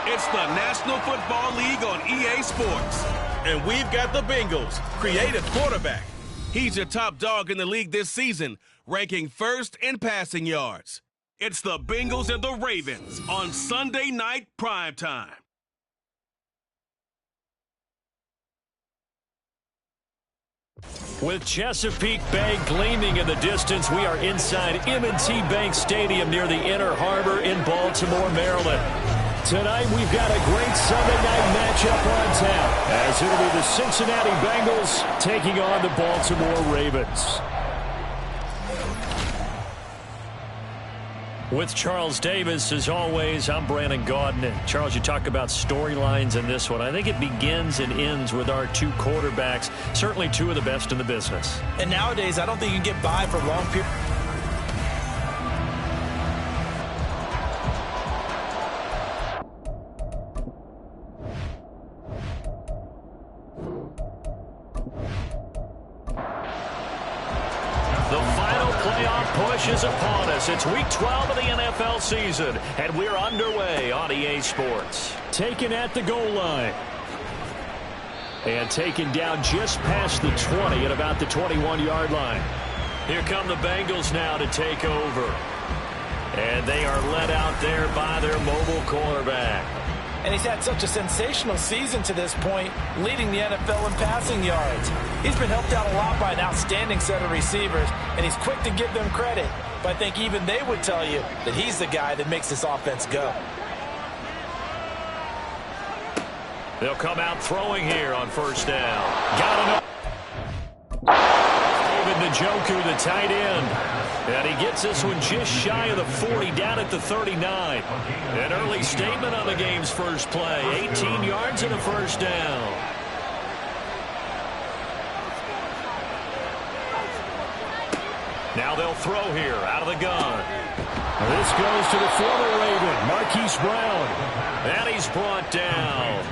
It's the National Football League on EA Sports. And we've got the Bengals, creative quarterback. He's your top dog in the league this season, ranking first in passing yards. It's the Bengals and the Ravens on Sunday Night Primetime. With Chesapeake Bay gleaming in the distance, we are inside M&T Bank Stadium near the Inner Harbor in Baltimore, Maryland. Tonight, we've got a great Sunday night matchup on tap, as it'll be the Cincinnati Bengals taking on the Baltimore Ravens. With Charles Davis, as always, I'm Brandon Gaudin. And Charles, you talk about storylines in this one. I think it begins and ends with our two quarterbacks, certainly two of the best in the business. And nowadays, I don't think you can get by for long periods. Is upon us. It's week 12 of the NFL season, and we're underway on EA Sports. Taken at the goal line. And taken down just past the 20 at about the 21-yard line. Here come the Bengals now to take over. And they are led out there by their mobile quarterback. And he's had such a sensational season to this point, leading the NFL in passing yards. He's been helped out a lot by an outstanding set of receivers, and he's quick to give them credit. But I think even they would tell you that he's the guy that makes this offense go. They'll come out throwing here on first down. Got it. David Njoku, the tight end. And he gets this one just shy of the 40, down at the 39. An early statement on the game's first play. 18 yards and a first down. Now they'll throw here out of the gun. This goes to the former Raven, Marquise Brown. And he's brought down.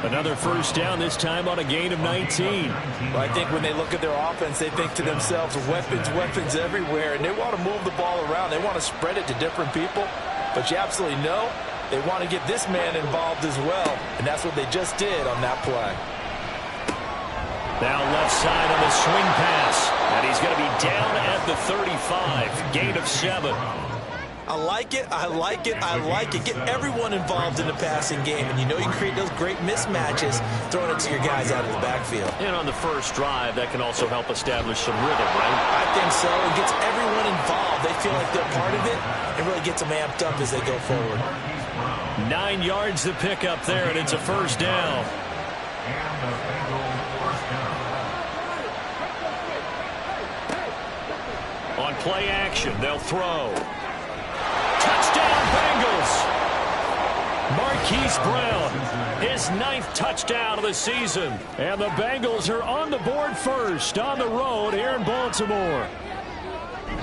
Another first down, this time on a gain of 19. Well, I think when they look at their offense, they think to themselves, weapons, weapons everywhere, and they want to move the ball around. They want to spread it to different people, but you absolutely know they want to get this man involved as well, and that's what they just did on that play. Now left side on the swing pass, and he's going to be down at the 35, gain of 7. I like it, I like it, I like it. Get everyone involved in the passing game, and you know you can create those great mismatches throwing it to your guys out of the backfield. And on the first drive, that can also help establish some rhythm, right? I think so. It gets everyone involved. They feel like they're part of it, and really gets them amped up as they go forward. 9 yards to pick up there, and it's a first down. On play action, they'll throw. Touchdown, Bengals! Marquise Brown, his 9th touchdown of the season. And the Bengals are on the board first on the road here in Baltimore.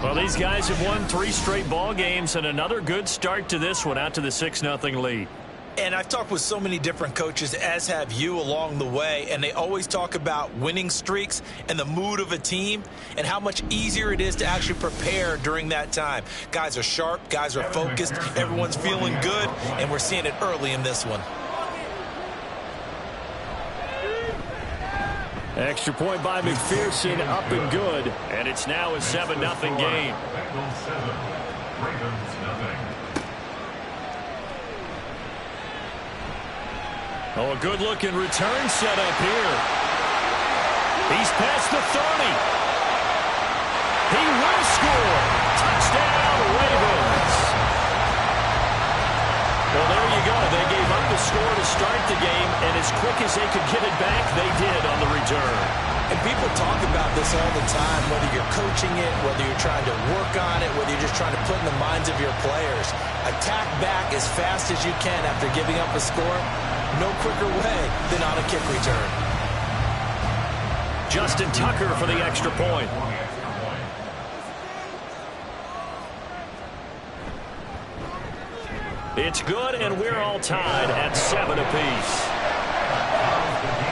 Well, these guys have won 3 straight ball games and another good start to this one out to the 6-0 lead. And I've talked with so many different coaches, as have you, along the way, and they always talk about winning streaks and the mood of a team and how much easier it is to actually prepare during that time. Guys are sharp, guys are focused, everyone's feeling good, and we're seeing it early in this one. Extra point by McPherson, up and good. And it's now a 7-0 game. Oh, a good-looking return set up here. He's past the 30. He will score. Touchdown, Ravens. Well, there you go. They gave up the score to start the game, and as quick as they could get it back, they did on the return. And people talk about this all the time, whether you're coaching it, whether you're trying to work on it, whether you're just trying to put in the minds of your players. Attack back as fast as you can after giving up a score. No quicker way than on a kick return. Justin Tucker for the extra point. It's good, and we're all tied at 7 apiece.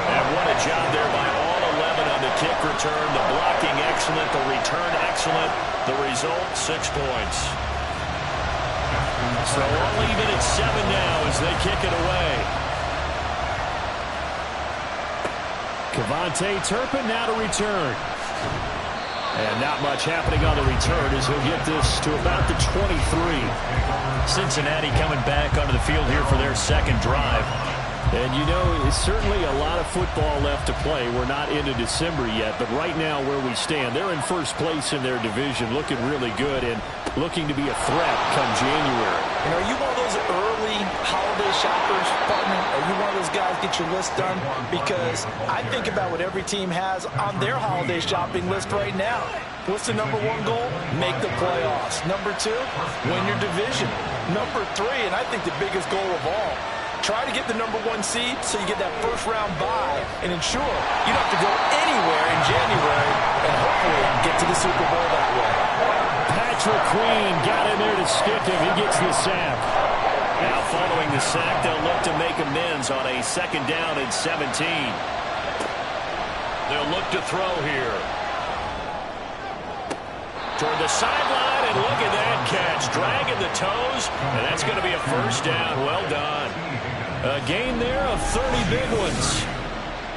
And what a job there by all 11 on the kick return. The blocking excellent, the return excellent. The result, 6 points. So all even at 7 now as they kick it away. Kevontae Turpin now to return. And not much happening on the return as he'll get this to about the 23. Cincinnati coming back onto the field here for their second drive. And, you know, it's certainly a lot of football left to play. We're not into December yet, but right now where we stand, they're in first place in their division, looking really good and looking to be a threat come January. And are you one of those early holiday shoppers, partner? Are you one of those guys get your list done? Because I think about what every team has on their holiday shopping list right now. What's the number 1 goal? Make the playoffs. Number 2, win your division. Number 3, and I think the biggest goal of all, try to get the number 1 seed so you get that first-round bye and ensure you don't have to go anywhere in January and hopefully get to the Super Bowl that way. Patrick Queen got in there to stick him. He gets the sack. Now following the sack, they'll look to make amends on a 2nd down and 17. They'll look to throw here. Toward the sideline, and look at that catch. Dragging the toes, and that's going to be a first down. Well done. A gain there of 30 big ones.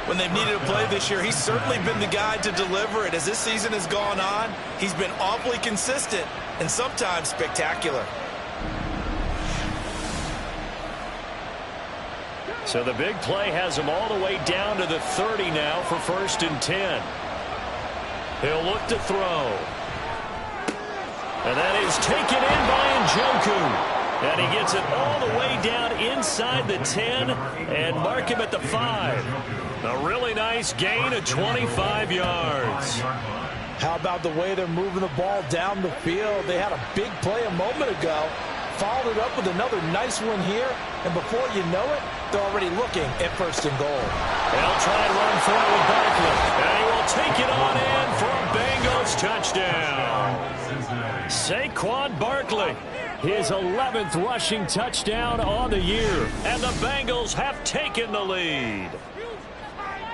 When they've needed a play this year, he's certainly been the guy to deliver it. As this season has gone on, he's been awfully consistent and sometimes spectacular. So the big play has him all the way down to the 30 now for 1st and 10. He'll look to throw. And that is taken in by Njoku. And he gets it all the way down inside the 10 and mark him at the 5. A really nice gain of 25 yards. How about the way they're moving the ball down the field? They had a big play a moment ago. Followed it up with another nice one here. And before you know it, they're already looking at 1st and goal. They'll try and run for it with Barkley. And he will take it on in for a Bengals touchdown. Saquon Barkley, his 11th rushing touchdown on the year. And the Bengals have taken the lead.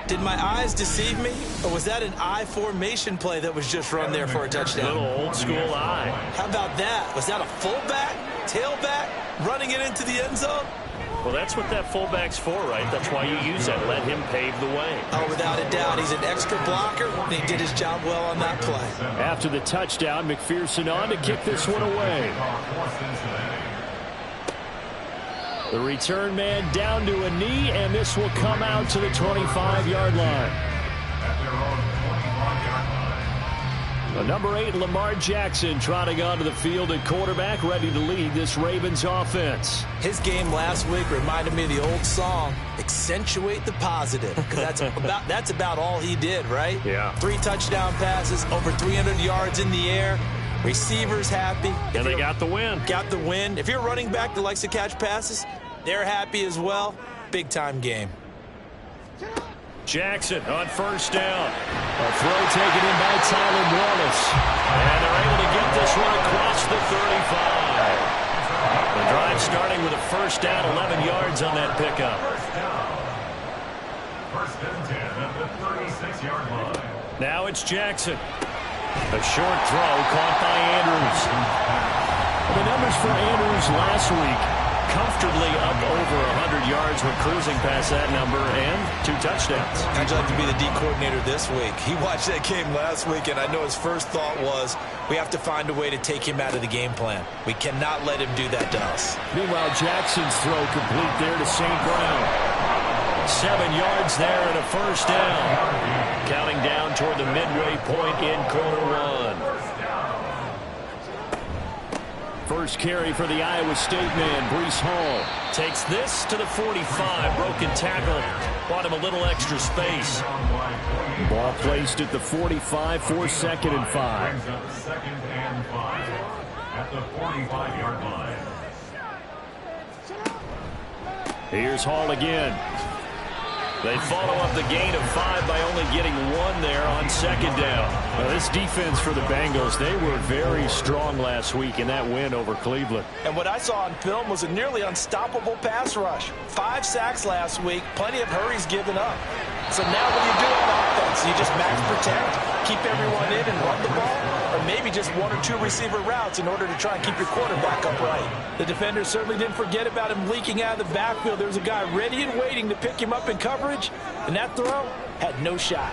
Did my eyes deceive me? Or was that an I formation play that was just run there for a touchdown? Little old school I. How about that? Was that a fullback, tailback, running it into the end zone? Well, that's what that fullback's for, right? That's why you use that. Let him pave the way. Oh, without a doubt. He's an extra blocker, and he did his job well on that play. After the touchdown, McPherson on to kick this one away. The return man down to a knee, and this will come out to the 25-yard line. The number 8, Lamar Jackson, trotting onto the field at quarterback, ready to lead this Ravens offense. His game last week reminded me of the old song, Accentuate the Positive, because that's about all he did, right? Yeah. 3 touchdown passes, over 300 yards in the air. Receivers happy. And they got the win. Got the win. If you're a running back that likes to catch passes, they're happy as well. Big-time game. Jackson on 1st down. A throw taken in by Tyler Wallace. And they're able to get this one across the 35. The drive starting with a 1st down, 11 yards on that pickup. 1st and 10 at the 36-yard line. Now it's Jackson. A short throw caught by Andrews. The numbers for Andrews last week comfortably up over 100 yards when cruising past that number and 2 touchdowns. How'd you like to be the D coordinator this week? He watched that game last week, and I know his first thought was, we have to find a way to take him out of the game plan. We cannot let him do that to us. Meanwhile, Jackson's throw complete there to St. Brown. 7 yards there and a first down. Counting down toward the midway point in quarter 1. First carry for the Iowa State man, Breece Hall. Takes this to the 45. Broken tackle. Bought him a little extra space. Ball placed at the 45 for 2nd and 5. Second and 5 at the 45-yard line. Here's Hall again. They follow up the gain of 5 by only getting 1 there on 2nd down. Now, this defense for the Bengals, they were very strong last week in that win over Cleveland. And what I saw on film was a nearly unstoppable pass rush. 5 sacks last week, plenty of hurries given up. So now what do you do on offense? You just max protect, keep everyone in and run the ball, or maybe just 1 or 2 receiver routes in order to try and keep your quarterback upright. The defenders certainly didn't forget about him leaking out of the backfield. There was a guy ready and waiting to pick him up in coverage, and that throw had no shot.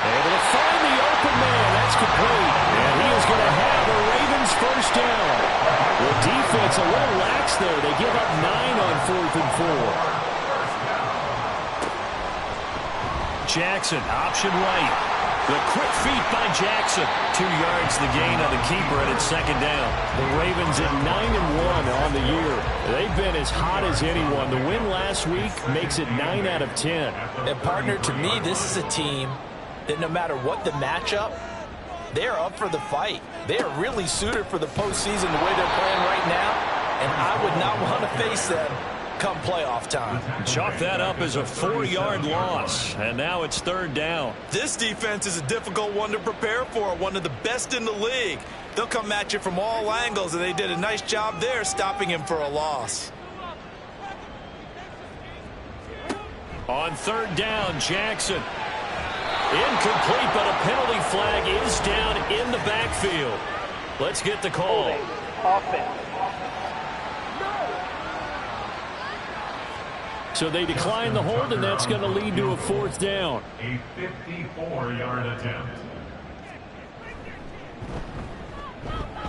Able to find the open man. That's complete. And he is going to have a Ravens first down. The defense a little lax there. They give up 9 on 4th and 4. Jackson, option right. The quick feet by Jackson. 2 yards the gain on the keeper, and it's 2nd down. The Ravens at 9-1 on the year. They've been as hot as anyone. The win last week makes it 9 out of 10. And partner, to me, this is a team that no matter what the matchup, they are up for the fight. They are really suited for the postseason the way they're playing right now, and I would not want to face them come playoff time. Chalk that up as a 4-yard loss, and now it's 3rd down. This defense is a difficult one to prepare for, one of the best in the league. They'll come at you from all angles, and they did a nice job there stopping him for a loss. On 3rd down, Jackson. Incomplete, but a penalty flag is down in the backfield. Let's get the call. Offense. So they decline the hold, and that's going to lead to a 4th down. A 54-yard attempt.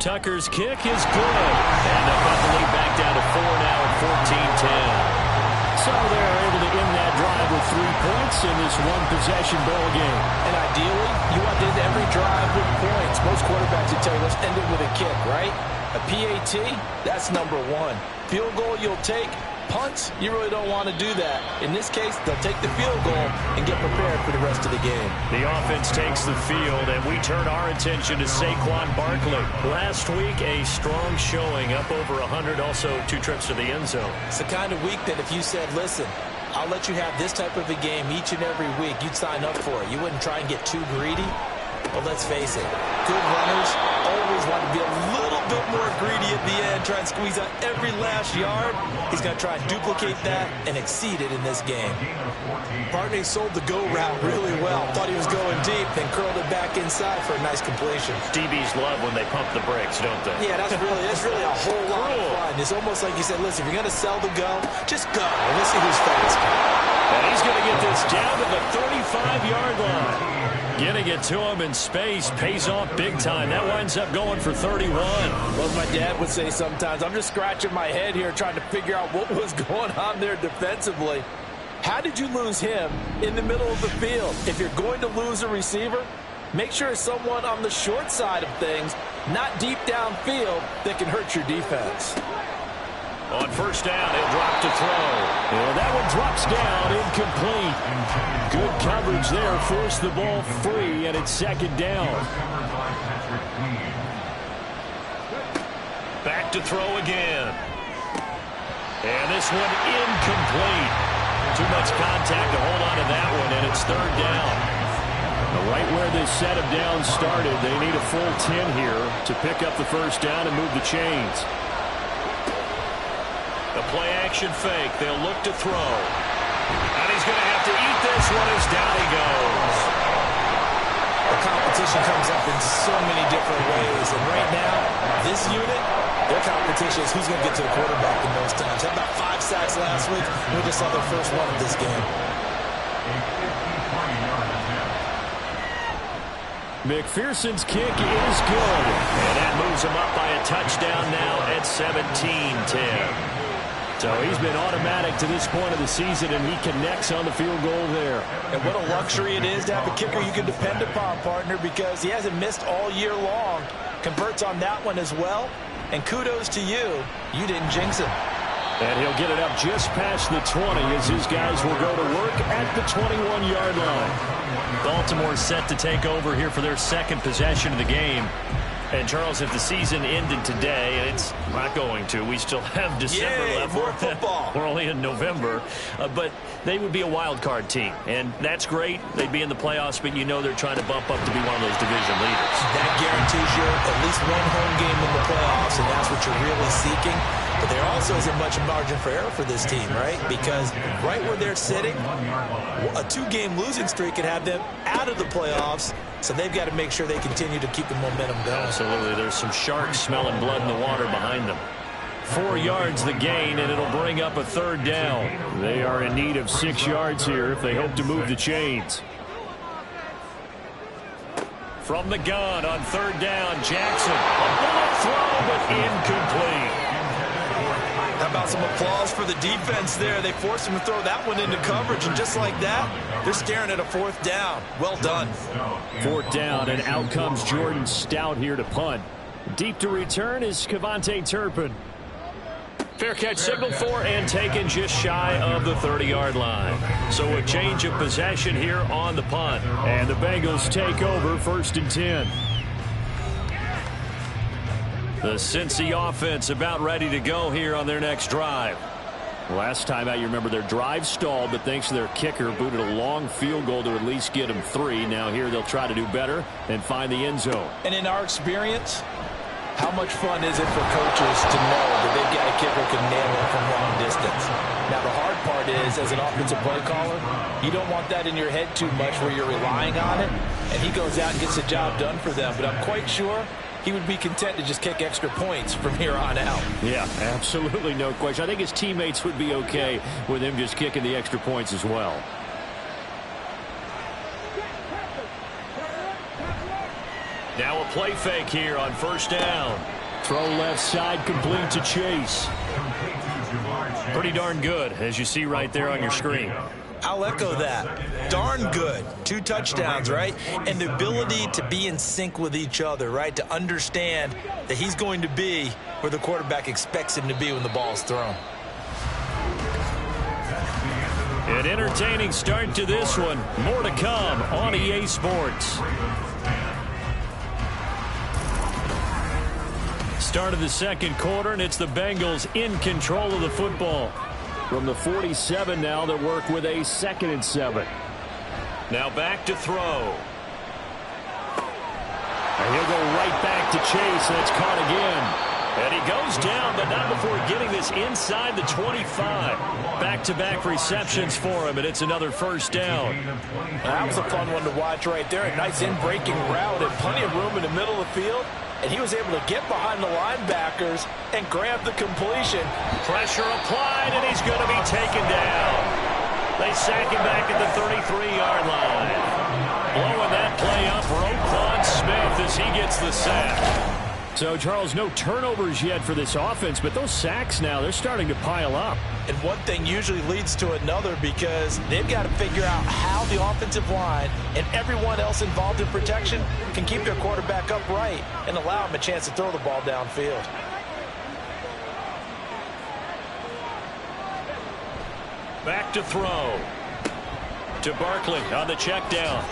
Tucker's kick is good. And they'll cut the lead back down to 4 now at 14-10. So they're able to end that drive with 3 points in this one-possession ball game. And ideally, you want to end every drive with points. Most quarterbacks would tell you, let's end it with a kick, right? A PAT, that's number 1. Field goal you'll take. Punts, you really don't want to do that. In this case, they'll take the field goal and get prepared for the rest of the game. The offense takes the field, and we turn our attention to Saquon Barkley. Last week, a strong showing, up over 100, also 2 trips to the end zone. It's the kind of week that if you said, listen, I'll let you have this type of a game each and every week, you'd sign up for it. You wouldn't try and get too greedy. But let's face it, good runners always want to be a little bit more greedy at the end, try and squeeze out every last yard. He's going to try and duplicate that and exceed it in this game. Barney sold the go route really well. Thought he was going deep, then curled it back inside for a nice completion. DBs love when they pump the brakes, don't they? Yeah, that's really a whole lot of fun. It's almost like you said, listen, if you're going to sell the go, just go. And let's see who's fast. And he's going to get this down to the 35-yard line. Getting it to him in space pays off big time. That winds up going for 31. Well, as my dad would say sometimes, I'm just scratching my head here trying to figure out what was going on there defensively. How did you lose him in the middle of the field? If you're going to lose a receiver, make sure it's someone on the short side of things, not deep downfield, that can hurt your defense. On 1st down, he'll drop to throw. And that one drops down, incomplete. Good coverage there, forced the ball free, and it's 2nd down. Back to throw again. And this one incomplete. Too much contact to hold on to that one, and it's 3rd down. Right where this set of downs started, they need a full 10 here to pick up the 1st down and move the chains. The play-action fake. They'll look to throw. And he's going to have to eat this one as down he goes. The competition comes up in so many different ways. And right now, this unit, Their competition is who's going to get to the quarterback the most times. Had about 5 sacks last week. We just saw their first one of this game. McPherson's kick is good. And that moves him up by a touchdown now at 17-10. So he's been automatic to this point of the season, and he connects on the field goal there. And what a luxury it is to have a kicker you can depend upon, partner, because he hasn't missed all year long. Converts on that one as well. And kudos to you. You didn't jinx him. And he'll get it up just past the 20 as his guys will go to work at the 21-yard line. Baltimore set to take over here for their second possession of the game. And, Charles, if the season ended today, and it's not going to, we still have December left. More football. We're only in November. But they would be a wild card team. And that's great. They'd be in the playoffs, but you know they're trying to bump up to be one of those division leaders. That guarantees you at least one home game in the playoffs, and that's what you're really seeking. But there also isn't much margin for error for this team, right? Because right where they're sitting, a 2-game losing streak could have them out of the playoffs. So they've got to make sure they continue to keep the momentum going. Absolutely. There's some sharks smelling blood in the water behind them. 4 yards the gain, and it'll bring up a 3rd down. They are in need of 6 yards here if they hope to move the chains. From the gun on 3rd down, Jackson. A bullet throw, but incomplete. How about some applause for the defense there? They forced him to throw that one into coverage, and just like that, they're staring at a 4th down. Well done. 4th down, and out comes Jordan Stout here to punt. Deep to return is Kevontae Turpin. Fair catch signaled for and taken just shy of the 30-yard line. So a change of possession here on the punt. And the Bengals take over 1st and 10. The Cincy offense about ready to go here on their next drive. Last time out, you remember their drive stalled, but thanks to their kicker, booted a long field goal to at least get them 3. Now here they'll try to do better and find the end zone. And in our experience, how much fun is it for coaches to know that they've got a kicker who can nail it from long distance? Now, the hard part is, as an offensive play caller, you don't want that in your head too much where you're relying on it, and he goes out and gets the job done for them. But I'm quite sure he would be content to just kick extra points from here on out. Yeah, absolutely no question. I think his teammates would be okay with him just kicking the extra points as well. Now a play fake here on 1st down. Throw left side, complete to Chase. Pretty darn good, as you see right there on your screen. I'll echo that. Darn good. 2 touchdowns, right? And the ability to be in sync with each other, right? To understand that he's going to be where the quarterback expects him to be when the ball's thrown. An entertaining start to this one. More to come on EA Sports. Start of the 2nd quarter, and it's the Bengals in control of the football. From the 47 now, they work with a 2nd and 7. Now back to throw. And he'll go right back to Chase, and it's caught again. And he goes down, but not before getting this inside the 25. Back-to-back receptions for him, and it's another 1st down. That was a fun one to watch right there. A nice in-breaking route and plenty of room in the middle of the field. And he was able to get behind the linebackers and grab the completion. Pressure applied, and he's going to be taken down. They sack him back at the 33-yard line. Blowing that play up, Roquan Smith as he gets the sack. So, Charles, no turnovers yet for this offense, but those sacks now, they're starting to pile up. And one thing usually leads to another because they've got to figure out how the offensive line and everyone else involved in protection can keep their quarterback upright and allow him a chance to throw the ball downfield. Back to throw. To Barkley on the check down.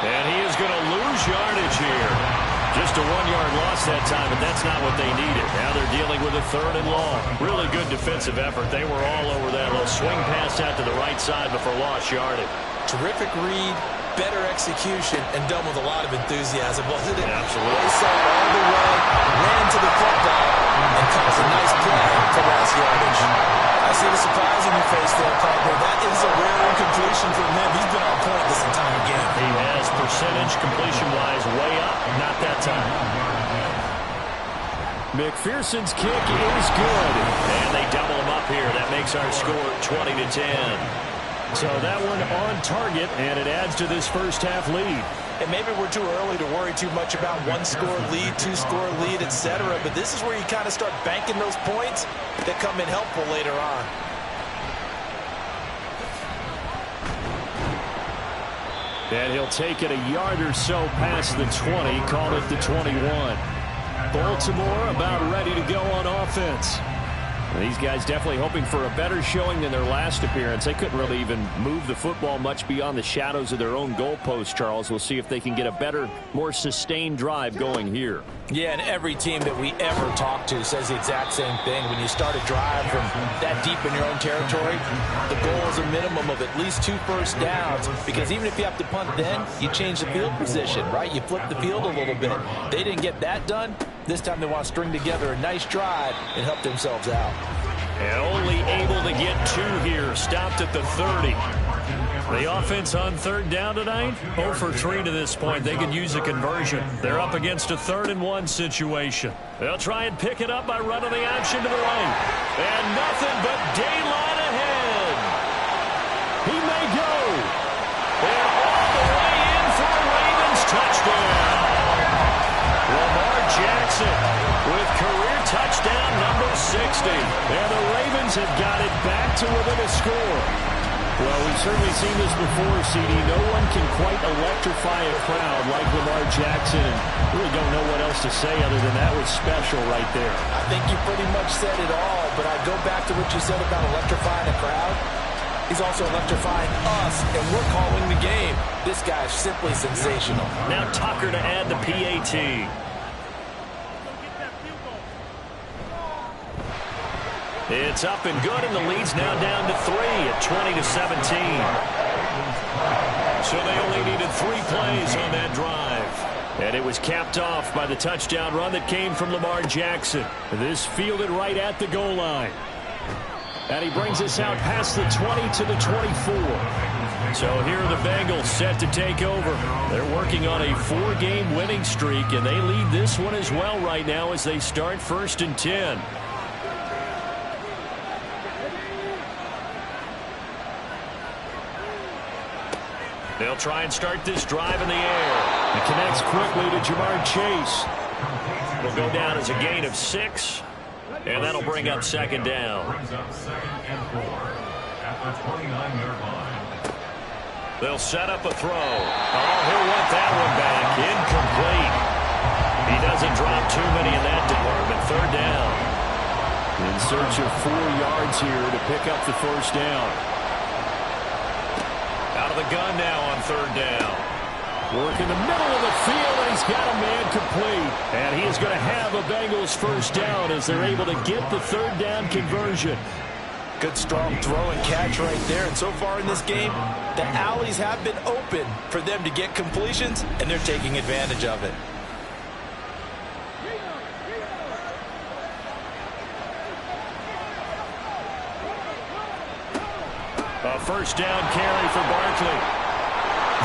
And he is going to lose yardage here. Just a 1-yard loss that time, but that's not what they needed. Now they're dealing with a 3rd and long. Really good defensive effort. They were all over that little swing pass out to the right side before lost yardage. Terrific read, better execution, and done with a lot of enthusiasm, wasn't it? Absolutely. They saw it all the way, ran to the football, and caused a nice play for last yardage. I see the surprise in your face there, partner. That is a rare incompletion from him. He's been on point this entire game. He has percentage completion-wise way up. Not that time. McPherson's kick is good. And they double him up here. That makes our score 20-10. So that one on target, and it adds to this first half lead. And maybe we're too early to worry too much about one-score lead, two-score lead, etc. But this is where you kind of start banking those points that come in helpful later on. And he'll take it a yard or so past the 20, call it the 21. Baltimore about ready to go on offense. These guys definitely hoping for a better showing than their last appearance. They couldn't really even move the football much beyond the shadows of their own goalpost, Charles. We'll see if they can get a better, more sustained drive going here. Yeah, and every team that we ever talk to says the exact same thing. When you start a drive from that deep in your own territory, the goal is a minimum of at least 2 first downs, because even if you have to punt then, you change the field position, right? You flip the field a little bit. They didn't get that done. This time they want to string together a nice drive and help themselves out. And only able to get 2 here. Stopped at the 30. The offense on third down tonight, 0 for 3 to this point. They could use a conversion. They're up against a 3rd-and-1 situation. They'll try and pick it up by running the option to the right. And nothing but daylight ahead. He may go. And all the way in for a Ravens touchdown. Lamar Jackson with career touchdown number 60. And the Ravens have got it back to within a score. Well, we've certainly seen this before, CD. No one can quite electrify a crowd like Lamar Jackson. And really don't know what else to say other than that was special right there. I think you pretty much said it all, but I go back to what you said about electrifying a crowd. He's also electrifying us, and we're calling the game. This guy's simply sensational. Now Tucker to add the PAT. It's up and good, and the lead's now down to 3 at 20-17. So they only needed 3 plays on that drive. And it was capped off by the touchdown run that came from Lamar Jackson. This fielded right at the goal line. And he brings us out past the 20 to the 24. So here are the Bengals set to take over. They're working on a 4-game winning streak, and they lead this one as well right now as they start 1st and 10. They'll try and start this drive in the air. It connects quickly to Jamar Chase. Will go down as a gain of 6, and that'll bring up 2nd down. Brings up 2nd and 4 at the 29-yard line. They'll set up a throw. Oh, he'll want that one back. Incomplete. He doesn't drop too many in that department. 3rd down. In search of 4 yards here to pick up the 1st down. Out of the gun now on 3rd down. Work in the middle of the field, and he's got a man complete. And he is going to have a Bengals 1st down as they're able to get the 3rd down conversion. Good strong throw and catch right there. And so far in this game, the alleys have been open for them to get completions, and they're taking advantage of it. A 1st down carry for Barkley.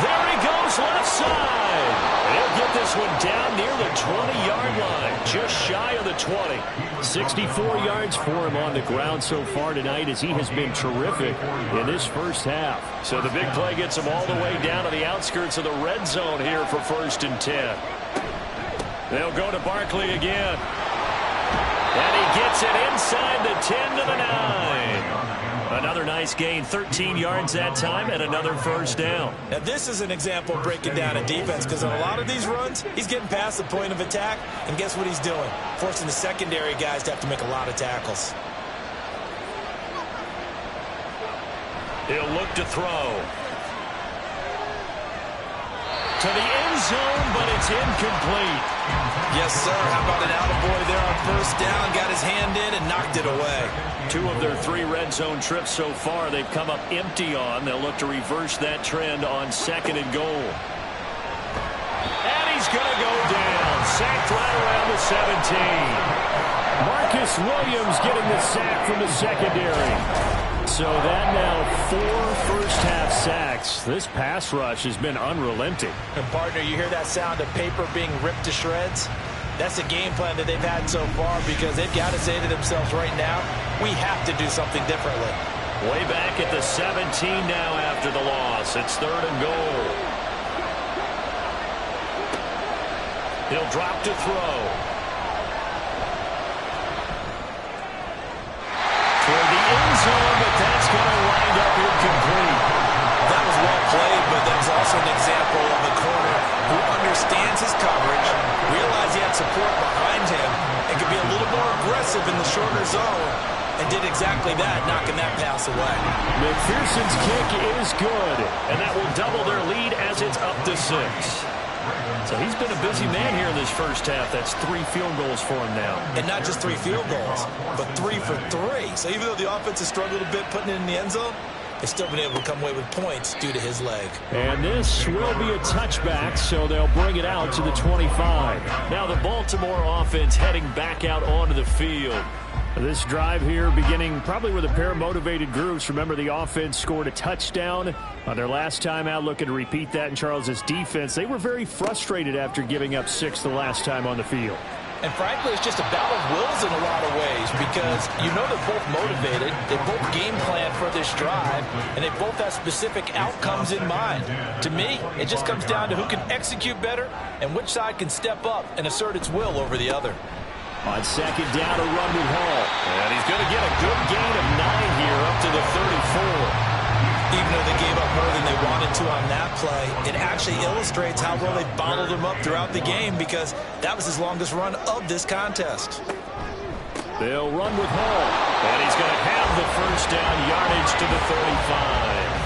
There he goes left side. He'll get this one down near the 20-yard line, just shy of the 20. 64 yards for him on the ground so far tonight as he has been terrific in this first half. So the big play gets him all the way down to the outskirts of the red zone here for 1st and 10. They'll go to Barkley again. And he gets it inside the 10 to the 9. Another nice gain, 13 yards that time, and another 1st down. Now, this is an example of breaking down a defense, because on a lot of these runs, he's getting past the point of attack, and guess what he's doing? Forcing the secondary guys to have to make a lot of tackles. He'll look to throw. To the end zone, but it's incomplete. Yes, sir. How about an attaboy there on 1st down? Got his hand in and knocked it away. 2 of their 3 red zone trips so far they've come up empty on. They'll look to reverse that trend on 2nd and goal. And he's going to go down. Sacked right around the 17. Marcus Williams getting the sack from the secondary. So that now 4 first-half sacks. This pass rush has been unrelenting. And, partner, you hear that sound of paper being ripped to shreds? That's the game plan that they've had so far, because they've got to say to themselves right now, we have to do something differently. Way back at the 17 now after the loss. It's 3rd and goal. He'll drop to throw. Toward the end zone, but that's going to wind up incomplete. That was well played, but that was also an example of a corner who understands his coverage, realized he had support behind him, and could be a little more aggressive in the shorter zone, and did exactly that, knocking that pass away. McPherson's kick is good, and that will double their lead as it's up to 6. So he's been a busy man here in this first half. That's 3 field goals for him now. And not just 3 field goals, but 3 for 3. So even though the offense has struggled a bit putting it in the end zone, they've still been able to come away with points due to his leg. And this will be a touchback, so they'll bring it out to the 25. Now the Baltimore offense heading back out onto the field. This drive here beginning probably with a pair of motivated groups. Remember, the offense scored a touchdown on their last time out, looking to repeat that in Charles's defense. They were very frustrated after giving up 6 the last time on the field. And frankly, it's just a battle of wills in a lot of ways, because you know they're both motivated, they both game plan for this drive, and they both have specific outcomes in mind. To me, it just comes down to who can execute better and which side can step up and assert its will over the other. On 2nd down, a run with Hall. And he's going to get a good gain of 9 here up to the 34. Even though they gave up more than they wanted to on that play, it actually illustrates how well they bottled him up throughout the game, because that was his longest run of this contest. They'll run with Hall. And he's going to have the first down, yardage to the 35.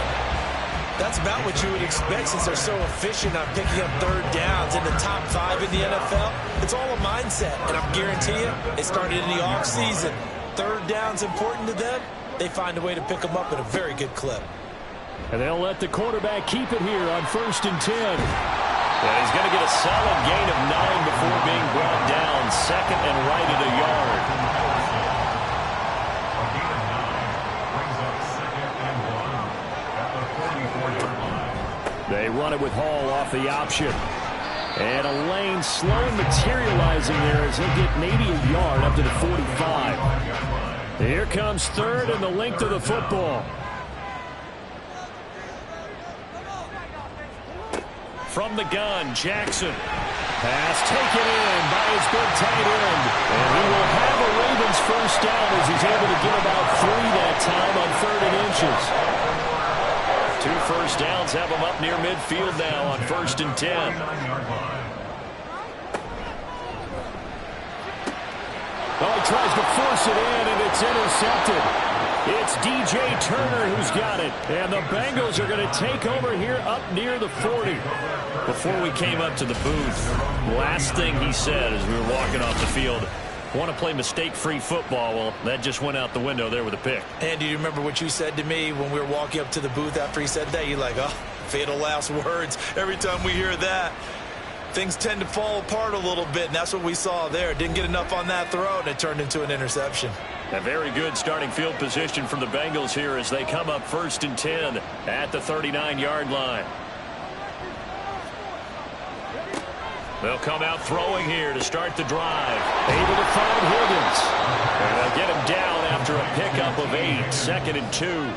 That's about what you would expect, since they're so efficient on picking up 3rd downs in the top 5 in the NFL. It's all a mindset, and I'm guarantee you, it started in the offseason. 3rd down's important to them. They find a way to pick them up at a very good clip. And they'll let the quarterback keep it here on 1st and 10. And he's going to get a solid gain of 9 before being brought down. 2nd and right at a yard. They run it with Hall off the option. And a lane slow materializing there as he'll get maybe a yard up to the 45. Here comes 3rd and the length of the football. From the gun, Jackson. Pass taken in by his big tight end. And he will have a Ravens first down as he's able to get about 3 that time on 3rd and inches. 2 first downs have him up near midfield now on 1st and 10. Oh, he tries to force it in, and it's intercepted. It's DJ Turner who's got it. And the Bengals are going to take over here up near the 40. Before we came up to the booth, last thing he said as we were walking off the field, want to play mistake-free football. Well, that just went out the window there with a pick. And do you remember what you said to me when we were walking up to the booth after he said that? You're like, oh, fatal last words. Every time we hear that, things tend to fall apart a little bit, and that's what we saw there. Didn't get enough on that throw, and it turned into an interception. A very good starting field position from the Bengals here as they come up 1st and 10 at the 39-yard line. They'll come out throwing here to start the drive. Able to find Higgins. And they'll get him down after a pickup of 8. 2nd and 2.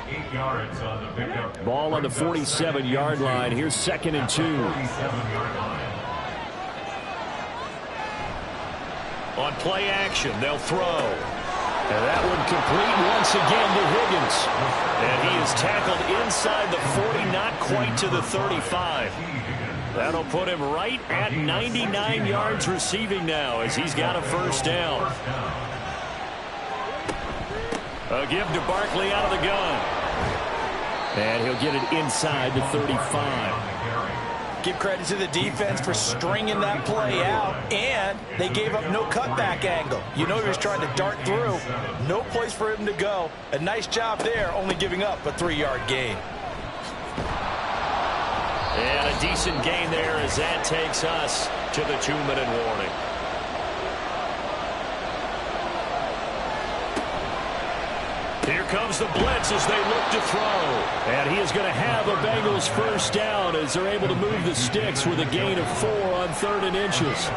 8 yards on the pickup. Ball on the 47-yard line. Here's 2nd and 2. 47-yard line. On play action, they'll throw. And that one complete once again to Higgins. And he is tackled inside the 40, not quite to the 35. That'll put him right at 99 yards receiving now as he's got a first down. A give to Barkley out of the gun. And he'll get it inside the 35. Give credit to the defense for stringing that play out, and they gave up no cutback angle. You know he was trying to dart through. No place for him to go. A nice job there, only giving up a 3-yard gain. And a decent gain there as that takes us to the 2-minute warning. Here comes the blitz as they look to throw. And he is going to have a Bengals first down as they're able to move the sticks with a gain of 4 on 3rd and inches.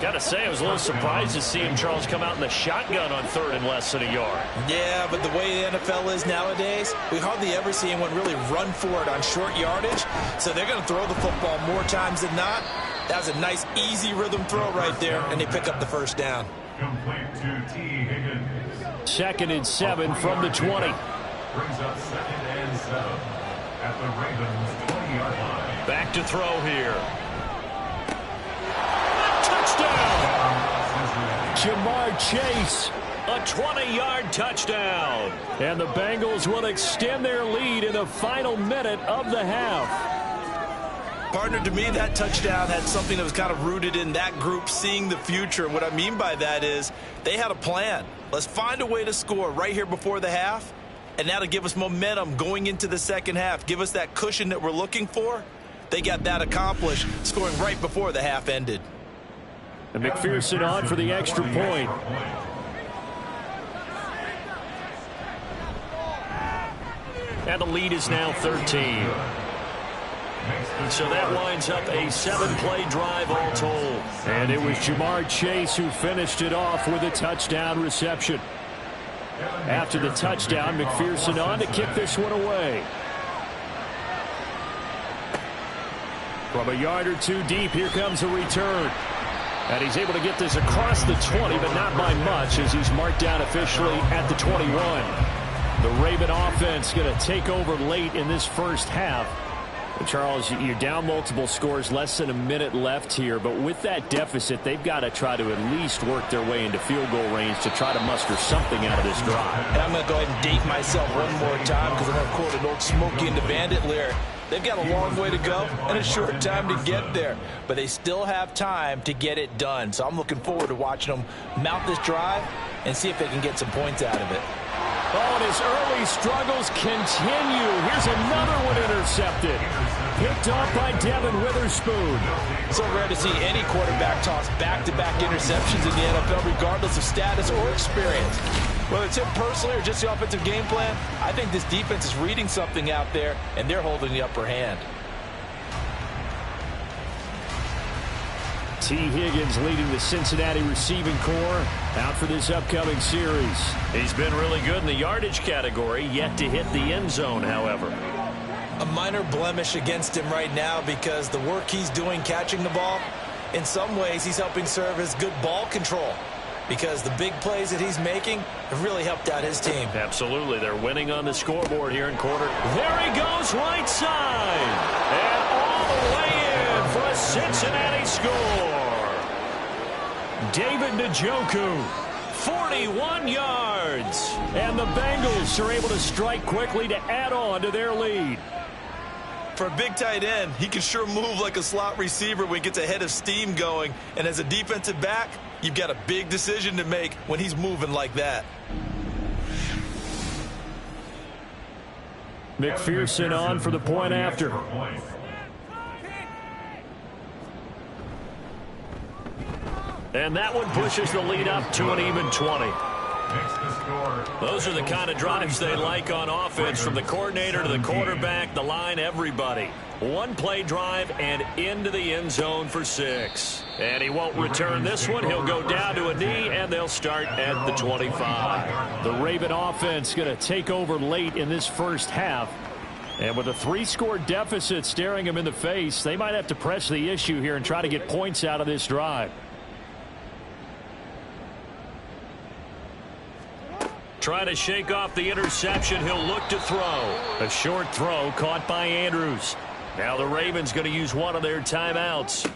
Got to say, I was a little surprised to see him, Charles, come out in the shotgun on third and less than a yard. Yeah, but the way the NFL is nowadays, we hardly ever see anyone really run for it on short yardage. So they're going to throw the football more times than not. That was a nice, easy rhythm throw right there, and they pick up the first down. Complete to T. Higgins. 2nd and 7 from the 20. Brings up 2nd and 7 at the Ravens 20-yard line. Back to throw here. Touchdown! Jamar Chase, a 20-yard touchdown. And the Bengals will extend their lead in the final minute of the half. Partner, to me, that touchdown had something that was kind of rooted in that group seeing the future. And what I mean by that is they had a plan. Let's find a way to score right here before the half, and that'll give us momentum going into the second half, give us that cushion that we're looking for. They got that accomplished, scoring right before the half ended. And McPherson on for the extra point. And the lead is now 13. And so that winds up a 7-play drive all told. And it was Jamar Chase who finished it off with a touchdown reception. After the touchdown, McPherson on to kick this one away. From a yard or two deep, here comes a return. And he's able to get this across the 20, but not by much, as he's marked down officially at the 21. The Raven offense going to take over late in this first half. Charles, you're down multiple scores, less than a minute left here, but with that deficit, they've got to try to at least work their way into field goal range to try to muster something out of this drive. And I'm going to go ahead and date myself one more time because I'm going to quote an old Smokey and the Bandit lyric. They've got a long way to go and a short time to get there, but they still have time to get it done. So I'm looking forward to watching them mount this drive and see if they can get some points out of it. Oh, and his early struggles continue. Here's another one intercepted. Picked off by Devin Witherspoon. So rare to see any quarterback toss back-to-back interceptions in the NFL, regardless of status or experience. Whether it's him personally or just the offensive game plan, I think this defense is reading something out there, and they're holding the upper hand. T. Higgins leading the Cincinnati receiving corps out for this upcoming series. He's been really good in the yardage category, yet to hit the end zone, however. A minor blemish against him right now because the work he's doing catching the ball, in some ways he's helping serve as good ball control because the big plays that he's making have really helped out his team. Absolutely. They're winning on the scoreboard here in quarter. There he goes, right side. And all the way in for a Cincinnati score. David Njoku, 41 yards. And the Bengals are able to strike quickly to add on to their lead. For a big tight end, he can sure move like a slot receiver when he gets a head of steam going. And as a defensive back, you've got a big decision to make when he's moving like that. McPherson on for the point after. And that one pushes the lead up to an even 20. Those are the kind of drives they like on offense, from the coordinator to the quarterback, the line, everybody. One-play drive and into the end zone for 6. And he won't return this one. He'll go down to a knee, and they'll start at the 25. The Raven offense going to take over late in this first half. And with a 3-score deficit staring them in the face, they might have to press the issue here and try to get points out of this drive. Trying to shake off the interception. He'll look to throw. A short throw caught by Andrews. Now the Ravens going to use one of their timeouts.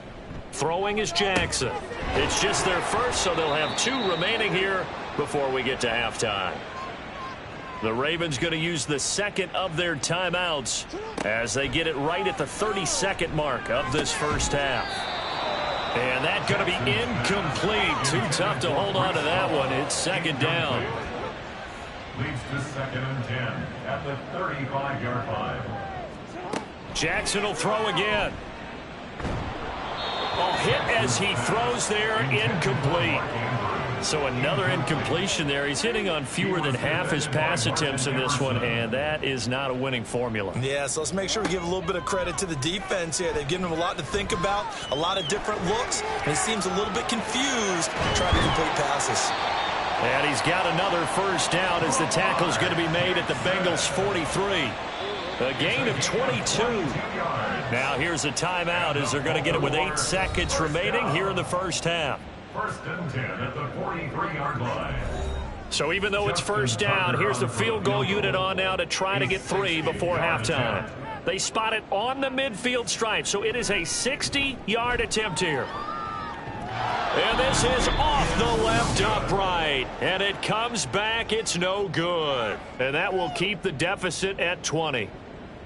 Throwing is Jackson. It's just their first, so they'll have 2 remaining here before we get to halftime. The Ravens going to use the second of their timeouts as they get it right at the 32nd mark of this first half. And that's going to be incomplete. Too tough to hold on to that one. It's second down. Leads to 2nd and 10 at the 35-yard line. Jackson will throw again. Oh, hit as he throws there, incomplete. So another incompletion there. He's hitting on fewer than half his pass attempts in this one, and that is not a winning formula. Yeah, so let's make sure we give a little bit of credit to the defense here. They've given him a lot to think about, a lot of different looks, and he seems a little bit confused trying to complete passes. And he's got another first down as the tackle's going to be made at the Bengals 43. A gain of 22. Now here's a timeout as they're going to get it with 8 seconds remaining here in the first half. First and 10 at the 43-yard line. So even though it's first down, here's the field goal unit on now to try to get 3 before halftime. They spot it on the midfield stripe, so it is a 60-yard attempt here. And this is off the left upright. And it comes back. It's no good. And that will keep the deficit at 20.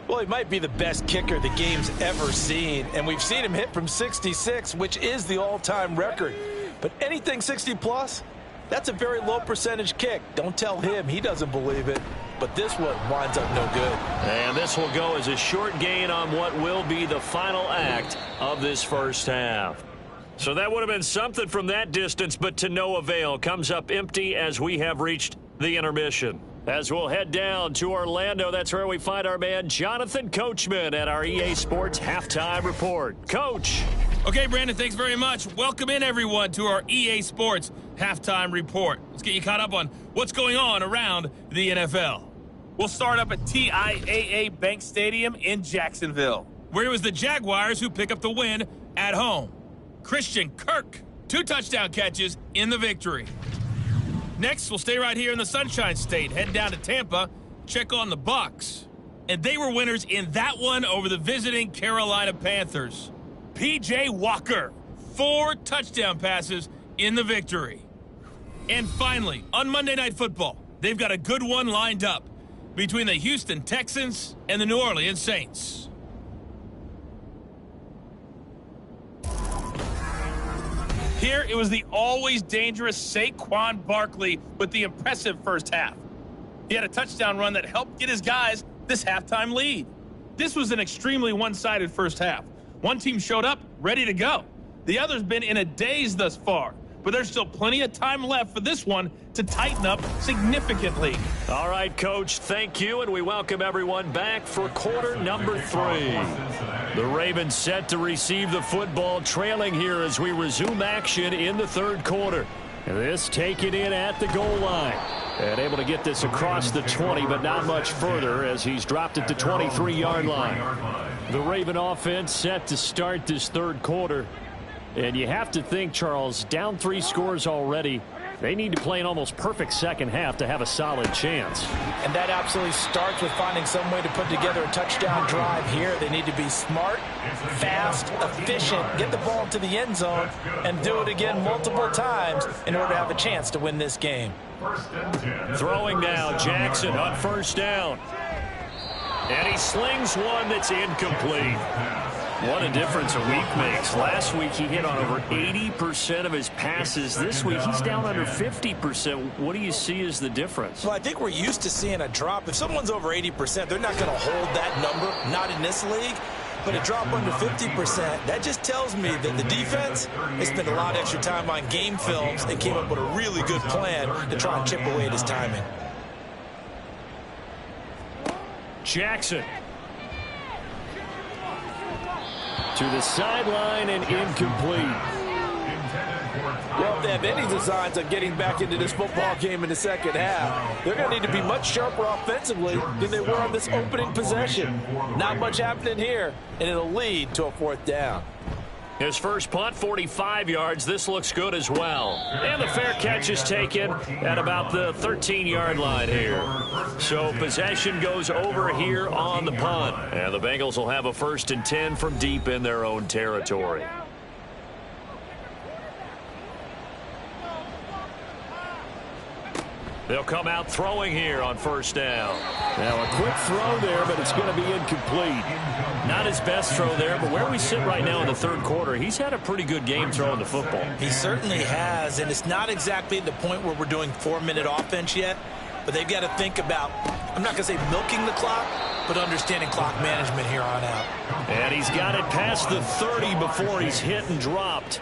Well, he might be the best kicker the game's ever seen, and we've seen him hit from 66, which is the all-time record. But anything 60-plus, that's a very low percentage kick. Don't tell him he doesn't believe it. But this one winds up no good. And this will go as a short gain on what will be the final act of this first half. So that would have been something from that distance, but to no avail. Comes up empty as we have reached the intermission. As we'll head down to Orlando, that's where we find our man Jonathan Coachman at our EA Sports Halftime Report. Coach. Okay, Brandon, thanks very much. Welcome in, everyone, to our EA Sports Halftime Report. Let's get you caught up on what's going on around the NFL. We'll start up at TIAA Bank Stadium in Jacksonville, where it was the Jaguars who pick up the win at home. Christian Kirk, 2 touchdown catches in the victory. Next, we'll stay right here in the Sunshine State, head down to Tampa, check on the Bucs. And they were winners in that one over the visiting Carolina Panthers. P.J. Walker, 4 touchdown passes in the victory. And finally, on Monday Night Football, they've got a good one lined up between the Houston Texans and the New Orleans Saints. Here, it was the always dangerous Saquon Barkley with the impressive first half. He had a touchdown run that helped get his guys this halftime lead. This was an extremely one-sided first half. One team showed up, ready to go. The other's been in a daze thus far, but there's still plenty of time left for this one to tighten up significantly. All right, Coach, thank you, and we welcome everyone back for quarter number 3. The Ravens set to receive the football, trailing here as we resume action in the third quarter. And this taken in at the goal line. And able to get this across the 20, but not much further as he's dropped it to 23-yard line. The Raven offense set to start this third quarter. And you have to think, Charles, down 3 scores already. They need to play an almost perfect second half to have a solid chance. And that absolutely starts with finding some way to put together a touchdown drive here. They need to be smart, fast, efficient, get the ball to the end zone, and do it again multiple times in order to have a chance to win this game. Throwing now, Jackson on first down. And he slings one that's incomplete. What a difference a week makes. Last week he hit on over 80% of his passes. This week he's down under 50%. What do you see as the difference? Well, I think we're used to seeing a drop. If someone's over 80%, they're not going to hold that number, not in this league. But a drop under 50%, that just tells me that the defense has spent a lot of extra time on game films and came up with a really good plan to try and chip away at his timing. Jackson. To the sideline and incomplete. Well, if they have any designs on getting back into this football game in the second half, they're going to need to be much sharper offensively than they were on this opening possession. Not much happening here, and it'll lead to a 4th down. His first punt, 45 yards. This looks good as well. And the fair catch is taken at about the 13-yard line here. So possession goes over here on the punt. And the Bengals will have a 1st and 10 from deep in their own territory. They'll come out throwing here on first down. Now a quick throw there, but it's going to be incomplete. Not his best throw there, but where we sit right now in the third quarter, he's had a pretty good game throwing the football. He certainly has, and it's not exactly the point where we're doing 4-minute offense yet, but they've got to think about, I'm not going to say milking the clock, but understanding clock management here on out. And he's got it past the 30 before he's hit and dropped.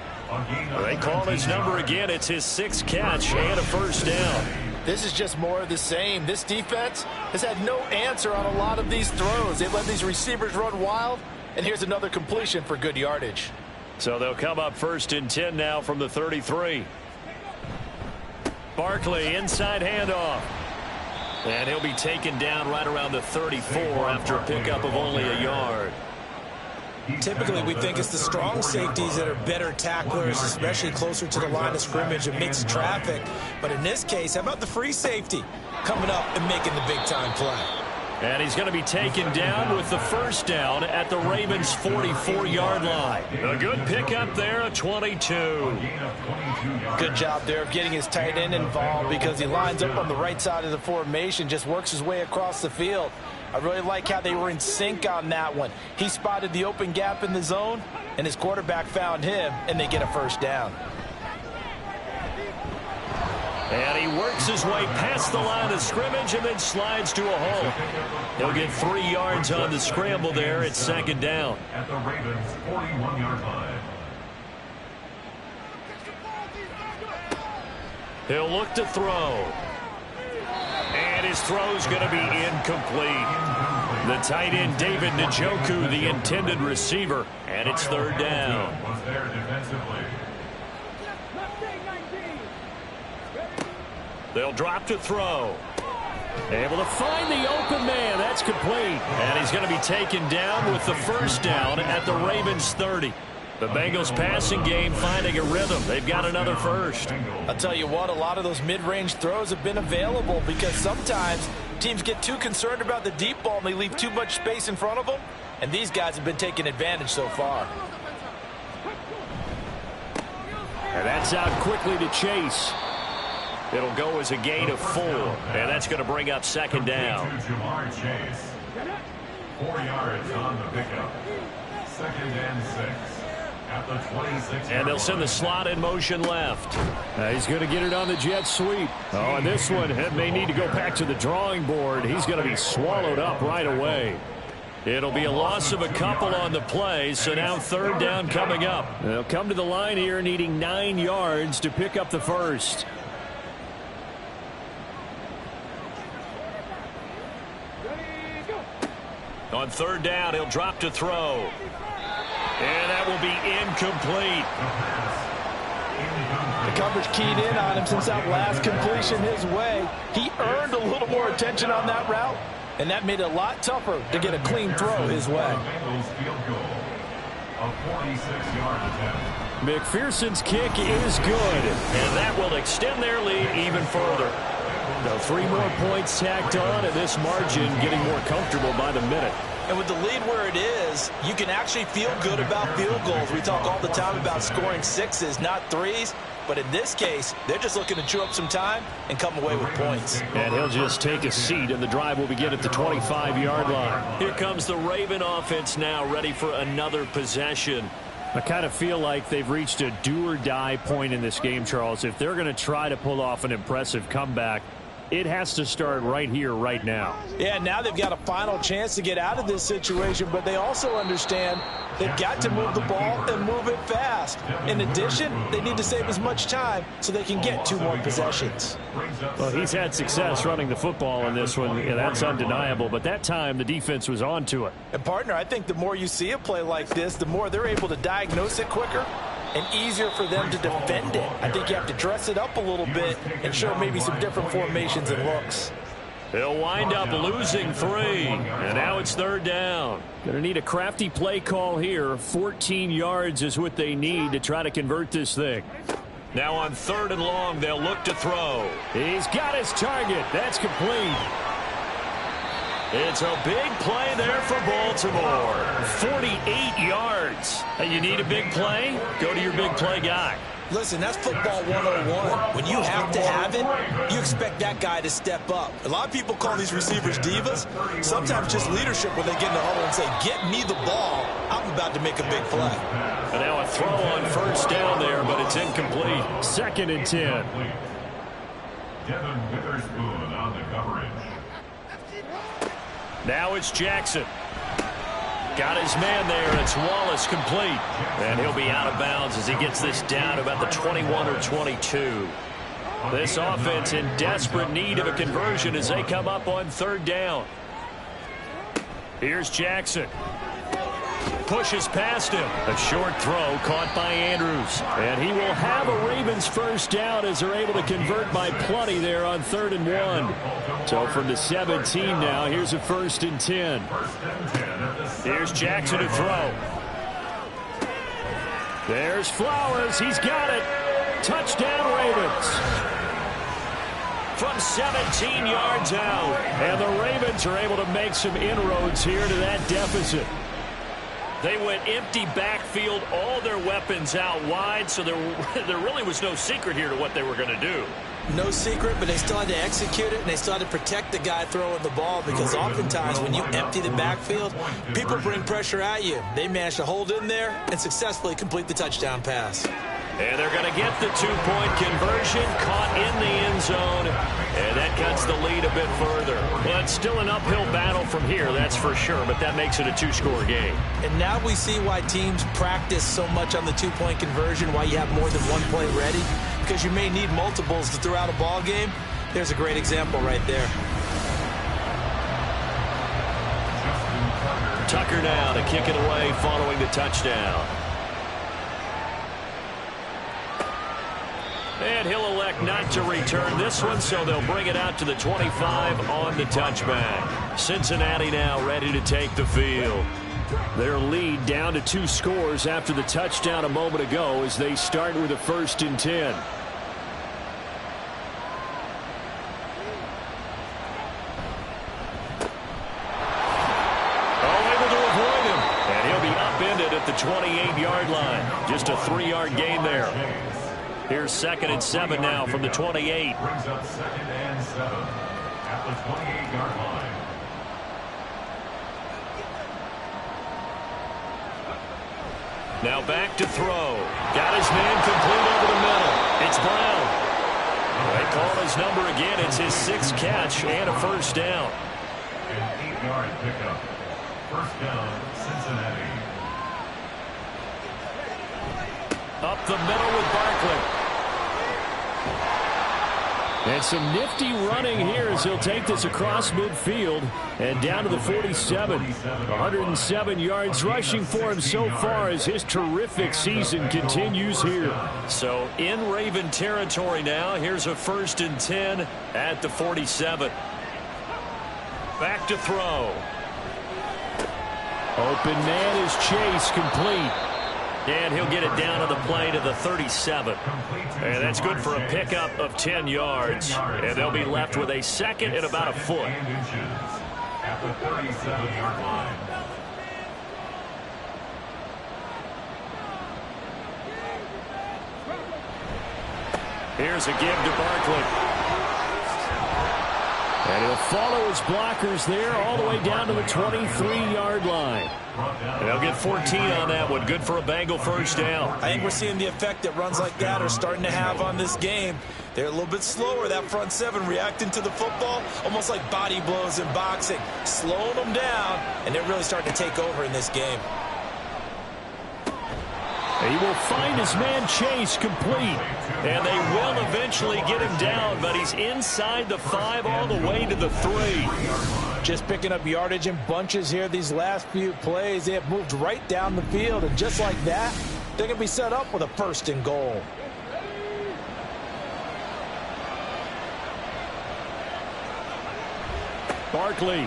They call his number again. It's his 6th catch and a first down. This is just more of the same. This defense has had no answer on a lot of these throws. They let these receivers run wild, and here's another completion for good yardage. So they'll come up 1st and 10 now from the 33. Barkley, inside handoff. And he'll be taken down right around the 34 after a pickup of only a yard. Typically, we think it's the strong safeties that are better tacklers, especially closer to the line of scrimmage amidst traffic. But in this case, how about the free safety coming up and making the big-time play? And he's going to be taken down with the first down at the Ravens' 44-yard line. A good pickup there, a 22. Good job there of getting his tight end involved because he lines up on the right side of the formation, just works his way across the field. I really like how they were in sync on that one. He spotted the open gap in the zone, and his quarterback found him, and they get a first down. And he works his way past the line of scrimmage and then slides to a hole. He'll get 3 yards on the scramble there. It's 2nd down. At the Ravens' 41-yard line. He'll look to throw. And his throw's going to be incomplete. The tight end, David Njoku, the intended receiver. And it's 3rd down. Was there defensively. They'll drop to throw. Able to find the open man. That's complete. And he's going to be taken down with the first down at the Ravens' 30. The Bengals passing game finding a rhythm. They've got another first. I'll tell you what, a lot of those mid-range throws have been available because sometimes teams get too concerned about the deep ball and they leave too much space in front of them. And these guys have been taking advantage so far. And that's out quickly to Chase. It'll go as a gain of 4. And that's going to bring up 2nd down. Chase. 4 yards on the pickup. 2nd and 6. At the 26. And they'll send the slot in motion left. He's going to get it on the jet sweep. Oh, and this one may need to go back to the drawing board. He's going to be swallowed up right away. It'll be a loss of a couple on the play, so now 3rd down coming up. They'll come to the line here needing 9 yards to pick up the first. On 3rd down, he'll drop to throw. And that will be incomplete. The coverage keyed in on him since that last completion his way. He earned a little more attention on that route, and that made it a lot tougher to get a clean throw his way. McPherson's kick is good, and that will extend their lead even further. Now 3 more points tacked on, and this margin getting more comfortable by the minute. And with the lead where it is, you can actually feel good about field goals. We talk all the time about scoring 6s, not 3s. But in this case, they're just looking to chew up some time and come away with points. And he'll just take a seat, and the drive will begin at the 25-yard line. Here comes the Raven offense now, ready for another possession. I kind of feel like they've reached a do-or-die point in this game, Charles. If they're going to try to pull off an impressive comeback, it has to start right here, right now. Yeah, now they've got a final chance to get out of this situation, but they also understand they've got to move the ball and move it fast. In addition, they need to save as much time so they can get 2 more possessions. Well, he's had success running the football in this one, and that's undeniable, but that time the defense was on to it. And, partner, I think the more you see a play like this, the more they're able to diagnose it quicker and easier for them to defend it. I think you have to dress it up a little bit and show maybe some different formations and looks. They'll wind up losing 3, and now it's 3rd down. Going to need a crafty play call here. 14 yards is what they need to try to convert this thing. Now on 3rd and long, they'll look to throw. He's got his target. That's complete. It's a big play there for Baltimore. 48 yards. You need a big play? Go to your big play guy. Listen, that's football 101. When you have to have it, you expect that guy to step up. A lot of people call these receivers divas. Sometimes just leadership when they get in the huddle and say, get me the ball. I'm about to make a big play. And now a throw on 1st down there, but it's incomplete. 2nd and 10. Devin Witherspoon on the coverage. Now it's Jackson. Got his man there. It's Wallace complete. And he'll be out of bounds as he gets this down to about the 21 or 22. This offense in desperate need of a conversion as they come up on third down. Here's Jackson. Pushes past him. A short throw caught by Andrews. And he will have a Ravens first down as they're able to convert by plenty there on 3rd and 1. So from the 17 now, here's a 1st and 10. Here's Jackson to throw. There's Flowers. He's got it. Touchdown Ravens. From 17 yards out. And the Ravens are able to make some inroads here to that deficit. They went empty backfield, all their weapons out wide, so there really was no secret here to what they were going to do. No secret, but they still had to execute it, and they still had to protect the guy throwing the ball, because oftentimes when you empty the backfield, people bring pressure at you. They managed to hold in there and successfully complete the touchdown pass. And they're going to get the two-point conversion, caught in the end zone, and that cuts the lead a bit further. But still an uphill battle from here, that's for sure, but that makes it a two-score game. And now we see why teams practice so much on the two-point conversion, why you have more than one play ready, because you may need multiples to throw out a ball game. There's a great example right there. Tucker now to kick it away following the touchdown. And he'll elect not to return this one, so they'll bring it out to the 25 on the touchback. Cincinnati now ready to take the field. Their lead down to 2 scores after the touchdown a moment ago as they start with a 1st and 10. Able to avoid him. And he'll be upended at the 28-yard line. Just a 3-yard gain there. Here's 2nd and 7 now from the 28. Brings up 2nd and 7 at the 28-yard line. Now back to throw. Got his man complete over the middle. It's Brown. They call his number again. It's his 6th catch and a first down. An 8-yard pickup. First down, Cincinnati. Up the middle with Barkley. And some nifty running here as he'll take this across midfield and down to the 47. 107 yards rushing for him so far as his terrific season continues here. So in Raven territory now. Here's a 1st and 10 at the 47. Back to throw. Open man is Chase, complete. And he'll get it down to the play to the 37. And that's good for a pickup of 10 yards. And they'll be left with a 2nd and about a foot. At the 37-yard line. Here's a give to Barkley. And he'll follow his blockers there all the way down to the 23-yard line. And they'll get 14 on that one. Good for a Bengal first down. I think we're seeing the effect that runs like that are starting to have on this game. They're a little bit slower, that front 7, reacting to the football, almost like body blows in boxing, slowing them down, and they're really starting to take over in this game. He will find his man Chase, complete. And they will eventually get him down, but he's inside the 5 all the way to the 3. Just picking up yardage in bunches here these last few plays. They have moved right down the field, and just like that, they're going to be set up with a 1st and goal. Barkley.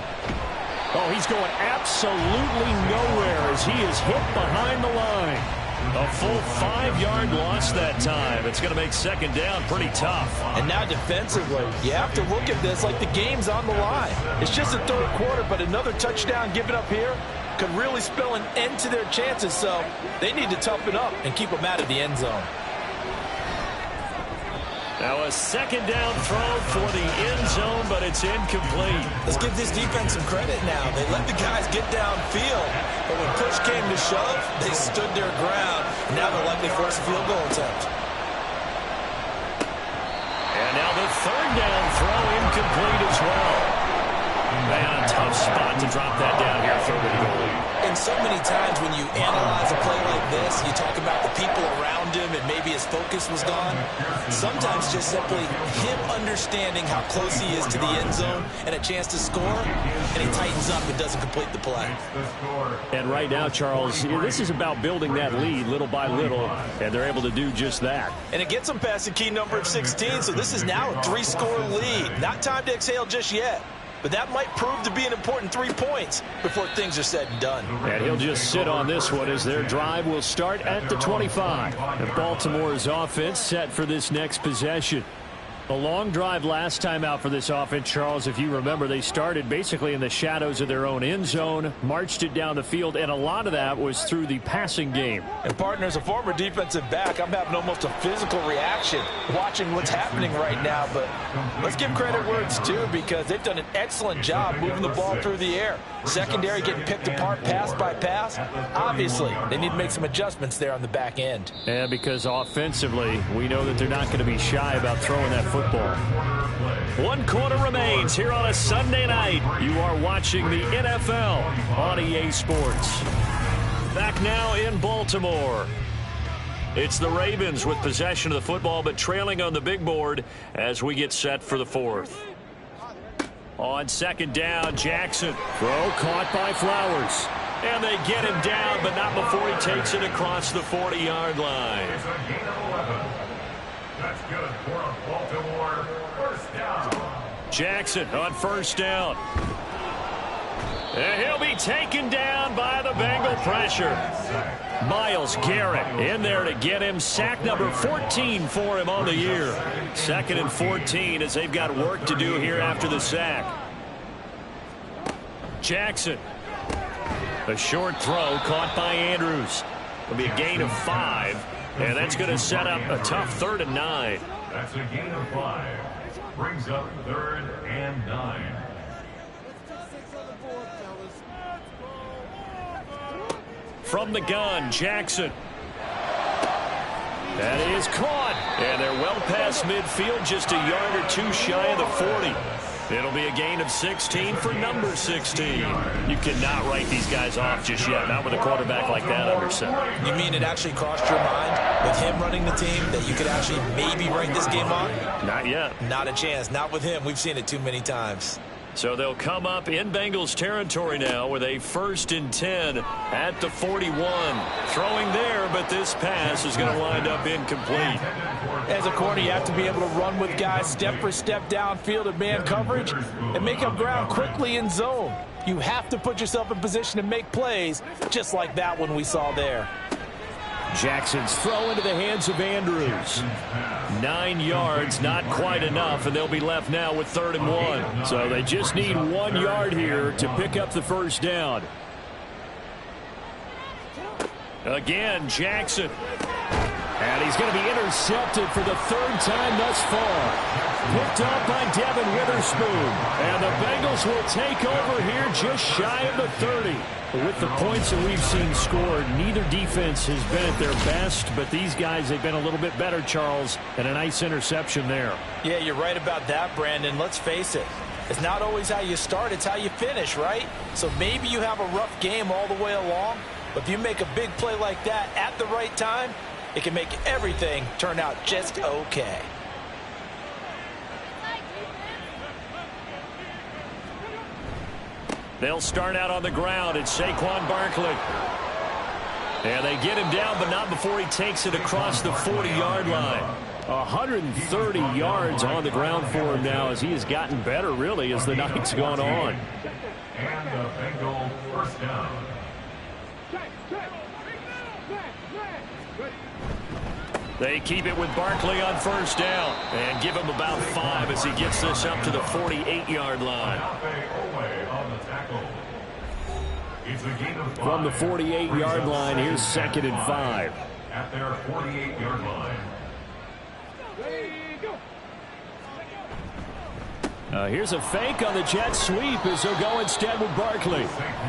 Oh, he's going absolutely nowhere as he is hit behind the line. A full 5-yard loss that time. It's going to make 2nd down pretty tough. And now defensively, you have to look at this like the game's on the line. It's just the 3rd quarter, but another touchdown given up here could really spell an end to their chances. So they need to toughen up and keep them out of the end zone. Now a 2nd down throw for the end zone, but it's incomplete. Let's give this defense some credit now. They let the guys get downfield, but when push came to shove, they stood their ground. Now they're likely to force a field goal attempt. And now the 3rd down throw incomplete as well. man, tough spot to drop that down here, third and goal. And so many times when you analyze a play like this, you talk about the people around him and maybe his focus was gone. Sometimes just simply him understanding how close he is to the end zone and a chance to score, and he tightens up and doesn't complete the play. And right now, Charles, this is about building that lead little by little, and they're able to do just that. And it gets them past the key number of 16, so this is now a 3-score lead. Not time to exhale just yet. But that might prove to be an important 3 points before things are said and done. And he'll just sit on this one as their drive will start at the 25. And Baltimore's offense set for this next possession. A long drive last time out for this offense, Charles. If you remember, they started basically in the shadows of their own end zone, marched it down the field, and a lot of that was through the passing game. And, partner, as a former defensive back, I'm having almost a physical reaction watching what's happening right now. But let's give credit where it's due, because they've done an excellent job moving the ball through the air. Secondary getting picked apart pass by pass. Obviously, they need to make some adjustments there on the back end. And because offensively, we know that they're not going to be shy about throwing that football. 1 quarter remains here on a Sunday night. You are watching the NFL on EA Sports. Back now in Baltimore. It's the Ravens with possession of the football, but trailing on the big board as we get set for the fourth. On second down, Jackson. Throw caught by Flowers. And they get him down, but not before he takes it across the 40-yard line. It's a gain of 11. That's good for a Baltimore first down. Jackson on first down. And he'll be taken down by the Bengal pressure. Myles Garrett in there to get him. Sack number 14 for him on the year. 2nd and 14 as they've got work to do here after the sack. Jackson. A short throw caught by Andrews. It'll be a gain of 5. And that's going to set up a tough 3rd and 9. That's a gain of 5. Brings up 3rd and 9. From the gun, Jackson. That is caught. And they're well past midfield, just a yard or two shy of the 40. It'll be a gain of 16 for number 16. You cannot write these guys off just yet, not with a quarterback like that under center. You mean it actually crossed your mind with him running the team that you could actually maybe write this game on? Not yet. Not a chance. Not with him. We've seen it too many times. So they'll come up in Bengals territory now with a 1st and 10 at the 41. Throwing there, but this pass is going to wind up incomplete. As a corner, you have to be able to run with guys step for step downfield in man coverage and make up ground quickly in zone. You have to put yourself in position to make plays, just like that one we saw there. Jackson's throw into the hands of Andrews. 9 yards, not quite enough, and they'll be left now with 3rd and 1. So they just need 1 yard here to pick up the first down. Again, Jackson. And he's going to be intercepted for the 3rd time thus far. Picked up by Devin Witherspoon. And the Bengals will take over here just shy of the 30. With the points that we've seen scored, neither defense has been at their best, but these guys have been a little bit better, Charles, and a nice interception there. Yeah, you're right about that, Brandon. Let's face it. It's not always how you start, it's how you finish, right? So maybe you have a rough game all the way along, but if you make a big play like that at the right time, it can make everything turn out just okay. They'll start out on the ground. It's Saquon Barkley. And they get him down, but not before he takes it across the 40-yard line. 130 yards on the ground for him now as he has gotten better, really, as the night's gone on. And the Bengal first down. They keep it with Barkley on first down and give him about 5 as he gets this up to the 48-yard line. From the 48-yard line, here's 2nd and 5. At their 48-yard line. Here's a fake on the jet sweep as he'll go instead with Barkley.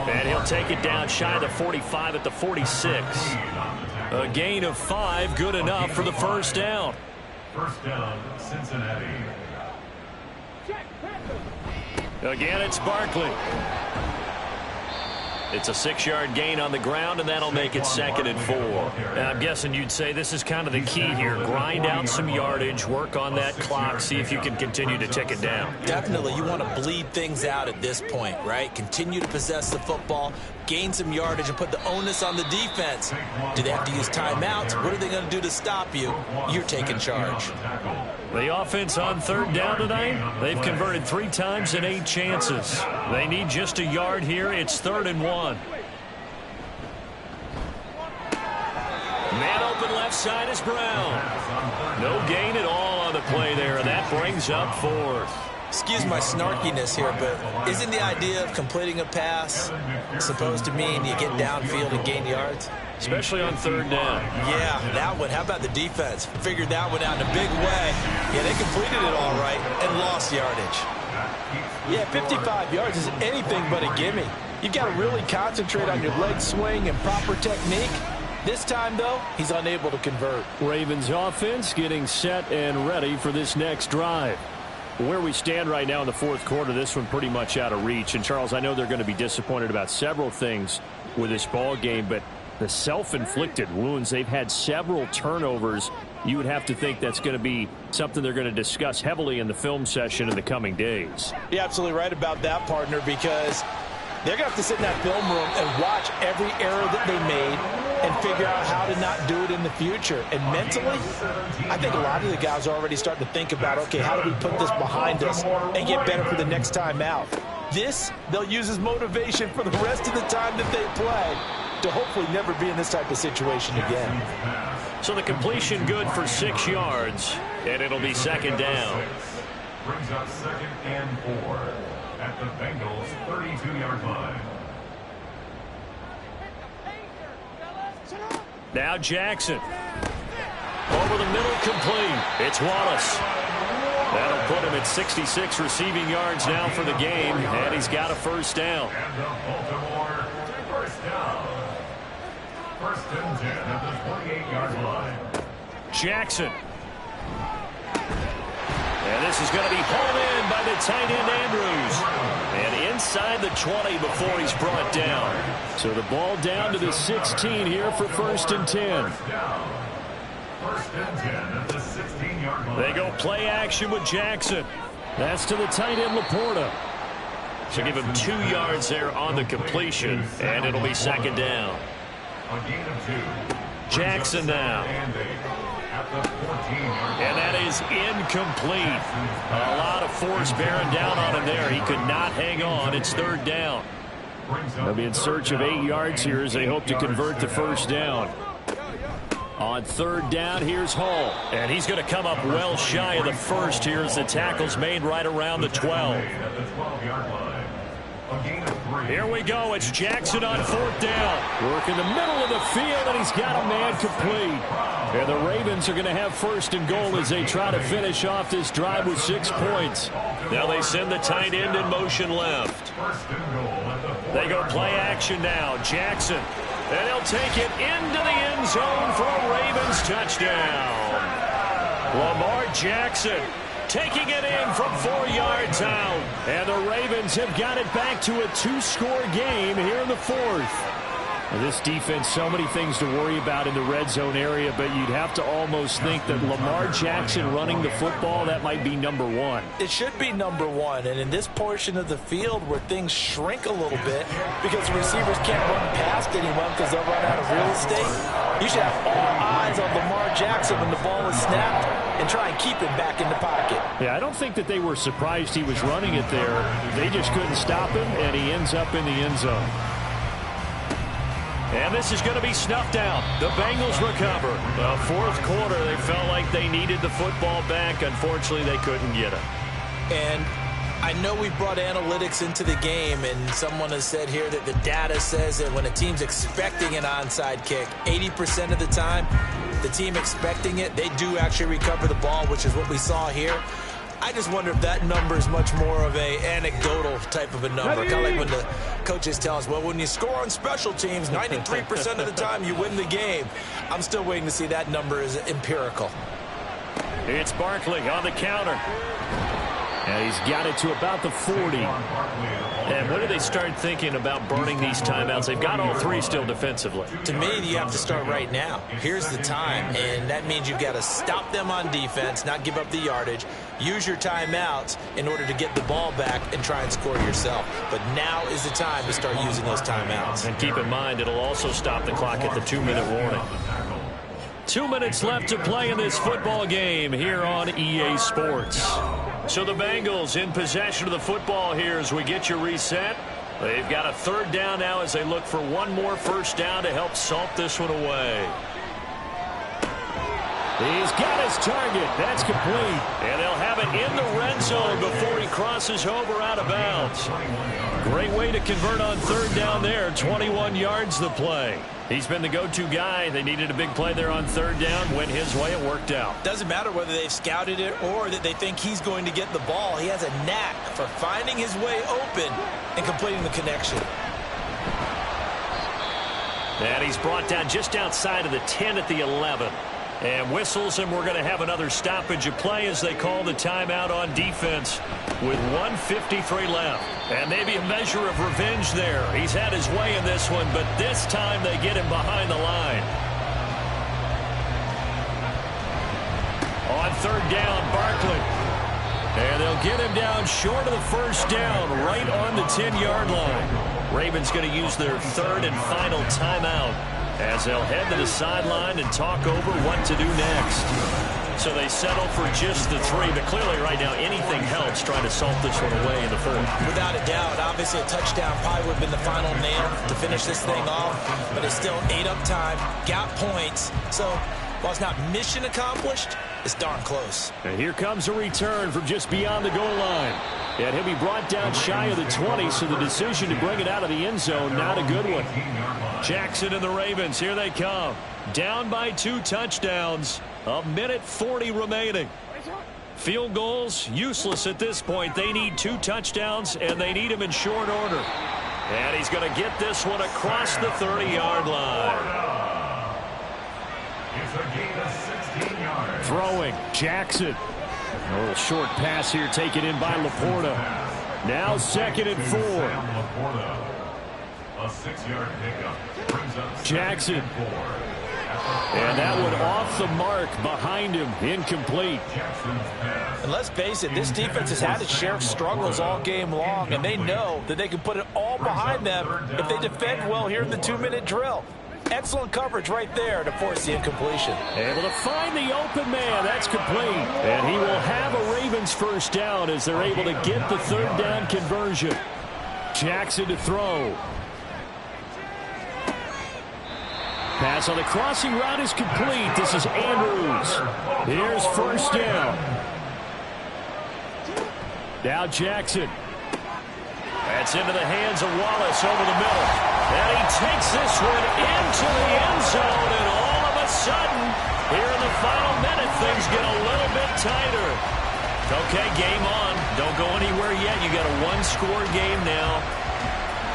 And he'll take it down shy of the 45 at the 46. A gain of 5, good enough for the first down. First down, Cincinnati. Again, it's Barkley. It's a 6-yard gain on the ground, and that'll make it 2nd and 4. And I'm guessing you'd say this is kind of the key here. Grind out some yardage, work on that clock, see if you can continue to tick it down. Definitely, you want to bleed things out at this point, right? Continue to possess the football, gain some yardage, and put the onus on the defense. Do they have to use timeouts? What are they going to do to stop you? You're taking charge. The offense on 3rd down tonight, they've converted 3 times in 8 chances. They need just a yard here. It's 3rd and 1. Man open left side is Brown. No gain at all on the play there, and that brings up 4th. Excuse my snarkiness here, but isn't the idea of completing a pass supposed to mean you get downfield and gain yards? Especially on 3rd down. Yeah, that one. How about the defense? Figured that one out in a big way. Yeah, they completed it all right and lost yardage. Yeah, 55 yards is anything but a gimme. You've got to really concentrate on your leg swing and proper technique. This time, though, he's unable to convert. Ravens offense getting set and ready for this next drive. Where we stand right now in the 4th quarter, this one pretty much out of reach. And, Charles, I know they're going to be disappointed about several things with this ball game, but the self-inflicted wounds, they've had several turnovers. You would have to think that's going to be something they're going to discuss heavily in the film session in the coming days. You're absolutely right about that, partner, because they're going to have to sit in that film room and watch every error that they made and figure out how to not do it in the future. And mentally, I think a lot of the guys are already starting to think about, okay, how do we put this behind us and get better for the next time out? This, they'll use as motivation for the rest of the time that they play to hopefully never be in this type of situation again. So the completion good for 6 yards, and it'll be 2nd down. Brings up 2nd and 4 at the Bengals' 32-yard line. Now Jackson. Over the middle, complete. It's Wallace. That'll put him at 66 receiving yards now for the game, and he's got a 1st down. And the Baltimore 1st down. 1st and 10 at the 28-yard line. Jackson. And this is going to be hauled in by the tight end Andrews. And inside the 20 before he's brought down. So the ball down to the 16 here for 1st and 10. 1st and 10 at the 16-yard line. They go play action with Jackson. That's to the tight end Laporta. So give him 2 yards there on the completion, and it'll be 2nd down. A gain of 2. Jackson now. At the 14-yard line. And that is incomplete. A lot of force bearing down on him there. He could not hang on. It's 3rd down. They'll be in search of 8 yards here as they hope to convert the 1st down. On 3rd down, here's Hall. And he's going to come up well shy of the 1st here as the tackle's made right around the 12. At the 12-yard line. A gain of 3. Here we go. It's Jackson on 4th down. Work in the middle of the field, and he's got a man complete. And the Ravens are going to have 1st and goal as they try to finish off this drive with 6 points. Now they send the tight end in motion left. 1st and goal at the 4. They go play action now. Jackson. And he'll take it into the end zone for a Ravens touchdown. Lamar Jackson taking it in from 4 yards out. And the Ravens have got it back to a 2-score game here in the 4th. This defense, so many things to worry about in the red zone area, but you'd have to almost think that Lamar Jackson running the football, that might be number 1. It should be number 1, and in this portion of the field where things shrink a little bit because the receivers can't run past anyone because they'll run out of real estate, you should have all eyes on Lamar Jackson when the ball is snapped and try and keep him back in the pocket. Yeah, I don't think that they were surprised he was running it there. They just couldn't stop him, and he ends up in the end zone. And this is going to be snuffed out. The Bengals recover. The 4th quarter, they felt like they needed the football back. Unfortunately, they couldn't get it. And I know we brought analytics into the game, and someone has said here that the data says that when a team's expecting an onside kick, 80% of the time, the team expecting it, they do actually recover the ball, which is what we saw here. I just wonder if that number is much more of a anecdotal type of a number. Kind of like when the coaches tell us, well, when you score on special teams, 93% of the time you win the game. I'm still waiting to see that number is empirical. It's Barkley on the counter. And he's got it to about the 40. And when do they start thinking about burning these timeouts? They've got all three still defensively. To me, you have to start right now. Here's the time, and that means you've got to stop them on defense, not give up the yardage, use your timeouts in order to get the ball back and try and score yourself. But now is the time to start using those timeouts. And keep in mind, it'll also stop the clock at the 2-minute warning. 2 minutes left to play in this football game here on EA Sports. So the Bengals in possession of the football here as we get you reset. They've got a third down now as they look for one more first down to help salt this one away. He's got his target. That's complete. And they'll have it in the red zone before he crosses over out of bounds. Great way to convert on third down there. 21 yards the play. He's been the go-to guy. They needed a big play there on third down. Went his way. It worked out. Doesn't matter whether they've scouted it or that they think he's going to get the ball. He has a knack for finding his way open and completing the connection. And he's brought down just outside of the 10 at the 11. And whistles, and we're going to have another stoppage of play as they call the timeout on defense with 1:53 left. And maybe a measure of revenge there. He's had his way in this one, but this time they get him behind the line. On third down, Barkley. And they'll get him down short of the first down, right on the 10-yard line. Ravens going to use their third and final timeout as they'll head to the sideline and talk over what to do next. So they settle for just the 3, but clearly right now anything helps trying to salt this one away in the 4th. Without a doubt, obviously a touchdown probably would have been the final nail to finish this thing off, but it's still ate up time, got points, so while it's not mission accomplished, it's darn close. And here comes a return from just beyond the goal line. And he'll be brought down shy of the 20, so the decision to bring it out of the end zone, not a good one. Jackson and the Ravens, here they come. Down by 2 touchdowns. 1:40 remaining. Field goals, useless at this point. They need 2 touchdowns, and they need them in short order. And he's going to get this one across the 30-yard line. It's a gain of 16 yards. Throwing, Jackson. A little short pass here taken in by Laporta. Now 2nd and 4. A 6-yard pickup brings up Jackson. And that one off the mark behind him. Incomplete. And let's face it, this defense has had its share of struggles all game long, and they know that they can put it all behind them if they defend well here in the 2-minute drill. Excellent coverage right there to force the incompletion. Able to find the open man. That's complete. And he will have a Ravens first down as they're able to get the third down conversion. Jackson to throw. Pass on the crossing route is complete. This is Andrews. Here's first down. Now Jackson. That's into the hands of Wallace over the middle. And he takes this one into the end zone. And all of a sudden, here in the final minute, things get a little bit tighter. Okay, game on. Don't go anywhere yet. You got a 1-score game now.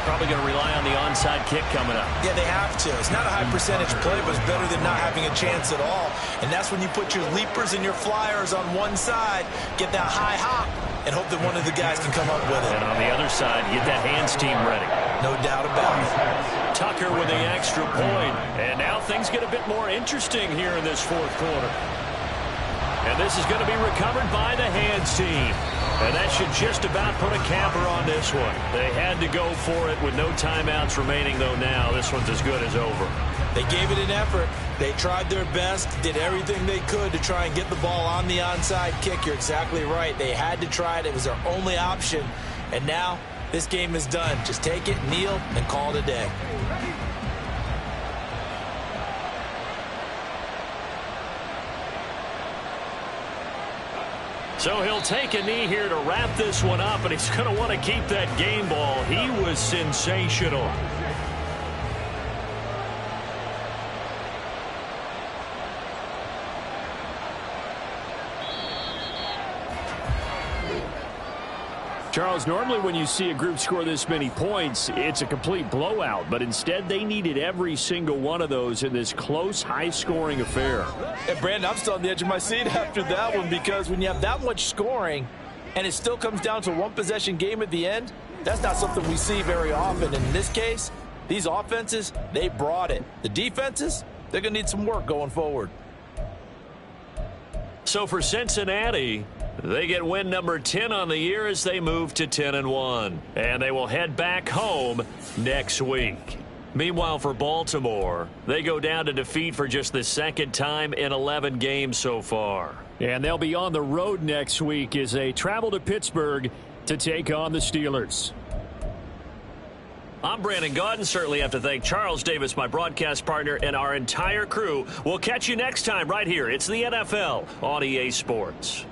Probably going to rely on the onside kick coming up. Yeah, they have to. It's not a high percentage play, but it's better than not having a chance at all. And that's when you put your leapers and your flyers on one side, get that high hop, and hope that one of the guys can come up with it. And on the other side, get that hands team ready. No doubt about it. Tucker with the extra point. And now things get a bit more interesting here in this 4th quarter. And this is going to be recovered by the hands team. And that should just about put a capper on this one. They had to go for it with no timeouts remaining, though now. This one's as good as over. They gave it an effort. They tried their best, did everything they could to try and get the ball on the onside kick. You're exactly right. They had to try it. It was their only option. And now this game is done. Just take it, kneel, and call it a day. So he'll take a knee here to wrap this one up, and he's going to want to keep that game ball. He was sensational. Charles, normally when you see a group score this many points, it's a complete blowout. But instead, they needed every single one of those in this close, high-scoring affair. And, Brandon, I'm still on the edge of my seat after that one because when you have that much scoring, and it still comes down to one possession game at the end, that's not something we see very often. In this case, these offenses, they brought it. The defenses, they're going to need some work going forward. So for Cincinnati, they get win number 10 on the year as they move to 10-1. And they will head back home next week. Meanwhile, for Baltimore, they go down to defeat for just the second time in 11 games so far. And they'll be on the road next week as they travel to Pittsburgh to take on the Steelers. I'm Brandon Gaudin. Certainly have to thank Charles Davis, my broadcast partner, and our entire crew. We'll catch you next time right here. It's the NFL on EA Sports.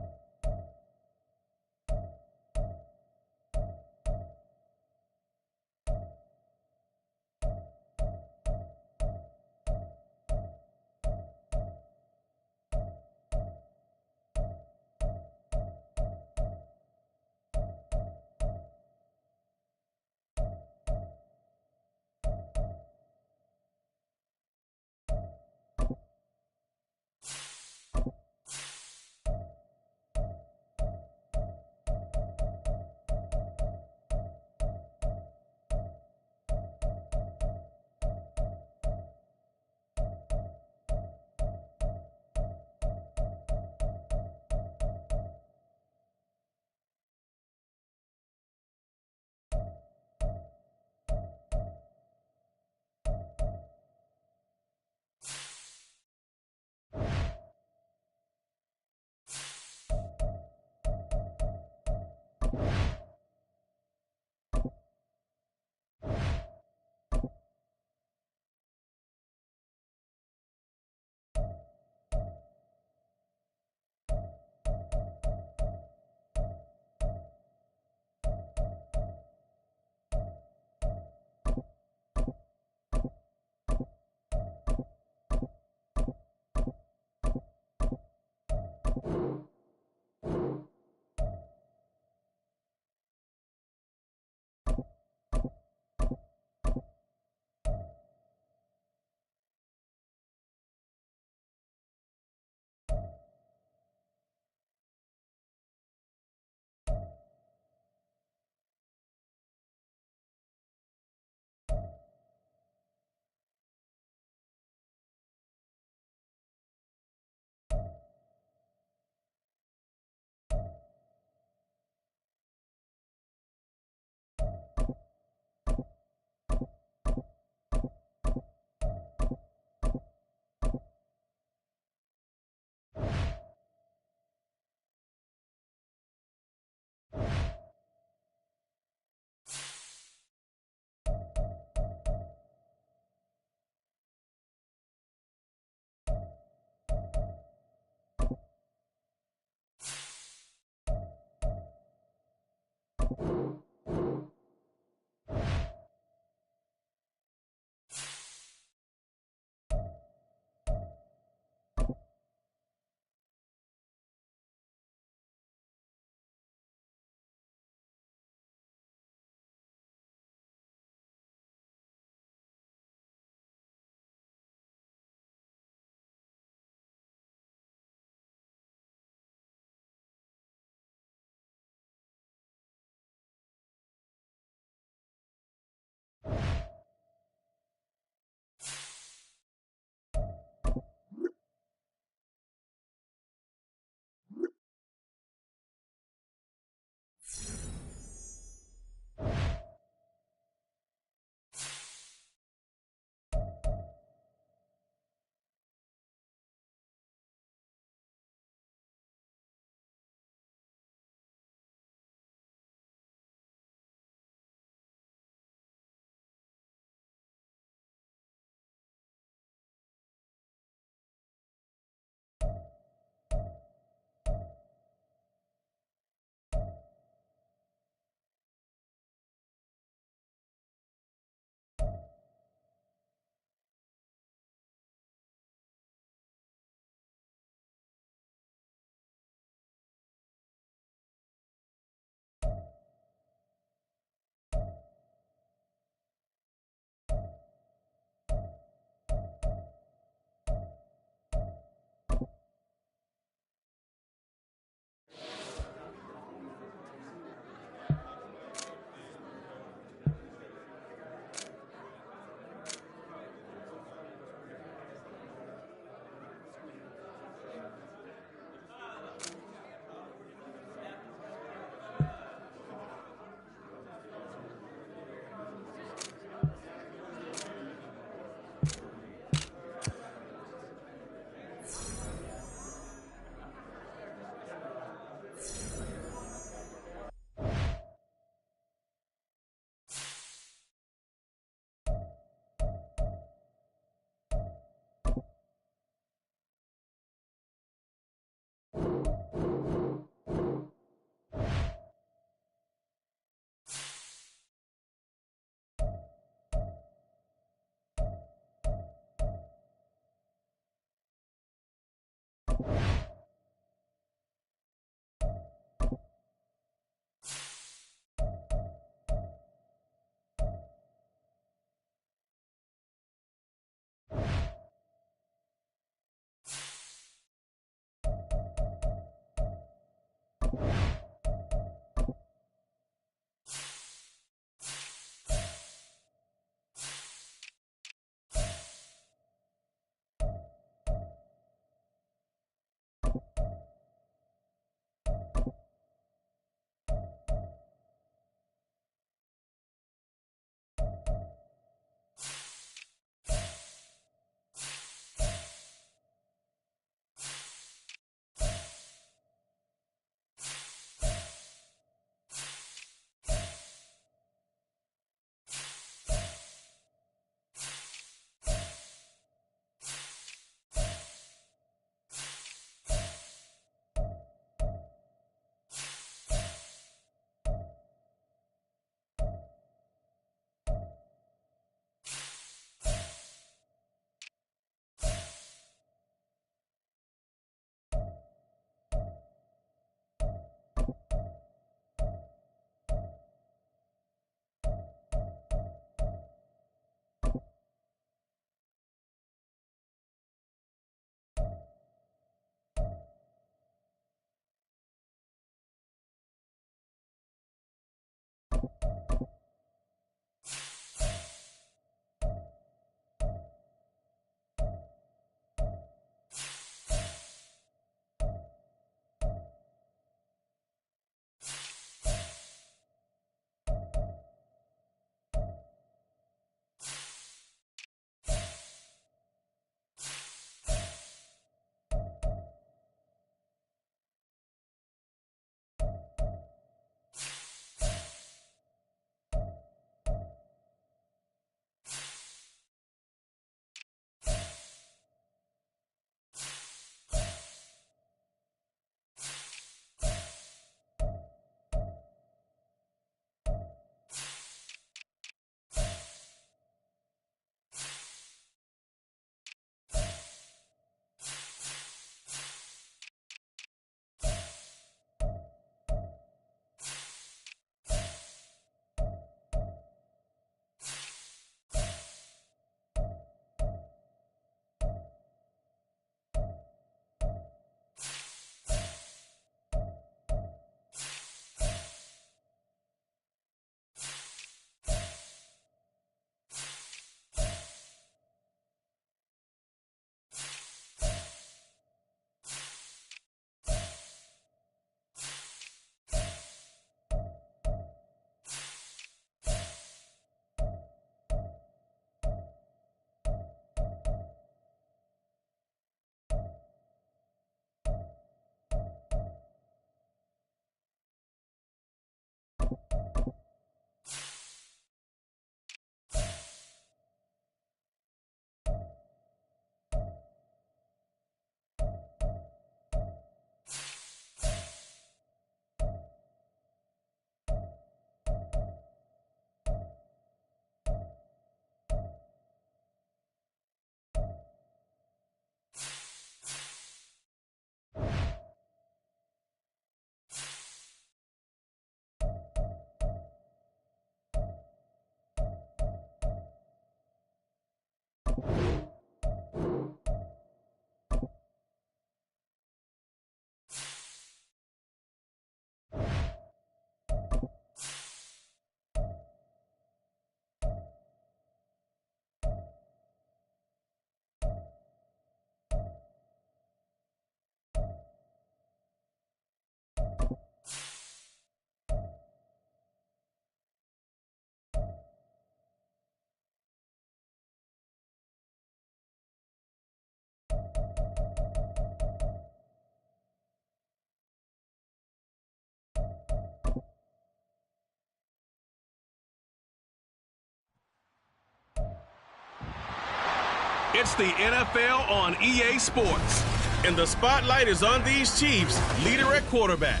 It's the NFL on EA Sports. And the spotlight is on these Chiefs, leader at quarterback.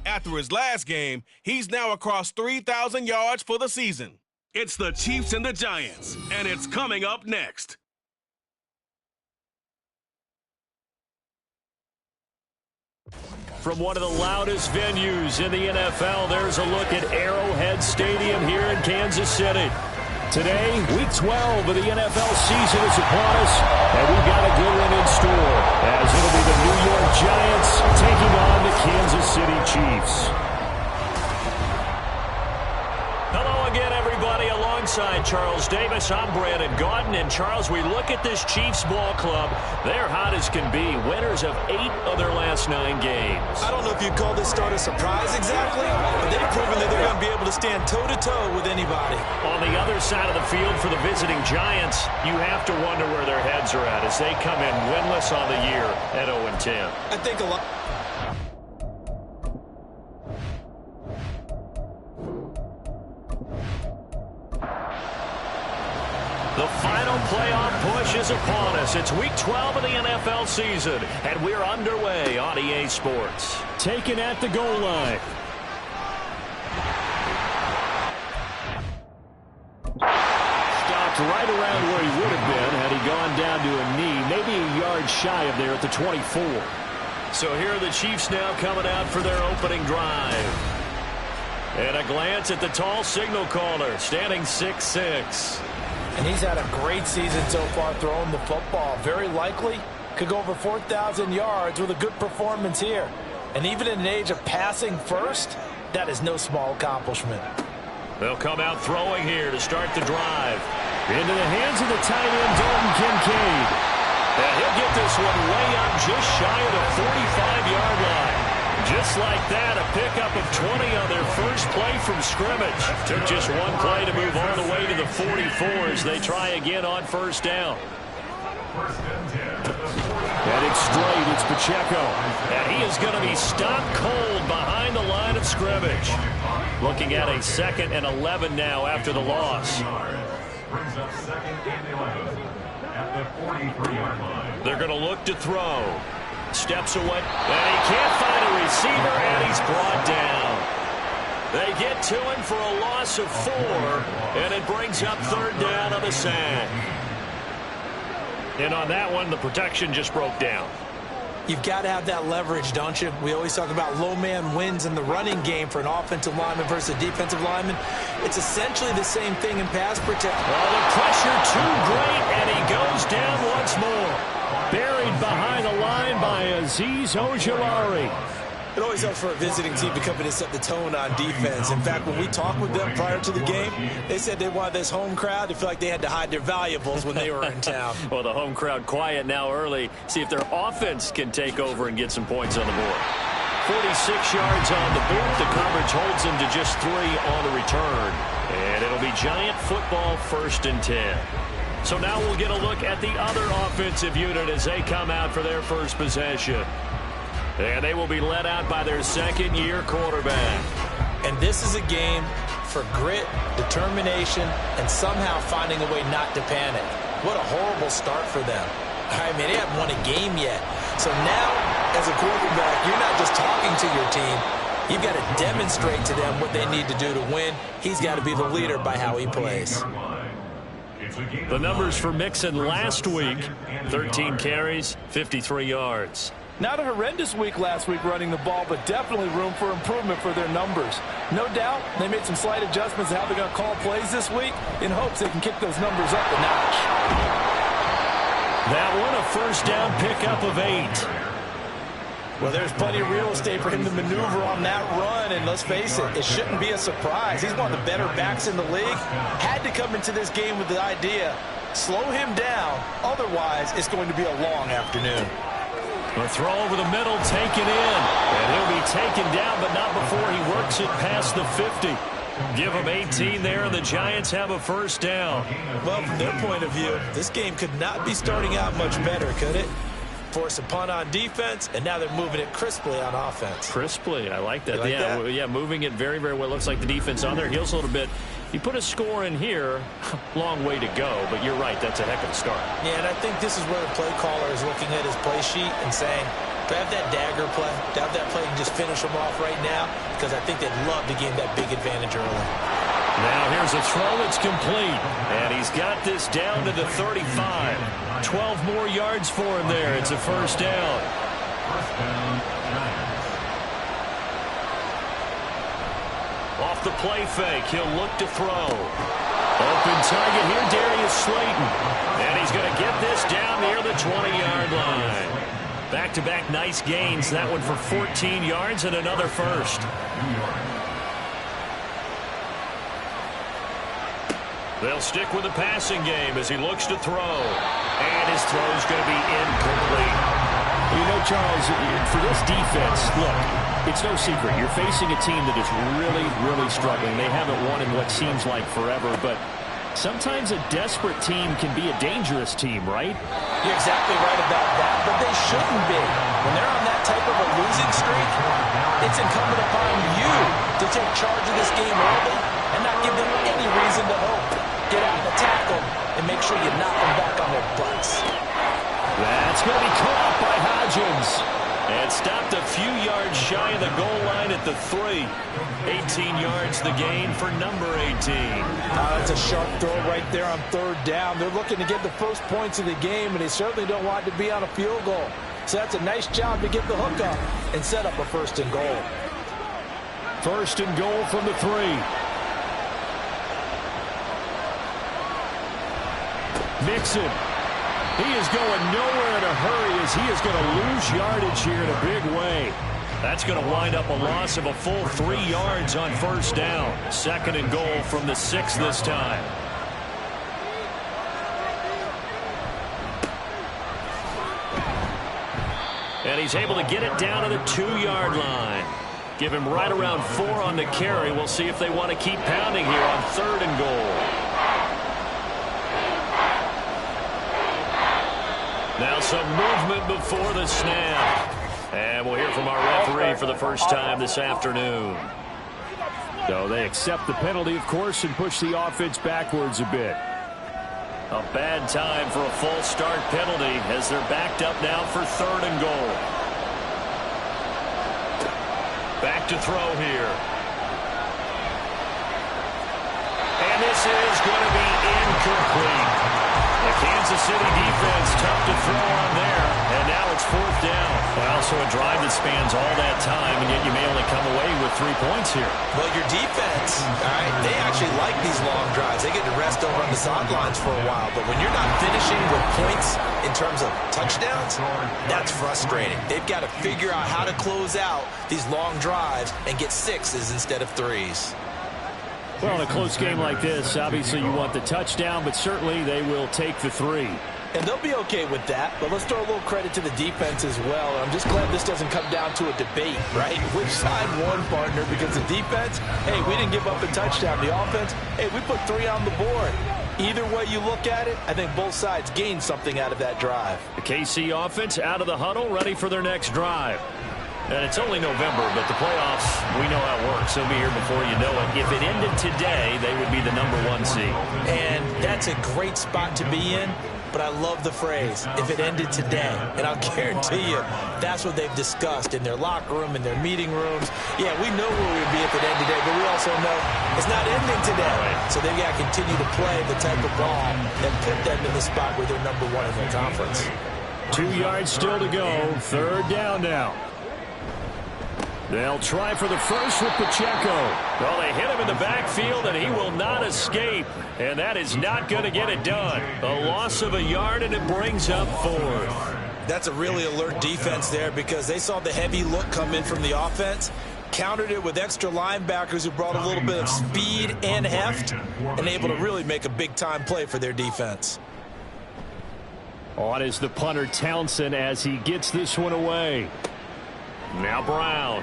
After his last game, he's now across 3,000 yards for the season. It's the Chiefs and the Giants, and it's coming up next. From one of the loudest venues in the NFL, there's a look at Arrowhead Stadium here in Kansas City. Today, Week 12 of the NFL season is upon us, and we've got a good one in store, as it'll be the New York Giants taking on the Kansas City Chiefs. Hello again, everybody. Alongside Charles Davis, I'm Brandon Gaudin. And Charles, we look at this Chiefs ball club. They're hot as can be. Winners of 8 of their last 9 games. I don't know if you'd call this start a surprise exactly, but they've proven that they're going to be able to stand toe-to-toe with anybody. On the other side of the field for the visiting Giants, you have to wonder where their heads are at as they come in winless on the year at 0-10. I think a lot. The final playoff push is upon us. It's Week 12 of the NFL season, and we're underway on EA Sports. Taken at the goal line. Stopped right around where he would have been had he gone down to a knee, maybe a yard shy of there at the 24. So here are the Chiefs now coming out for their opening drive. And a glance at the tall signal caller, standing 6'6". And he's had a great season so far throwing the football. Very likely could go over 4,000 yards with a good performance here. And even in an age of passing first, that is no small accomplishment. They'll come out throwing here to start the drive. Into the hands of the tight end, Dalton Kincaid. And he'll get this one way up just shy of the 45-yard line. Just like that, a pickup of 20 on their first play from scrimmage. Took just one play to move all the way to the 44 as they try again on first down. And it's straight. It's Pacheco. And he is going to be stopped cold behind the line of scrimmage. Looking at a 2nd and 11 now after the loss. Brings up 2nd and 11 at the 43-yard line. They're going to look to throw. Steps away, and he can't find a receiver, and he's brought down. They get to him for a loss of 4, and it brings up 3rd down on the sack. And on that one, the protection just broke down. You've got to have that leverage, don't you? We always talk about low man wins in the running game for an offensive lineman versus a defensive lineman. It's essentially the same thing in pass protection. Well, the pressure too great, and he goes down once more. Buried behind the line by Azeez Ojulari. It always helps for a visiting team to come in and set the tone on defense. In fact, when we talked with them prior to the game, they said they wanted this home crowd to feel like they had to hide their valuables when they were in town. Well, the home crowd quiet now early. See if their offense can take over and get some points on the board. 46 yards on the boot. The coverage holds him to just 3 on the return. And it'll be Giant football 1st and 10. So now we'll get a look at the other offensive unit as they come out for their first possession. And they will be led out by their 2nd-year quarterback. And this is a game for grit, determination, and somehow finding a way not to panic. What a horrible start for them. I mean, they haven't won a game yet. So now, as a quarterback, you're not just talking to your team. You've got to demonstrate to them what they need to do to win. He's got to be the leader by how he plays. The numbers for Mixon last week, 13 carries, 53 yards. Not a horrendous week last week running the ball, but definitely room for improvement for their numbers. No doubt they made some slight adjustments to how they're going to call plays this week in hopes they can kick those numbers up a notch. That one, a first down pickup of 8. Well, there's plenty of real estate for him to maneuver on that run, and let's face it, it shouldn't be a surprise. He's one of the better backs in the league. Had to come into this game with the idea, slow him down, otherwise it's going to be a long afternoon. A throw over the middle, taken in, and he'll be taken down, but not before he works it past the 50. Give him 18 there, and the Giants have a first down. Well, from their point of view, this game could not be starting out much better, could it? Force a punt on defense, and now they're moving it crisply on offense. Crisply, I like that. You like that? Yeah, moving it very, very well. Looks like the defense on their heels a little bit. You put a score in here, long way to go, but you're right, that's a heck of a start. Yeah, and I think this is where the play caller is looking at his play sheet and saying, do I have that dagger play? Do I have that play and just finish them off right now? Because I think they'd love to gain that big advantage early. Now here's a throw that's complete, and he's got this down to the 35. 12 more yards for him there. It's a first down. First down, Giants. Off the play fake, he'll look to throw. Open target here, Darius Slayton. And he's going to get this down near the 20-yard line. Back-to-back nice gains. That one for 14 yards and another first. They'll stick with the passing game as he looks to throw. And his throw's going to be incomplete. You know, Charles, for this defense, look, it's no secret. You're facing a team that is really, really struggling. They haven't won in what seems like forever, but sometimes a desperate team can be a dangerous team, right? You're exactly right about that, but they shouldn't be. When they're on that type of a losing streak, it's incumbent upon you to take charge of this game early and not give them any reason to hope. Get out and attack them and make sure you knock them back on their butts. That's going to be caught by Hodgins. And stopped a few yards shy of the goal line at the 3. 18 yards the gain for number 18. That's a sharp throw right there on third down. They're looking to get the first points of the game, and they certainly don't want to be on a field goal. So that's a nice job to get the hook up and set up a first and goal. First and goal from the 3. Mixon. He is going nowhere in a hurry as he is going to lose yardage here in a big way. That's going to wind up a loss of a full 3 yards on first down. Second and goal from the 6 this time. And he's able to get it down to the 2-yard line. Give him right around 4 on the carry. We'll see if they want to keep pounding here on third and goal. Now some movement before the snap. And we'll hear from our referee for the first time this afternoon. So they accept the penalty, of course, and push the offense backwards a bit. A bad time for a false start penalty as they're backed up now for third and goal. Back to throw here. And this is going to be incomplete. The Kansas City defense tough to throw on there, and now it's fourth down. Well, so a drive that spans all that time, and yet you may only come away with 3 points here. Well, your defense, all right, they actually like these long drives. They get to rest over on the sidelines for a while, but when you're not finishing with points in terms of touchdowns, that's frustrating. They've got to figure out how to close out these long drives and get 6s instead of 3s. Well, in a close game like this, obviously you want the touchdown, but certainly they will take the 3. And they'll be okay with that, but let's throw a little credit to the defense as well. I'm just glad this doesn't come down to a debate, right? Which side won, partner? Because the defense, hey, we didn't give up a touchdown. The offense, hey, we put 3 on the board. Either way you look at it, I think both sides gained something out of that drive. The KC offense out of the huddle, ready for their next drive. And it's only November, but the playoffs, we know how it works. They'll be here before you know it. If it ended today, they would be the number 1 seed. And that's a great spot to be in, but I love the phrase, if it ended today. And I'll guarantee you, that's what they've discussed in their locker room, in their meeting rooms. Yeah, we know where we would be if it ended today, but we also know it's not ending today. Right. So they've got to continue to play the type of ball that put them in the spot where they're number 1 in their conference. 2 yards still to go. Third down now. They'll try for the first with Pacheco. Well, they hit him in the backfield, and he will not escape. And that is not going to get it done. A loss of a yard, and it brings up 4th. That's a really alert defense there because they saw the heavy look come in from the offense, countered it with extra linebackers who brought a little bit of speed and heft, and able to really make a big-time play for their defense. On is the punter Townsend as he gets this one away. Now Brown.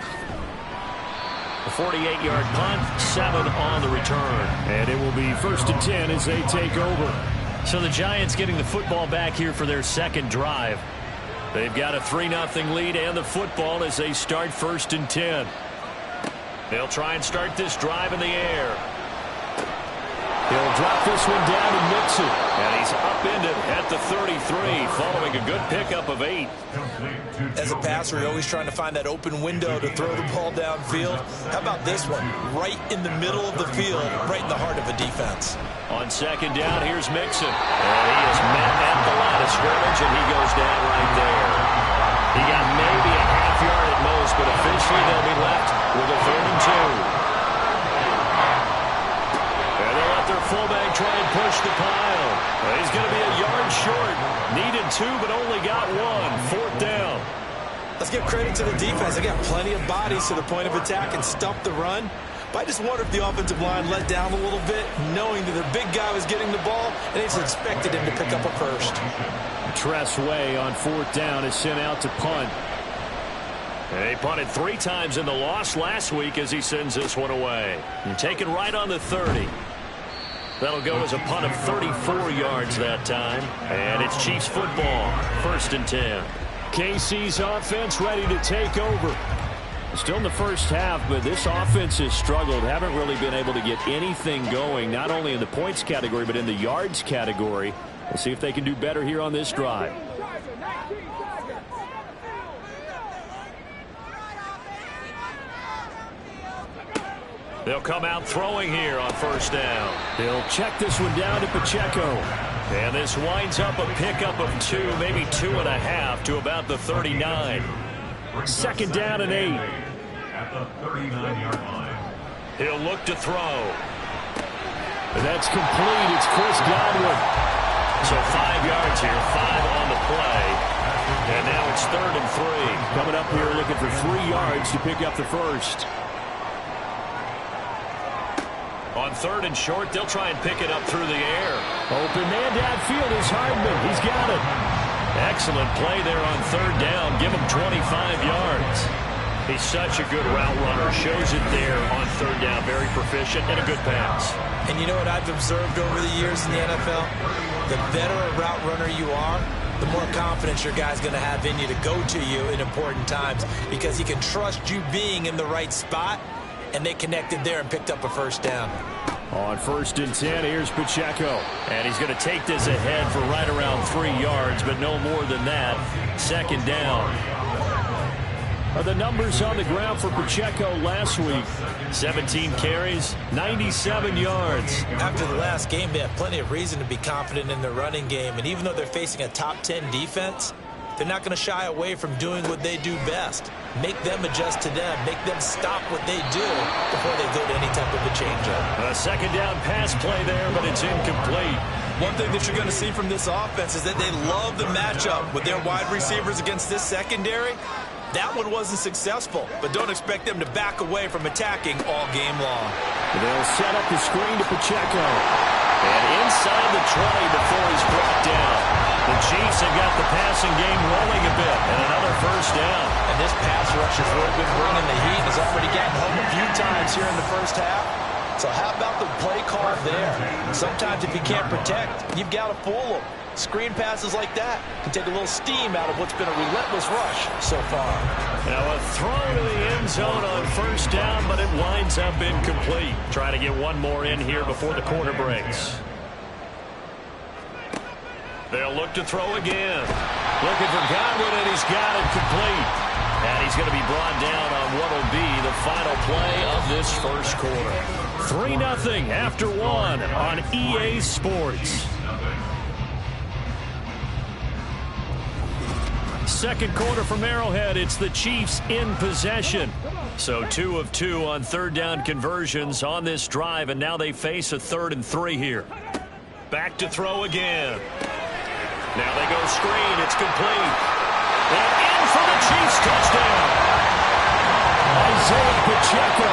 A 48-yard punt, 7 on the return. And it will be first and 10 as they take over. So the Giants getting the football back here for their second drive. They've got a 3-0 lead and the football as they start first and 10. They'll try and start this drive in the air. He'll drop this one down and mix it. And he's upended at the 33 following a good pickup of 8. As a passer, you're always trying to find that open window to throw the ball downfield. How about this one? Right in the middle of the field, right in the heart of a defense. On second down, here's Mixon. And he is met at the line of scrimmage, and he goes down right there. He got maybe a half yard at most, but officially they'll be left with a 3rd and 2. And they'll let their fullback try and push the pile. Well, he's going to be a yard short. Needed 2, but only got 1. 4th down. Let's give credit to the defense. They got plenty of bodies to the point of attack and stuffed the run. But I just wonder if the offensive line let down a little bit, knowing that their big guy was getting the ball, and they just expected him to pick up a first. Tress Way on 4th down is sent out to punt. And he punted 3 times in the loss last week as he sends this one away. And taken right on the 30. That'll go as a punt of 34 yards that time. And it's Chiefs football, 1st and 10. KC's offense ready to take over. Still in the first half, but this offense has struggled. Haven't really been able to get anything going, not only in the points category, but in the yards category. We'll see if they can do better here on this drive. They'll come out throwing here on 1st down. He'll check this one down to Pacheco. And this winds up a pickup of 2, maybe 2.5 to about the 39. 2nd down and 8. At the 39-yard line. He'll look to throw. That's complete. It's Chris Godwin. So 5 yards here, 5 on the play. And now it's 3rd and 3. Coming up here looking for 3 yards to pick up the first. On 3rd and short, they'll try and pick it up through the air. Open man downfield is Hardman. He's got it. Excellent play there on 3rd down. Give him 25 yards. He's such a good route runner. Shows it there on 3rd down. Very proficient and a good pass. And you know what I've observed over the years in the NFL? The better a route runner you are, the more confidence your guy's going to have in you to go to you in important times because he can trust you being in the right spot. And they connected there and picked up a 1st down. On 1st and 10, here's Pacheco. And he's going to take this ahead for right around 3 yards, but no more than that. 2nd down. The numbers on the ground for Pacheco last week. 17 carries, 97 yards. After the last game, they have plenty of reason to be confident in their running game. And even though they're facing a top 10 defense, they're not going to shy away from doing what they do best. Make them adjust to them. Make them stop what they do before they go to any type of a change-up. A 2nd down pass play there, but it's incomplete. One thing that you're going to see from this offense is that they love the matchup with their wide receivers against this secondary. That one wasn't successful, but don't expect them to back away from attacking all game long. They'll set up the screen to Pacheco. And inside the 20 before he's brought down. The Chiefs have got the passing game rolling a bit, and another 1st down. And this pass rush has really been bringing the heat. Has already gotten home a few times here in the first half. So how about the play call there? Sometimes if you can't protect, you've got to fool them. Screen passes like that can take a little steam out of what's been a relentless rush so far. Now a throw to the end zone on 1st down, but it winds up incomplete. Trying to get one more in here before the quarter breaks. They'll look to throw again. Looking for Godwin, and he's got it complete. And he's going to be brought down on what will be the final play of this first quarter. 3-0 after 1 on EA Sports. Second quarter from Arrowhead. It's the Chiefs in possession. So 2 of 2 on 3rd down conversions on this drive, and now they face a 3rd and 3 here. Back to throw again. Now they go screen. It's complete. And in for the Chiefs touchdown. Isaiah Pacheco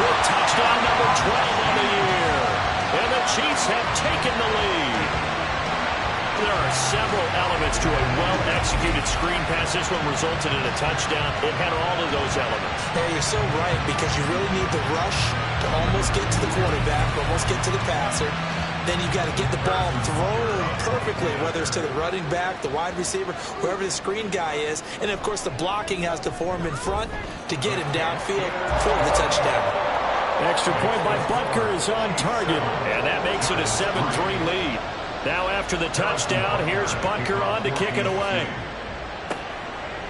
with touchdown number 12 on the year. And the Chiefs have taken the lead. There are several elements to a well-executed screen pass. This one resulted in a touchdown. It had all of those elements. Yeah, you're so right, because you really need the rush to almost get to the quarterback, almost get to the passer. Then you've got to get the ball thrown perfectly, whether it's to the running back, the wide receiver, wherever the screen guy is. And, of course, the blocking has to form in front to get him downfield for the touchdown. Extra point by Butker is on target. And that makes it a 7-3 lead. Now after the touchdown, here's Butker on to kick it away.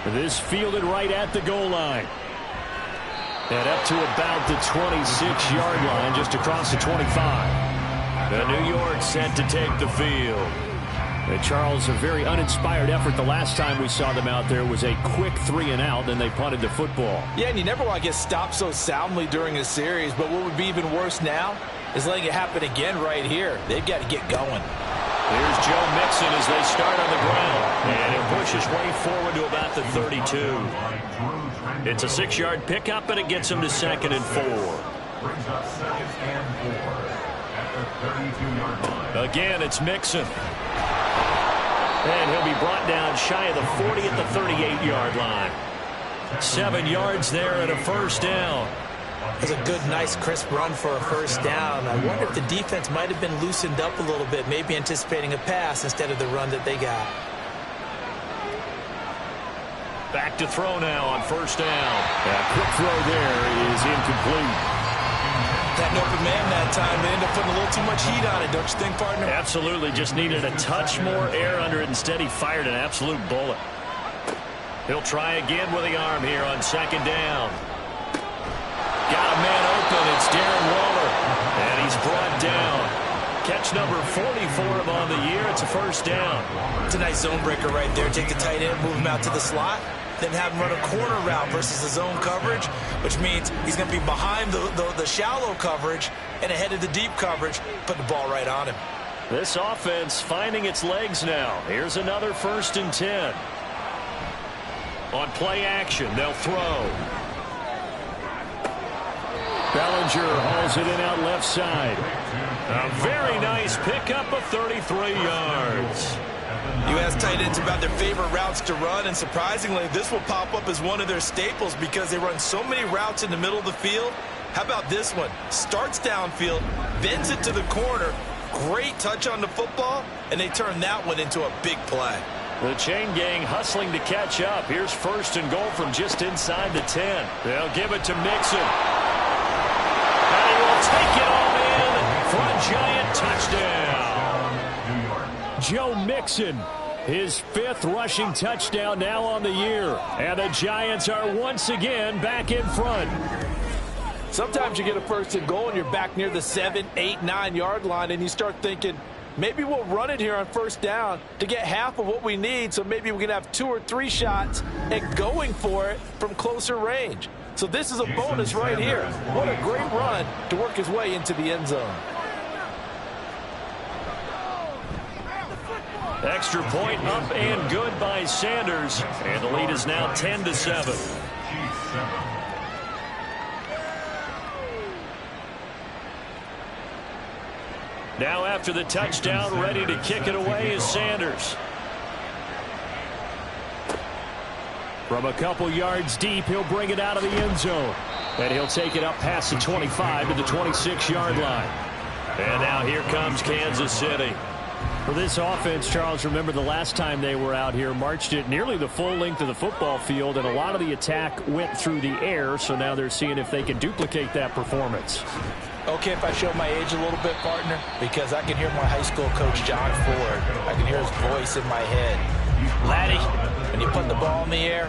This fielded right at the goal line. And up to about the 26-yard line, just across the 25. The New York set to take the field. Charles, a very uninspired effort. The last time we saw them out there was a quick 3-and-out, and they punted the football. Yeah, and you never want to get stopped so soundly during a series, but what would be even worse now is letting it happen again right here. They've got to get going. Here's Joe Mixon as they start on the ground. And it pushes way forward to about the 32. It's a 6-yard pickup, and it gets him to 2nd and 4. Brings up 2nd and 4 at the 32-yard line. Again, it's Mixon. And he'll be brought down shy of the 40 at the 38-yard line. 7 yards there and a first down. It was a good, nice, crisp run for a first down. I wonder if the defense might have been loosened up a little bit, maybe anticipating a pass instead of the run that they got. Back to throw now on first down. A quick throw there is incomplete. That open man that time, they ended up putting a little too much heat on it, don't you think, partner? Absolutely, just needed a touch more air under it. Instead, he fired an absolute bullet. He'll try again with the arm here on 2nd down. Got a man open. It's Darren Waller. And he's brought down. Catch number 44 of on the year. It's a first down. It's a nice zone breaker right there. Take the tight end, move him out to the slot, then have him run a corner route versus the zone coverage, which means he's going to be behind the shallow coverage and ahead of the deep coverage, put the ball right on him. This offense finding its legs now. Here's another 1st and 10. On play action, they'll throw. Bellinger hauls it in out left side. A very nice pickup of 33 yards. You ask tight ends about their favorite routes to run, and surprisingly, this will pop up as one of their staples because they run so many routes in the middle of the field. How about this one? Starts downfield, bends it to the corner, great touch on the football, and they turn that one into a big play. The chain gang hustling to catch up. Here's 1st and goal from just inside the 10. They'll give it to Mixon. And he will take it all in for a giant touchdown. Joe Mixon, his 5th rushing touchdown now on the year. And the Giants are once again back in front. Sometimes you get a 1st and goal and you're back near the 7, 8, 9-yard line, and you start thinking, maybe we'll run it here on first down to get half of what we need, so maybe we can have 2 or 3 shots at going for it from closer range. So this is a bonus right here. What a great run to work his way into the end zone. Extra point up and good by Sanders. And the lead is now 10-7. Now after the touchdown, ready to kick it away is Sanders. From a couple yards deep, he'll bring it out of the end zone. And he'll take it up past the 25 to the 26-yard line. And now here comes Kansas City. For this offense, Charles, remember the last time they were out here, marched it nearly the full length of the football field, and a lot of the attack went through the air, so now they're seeing if they can duplicate that performance. Okay, if I show my age a little bit, partner, because I can hear my high school coach, John Ford. I can hear his voice in my head. Laddie, when you put the ball in the air,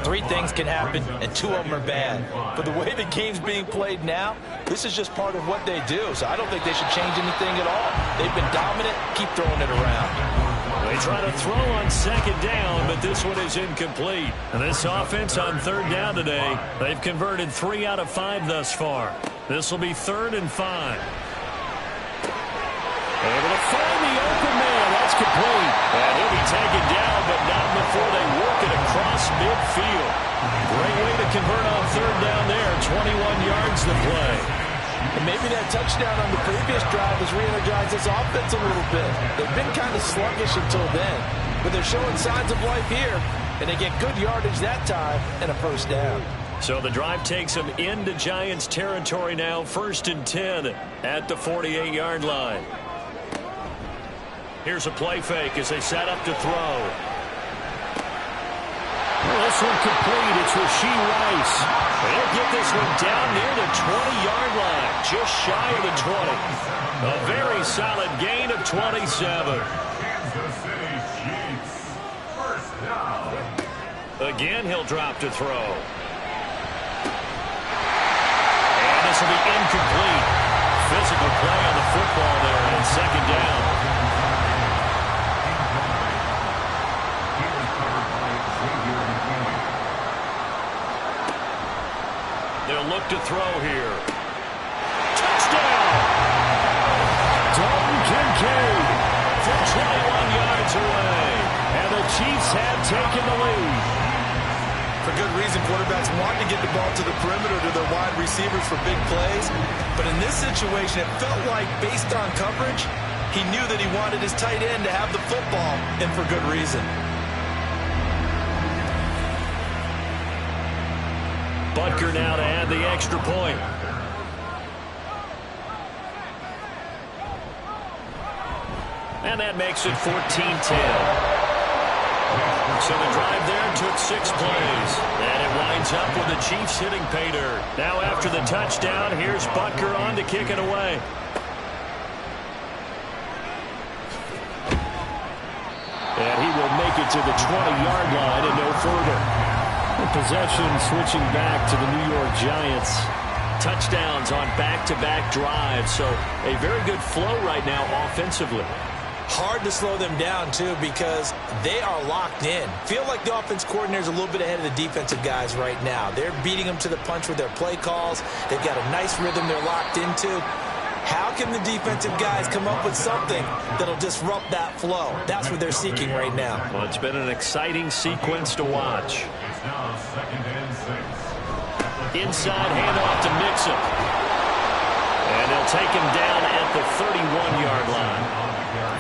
3 things can happen, and 2 of them are bad. But the way the game's being played now, this is just part of what they do. So I don't think they should change anything at all. They've been dominant. Keep throwing it around. They try to throw on 2nd down, but this one is incomplete. And this offense on 3rd down today, they've converted 3 out of 5 thus far. This will be 3rd and 5. Able to find the open man. That's complete. And he'll be taken down, but not before they work it across midfield. Great way to convert on 3rd down there. 21 yards to play. And maybe that touchdown on the previous drive has re-energized this offense a little bit. They've been kind of sluggish until then, but they're showing signs of life here, and they get good yardage that time and a first down. So the drive takes them into Giants territory now. 1st and 10 at the 48-yard line. Here's a play fake as they set up to throw. This one complete. It's Rashee Rice. They'll get this one down near the 20-yard line, just shy of the 20. A very solid gain of 27. Kansas City Chiefs. First down. Again, he'll drop to throw. And this will be incomplete. Physical play on the football there, and second down. They'll look to throw here. Touchdown! Dalton Kincaid from 21 yards away. And the Chiefs have taken the lead. For good reason, quarterbacks want to get the ball to the perimeter to their wide receivers for big plays. But in this situation, it felt like, based on coverage, he knew that he wanted his tight end to have the football, and for good reason. Butker now to add the extra point. And that makes it 14-10. So the drive there took 6 plays. And it winds up with the Chiefs hitting pay dirt. Now after the touchdown, here's Butker on to kick it away. And he will make it to the 20-yard line and no further. Possession switching back to the New York Giants. Touchdowns on back-to-back drives, so a very good flow right now offensively. Hard to slow them down, too, because they are locked in. Feel like the offense coordinator is a little bit ahead of the defensive guys right now. They're beating them to the punch with their play calls. They've got a nice rhythm they're locked into. How can the defensive guys come up with something that'll disrupt that flow? That's what they're seeking right now. Well, it's been an exciting sequence to watch. Now second and 6. Inside handoff to Mixon. And they'll take him down at the 31-yard line.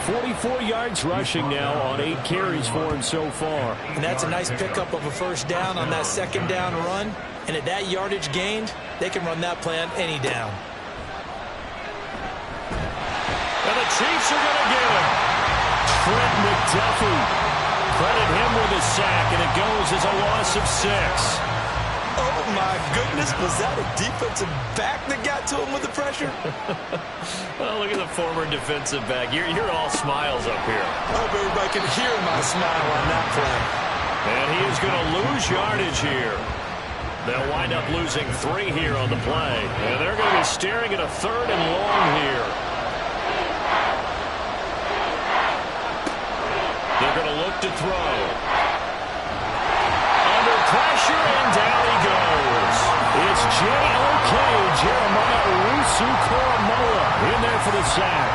44 yards rushing now on 8 carries for him so far. And that's a nice pickup of a first down on that second down run. And at that yardage gained, they can run that play on any down. And the Chiefs are going to get him. Trent McDuffie. Credit him with a sack, and it goes as a loss of 6. Oh, my goodness. Was that a defensive back that got to him with the pressure? Oh, look at the former defensive back. You're all smiles up here. I hope everybody can hear my smile on that play. And he is going to lose yardage here. They'll wind up losing 3 here on the play. And they're going to be staring at a 3rd and long here. They're going to look to throw. Under pressure, and down he goes. It's J.O.K. Jeremiah Owusu-Koramoah in there for the sack.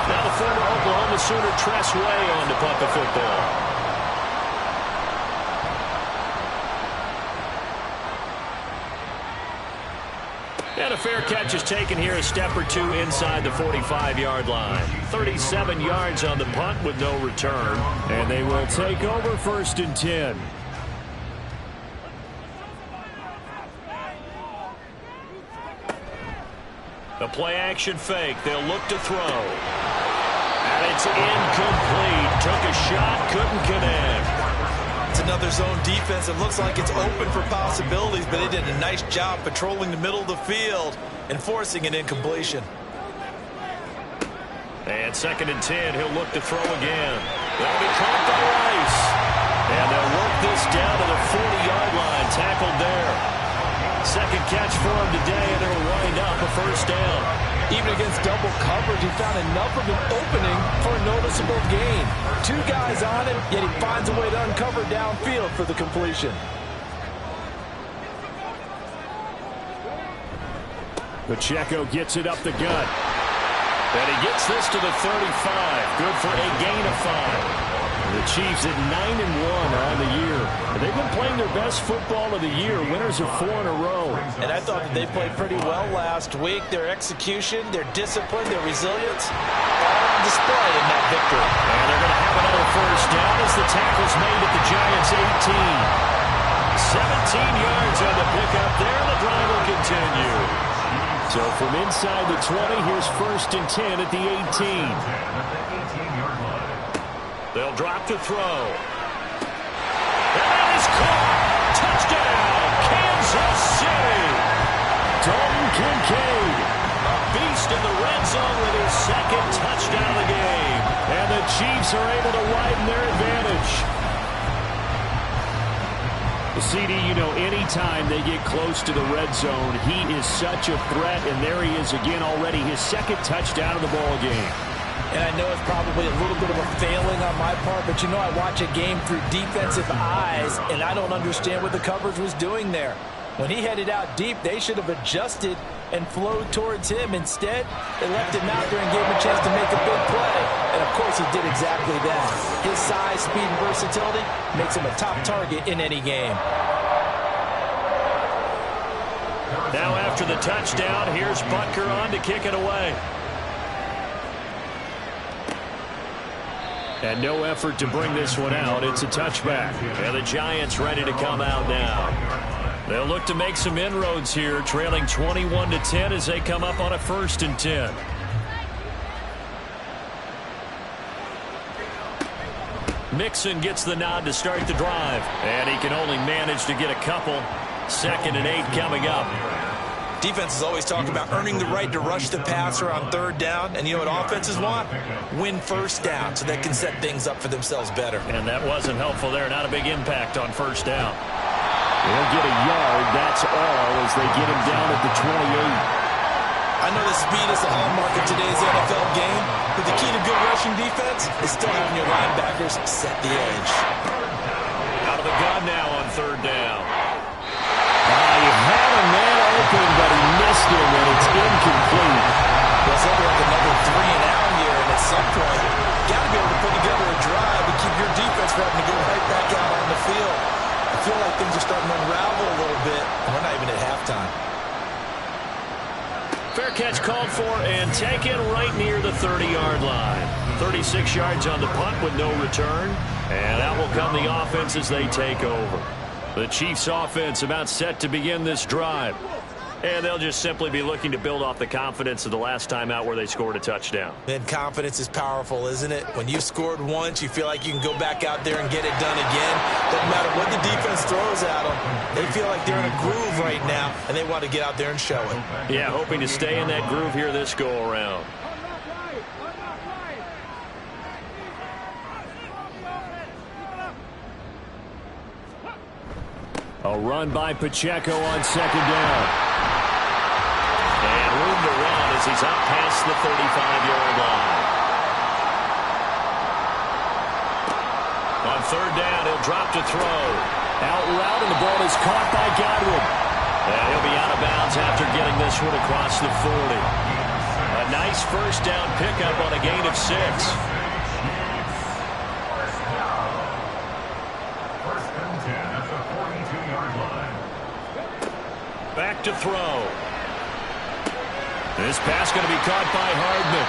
Now the former Oklahoma Sooner Tress Way on to punt the football. And a fair catch is taken here, a step or two inside the 45-yard line. 37 yards on the punt with no return. And they will take over 1st and 10. The play-action fake. They'll look to throw. And it's incomplete. Took a shot, couldn't connect. It's another zone defense. It looks like it's open for possibilities, but they did a nice job patrolling the middle of the field and forcing an incompletion. And 2nd and 10, he'll look to throw again. That'll be caught by Rice. And they'll work this down to the 40-yard line. Tackled there. 2nd catch for him today, and it'll wind up a 1st down. Even against double coverage, he found enough of an opening for a noticeable gain. 2 guys on him, yet he finds a way to uncover downfield for the completion. Pacheco gets it up the gut. And he gets this to the 35. Good for a gain of 5. The Chiefs at 9-1 on the year. They've been playing their best football of the year. Winners of 4 in a row. And I thought that they played pretty well last week. Their execution, their discipline, their resilience, all on display in that victory. And they're going to have another 1st down as the tackle's made at the Giants' 18. 17 yards on the pickup there. The drive will continue. So from inside the 20, here's 1st and 10 at the 18. They'll drop to throw. And is caught. Touchdown, Kansas City. Dalton Kincaid, a beast in the red zone with his second touchdown of the game. And the Chiefs are able to widen their advantage. CD, you know, anytime they get close to the red zone, he is such a threat, and there he is again already, his second touchdown of the ball game. And I know it's probably a little bit of a failing on my part, but you know I watch a game through defensive eyes, and I don't understand what the coverage was doing there. When he headed out deep, they should have adjusted and flowed towards him. Instead, they left him out there and gave him a chance to make a big play. And, of course, he did exactly that. His size, speed, and versatility makes him a top target in any game. Now after the touchdown, here's Butker on to kick it away. And no effort to bring this one out. It's a touchback. And the Giants ready to come out now. They'll look to make some inroads here, trailing 21-10 as they come up on a 1st and 10. Mixon gets the nod to start the drive, and he can only manage to get a couple. 2nd and 8 coming up. Defenses always talk about earning the right to rush the passer on 3rd down, and you know what offenses want? Win 1st down so they can set things up for themselves better. And that wasn't helpful there. Not a big impact on 1st down. They'll get a yard, that's all, as they get him down at the 28. I know the speed is the hallmark of today's NFL game, but the key to good rushing defense is still having your linebackers set the edge. Out of the gun now on 3rd down. He had a man open, but he missed him, and it's incomplete. Well, it's like another 3 and out here, and at some point, you got to be able to put together a drive to keep your defense from having to go right back out on the field. I feel like things are starting to unravel a little bit, and we're not even at halftime. Fair catch called for and taken right near the 30-yard line. 36 yards on the punt with no return, and out will come the offense as they take over. The Chiefs offense about set to begin this drive. And they'll just simply be looking to build off the confidence of the last time out where they scored a touchdown. And confidence is powerful, isn't it? When you've scored once, you feel like you can go back out there and get it done again. Doesn't matter what the defense throws at them. They feel like they're in a groove right now, and they want to get out there and show it. Yeah, hoping to stay in that groove here this go-around. A run by Pacheco on 2nd down. And room to run as he's up past the 35-yard line. On 3rd down, he'll drop to throw. Out route, and the ball is caught by Godwin. And he'll be out of bounds after getting this one across the 40. A nice 1st down pickup on a gain of 6. Back to throw. This pass going to be caught by Hardman.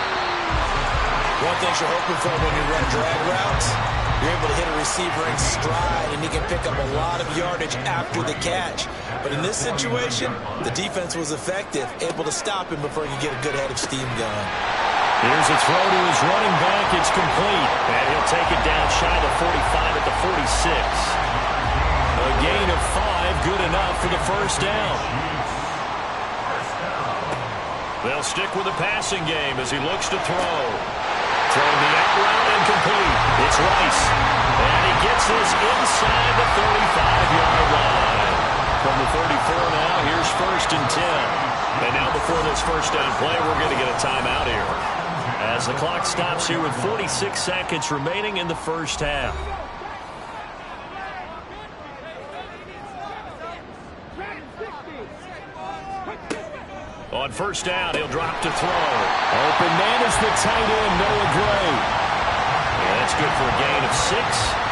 One thing you're hoping for when you run drag routes, you're able to hit a receiver in stride, and he can pick up a lot of yardage after the catch. But in this situation, the defense was effective, able to stop him before he could get a good head of steam going. Here's a throw to his running back. It's complete. And he'll take it down shy of the 45 at the 46. A gain of 5, good enough for the 1st down. They'll stick with the passing game as he looks to throw. Throwing the out route and complete. It's Rice. And he gets this inside the 35-yard line. From the 34 now, here's 1st and 10. And now before this 1st down play, we're going to get a timeout here. As the clock stops here with 46 seconds remaining in the 1st half. On 1st down, he'll drop to throw. Open man is the tight end, Noah Gray. Yeah, that's good for a gain of 6,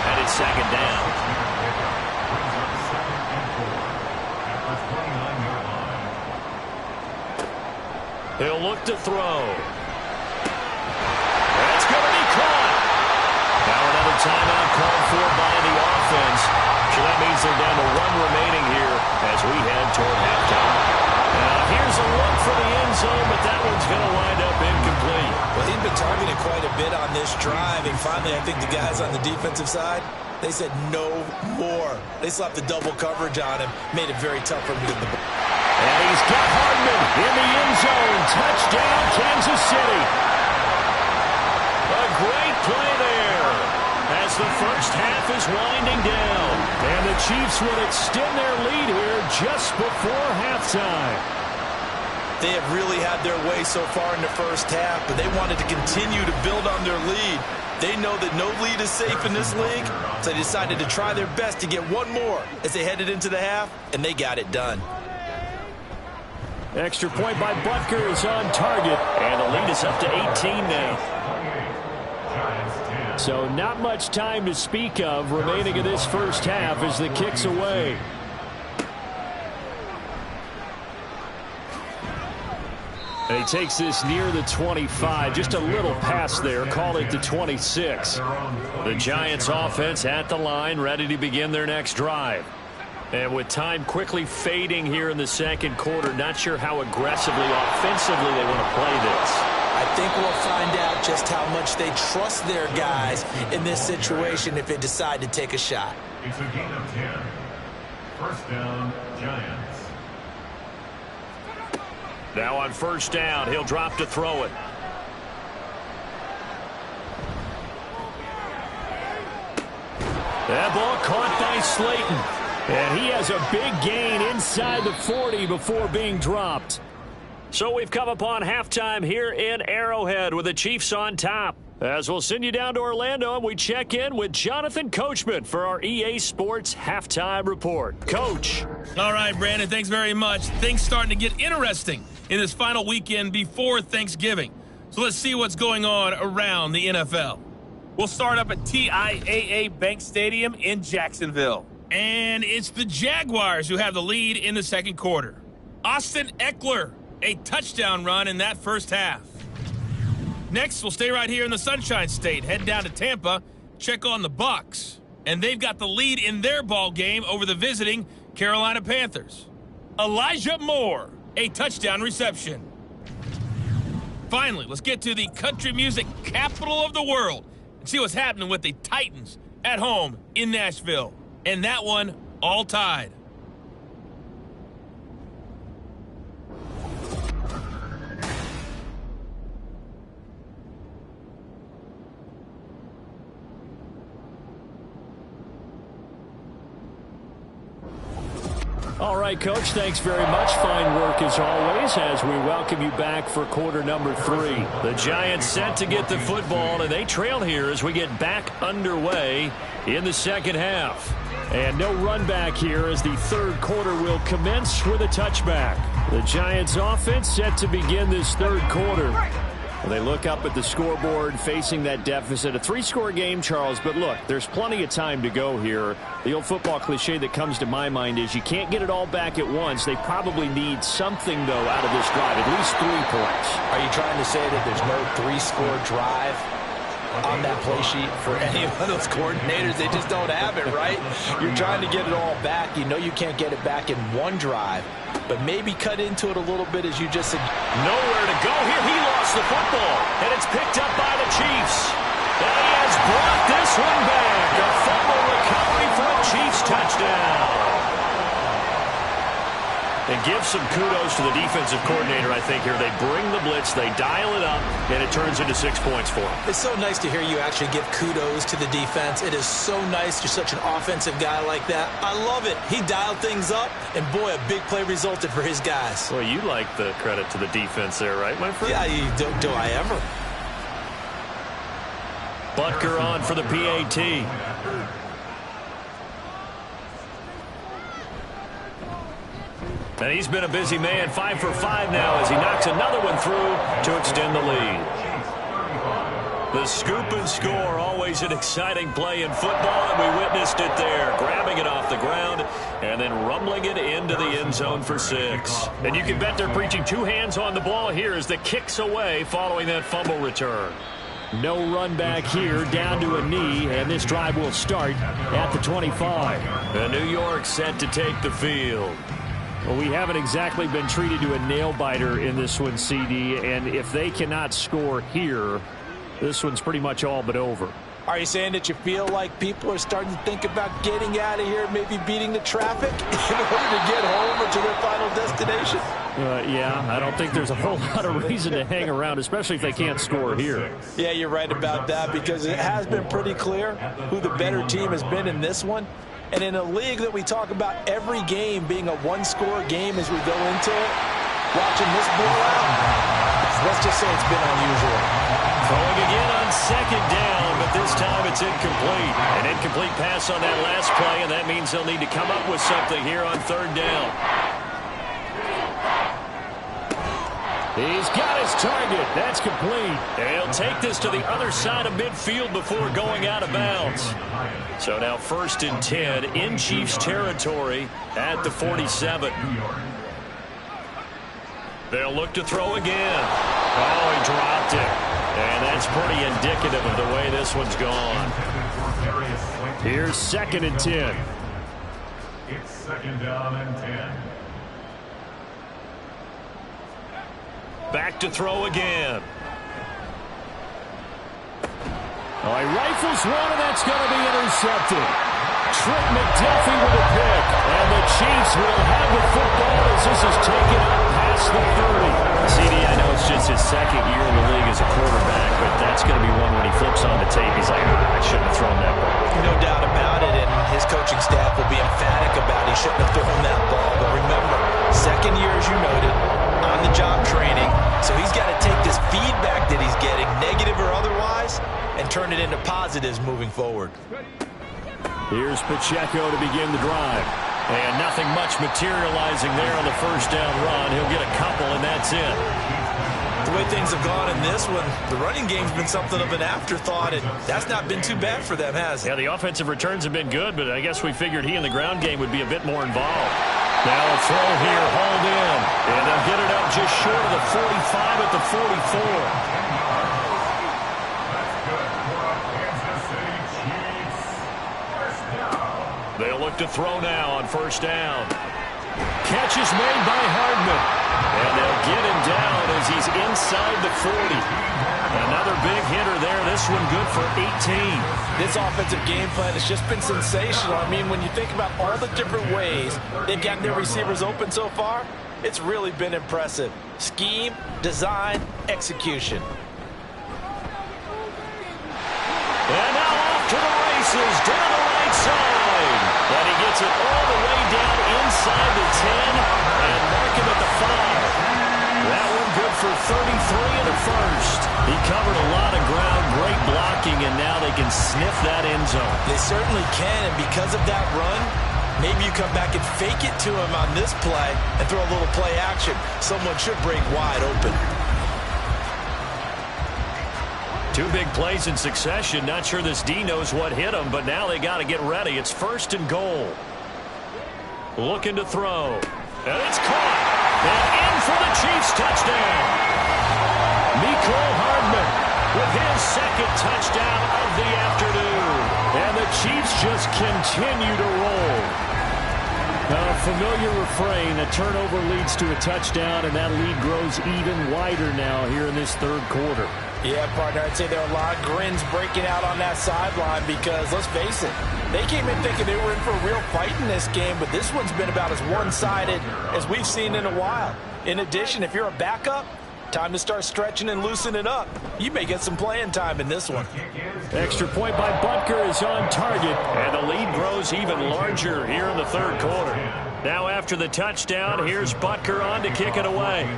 and it's 2nd down. He'll look to throw. That's going to be caught. Now another timeout called for by the offense. So that means they're down to 1 remaining here as we head toward halftime. Here's a look for the end zone, but that one's going to wind up incomplete. Well, he's been targeted quite a bit on this drive, and finally I think the guys on the defensive side They said no more. They slapped the double coverage on him, made it very tough for him to get the ball. And he's got Hardman in the end zone. Touchdown, Kansas City. A great play there as the first half is winding down. And the Chiefs will extend their lead here just before halftime. They have really had their way so far in the first half, but they wanted to continue to build on their lead. They know that no lead is safe in this league, so they decided to try their best to get one more as they headed into the half, and they got it done. Extra point by Butker is on target, and the lead is up to 18 now. So not much time to speak of remaining in this first half as the kick's away. And he takes this near the 25, just a little pass there, call it the 26. The Giants offense at the line, ready to begin their next drive. And with time quickly fading here in the second quarter, not sure how aggressively, offensively they want to play this. I think we'll find out just how much they trust their guys in this situation if they decide to take a shot. It's a gain of 10. First down, Giants. Now on first down, he'll drop to throw it. That ball caught by Slayton. And he has a big gain inside the 40 before being dropped. So we've come upon halftime here in Arrowhead with the Chiefs on top. As we'll send you down to Orlando, and we check in with Jonathan Coachman for our EA Sports Halftime Report. Coach. All right, Brandon, thanks very much. Things starting to get interesting in this final weekend before Thanksgiving. So let's see what's going on around the NFL. We'll start up at TIAA Bank Stadium in Jacksonville. And it's the Jaguars who have the lead in the second quarter. Austin Eckler, a touchdown run in that first half. Next, we'll stay right here in the Sunshine State. Head down to Tampa, check on the Bucs. And they've got the lead in their ball game over the visiting Carolina Panthers. Elijah Moore, a touchdown reception. Finally, let's get to the country music capital of the world and see what's happening with the Titans at home in Nashville. And that one all tied. All right, Coach, thanks very much. Fine work as always as we welcome you back for quarter number 3. The Giants set to get the football, and they trail here as we get back underway in the second half. And no run back here as the third quarter will commence with a touchback. The Giants offense set to begin this third quarter. They look up at the scoreboard facing that deficit. A 3-score game, Charles, but look, there's plenty of time to go here. The old football cliche that comes to my mind is you can't get it all back at once. They probably need something, though, out of this drive, at least 3 points. Are you trying to say that there's no 3-score drive on that play sheet for any of those coordinators? They just don't have it, right? You're trying to get it all back. You know you can't get it back in one drive, but maybe cut into it a little bit as you just said. Nowhere to go here. He lost the football, and it's picked up by the Chiefs. And he has brought this one back. A fumble recovery for a Chiefs touchdown. And give some kudos to the defensive coordinator, I think, here. They bring the blitz, they dial it up, and it turns into 6 points for them. It's so nice to hear you actually give kudos to the defense. It is so nice. You're such an offensive guy like that. I love it. He dialed things up, and boy, a big play resulted for his guys. Well, you like the credit to the defense there, right, my friend? Yeah, do I ever? Butker on for the PAT. And he's been a busy man, 5 for 5 now as he knocks another one through to extend the lead. The scoop and score, always an exciting play in football, and we witnessed it there, grabbing it off the ground and then rumbling it into the end zone for 6. And you can bet they're preaching 2 hands on the ball here as the kick's away following that fumble return. No run back here, down to a knee, and this drive will start at the 25. And New York set to take the field. Well, we haven't exactly been treated to a nail-biter in this one, CD, and if they cannot score here, this one's pretty much all but over. Are you saying that you feel like people are starting to think about getting out of here, maybe beating the traffic in order to get home or to their final destination? Yeah, I don't think there's a whole lot of reason to hang around, especially if they can't score here. Yeah, you're right about that, because it has been pretty clear who the better team has been in this one. And in a league that we talk about every game being a one-score game as we go into it, watching this blowout, let's just say it's been unusual. Throwing again on second down, but this time it's incomplete. An incomplete pass on that last play, and that means they'll need to come up with something here on third down. He's got his target. That's complete. And he'll take this to the other side of midfield before going out of bounds. So now 1st and 10 in Chiefs territory at the 47. They'll look to throw again. Oh, he dropped it. And that's pretty indicative of the way this one's gone. Here's 2nd and 10. It's 2nd down and 10. Back to throw again. Oh, he rifles one, and that's going to be intercepted. Trent McDuffie with a pick. And the Chiefs will have the football as this is taken up past the 30. CD, I know it's just his 2nd year in the league as a quarterback, but that's going to be one when he flips on the tape. He's like, I shouldn't have thrown that ball. No doubt about it, and his coaching staff will be emphatic about he shouldn't have thrown that ball. But remember, 2nd year, as you noted, on-the-job training, so he's got to take this feedback that he's getting, negative or otherwise, and turn it into positives moving forward. Here's Pacheco to begin the drive. And nothing much materializing there on the 1st down run. He'll get a couple, and that's it. The way things have gone in this one, the running game's been something of an afterthought, and that's not been too bad for them, has it? Yeah, the offensive returns have been good, but I guess we figured he in the ground game would be a bit more involved. Now a throw here, hauled in, and they'll get it up just short of the 45 at the 44. They'll look to throw now on 1st down. Catch is made by Hardman. And they'll get him down as he's inside the 40. Another big hitter there. This one good for 18. This offensive game plan has just been sensational. I mean, when you think about all the different ways they've gotten their receivers open so far, it's really been impressive. Scheme, design, execution. And now off to the races down the right side. And he gets it all the way down inside the 10 and mark him at the 5. That one good for 33 in the 1st. He covered a lot of ground, great blocking, and now they can sniff that end zone. They certainly can, and because of that run, maybe you come back and fake it to him on this play and throw a little play action. Someone should break wide open. 2 big plays in succession. Not sure this D knows what hit him, but now they got to get ready. It's 1st and goal. Looking to throw. And it's caught. And in for the Chiefs touchdown. Mecole Hardman with his 2nd touchdown of the afternoon. And the Chiefs just continue to roll. A familiar refrain. A turnover leads to a touchdown, and that lead grows even wider now here in this 3rd quarter. Yeah, partner, I'd say there are a lot of grins breaking out on that sideline because, let's face it, they came in thinking they were in for a real fight in this game, but this one's been about as one-sided as we've seen in a while. In addition, if you're a backup, time to start stretching and loosening up. You may get some playing time in this one. Extra point by Butker is on target, and the lead grows even larger here in the 3rd quarter. Now after the touchdown, here's Butker on to kick it away.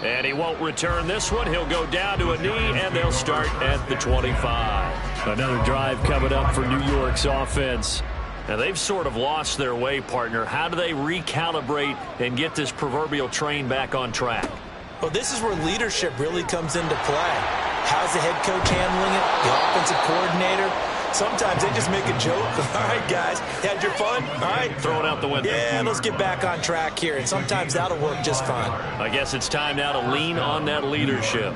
And he won't return this one. He'll go down to a knee, and they'll start at the 25. Another drive coming up for New York's offense. Now, they've sort of lost their way, partner. How do they recalibrate and get this proverbial train back on track? Well, this is where leadership really comes into play. How's the head coach handling it? The offensive coordinator? Sometimes they just make a joke. All right, guys, had your fun? All right. Throw it out the window. Yeah, let's get back on track here. And sometimes that'll work just fine. I guess it's time now to lean on that leadership.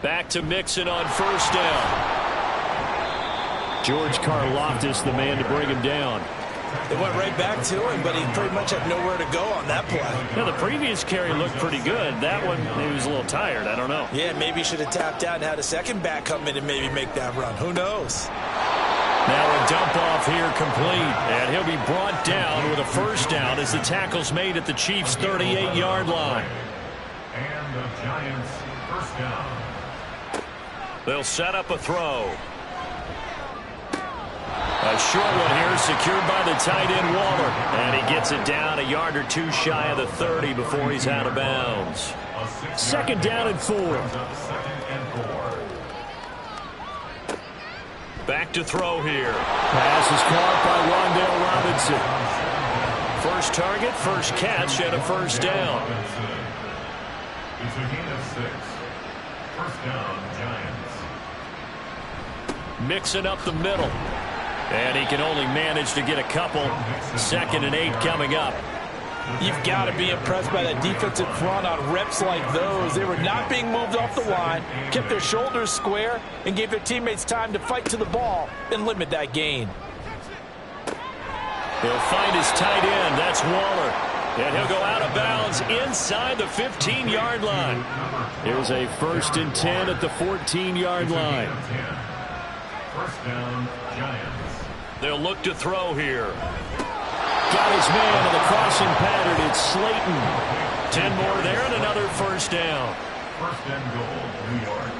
Back to Mixon on 1st down. George Karlaftis, the man to bring him down. They went right back to him, but he pretty much had nowhere to go on that play. Yeah, the previous carry looked pretty good. That one, he was a little tired. I don't know. Yeah, maybe he should have tapped out and had a second back come in and maybe make that run. Who knows? Now a dump off here complete, and he'll be brought down with a first down as the tackle's made at the Chiefs' 38-yard line. And the Giants first down. They'll set up a throw. A short one here secured by the tight end Waller. And he gets it down a yard or two shy of the 30 before he's out of bounds. Second down and 4. Back to throw here. Pass is caught by Wan'Dale Robinson. First target, first catch, and a first down. It's a gain of 6. First down, Giants. Mixing up the middle. And he can only manage to get a couple. 2nd and 8 coming up. You've got to be impressed by that defensive front on reps like those. They were not being moved off the line, kept their shoulders square, and gave their teammates time to fight to the ball and limit that gain. He'll find his tight end. That's Waller. And he'll go out of bounds inside the 15-yard line. Here's a 1st and 10 at the 14-yard line. First down, Giants. They'll look to throw here. Got his man in the crossing pattern. It's Slayton. 10 more there and another first down. First and goal, New York.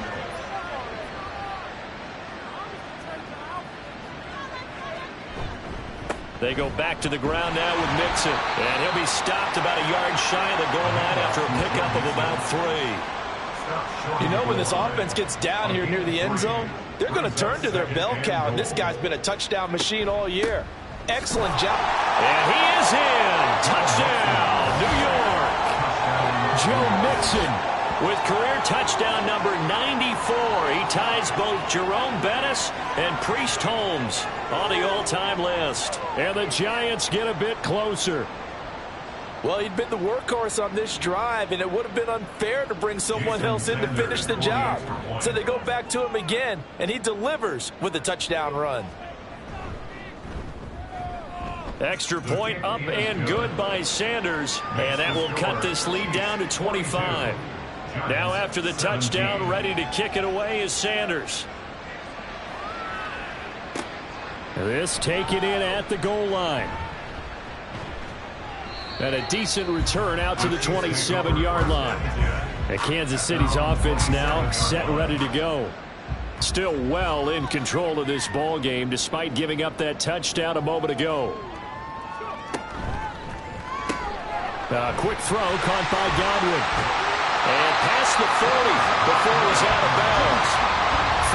They go back to the ground now with Mixon. And he'll be stopped about a yard shy of the goal line after a pickup of about 3. You know, when this offense gets down here near the end zone, they're going to turn to their bell cow, and this guy's been a touchdown machine all year. Excellent job. And he is in. Touchdown, New York. Joe Mixon with career touchdown number 94. He ties both Jerome Bettis and Priest Holmes on the all-time list. And the Giants get a bit closer. Well, he'd been the workhorse on this drive, and it would have been unfair to bring someone else in to finish the job. So they go back to him again, and he delivers with a touchdown run. Extra point up and good by Sanders, and that will cut this lead down to 25. Now after the touchdown, ready to kick it away is Sanders. This taken in at the goal line. And a decent return out to the 27-yard line. And Kansas City's offense now set ready to go. Still well in control of this ball game despite giving up that touchdown a moment ago. A quick throw caught by Godwin. And past the 40 before it was out of bounds.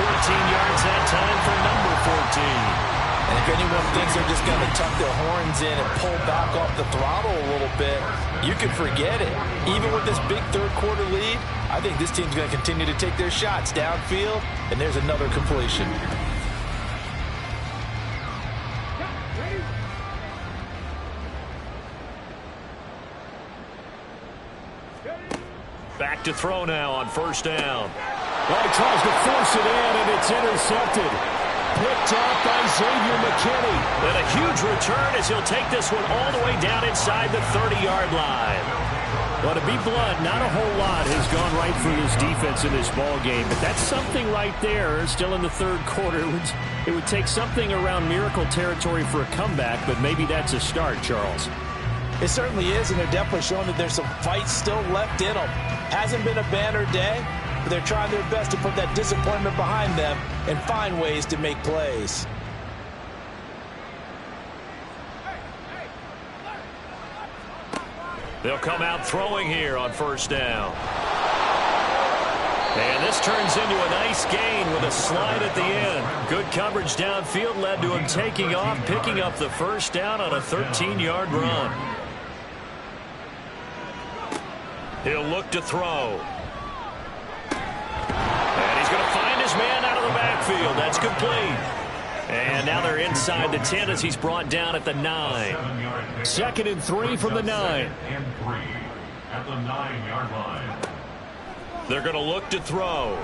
14 yards that time for number 14. And if anyone thinks they're just going to tuck their horns in and pull back off the throttle a little bit, you can forget it. Even with this big third-quarter lead, I think this team's going to continue to take their shots downfield, and there's another completion. Back to throw now on first down. Well, he tries to force it in, and it's intercepted. Picked off by Xavier McKinney. And a huge return as he'll take this one all the way down inside the 30-yard line. Well, to be blunt, not a whole lot has gone right for this defense in this ball game, but that's something right there. Still in the third quarter, it would take something around miracle territory for a comeback, but maybe that's a start, Charles. It certainly is, and they're definitely showing that there's some fight still left in them. Hasn't been a banner day, but they're trying their best to put that disappointment behind them and find ways to make plays. They'll come out throwing here on first down. And this turns into a nice gain with a slide at the end. Good coverage downfield led to him taking off, picking up the first down on a 13-yard run. He'll look to throw. And he's going to find his man out of the backfield. That's complete. And now they're inside the 10 as he's brought down at the 9. 2nd and 3 from the 9. And 3 at the 9-yard line. They're going to look to throw.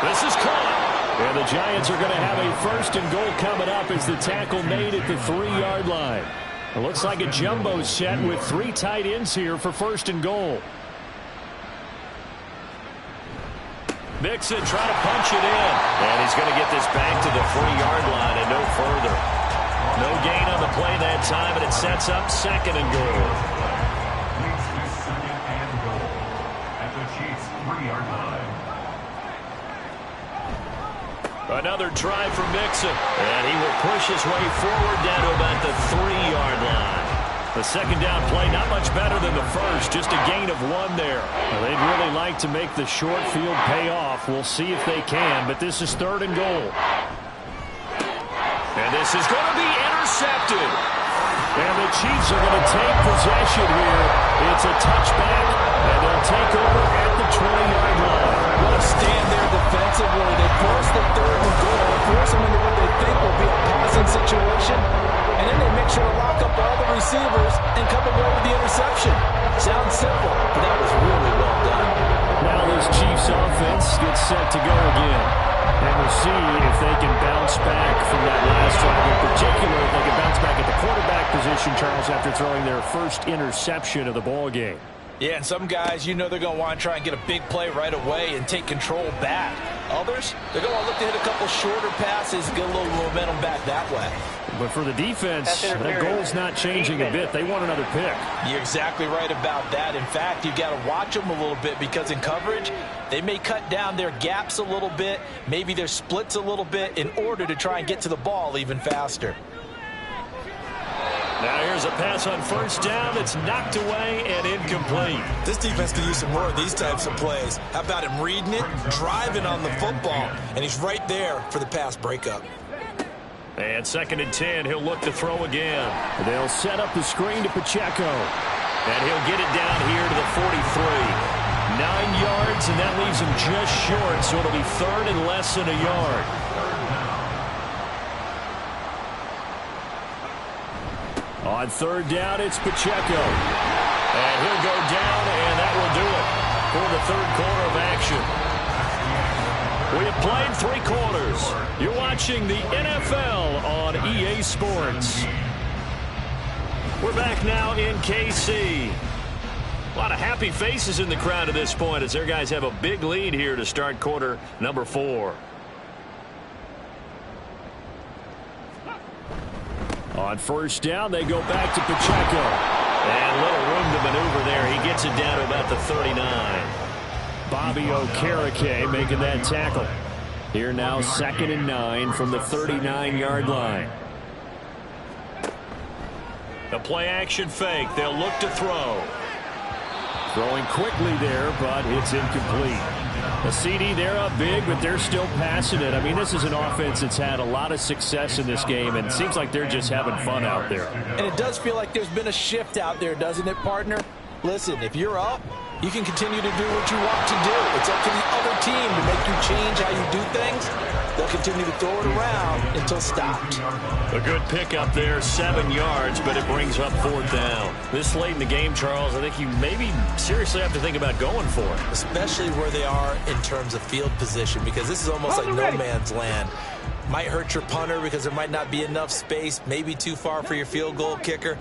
This is caught. And the Giants are going to have a 1st and goal coming up as the tackle made at the 3-yard line. It looks like a jumbo set with 3 tight ends here for 1st and goal. Mixon trying to punch it in. And he's going to get this back to the 3-yard line and no further. No gain on the play that time, and it sets up 2nd and goal. Another try for Mixon, and he will push his way forward down to about the 3-yard line. The 2nd down play, not much better than the first, just a gain of 1 there. Well, they'd really like to make the short field pay off. We'll see if they can, but this is 3rd and goal. And this is going to be intercepted. And the Chiefs are going to take possession here. It's a touchback, and they'll take over at the 20-yard line. What a stand there defensively. They force the 3rd and goal, force them into what they think will be a passing situation, and then they make sure to lock up all the receivers and come away with the interception. Sounds simple, but that was really well done. Now this Chiefs offense gets set to go again. And we'll see if they can bounce back from that last drive. In particular, if they can bounce back at the quarterback position, Charles, after throwing their first interception of the ball game. Yeah, and some guys, you know they're going to want to try and get a big play right away and take control back. Others, they're going to look to hit a couple shorter passes and get a little momentum back that way. But for the defense, that goal's not changing a bit. They want another pick. You're exactly right about that. In fact, you've got to watch them a little bit because in coverage, they may cut down their gaps a little bit, maybe their splits a little bit in order to try and get to the ball even faster. Now here's a pass on 1st down. It's knocked away and incomplete. This defense could use some more of these types of plays. How about him reading it, driving on the football, and he's right there for the pass breakup. And 2nd and 10, he'll look to throw again. They'll set up the screen to Pacheco. And he'll get it down here to the 43. 9 yards, and that leaves him just short, so it'll be 3rd and less than a yard. On 3rd down, it's Pacheco. And he'll go down, and that will do it for the 3rd quarter of action. We have played 3 quarters. You're watching the NFL on EA Sports. We're back now in KC. A lot of happy faces in the crowd at this point as their guys have a big lead here to start quarter number 4. On 1st down, they go back to Pacheco. And little room to maneuver there. He gets it down to about the 39. Bobby Okereke making that tackle. Here now 2nd and 9 from the 39-yard line. The play action fake. They'll look to throw. Throwing quickly there, but it's incomplete. A CD, they're up big, but they're still passing it. I mean, this is an offense that's had a lot of success in this game, and it seems like they're just having fun out there. And it does feel like there's been a shift out there, doesn't it, partner? Listen, if you're up, you can continue to do what you want to do. It's up to the other team to make you change how you do things. They'll continue to throw it around until stopped. A good pickup there, 7 yards, but it brings up 4th down. This late in the game, Charles, I think you maybe seriously have to think about going for it. Especially where they are in terms of field position, because this is almost like no man's land. Might hurt your punter because there might not be enough space, maybe too far for your field goal kicker.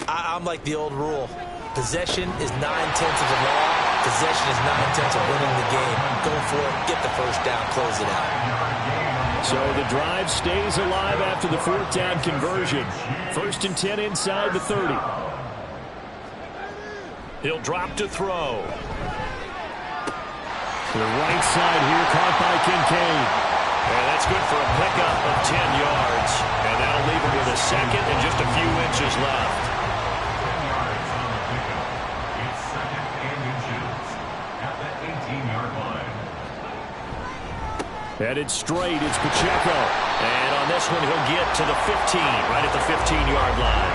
I'm like the old rule. Possession is 9/10 of the law. Possession is 9/10 of winning the game. Go for it. Get the 1st down. Close it out. So the drive stays alive after the 4th down conversion. 1st and 10 inside the 30. He'll drop to throw. To the right side here, caught by Kincaid. And that's good for a pickup of 10 yards. And that'll leave him with a 2nd and just a few inches left. Headed straight, it's Pacheco. And on this one, he'll get to the 15, right at the 15-yard line.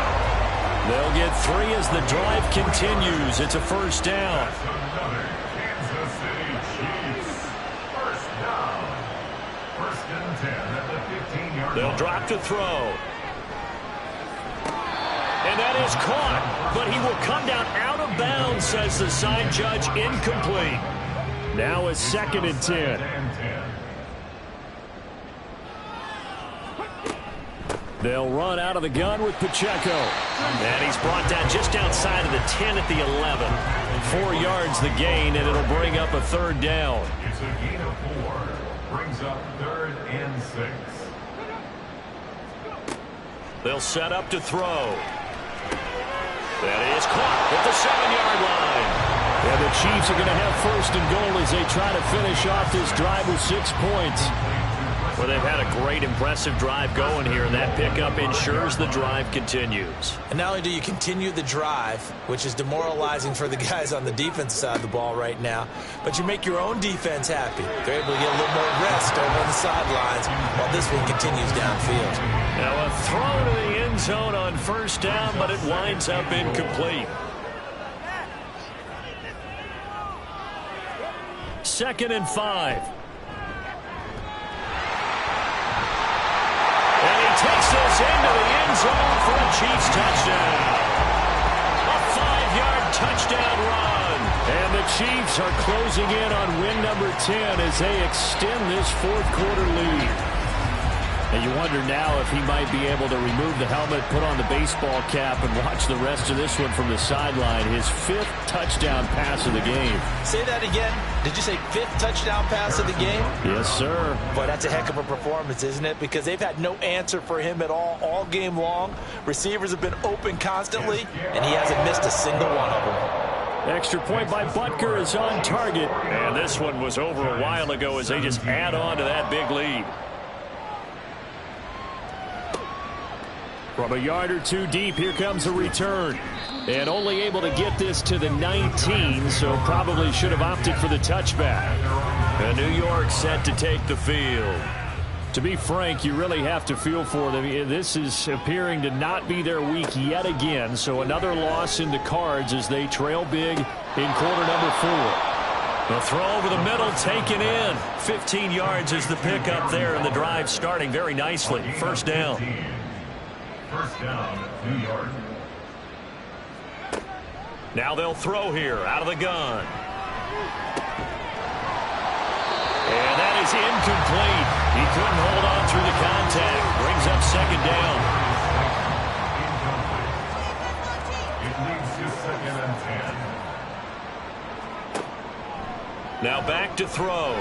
They'll get 3 as the drive continues. It's a 1st down. Kansas City Chiefs. 1st down. 1st and 10 at the 15-yard line. They'll drop to throw. And that is caught, but he will come down out of bounds, says the side judge, incomplete. Now a 2nd and 10. They'll run out of the gun with Pacheco. And he's brought down just outside of the 10 at the 11. 4 yards the gain, and it'll bring up a third down. It's a gain of 4. Brings up 3rd and 6. They'll set up to throw. That is caught at the 7-yard line. And the Chiefs are going to have 1st and goal as they try to finish off this drive with 6 points. Well, they've had a great, impressive drive going here, and that pickup ensures the drive continues. And not only do you continue the drive, which is demoralizing for the guys on the defense side of the ball right now, but you make your own defense happy. They're able to get a little more rest over on the sidelines while this one continues downfield. Now a throw to the end zone on 1st down, but it winds up incomplete. 2nd and 5. Takes this into the end zone for a Chiefs touchdown. A 5-yard touchdown run. And the Chiefs are closing in on win number 10 as they extend this 4th quarter lead. And you wonder now if he might be able to remove the helmet, put on the baseball cap, and watch the rest of this one from the sideline. His 5th touchdown pass of the game. Say that again. Did you say 5th touchdown pass of the game? Yes, sir. Boy, that's a heck of a performance, isn't it? Because they've had no answer for him at all game long. Receivers have been open constantly, and he hasn't missed a single one of them. Extra point by Butker is on target. And this one was over a while ago as they just add on to that big lead. From a yard or 2 deep, here comes a return. And only able to get this to the 19, so probably should have opted for the touchback. And New York set to take the field. To be frank, you really have to feel for them. This is appearing to not be their week yet again, so another loss in the cards as they trail big in quarter number 4. The throw over the middle taken in. 15 yards is the pickup there, and the drive starting very nicely. 1st down. 1st down, New York. Now they'll throw here out of the gun. And that is incomplete. He couldn't hold on through the contact. Brings up 2nd down. It leads to 2nd and 10. Now back to throw.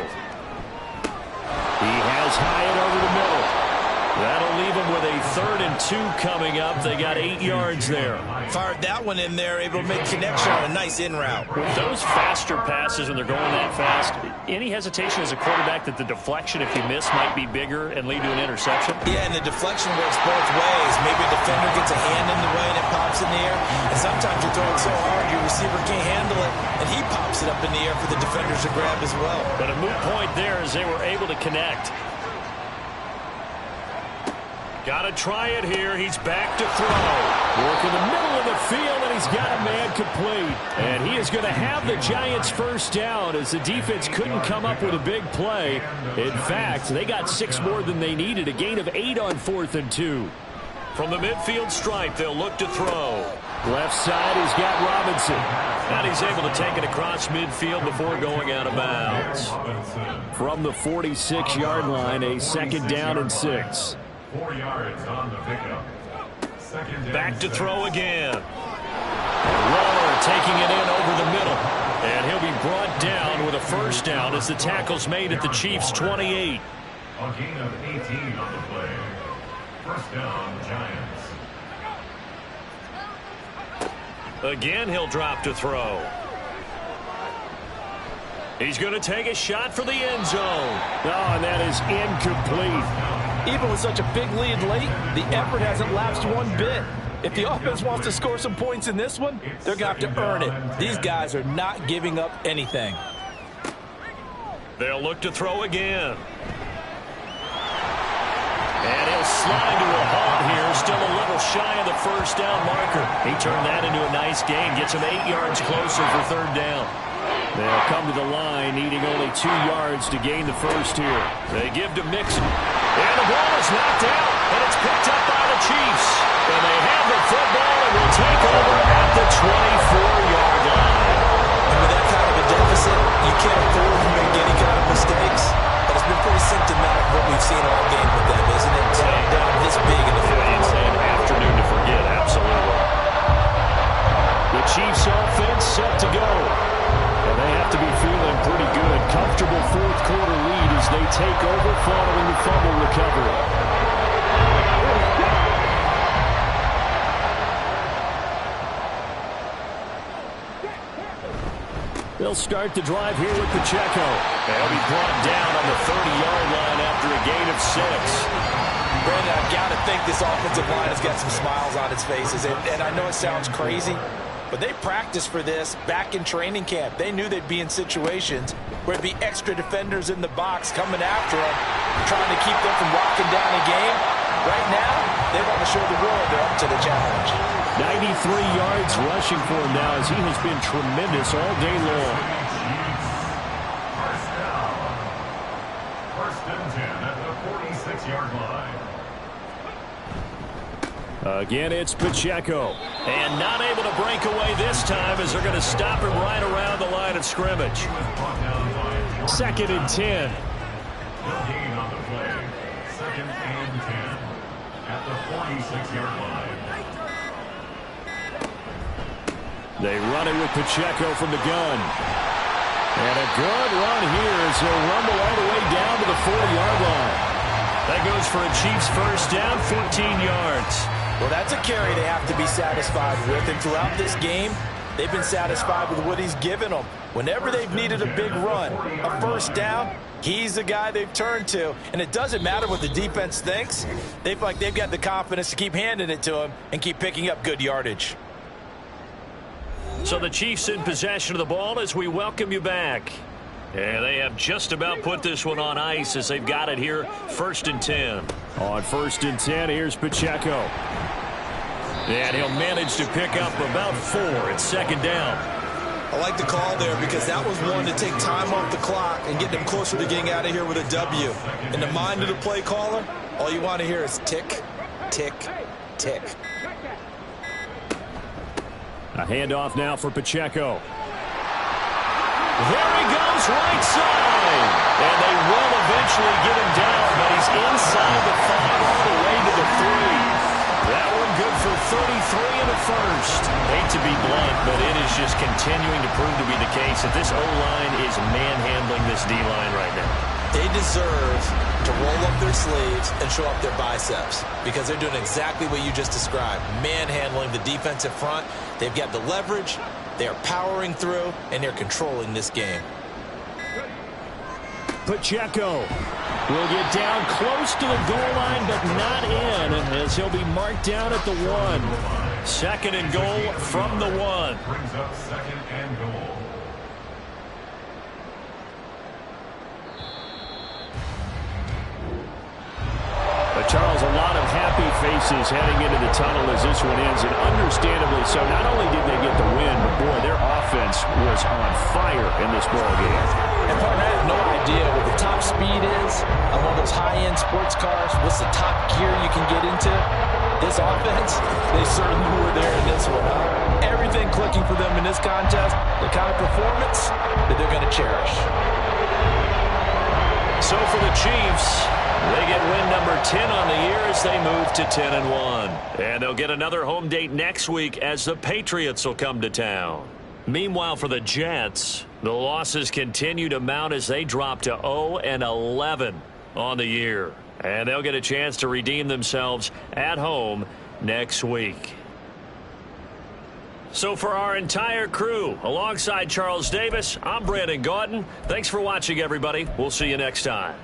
He has Hyatt over the middle. That'll leave him with a 3rd and 2 coming up. They got 8 yards there. Fired that one in there, able to make connection on a nice in route. With those faster passes when they're going that fast, any hesitation as a quarterback that the deflection, if you miss, might be bigger and lead to an interception? Yeah, and the deflection works both ways. Maybe a defender gets a hand in the way and it pops in the air. And sometimes you throw it so hard your receiver can't handle it, and he pops it up in the air for the defenders to grab as well. But a moot point there as they were able to connect. Got to try it here. He's back to throw. Work in the middle of the field, and he's got a man complete. And he is going to have the Giants' 1st down as the defense couldn't come up with a big play. In fact, they got 6 more than they needed, a gain of 8 on 4th and 2. From the midfield stripe, they'll look to throw. Left side, he's got Robinson. And he's able to take it across midfield before going out of bounds. From the 46-yard line, a 2nd down and 6. 4 yards on the pickup. 2nd and Back to 6. throw again. Waller taking it in over the middle. And he'll be brought down with a 1st down as the tackle's made at the Chiefs' 28. A gain of 18 on the play. 1st down, Giants. Again, he'll drop to throw. He's going to take a shot for the end zone. Oh, and that is incomplete. Even with such a big lead late, the effort hasn't lapsed one bit. If the offense wants to score some points in this one, they're going to have to earn it. These guys are not giving up anything. They'll look to throw again. And he'll slide to a halt here, still a little shy of the 1st down marker. He turned that into a nice gain, gets him 8 yards closer for 3rd down. They'll come to the line, needing only 2 yards to gain the 1st here. They give to Mixon. And the ball is knocked out, and it's picked up by the Chiefs. And they have the football and will take over at the 24-yard line. And with that kind of a deficit, you can't afford to make any kind of mistakes. But it's been pretty symptomatic of what we've seen all game with them, isn't it? Down this big in the fourth. take over following the fumble recovery. They'll start the drive here with Pacheco. They'll be brought down on the 30-yard line after a gain of 6. Brandon, I've got to think this offensive line has got some smiles on its faces. And I know it sounds crazy, but they practiced for this back in training camp. They knew they'd be in situations where there'd be extra defenders in the box coming after them, trying to keep them from locking down a game. Right now, they want to show the world they're up to the challenge. 93 yards rushing for him now as he has been tremendous all day long. First and 10 at the 46-yard line. Again, it's Pacheco. And not able to break away this time as they're going to stop him right around the line of scrimmage. Second and 10. No gain on the play. Second and 10 at the 46-yard line. They run it with Pacheco from the gun. And a good run here as he'll rumble all the way down to the 4-yard line. That goes for a Chiefs first down, 14 yards. Well, that's a carry they have to be satisfied with. And throughout this game, they've been satisfied with what he's given them. Whenever they've needed a big run, a first down, he's the guy they've turned to. And it doesn't matter what the defense thinks. They feel like they've got the confidence to keep handing it to him and keep picking up good yardage. So the Chiefs in possession of the ball as we welcome you back. And they have just about put this one on ice as they've got it here, first and 10. On first and 10, here's Pacheco. And he'll manage to pick up about 4 at second down. I like the call there because that was one to take time off the clock and get them closer to getting out of here with a W. In the mind of the play caller, all you want to hear is tick, tick, tick. A handoff now for Pacheco. There he goes, right side. And they will eventually get him down, but he's inside the 5 all the way to the 3. That one good for 33 in the first. Hate to be blunt, but it is just continuing to prove to be the case that this O-line is manhandling this D-line right now. They deserve to roll up their sleeves and show up their biceps because they're doing exactly what you just described, manhandling the defensive front. They've got the leverage, they're powering through, and they're controlling this game. Pacheco will get down close to the goal line, but not in, as he'll be marked down at the 1. Second and goal from the 1. Brings up second and goal. Charles, a lot of happy faces heading into the tunnel as this one ends, and understandably so. Not only did they get the win, but boy, their offense was on fire in this ball game. And partner, I have no idea what the top speed is on one of those high-end sports cars. What's the top gear you can get into? This offense, they certainly were there in this one. Everything clicking for them in this contest, the kind of performance that they're going to cherish. So for the Chiefs, they get win number 10 on the year as they move to 10-1. And they'll get another home date next week as the Patriots will come to town. Meanwhile, for the Jets, the losses continue to mount as they drop to 0-11 on the year. And they'll get a chance to redeem themselves at home next week. So for our entire crew, alongside Charles Davis, I'm Brandon Gaudin. Thanks for watching, everybody. We'll see you next time.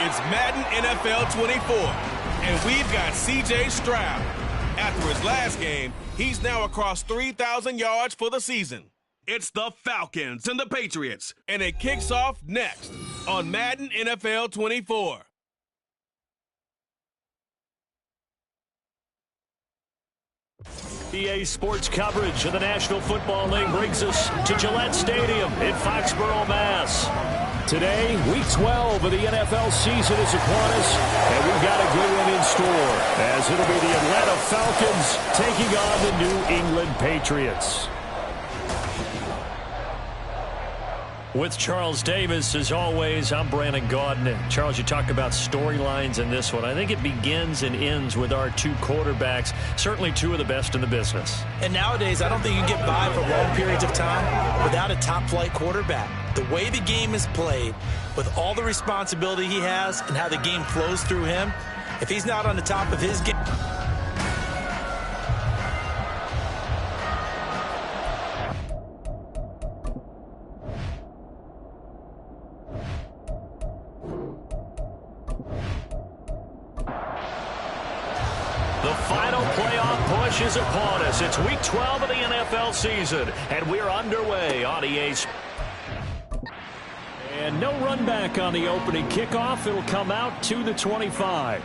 It's Madden NFL 24, and we've got C.J. Stroud. After his last game, he's now across 3,000 yards for the season. It's the Falcons and the Patriots, and it kicks off next on Madden NFL 24. EA Sports coverage of the National Football League brings us to Gillette Stadium in Foxborough, Mass. Today, Week 12 of the NFL season is upon us, and we've got a good one in store, as it'll be the Atlanta Falcons taking on the New England Patriots. With Charles Davis, as always, I'm Brandon Gaudin. And Charles, you talk about storylines in this one. I think it begins and ends with our two quarterbacks, certainly two of the best in the business. And nowadays, I don't think you can get by for long periods of time without a top-flight quarterback. The way the game is played, with all the responsibility he has and how the game flows through him, if he's not on the top of his game... The final playoff push is upon us. It's Week 12 of the NFL season, and we're underway on EA Sports. And no run back on the opening kickoff. It'll come out to the 25.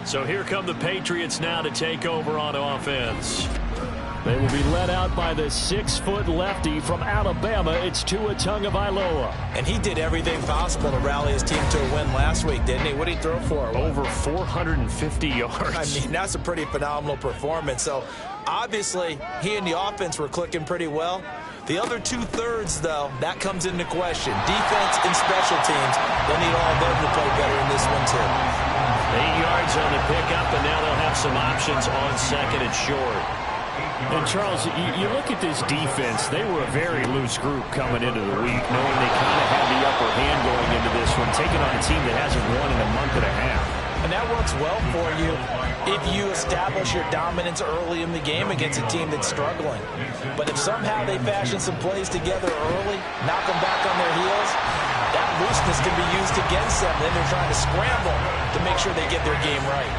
So here come the Patriots now to take over on offense. They will be led out by the 6-foot lefty from Alabama. It's Tua Tagovailoa. And he did everything possible to rally his team to a win last week, didn't he? What did he throw for? Over 450 yards. I mean, that's a pretty phenomenal performance. So, obviously, he and the offense were clicking pretty well. The other two-thirds, though, that comes into question. Defense and special teams, they'll need all of them to play better in this one, too. 8 yards on the pickup, and now they'll have some options on second and short. And, Charles, you look at this defense, they were a very loose group coming into the week, knowing they kind of had the upper hand going into this one, taking on a team that hasn't won in a month and a half. And that works well for you if you establish your dominance early in the game against a team that's struggling. But if somehow they fashion some plays together early, knock them back on their heels, that looseness can be used against them. Then they're trying to scramble to make sure they get their game right.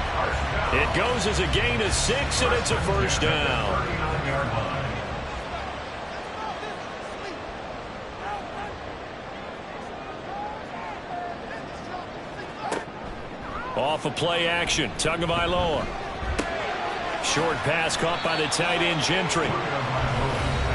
It goes as a gain of 6, and it's a first down. Off of play action, Tagovailoa. Short pass caught by the tight end Gentry.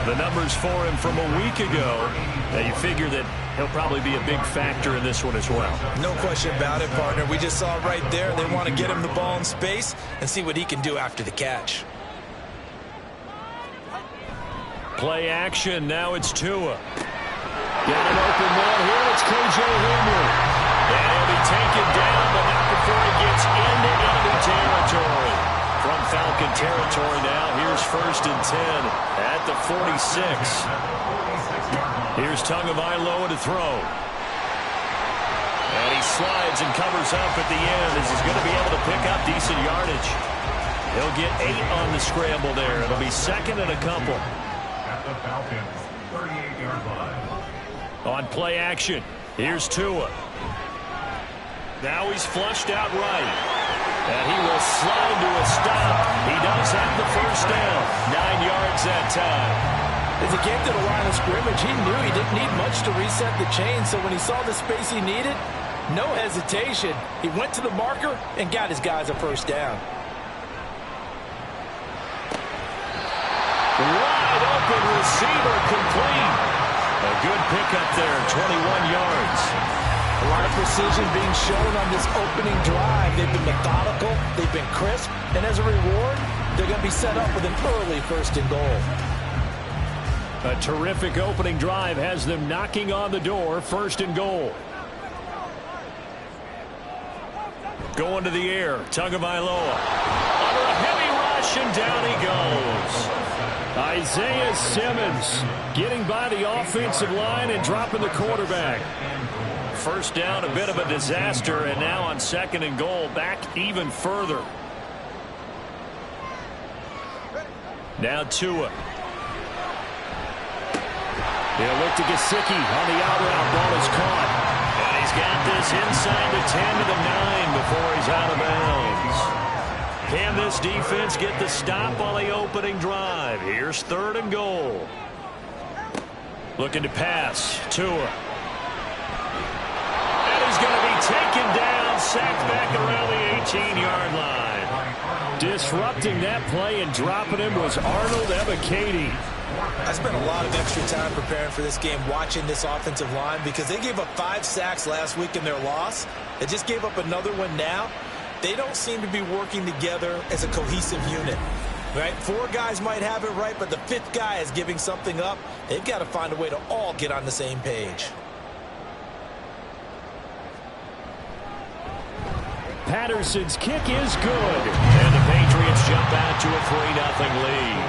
The numbers for him from a week ago. Now you figure that he'll probably be a big factor in this one as well. No question about it, partner. We just saw it right there. They want to get him the ball in space and see what he can do after the catch. Play action. Now it's Tua. Got an open man here. It's K.J. Henry. And he'll be taken down, but not before he gets into enemy territory. From Falcon territory now, here's 1st and 10 at the 46. Here's Tagovailoa to throw. And he slides and covers up at the end as he's going to be able to pick up decent yardage. He'll get 8 on the scramble there. It'll be 2nd and a couple. At the Falcons, 38-yard line. On play action, here's Tua. Now he's flushed out right. And he will slide to a stop. He does have the first down. 9 yards that time. As he came to the line of scrimmage, he knew he didn't need much to reset the chain. So when he saw the space he needed, no hesitation. He went to the marker and got his guys a first down. Wide open receiver complete. A good pickup there, 21 yards. A lot of precision being shown on this opening drive. They've been methodical, they've been crisp, and as a reward, they're going to be set up with an early 1st and goal. A terrific opening drive has them knocking on the door, 1st and goal. Going to the air, Tagovailoa. Under a heavy rush, and down he goes. Isaiah Simmons getting by the offensive line and dropping the quarterback. First down, a bit of a disaster, and now on 2nd and goal, back even further. Now Tua. He'll look to Gesicki on the out route. Ball is caught. And he's got this inside the 10 to the 9 before he's out of bounds. Can this defense get the stop on the opening drive? Here's 3rd and goal. Looking to pass. Tua. And he's going to be taken down, sacked back around the 18-yard line. Disrupting that play and dropping him was Arnold Ebiketie. I spent a lot of extra time preparing for this game, watching this offensive line, because they gave up 5 sacks last week in their loss. They just gave up another one now. They don't seem to be working together as a cohesive unit. Right? 4 guys might have it right, but the 5th guy is giving something up. They've got to find a way to all get on the same page. Patterson's kick is good. And the Patriots jump out to a 3-0 lead.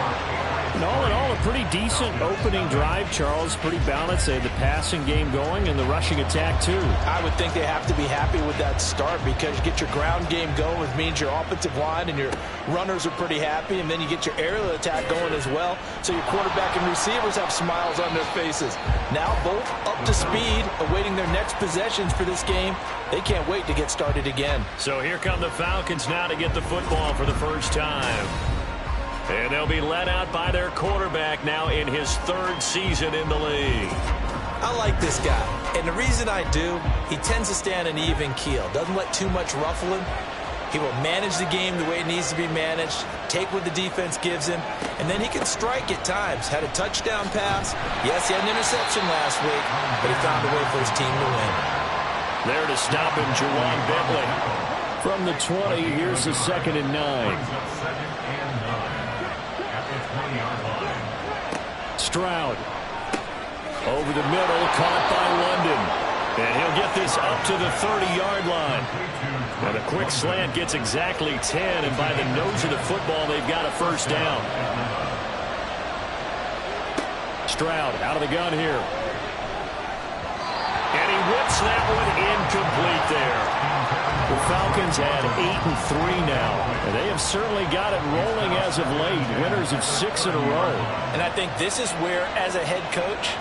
And all in all, a pretty decent opening drive, Charles. Pretty balanced. They had the passing game going and the rushing attack, too. I would think they have to be happy with that start, because you get your ground game going, which means your offensive line and your runners are pretty happy, and then you get your aerial attack going as well, so your quarterback and receivers have smiles on their faces. Now both up to speed, awaiting their next possessions for this game. They can't wait to get started again. So here come the Falcons now to get the football for the first time. And they'll be led out by their quarterback now in his 3rd season in the league. I like this guy, and the reason I do, he tends to stay on an even keel. Doesn't let too much ruffle him. He will manage the game the way it needs to be managed, take what the defense gives him, and then he can strike at times. Had a touchdown pass. Yes, he had an interception last week, but he found a way for his team to win. There to stop him, Juwan Bentley. From the 20, here's the 2nd and 9. Stroud. Over the middle, caught by London. And he'll get this up to the 30-yard line. And a quick slant gets exactly 10, and by the nose of the football, they've got a first down. Stroud out of the gun here. And he whips that one incomplete there. The Falcons had 8-3 now, and they have certainly got it rolling as of late. Winners of 6 in a row. And I think this is where, as a head coach,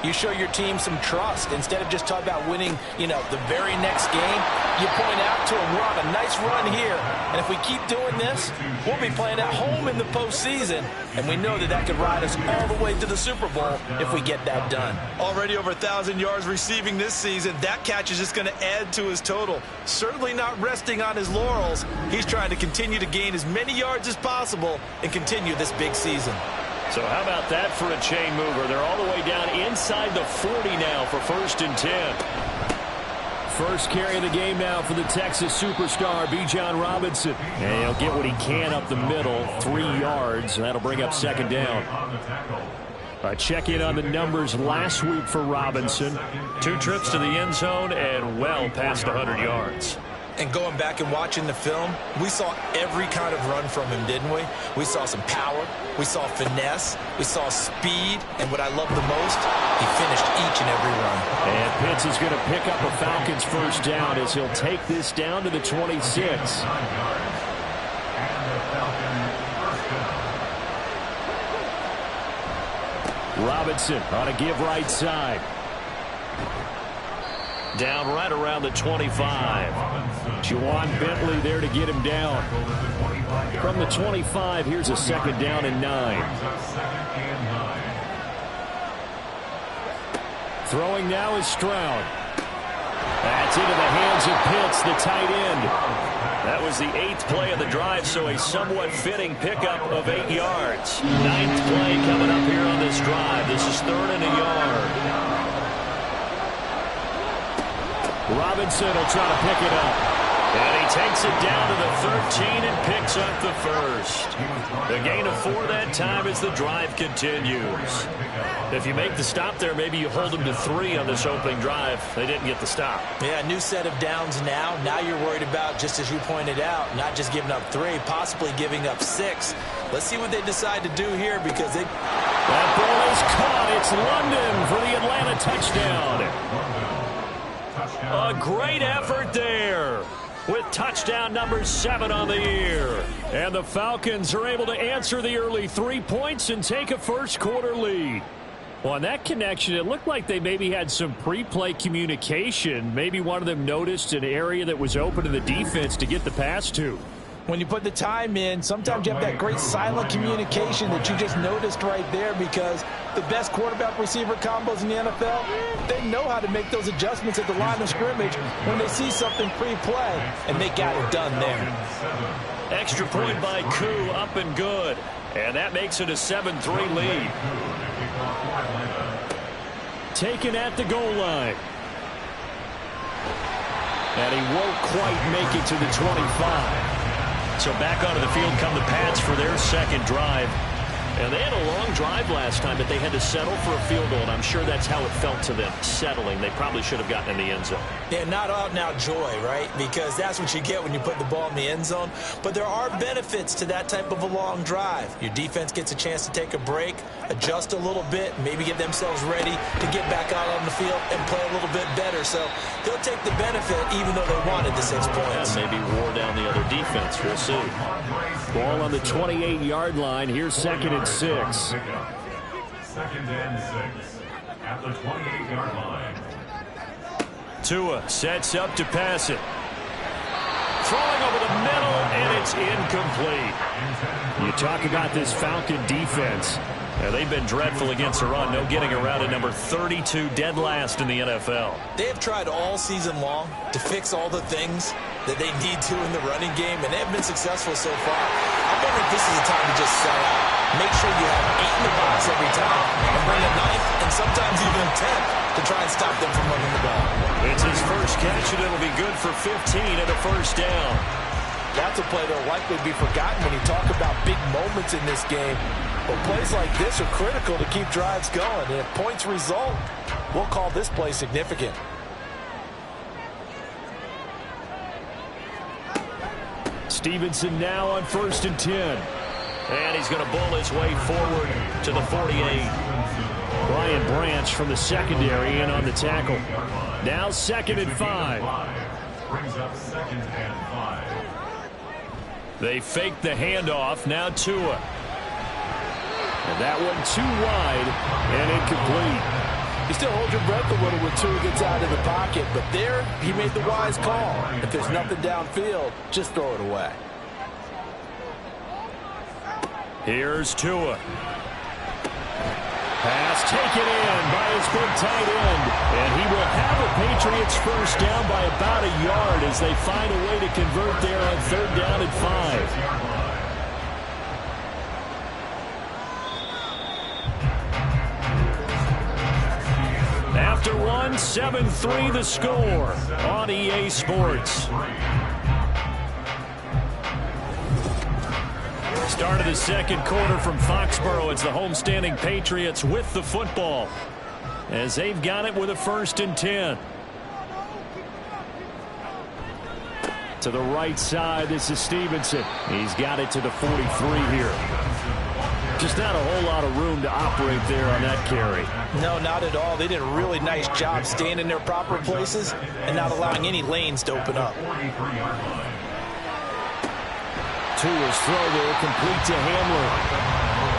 you show your team some trust. Instead of just talking about winning, the very next game, you point out to them, we're on a nice run here, and if we keep doing this, we'll be playing at home in the postseason, and we know that could ride us all the way to the Super Bowl if we get that done. Already over 1,000 yards receiving this season. That catch is just going to add to his total. Certainly not resting on his laurels. He's trying to continue to gain as many yards as possible and continue this big season. So how about that for a chain mover? They're all the way down inside the 40 now for 1st and 10. First carry of the game now for the Texas superstar, Bijan Robinson. And he'll get what he can up the middle, 3 yards. That'll bring up 2nd down. Check in on the numbers last week for Robinson. 2 trips to the end zone and well past 100 yards. And going back and watching the film, we saw every kind of run from him, didn't we? We saw some power, we saw finesse, we saw speed, and what I love the most, he finished each and every run. And Pitts is going to pick up a Falcons first down as he'll take this down to the 26. Robinson on a give right side. Down right around the 25. Juwan Bentley there to get him down. From the 25, here's a 2nd down and 9. Throwing now is Stroud. That's into the hands of Pitts, the tight end. That was the 8th play of the drive, so a somewhat fitting pickup of 8 yards. 9th play coming up here on this drive. This is 3rd and a yard. Robinson will try to pick it up. And he takes it down to the 13 and picks up the first. The gain of 4 that time as the drive continues. If you make the stop there, maybe you hold them to 3 on this opening drive. They didn't get the stop. Yeah, new set of downs now. Now you're worried about, just as you pointed out, not just giving up 3, possibly giving up 6. Let's see what they decide to do here, because they... That ball is caught. It's London for the Atlanta touchdown. A great effort there, with touchdown number 7 on the year. And the Falcons are able to answer the early 3 points and take a first quarter lead. Well, on that connection, it looked like they maybe had some pre-play communication. Maybe one of them noticed an area that was open to the defense to get the pass to. When you put the time in, sometimes you have that great silent communication that you just noticed right there, because the best quarterback-receiver combos in the NFL, they know how to make those adjustments at the line of scrimmage when they see something pre-play, and they got it done there. Extra point by Koo, up and good. And that makes it a 7-3 lead. Taken at the goal line. And he won't quite make it to the 25. So back onto the field come the Pats for their second drive. And they had a long drive last time, but they had to settle for a field goal, and I'm sure that's how it felt to them, settling. They probably should have gotten in the end zone. Yeah, not out-and-out joy, right? Because that's what you get when you put the ball in the end zone. But there are benefits to that type of a long drive. Your defense gets a chance to take a break, adjust a little bit, maybe get themselves ready to get back out on the field and play a little bit better. So they'll take the benefit even though they wanted the 6 points. Yeah, maybe wore down the other defense. We'll see. Ball on the 28-yard line. Here's 2nd and 6. 2nd and 6 at the 28-yard line. Tua sets up to pass it. Throwing over the middle, and it's incomplete. You talk about this Falcon defense. They've been dreadful against the run. No getting around at number 32, dead last in the NFL. They have tried all season long to fix all the things that they need to in the running game, and they have been successful so far. I wonder if this is a time to just sell out. Make sure you have 8 in the box every time, and bring a 9th and sometimes even a 10th to try and stop them from running the ball. It's his first catch, and it'll be good for 15 and a first down. That's a play that will likely be forgotten when you talk about big moments in this game. But plays like this are critical to keep drives going. And if points result, we'll call this play significant. Stevenson now on 1st and 10. And he's going to bull his way forward to the 48. Brian Branch from the secondary in on the tackle. Now 2nd and 5. Brings up 2nd and 5. They fake the handoff. Now Tua. And that one too wide and incomplete. You still hold your breath a little when Tua gets out of the pocket, but there he made the wise call. If there's nothing downfield, just throw it away. Here's Tua. Pass taken in by his big tight end. And he will have a Patriots first down by about a yard as they find a way to convert there on 3rd down and 5. After one, 7-3 the score on EA Sports. Start of the second quarter from Foxborough. It's the homestanding Patriots with the football as they've got it with a 1st and 10. To the right side, this is Stevenson. He's got it to the 43 here. Just not a whole lot of room to operate there on that carry. No, not at all. They did a really nice job staying in their proper places and not allowing any lanes to open up. Tua's throw there, complete to Hamler.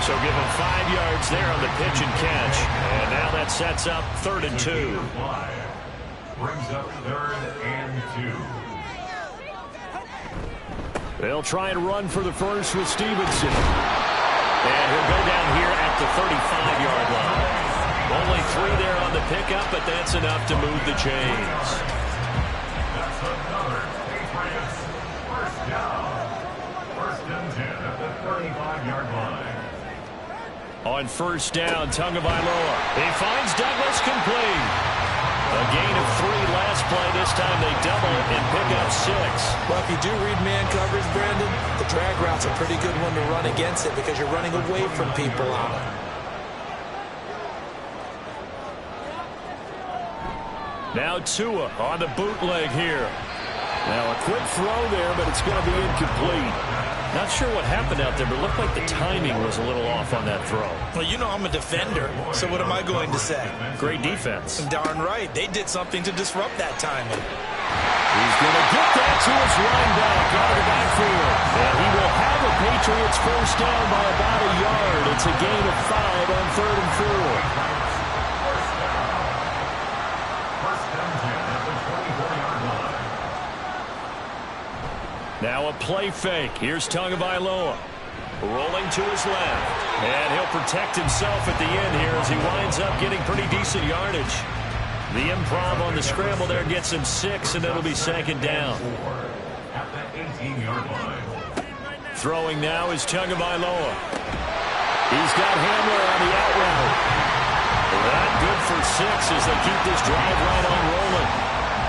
So give him 5 yards there on the pitch and catch. And now that sets up 3rd and 2. Brings up 3rd and 2. They'll try and run for the first with Stevenson. And he'll go down here at the 35-yard line. Only 3 there on the pickup, but that's enough to move the chains. That's another Patriots first down. 1st and 10 at the 35-yard line. On 1st down, Tagovailoa. He finds Douglas complete. A gain of 3 last play. This time they double it and pick up 6. Well, if you do read man coverage, Brandon, the drag route's a pretty good one to run against it because you're running away from people on it. Now Tua on the bootleg here. Now a quick throw there, but it's going to be incomplete. Not sure what happened out there, but it looked like the timing was a little off on that throw. Well, you know I'm a defender, so what am I going to say? Great defense. Darn right. They did something to disrupt that timing. He's going to get that to his running back out of the backfield. And he will have a Patriots first down by about a yard. It's a gain of 5 on 3rd and 4. Now a play fake. Here's Tagovailoa. Rolling to his left. And he'll protect himself at the end here as he winds up getting pretty decent yardage. The improv on the scramble there gets him 6, and it'll be second down. At the 18-yard line. Throwing now is Tagovailoa. He's got Hamler on the out route. That good for 6 as they keep this drive right on rolling.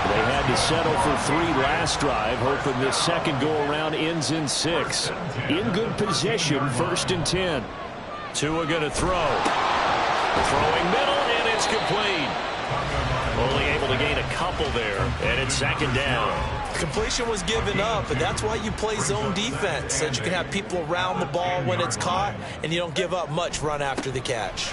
They had to settle for 3 last drive, hoping this second go-around ends in 6. In good position, 1st and 10. Tua going to throw. Throwing middle, and it's complete. Only able to gain a couple there, and it's second down. Completion was given up, and that's why you play zone defense, so that you can have people around the ball when it's caught, and you don't give up much run after the catch.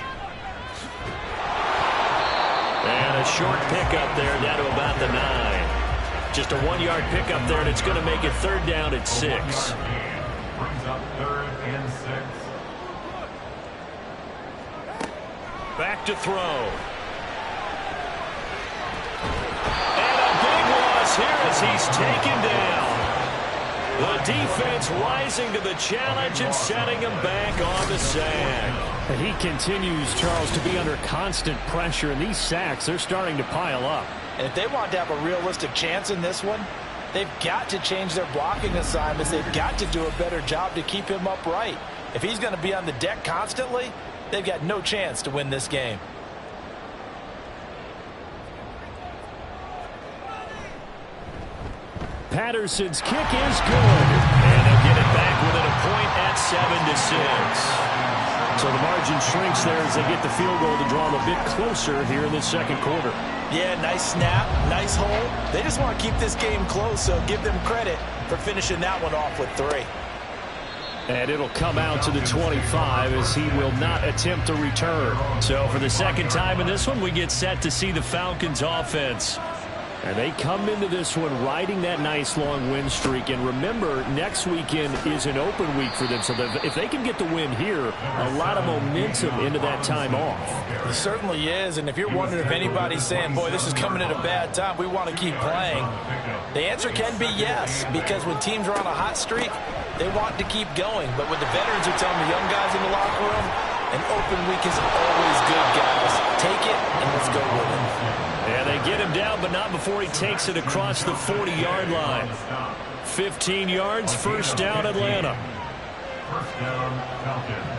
And a short pickup there down to about the 9. Just a 1-yard pickup there, and it's going to make it 3rd down at 6. Brings up 3rd and 6. Back to throw. And a big loss here as he's taken down. The defense rising to the challenge and setting him back on the sack. And he continues, Charles, to be under constant pressure, and these sacks, they're starting to pile up. And if they want to have a realistic chance in this one, they've got to change their blocking assignments. They've got to do a better job to keep him upright. If he's going to be on the deck constantly, they've got no chance to win this game. Patterson's kick is good. And they'll get it back within a point at 7-6. So the margin shrinks there as they get the field goal to draw them a bit closer here in the second quarter. Yeah, nice snap, nice hole. They just want to keep this game close, so give them credit for finishing that one off with 3. And it'll come out to the 25 as he will not attempt to return. So for the second time in this one, we get set to see the Falcons offense. And they come into this one riding that nice long win streak. And remember, next weekend is an open week for them. So if they can get the win here, a lot of momentum into that time off. It certainly is. And if you're wondering if anybody's saying, boy, this is coming at a bad time, we want to keep playing, the answer can be yes. Because when teams are on a hot streak, they want to keep going. But what the veterans are telling the young guys in the locker room, an open week is always good, guys. Take it and let's go with it. And they get him down, but not before he takes it across the 40-yard line. 15 yards, 1st down, Atlanta. 1st down, Falcons.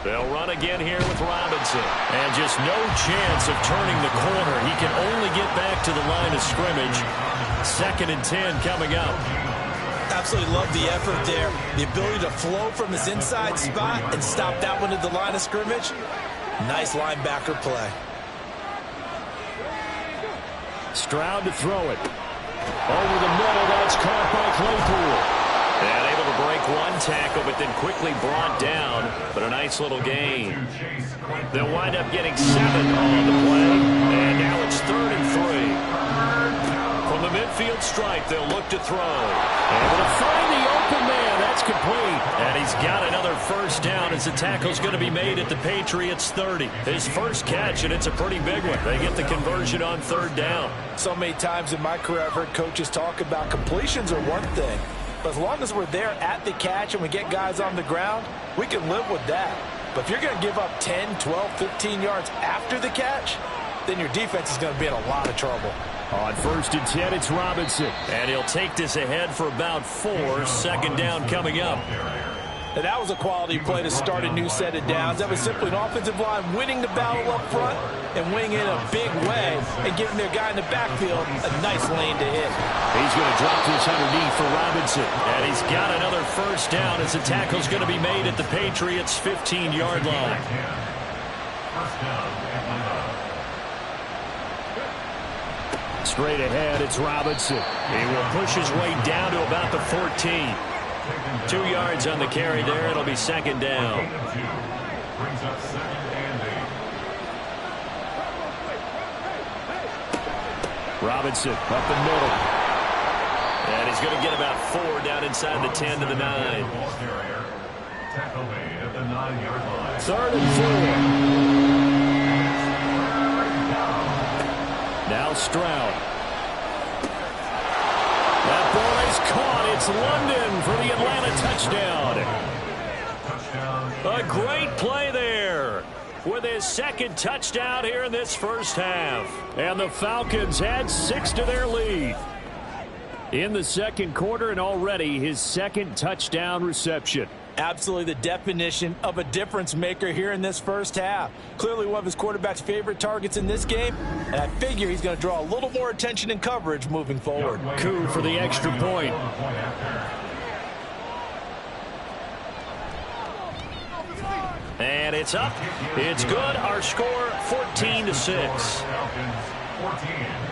They'll run again here with Robinson. And just no chance of turning the corner. He can only get back to the line of scrimmage. 2nd and 10 coming up. Absolutely love the effort there. The ability to flow from his inside spot and stop that one at the line of scrimmage. Nice linebacker play. Stroud to throw it. Over the middle, that's caught by Claypool. And able to break one tackle, but then quickly brought down. But a nice little gain. They'll wind up getting 7 on the play. And now it's 3rd and 3. From the midfield stripe, they'll look to throw. Able to find the open man. That's complete. And he's got another 1st down as the tackle's going to be made at the Patriots 30. His first catch, and it's a pretty big one. They get the conversion on 3rd down. So many times in my career, I've heard coaches talk about completions are one thing. But as long as we're there at the catch and we get guys on the ground, we can live with that. But if you're going to give up 10, 12, 15 yards after the catch, then your defense is going to be in a lot of trouble. On 1st and 10, it's Robinson. And he'll take this ahead for about 4. 2nd down coming up. And that was a quality play to start a new set of downs. That was simply an offensive line winning the battle up front and winning in a big way and giving their guy in the backfield a nice lane to hit. He's going to drop this underneath for Robinson. And he's got another 1st down as the tackle's going to be made at the Patriots' 15-yard line. 1st down, Atlanta. Straight ahead, it's Robinson. He will push his way down to about the 14. 2 yards on the carry there. It'll be 2nd down. Brings up 2nd and 8. Robinson up the middle. And he's going to get about 4 down inside the 10 to the 9. Tackle made at the 9-yard line. 3rd and 4. Now Stroud. is caught. It's London for the Atlanta touchdown. A great play there with his second touchdown here in this first half. And the Falcons add 6 to their lead in the second quarter, and already his second touchdown reception. Absolutely the definition of a difference maker here in this first half. Clearly one of his quarterback's favorite targets in this game, and I figure he's going to draw a little more attention and coverage moving forward. Coup for the extra point. And it's up. It's good. Our score 14-6.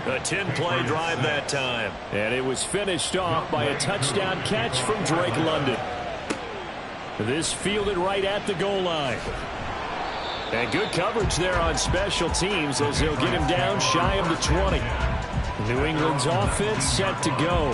A 10-play drive that time. And it was finished off by a touchdown catch from Drake London. This fielded right at the goal line. And good coverage there on special teams as they'll get him down shy of the 20. New England's offense set to go.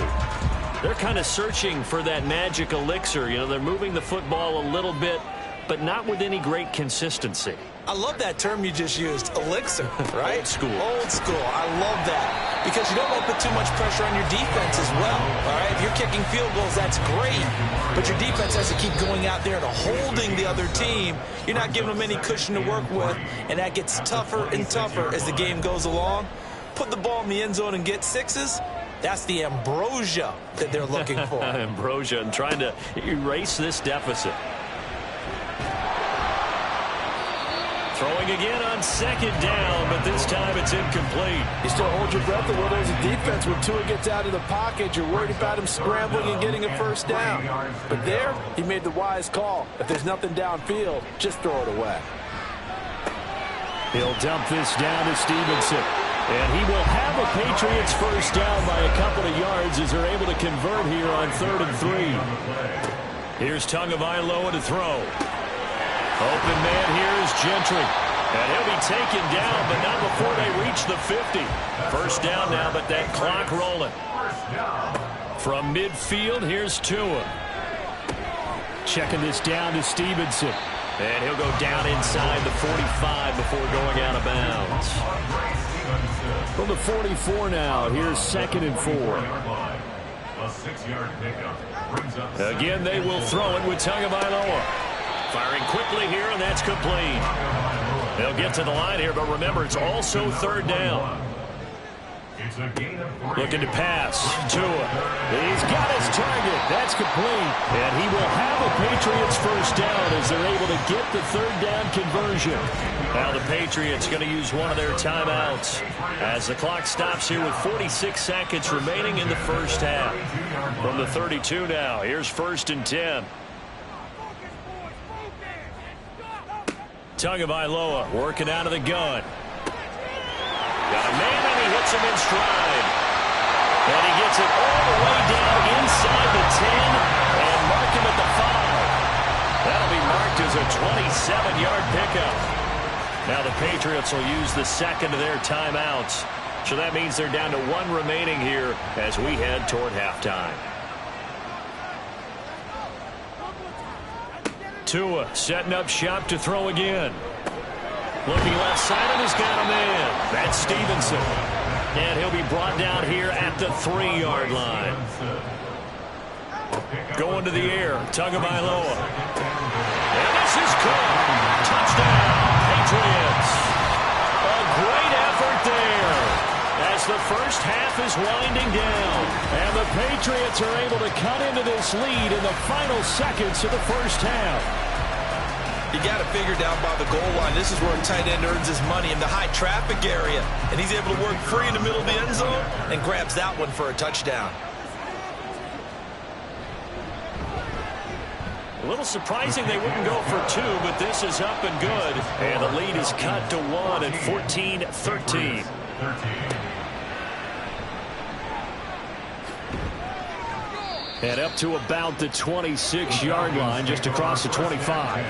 They're kind of searching for that magic elixir. You know, they're moving the football a little bit, but not with any great consistency. I love that term you just used, elixir, right? Old school. Old school. I love that because you don't want to put too much pressure on your defense as well, all right? If you're kicking field goals, that's great, but your defense has to keep going out there and holding the other team. You're not giving them any cushion to work with, and that gets tougher and tougher as the game goes along. Put the ball in the end zone and get 6s. That's the ambrosia that they're looking for. Ambrosia, and trying to erase this deficit. Throwing again on second down, but this time it's incomplete. You still hold your breath, or there's a defense when Tua gets out of the pocket. You're worried about him scrambling and getting a first down. But there, he made the wise call. If there's nothing downfield, just throw it away. He'll dump this down to Stevenson. And he will have a Patriots first down by a couple of yards as they're able to convert here on 3rd and 3. Here's Tagovailoa to throw. Open man here is Gentry. And he'll be taken down, but not before they reach the 50. First down now, but that clock rolling. From midfield, here's Tua. Checking this down to Stevenson. And he'll go down inside the 45 before going out of bounds. From the 44 now, here's 2nd and 4. A 6-yard pickup. Again, they will throw it with Tagovailoa. Firing quickly here, and that's complete. They'll get to the line here, but remember, it's also 3rd down. Looking to pass. Tua. He's got his target. That's complete. And he will have a Patriots first down as they're able to get the 3rd down conversion. Now the Patriots going to use one of their timeouts as the clock stops here with 46 seconds remaining in the first half. From the 32 now, here's 1st and 10. Tagovailoa working out of the gun. Got a man, and he hits him in stride. And he gets it all the way down inside the 10 and mark him at the 5. That'll be marked as a 27-yard pickup. Now the Patriots will use the second of their timeouts. So that means they're down to 1 remaining here as we head toward halftime. Tua setting up shop to throw again. Looking left side, and he's got a man. That's Stevenson. And he'll be brought down here at the 3-yard line. Going to the air, Tagovailoa. And this is caught. Touchdown, Patriots. A great effort there as the first half is winding down. And the Patriots are able to cut into this lead in the final seconds of the first half. You got to figure down by the goal line. This is where a tight end earns his money in the high traffic area. And he's able to work free in the middle of the end zone and grabs that one for a touchdown. A little surprising they wouldn't go for 2, but this is up and good. And the lead is cut to 1 at 14-13. And up to about the 26-yard line, just across the 25.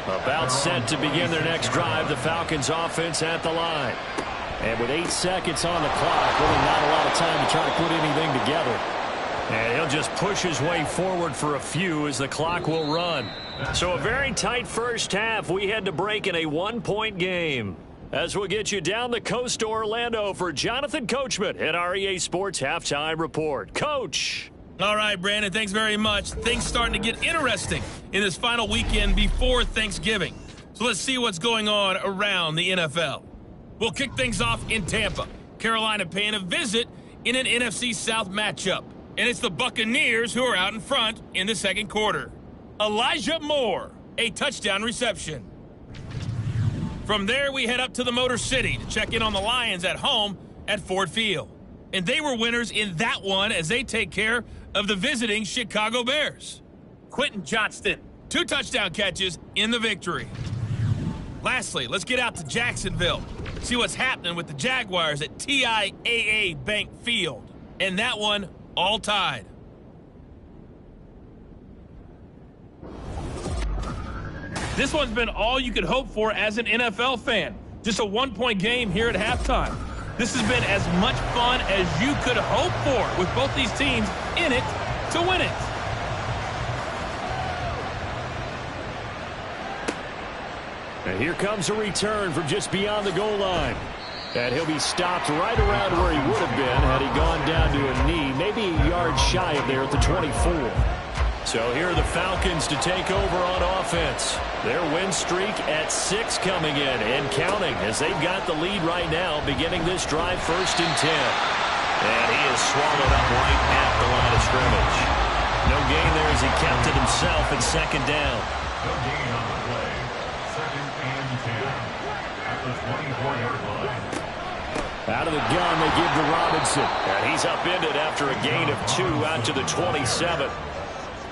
About set to begin their next drive, the Falcons offense at the line. And with 8 seconds on the clock, really not a lot of time to try to put anything together. And he'll just push his way forward for a few as the clock will run. So a very tight first half. We had to break in a 1-point game. As we'll get you down the coast to Orlando for Jonathan Coachman at our EA Sports Halftime Report. Coach. All right, Brandon, thanks very much. Things starting to get interesting in this final weekend before Thanksgiving. So let's see what's going on around the NFL. We'll kick things off in Tampa. Carolina paying a visit in an NFC South matchup. And it's the Buccaneers who are out in front in the second quarter. Elijah Moore, a touchdown reception. From there, we head up to the Motor City to check in on the Lions at home at Ford Field. And they were winners in that one as they take care of the visiting Chicago Bears. Quentin Johnston, 2 touchdown catches in the victory. Lastly, let's get out to Jacksonville. See what's happening with the Jaguars at TIAA Bank Field. And that one all tied. This one's been all you could hope for as an NFL fan. Just a 1-point game here at halftime. This has been as much fun as you could hope for with both these teams in it to win it. And here comes a return from just beyond the goal line. And he'll be stopped right around where he would have been had he gone down to a knee, maybe a yard shy of there at the 24. So here are the Falcons to take over on offense. Their win streak at 6 coming in and counting as they've got the lead right now beginning this drive 1st and 10. And he is swallowed up right at the line of scrimmage. No gain there as he kept it himself at 2nd down. No gain on the play. 2nd and 10 at the 24-yard line. Out of the gun, they give to Robinson. And he's upended after a gain of 2 out to the 27.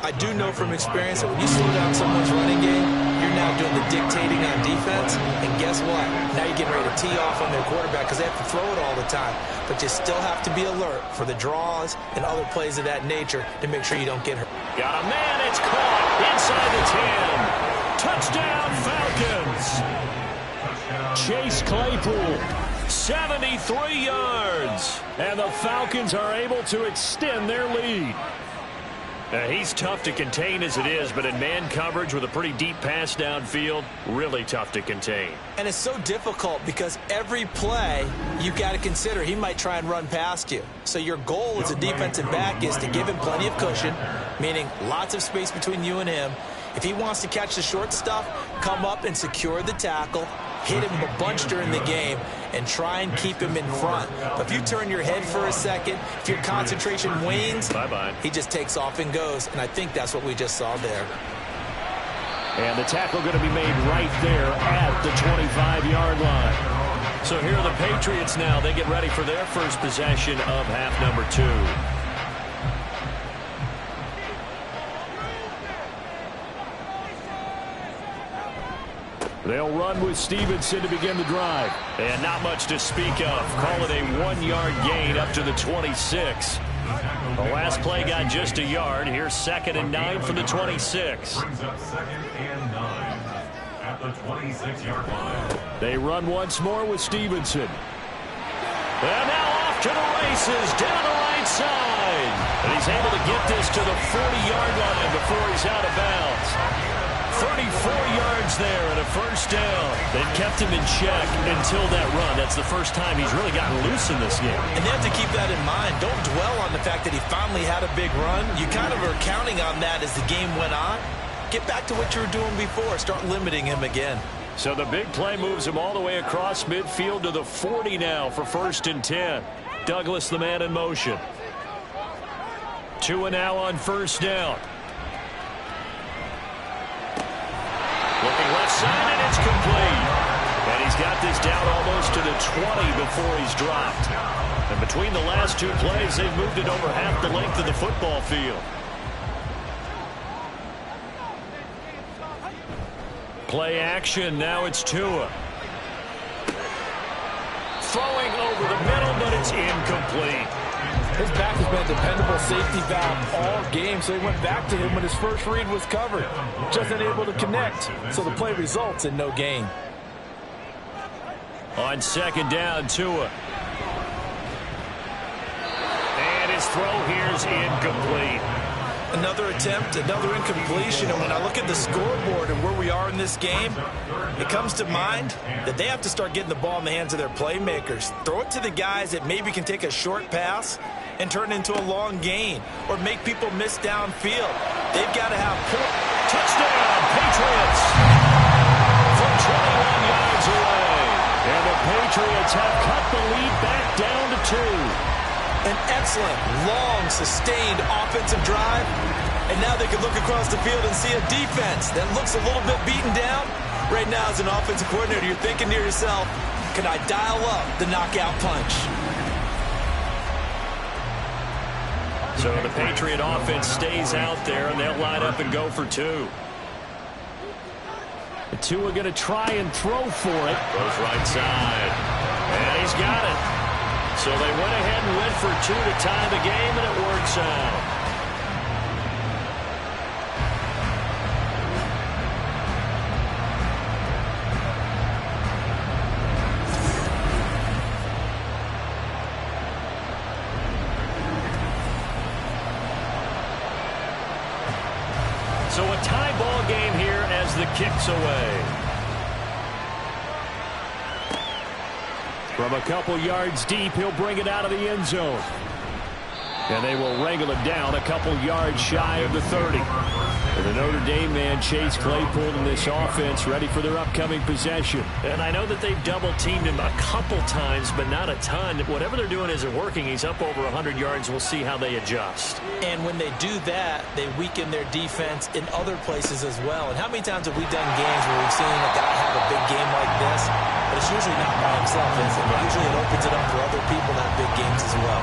I do know from experience that when you slow down someone's running game, you're now doing the dictating on defense. And guess what? Now you're getting ready to tee off on their quarterback because they have to throw it all the time. But you still have to be alert for the draws and other plays of that nature to make sure you don't get hurt. Got a man. It's caught inside the 10. Touchdown, Falcons. Chase Claypool, 73 yards. And the Falcons are able to extend their lead. He's tough to contain as it is, but in man coverage with a pretty deep pass downfield, really tough to contain. And it's so difficult because every play you got to consider he might try and run past you. So your goal as a defensive back is to give him plenty of cushion, meaning lots of space between you and him. If he wants to catch the short stuff, come up and secure the tackle, hit him a bunch during the game, and try and keep him in front. But if you turn your head for a second, if your concentration wanes, he just takes off and goes. And I think that's what we just saw there. And the tackle going to be made right there at the 25-yard line. So here are the Patriots now. They get ready for their first possession of half number 2. They'll run with Stevenson to begin the drive. And not much to speak of. Call it a 1-yard gain up to the 26. The last play got just a yard. Here's 2nd and 9 for the 26. Brings up 2nd and 9 at the 26-yard line. They run once more with Stevenson. And now off to the races down the right side. And he's able to get this to the 40-yard line before he's out of bounds. 34 yards there and a 1st down. They've kept him in check until that run. That's the first time he's really gotten loose in this game. And they have to keep that in mind. Don't dwell on the fact that he finally had a big run. You kind of are counting on that as the game went on. Get back to what you were doing before. Start limiting him again. So the big play moves him all the way across midfield to the 40 now for 1st and 10. Douglas, the man in motion. Tua now on 1st down. Looking left side, and it's complete. And he's got this down almost to the 20 before he's dropped. And between the last 2 plays, they've moved it over half the length of the football field. Play action, now it's Tua. Throwing over the middle, but it's incomplete. His back has been a dependable safety valve all game, so he went back to him when his first read was covered. Just unable to connect, so the play results in no gain. On 2nd down, Tua. And his throw here's incomplete. Another attempt, another incompletion. And when I look at the scoreboard and where we are in this game, it comes to mind that they have to start getting the ball in the hands of their playmakers. Throw it to the guys that maybe can take a short pass and turn it into a long gain or make people miss downfield. They've got to have touchdown, Patriots, from 21 yards away. And the Patriots have cut the lead back down to 2. An excellent, long, sustained offensive drive. And now they can look across the field and see a defense that looks a little bit beaten down. Right now, as an offensive coordinator, you're thinking to yourself, can I dial up the knockout punch? So the Patriot offense stays out there, and they'll line up and go for 2. The 2 are going to try and throw for it. Goes right side. And he's got it. So they went ahead and went for 2 to tie the game, and it works out. So a tie ball game here as the kick's away. From a couple yards deep, he'll bring it out of the end zone. And they will wrangle it down a couple yards shy of the 30. And the Notre Dame man, Chase Claypool, in this offense, ready for their upcoming possession. And I know that they've double-teamed him a couple times, but not a ton. Whatever they're doing isn't working. He's up over 100 yards. We'll see how they adjust. And when they do that, they weaken their defense in other places as well. And how many times have we done games where we've seen a guy have a big game like this, but it's usually not by himself, is it? Usually it opens it up for other people to have big games as well.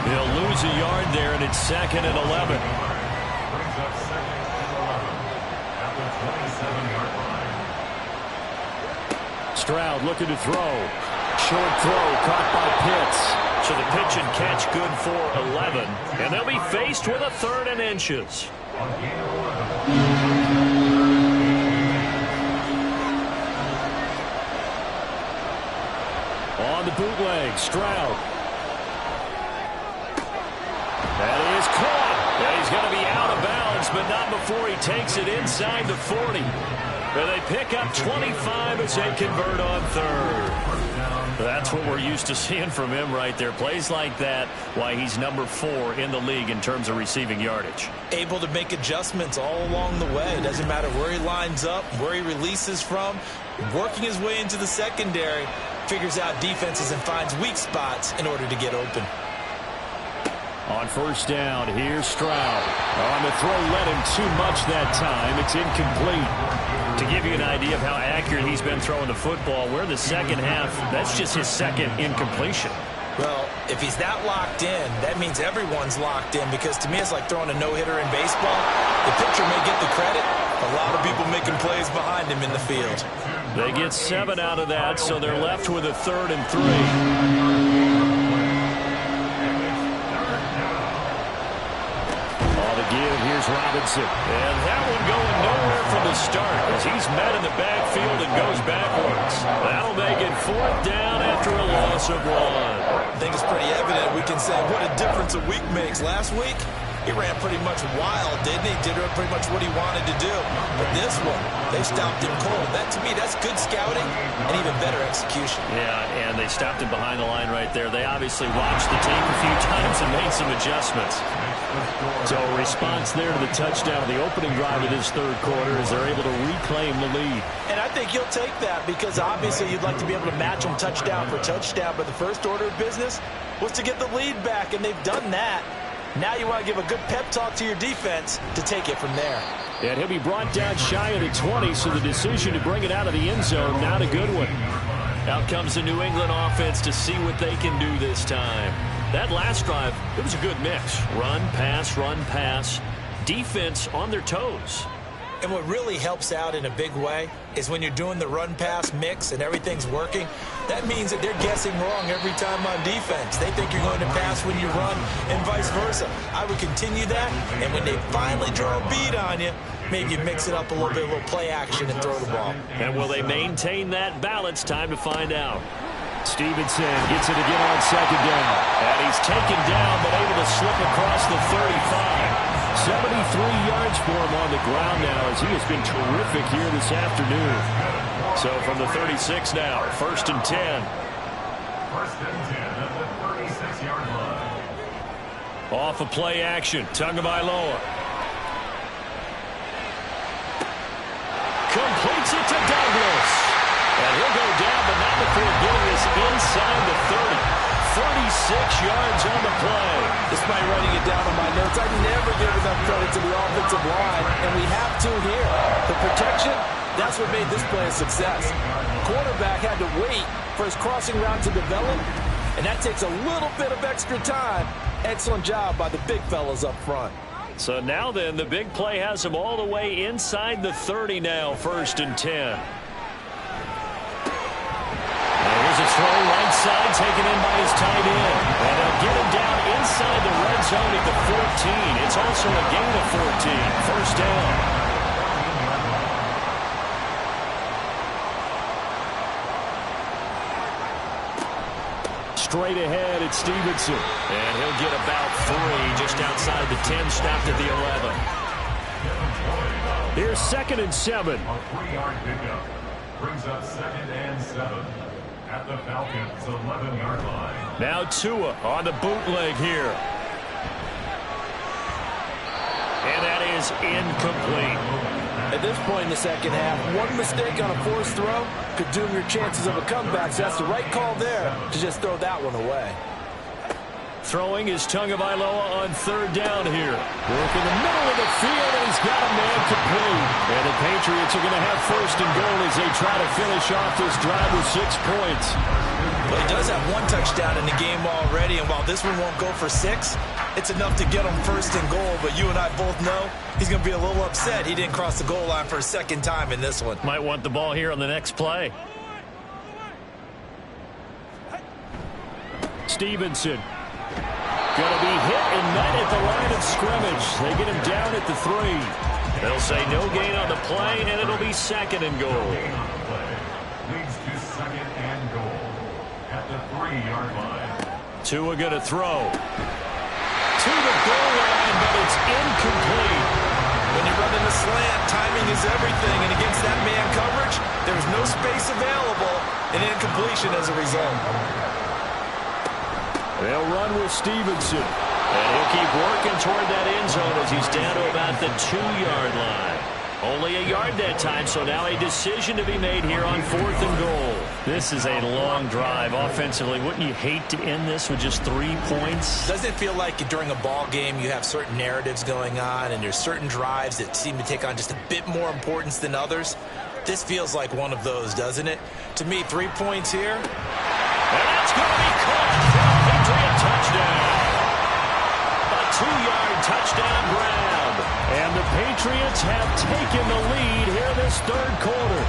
They'll lose a yard there, and it's 2nd and 11. Brings up 2nd and 11 at the 27-yard line. Stroud looking to throw. Short throw caught by Pitts. So the pitch and catch good for 11. And they'll be faced with a 3rd and inches. On gain of 11. On the bootleg, Stroud. That is caught. And he's going to be out of bounds, but not before he takes it inside the 40. And they pick up 25 as they convert on 3rd. That's what we're used to seeing from him right there. Plays like that, why he's number 4 in the league in terms of receiving yardage. Able to make adjustments all along the way. Doesn't matter where he lines up, where he releases from. Working his way into the secondary, figures out defenses and finds weak spots in order to get open. On 1st down, here's Stroud. On the throw, led him too much that time. It's incomplete. To give you an idea of how accurate he's been throwing the football, we're in the second half. That's just his 2nd incompletion. Well, if he's that locked in, that means everyone's locked in, because to me it's like throwing a no-hitter in baseball. The pitcher may get the credit. A lot of people making plays behind him in the field. They get 7 out of that, so they're left with a 3rd and 3. Here's Robinson. And that one going nowhere from the start as he's met in the backfield and goes backwards. That'll make it 4th down after a loss of 1. I think it's pretty evident. We can say what a difference a week makes. Last week, he ran pretty much wild, didn't he? Did pretty much what he wanted to do. But this one, they stopped him cold. That, to me, that's good scouting and even better execution. Yeah, and they stopped him behind the line right there. They obviously watched the tape a few times and made some adjustments. So a response there to the touchdown, the opening drive of this 3rd quarter, as they're able to reclaim the lead. And I think you'll take that, because obviously you'd like to be able to match them touchdown for touchdown, but the first order of business was to get the lead back, and they've done that. Now you want to give a good pep talk to your defense to take it from there. And he'll be brought down shy of the 20, so the decision to bring it out of the end zone, not a good one. Out comes the New England offense to see what they can do this time. That last drive, it was a good mix. Run, pass, defense on their toes. And what really helps out in a big way is when you're doing the run-pass mix and everything's working, that means that they're guessing wrong every time on defense. They think you're going to pass when you run and vice versa. I would continue that, and when they finally draw a beat on you, maybe you mix it up a little bit, a little play action and throw the ball. And will they maintain that balance? Time to find out. Stevenson gets it again on 2nd down. And he's taken down, but able to slip across the 35. 73 yards for him on the ground now as he has been terrific here this afternoon. So from the 36 now, 1st and 10. 1st and 10 at the 36-yard line. Off of play action, Tagovailoa. Completes it to Douglas. And he'll go down, but not before getting this inside the 30. 36 yards on the play. Despite writing it down on my notes, I never give enough credit to the offensive line, and we have to here. The protection, that's what made this play a success. Quarterback had to wait for his crossing route to develop, and that takes a little bit of extra time. Excellent job by the big fellas up front. So now then, the big play has him all the way inside the 30 now, 1st and 10. Here's a throw right side taken in by his tight end. And they'll get him down inside the red zone at the 14. It's also a gain of 14. 1st down. Straight ahead, it's Stevenson. And he'll get about 3 just outside the 10, stopped at the 11. Here's 2nd and 7. A 3-yard pickup brings up 2nd and 7 at the Falcons' 11-yard line. Now Tua on the bootleg here. And that is incomplete. At this point in the second half, one mistake on a forced throw could doom your chances of a comeback. So that's the right call there to just throw that one away. Throwing is Tagovailoa on 3rd down here. Work in the middle of the field, and he's got a man complete. And the Patriots are going to have 1st and goal as they try to finish off this drive with 6 points. Well, he does have 1 touchdown in the game already, and while this one won't go for 6, it's enough to get him 1st and goal. But you and I both know he's going to be a little upset he didn't cross the goal line for a 2nd time in this one. Might want the ball here on the next play. Stevenson. Going to be hit and met at the line of scrimmage. They get him down at the 3. They'll say no gain on the play, and it'll be 2nd and goal. Leads to 2nd and goal at the 3-yard line. Tua going to throw. To the goal line, but it's incomplete. When you're running a slant, timing is everything, and against that man coverage, there's no space available, and incompletion as a result. They'll run with Stevenson. And he'll keep working toward that end zone as he's down to about the 2-yard line. Only a yard that time, so now a decision to be made here on 4th and goal. This is a long drive offensively. Wouldn't you hate to end this with just 3 points? Doesn't it feel like during a ball game you have certain narratives going on and there's certain drives that seem to take on just a bit more importance than others? This feels like one of those, doesn't it? To me, 3 points here. And that's going to be caught for a Patriot touchdown. A 2-yard touchdown grab. And the Patriots have taken the lead here this 3rd quarter.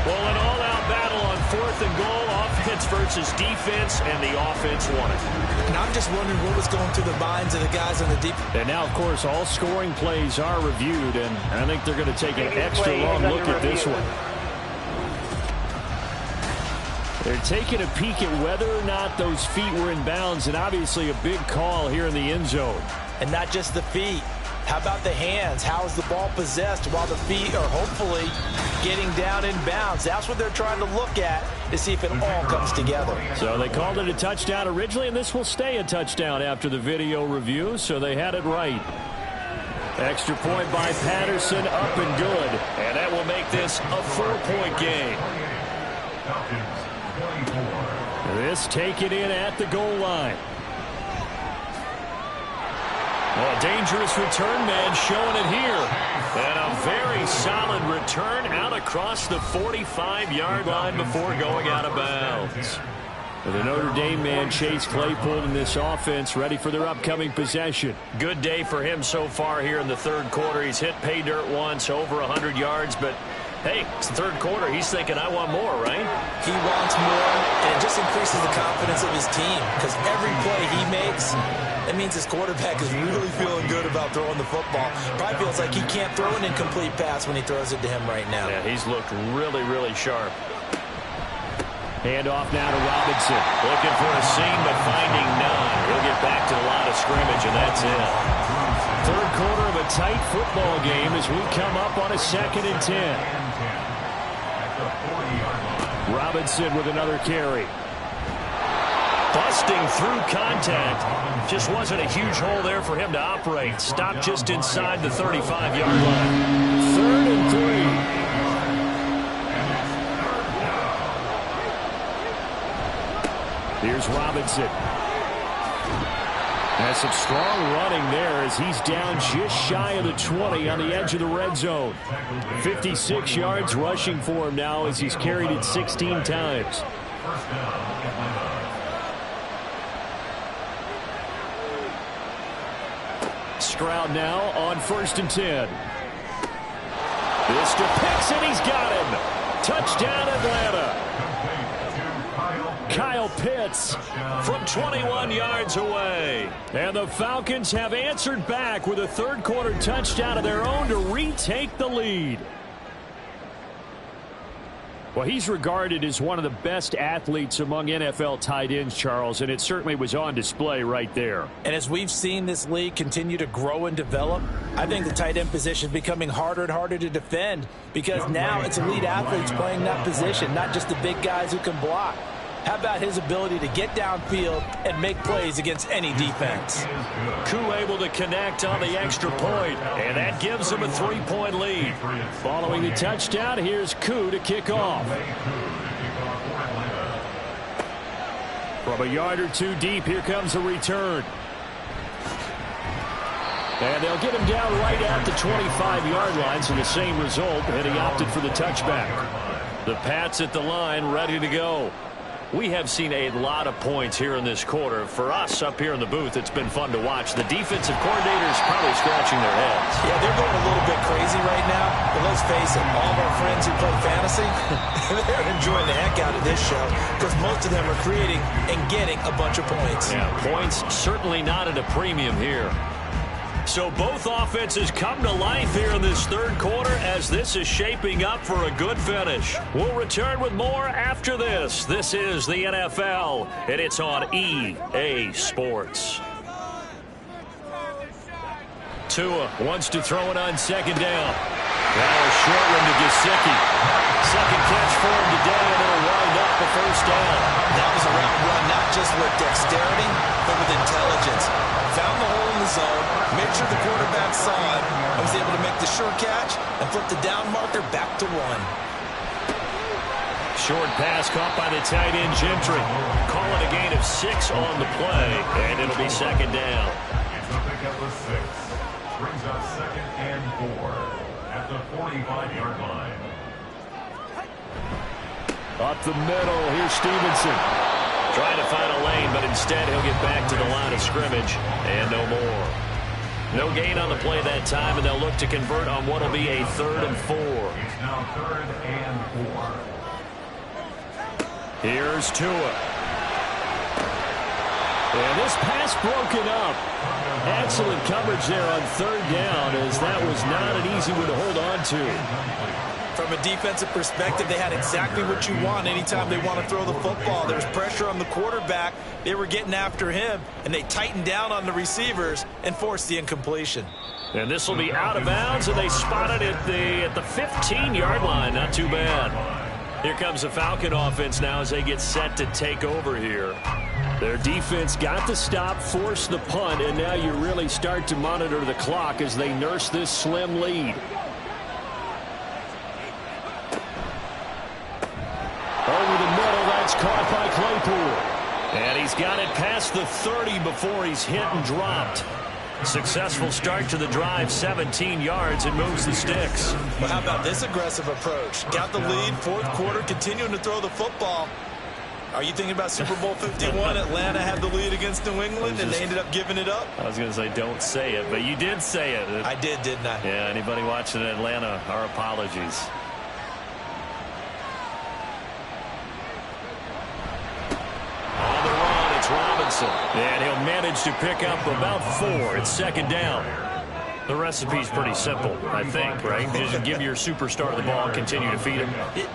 Well, an all-out battle on 4th and goal, offense versus defense, and the offense won it. And I'm just wondering what was going through the minds of the guys on the defense. And now, of course, all scoring plays are reviewed, and I think they're going to take an extra long look at this one. They're taking a peek at whether or not those feet were in bounds, and obviously a big call here in the end zone. And not just the feet. How about the hands? How is the ball possessed while the feet are hopefully getting down in bounds? That's what they're trying to look at to see if it all comes together. So they called it a touchdown originally, and this will stay a touchdown after the video review, so they had it right. Extra point by Patterson, up and good. And that will make this a 4-point game. This taken in at the goal line. Well, a dangerous return man showing it here. And a very solid return out across the 45-yard line before going out of bounds. The Notre Dame man, Chase Claypool, in this offense, ready for their upcoming possession. Good day for him so far here in the 3rd quarter. He's hit pay dirt once, over 100 yards, but hey, it's the 3rd quarter. He's thinking, I want more, right? He wants more, and it just increases the confidence of his team because every play he makes, that means his quarterback is really feeling good about throwing the football. Probably feels like he can't throw an incomplete pass when he throws it to him right now. Yeah, he's looked really, really sharp. Hand off now to Robinson. Looking for a seam, but finding none. He'll get back to the line of scrimmage, and that's it. Third quarter of a tight football game as we come up on a 2nd and 10. Robinson with another carry. Busting through contact. Just wasn't a huge hole there for him to operate. Stopped just inside the 35-yard line. 3rd and 3. Here's Robinson. Has some strong running there as he's down just shy of the 20 on the edge of the red zone. 56 yards rushing for him now as he's carried it 16 times. Stroud now on 1st and 10. This to Pitts, and he's got him. Touchdown, Atlanta. Kyle Pitts from 21 yards away. And the Falcons have answered back with a third-quarter touchdown of their own to retake the lead. Well, he's regarded as one of the best athletes among NFL tight ends, Charles, and it certainly was on display right there. And as we've seen this league continue to grow and develop, I think the tight end position is becoming harder and harder to defend because now it's elite athletes playing that position, not just the big guys who can block. How about his ability to get downfield and make plays against any defense? Koo able to connect on the extra point, and that gives him a 3-point lead. Following the touchdown, here's Koo to kick off. From a yard or two deep, here comes a return. And they'll get him down right at the 25-yard line, so the same result, and he opted for the touchback. The Pats at the line, ready to go. We have seen a lot of points here in this quarter. For us up here in the booth, it's been fun to watch. The defensive coordinators probably scratching their heads. Yeah, they're going a little bit crazy right now. But let's face it, all of our friends who play fantasy, they're enjoying the heck out of this show because most of them are creating and getting a bunch of points. Yeah, points certainly not at a premium here. So both offenses come to life here in this third quarter as this is shaping up for a good finish. We'll return with more after this. This is the NFL, and it's on EA Sports. Tua wants to throw it on 2nd down. Now a short one to Gesicki. Second catch for him today, and it'll wind up the 1st down. That was a route run, not just with dexterity, but with intelligence. Found the hole in the zone, made sure the quarterback saw it, and was able to make the short catch and flip the down marker back to 1. Short pass caught by the tight end Gentry. Call it a gain of 6 on the play, and it'll be 2nd down. It's a pickup of 6. Brings up 2nd and 4 at the 45-yard line. Up the middle, here's Stevenson. Trying to find a lane, but instead he'll get back to the line of scrimmage, and no more. No gain on the play that time, and they'll look to convert on what will be a 3rd and 4. It's now 3rd and 4. Here's Tua. And this pass broken up. Excellent coverage there on 3rd down, as that was not an easy one to hold on to. From a defensive perspective, they had exactly what you want anytime they want to throw the football. There was pressure on the quarterback. They were getting after him, and they tightened down on the receivers and forced the incompletion. And this will be out of bounds, and they spotted it at the 15-yard line. Not too bad. Here comes the Falcon offense now as they get set to take over here. Their defense got the stop, forced the punt, and now you really start to monitor the clock as they nurse this slim lead. Over the middle, that's caught by Claypool. And he's got it past the 30 before he's hit and dropped. Successful start to the drive, 17 yards, and moves the sticks. Well, how about this aggressive approach? Got the lead, 4th quarter, continuing to throw the football. Are you thinking about Super Bowl 51? Atlanta had the lead against New England, and they ended up giving it up? I was going to say don't say it, but you did say it. I did, didn't I? Yeah, anybody watching Atlanta, our apologies. On the run, it's Robinson. And he'll manage to pick up about 4. It's 2nd down. The recipe's pretty simple, I think, right? Just give your superstar the ball, continue to feed him.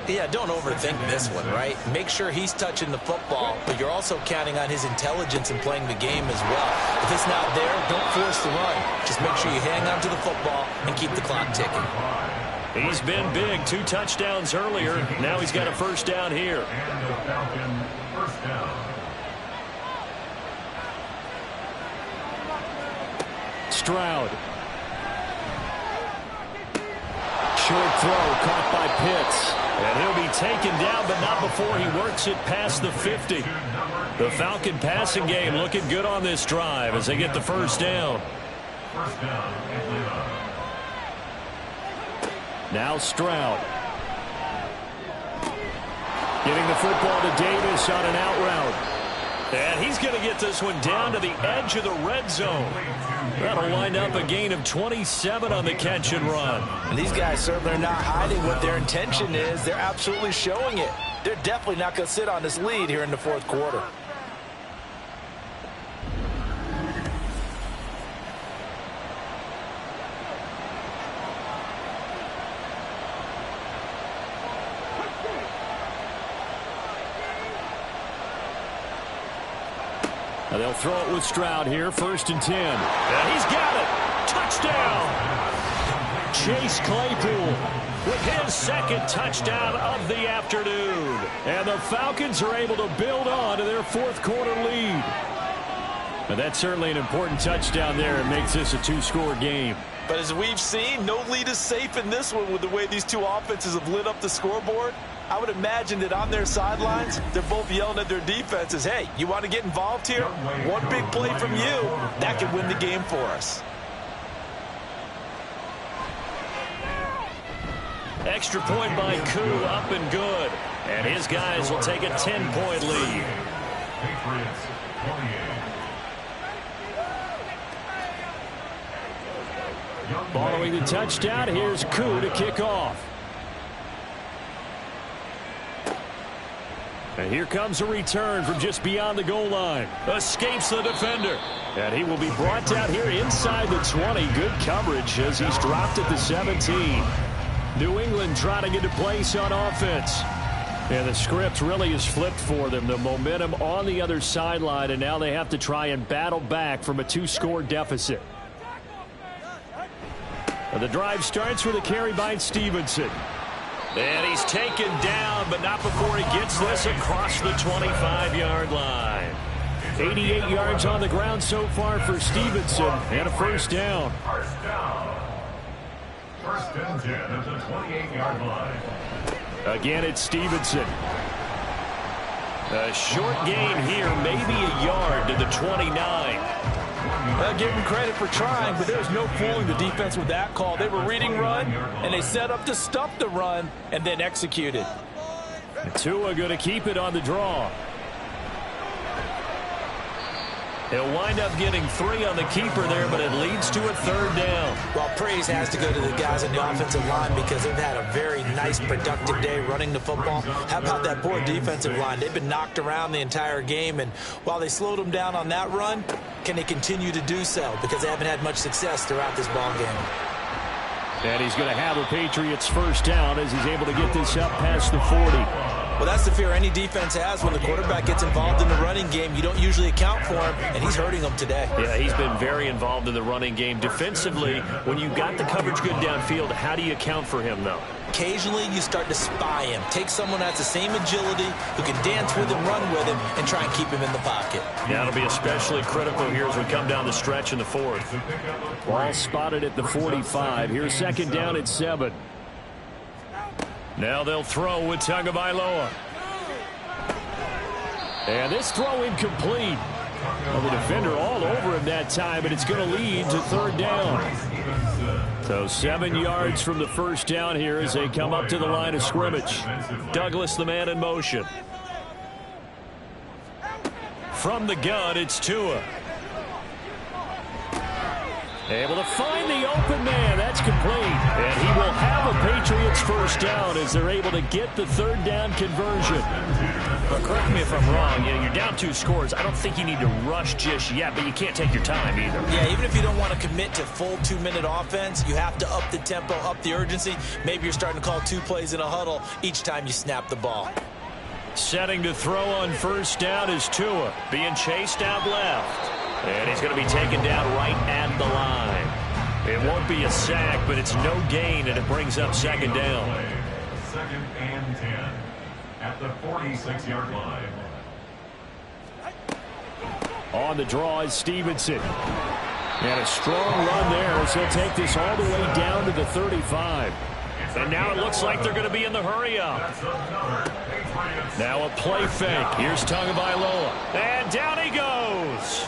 Yeah, don't overthink this one, right? Make sure he's touching the football, but you're also counting on his intelligence in playing the game as well. If it's not there, don't force the run. Just make sure you hang on to the football and keep the clock ticking. He's been big. 2 touchdowns earlier. Now he's got a first down here. And the Falcon first down. Stroud. Short throw caught by Pitts. And he'll be taken down, but not before he works it past the 50. The Falcon passing game looking good on this drive as they get the first down. First down, Atlanta. Now Stroud. Giving the football to Davis on an out route. And he's going to get this one down to the edge of the red zone. That'll wind up a gain of 27 on the catch and run. And these guys certainly are not hiding what their intention is. They're absolutely showing it. They're definitely not going to sit on this lead here in the fourth quarter. They'll throw it with Stroud here, 1st and 10. And he's got it. Touchdown. Chase Claypool with his 2nd touchdown of the afternoon. And the Falcons are able to build on to their 4th quarter lead. And that's certainly an important touchdown there. It makes this a 2-score game. But as we've seen, no lead is safe in this one with the way these two offenses have lit up the scoreboard. I would imagine that on their sidelines, they're both yelling at their defenses, hey, you want to get involved here? One big play from you, that could win the game for us. Extra point by Koo, up and good. And his guys will take a 10-point lead. Patriots 28. Following the touchdown, here's Koo to kick off. And here comes a return from just beyond the goal line. Escapes the defender. And he will be brought down here inside the 20. Good coverage as he's dropped at the 17. New England trying to get a place on offense. And the script really is flipped for them. The momentum on the other sideline, and now they have to try and battle back from a 2-score deficit. And the drive starts with a carry by Stevenson. And he's taken down, but not before he gets this across the 25-yard line. 88 yards on the ground so far for Stevenson, and a first down. First down. 1st and 10 at the 28-yard line. Again, it's Stevenson. A short gain here, maybe a yard to the 29. I'll give them credit for trying, but there's no fooling the defense with that call. They were reading run, and they set up to stuff the run and then executed. Tua going to keep it on the draw. He'll wind up getting 3 on the keeper there, but it leads to a 3rd down. Well, praise has to go to the guys on the offensive line because they've had a very nice, productive day running the football. How about that poor defensive line? They've been knocked around the entire game, and while they slowed them down on that run, can they continue to do so? Because they haven't had much success throughout this ball game. And he's going to have a Patriots first down as he's able to get this up past the 40. Well, that's the fear any defense has. When the quarterback gets involved in the running game, you don't usually account for him, and he's hurting them today. Yeah, he's been very involved in the running game. Defensively, when you got the coverage good downfield, how do you account for him, though? Occasionally, you start to spy him. Take someone that has the same agility, who can dance with him, run with him, and try and keep him in the pocket. Yeah, it'll be especially critical here as we come down the stretch in the 4th. Ball spotted at the 45. Here's 2nd down at 7. Now they'll throw with Tagovailoa. And this throw incomplete. Well, the defender all over him that time, but it's going to lead to 3rd down. So 7 yards from the first down here as they come up to the line of scrimmage. Douglas, the man in motion. From the gun, it's Tua. Able to find the open man. That's complete. And he will have a Patriots first down as they're able to get the third down conversion. Well, correct me if I'm wrong. You're down 2 scores. I don't think you need to rush just yet, but you can't take your time either. Yeah, even if you don't want to commit to full 2-minute offense, you have to up the tempo, up the urgency. Maybe you're starting to call 2 plays in a huddle each time you snap the ball. Setting to throw on first down is Tua, being chased out left. And he's going to be taken down right at the line. It won't be a sack, but it's no gain, and it brings up second down. 2nd and 10 at the 46-yard line. On the draw is Stevenson. And a strong run there as he'll take this all the way down to the 35. And now it looks like they're going to be in the hurry-up. Now a play fake. Here's Tagovailoa. And down he goes.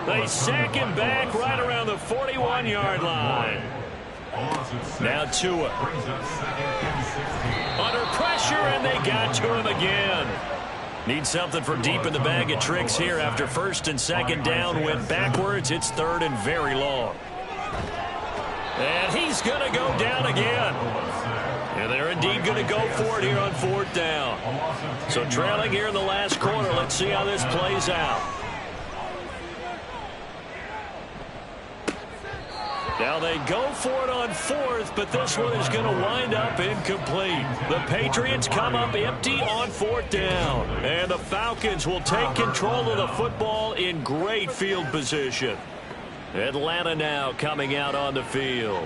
They sack him back right around the 41-yard line. Now Tua. Under pressure, and they got to him again. Need something for deep in the bag of tricks here after 1st and 2nd down went backwards. It's 3rd and very long. And he's going to go down again. And they're indeed going to go for it here on 4th down. So trailing here in the last quarter. Let's see how this plays out. Now they go for it on 4th, but this one is going to wind up incomplete. The Patriots come up empty on 4th down. And the Falcons will take control of the football in great field position. Atlanta now coming out on the field.